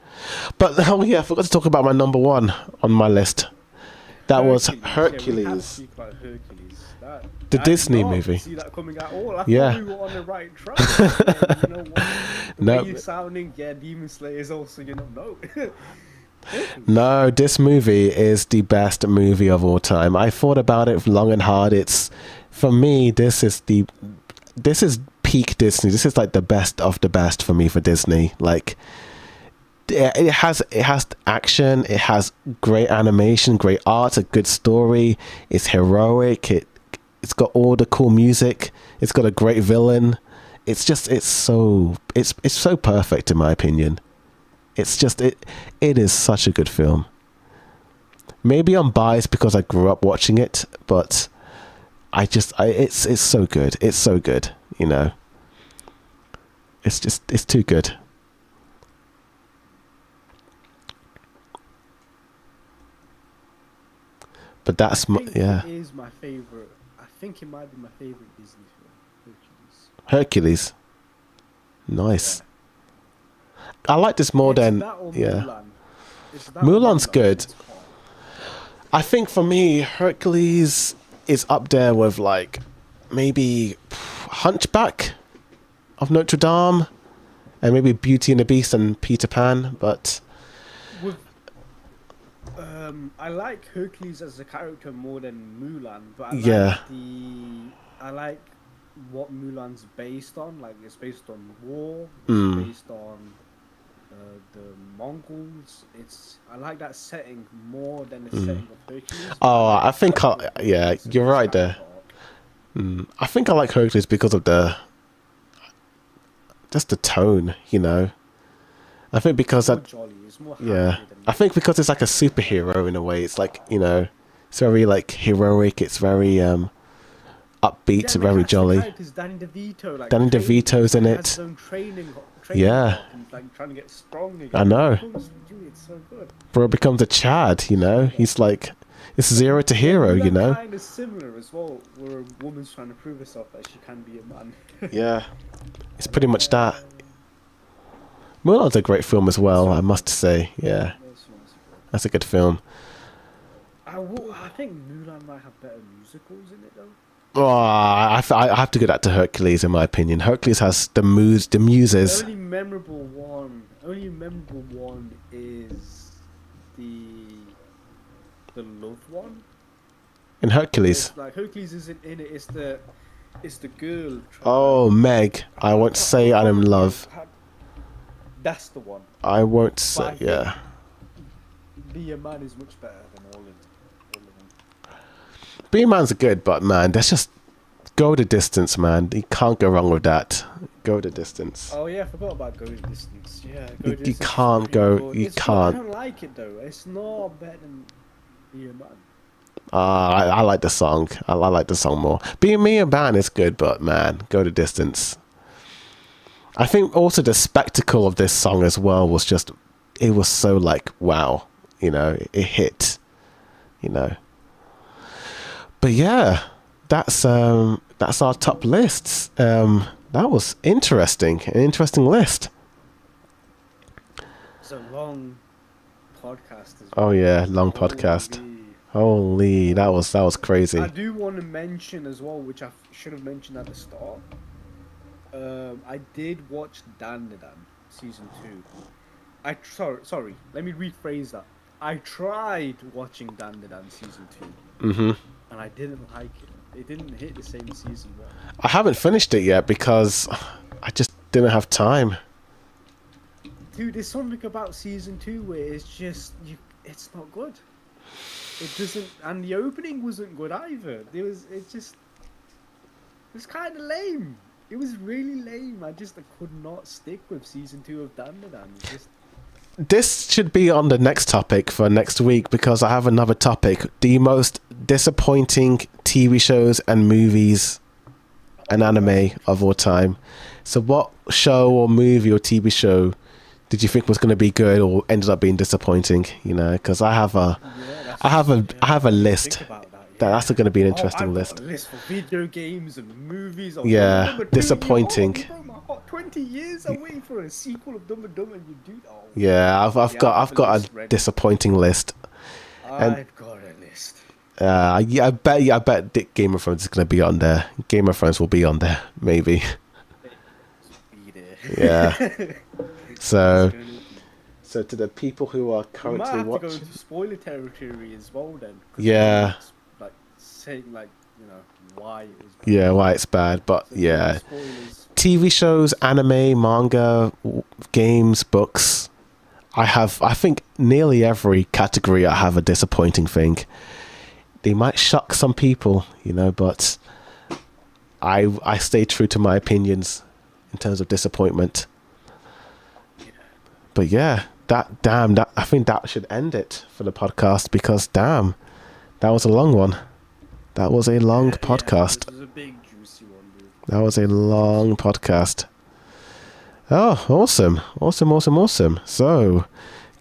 But I forgot to talk about my number 1 on my list. That was Hercules. Yeah, we have to speak about Hercules. The Disney movie. See that coming at all. I thought Yeah. we were on the right track. You know what? No. Way you're sounding, Demon Slayer is also, no. No, this movie is the best movie of all time. I thought about it long and hard. For me, this is peak Disney. This is like the best of the best for me for Disney. Like, it has action, it has great animation, great art, a good story. It's heroic. It's got all the cool music. It's got a great villain. It's so perfect in my opinion. It is such a good film. Maybe I'm biased because I grew up watching it, but it's so good. It's so good, It's too good. But that's It is my favorite. I think it might be my favorite Disney film, Hercules. Nice. Yeah. I like this more than Mulan. Mulan's good. I think for me, Hercules is up there with like maybe Hunchback of Notre Dame, and maybe Beauty and the Beast and Peter Pan. But I like Hercules as a character more than Mulan, but I like what Mulan's based on. Like, it's based on war. It's based on the Mongols. I like that setting more than the setting of Hercules. Oh, I think you're right there. I think I like Hercules because of the tone, I think because I think because it's like a superhero in a way. It's like, it's very like heroic. It's very upbeat, very jolly. Danny DeVito, Danny DeVito's in it. Yeah. Like trying to get strong again. I know. It's so good. Bro becomes a Chad, He's like, it's zero to hero, Kind of similar as well, where a woman's trying to prove herself that she can be a man. Yeah. It's pretty much that. Mulan's a great film as well, I must say. Yeah. That's a good film. I think Mulan might have better musicals in it though. Oh, I have to give that to Hercules in my opinion. Hercules has the muses. The only memorable one is the the love one. In Hercules. It's like Hercules isn't in it. It's the girl. Oh, Meg. I won't say I'm in love. That's the one. I won't But say. I think Yeah. Be a Man is much better than all of them. Being Man's good, but man, that's just go the distance, man. You can't go wrong with that. Go the distance. Oh yeah, I forgot about Go the Distance. Yeah, You Distance is can't really go- good. you It's not- can't. I don't like it though. It's not better than Be a Man. I like the song. I like the song more. Being Me and Man is good, but man, go the distance. I think also the spectacle of this song as well was just, it was so like, wow, you know, it hit, you know. But yeah, that's our top lists. That was interesting, an interesting list. It's a long podcast as Oh well. yeah, long podcast. Holy. Holy, that was crazy. I do want to mention as well, which I should have mentioned at the start. I did watch Dandadan season 2. Sorry. Let me rephrase that. I tried watching Dandadan season 2, and I didn't like it. It didn't hit the same season 1. I haven't finished it yet because I just didn't have time. Dude, there's something about season 2 where it's just it's not good. It doesn't, and the opening wasn't good either. It was kind of lame. It was really lame. I could not stick with season 2 of Dandadan. It's just, This should be on the next topic for next week because I have another topic. The most disappointing TV shows and movies and anime of all time. So what show or movie or TV show did you think was going to be good or ended up being disappointing? You know, because I have a list. think about that. That's going to be an I've interesting got list. a list for video games and movies. Of Yeah, Dumb and Dumber 2. disappointing. You broke my heart. 20 years I'm waiting for a sequel of Dumb and Dumber. You do. Oh, Yeah, I've got list a ready. disappointing list. I've got a list. I bet Game of Thrones is going to be on there. Game of Thrones will be on there, maybe. Be there. Yeah. So, It's gonna be- so to the people who are We might currently have to go watching, into spoiler territory as well then. 'cause Yeah. it's like saying like why it was. Bad. yeah, why it's bad, but So, yeah, Spoilers. TV shows, anime, manga, games, books. I think nearly every category I have a disappointing thing. They might shock some people, you know, but I stay true to my opinions in terms of disappointment. But yeah, I think that should end it for the podcast because damn, that was a long one. That was a long podcast. This was a big juicy one, dude. That was a long podcast. Oh, awesome. So,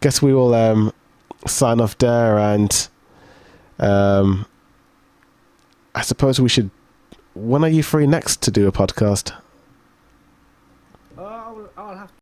guess we will sign off there and I suppose we should. When are you free next to do a podcast?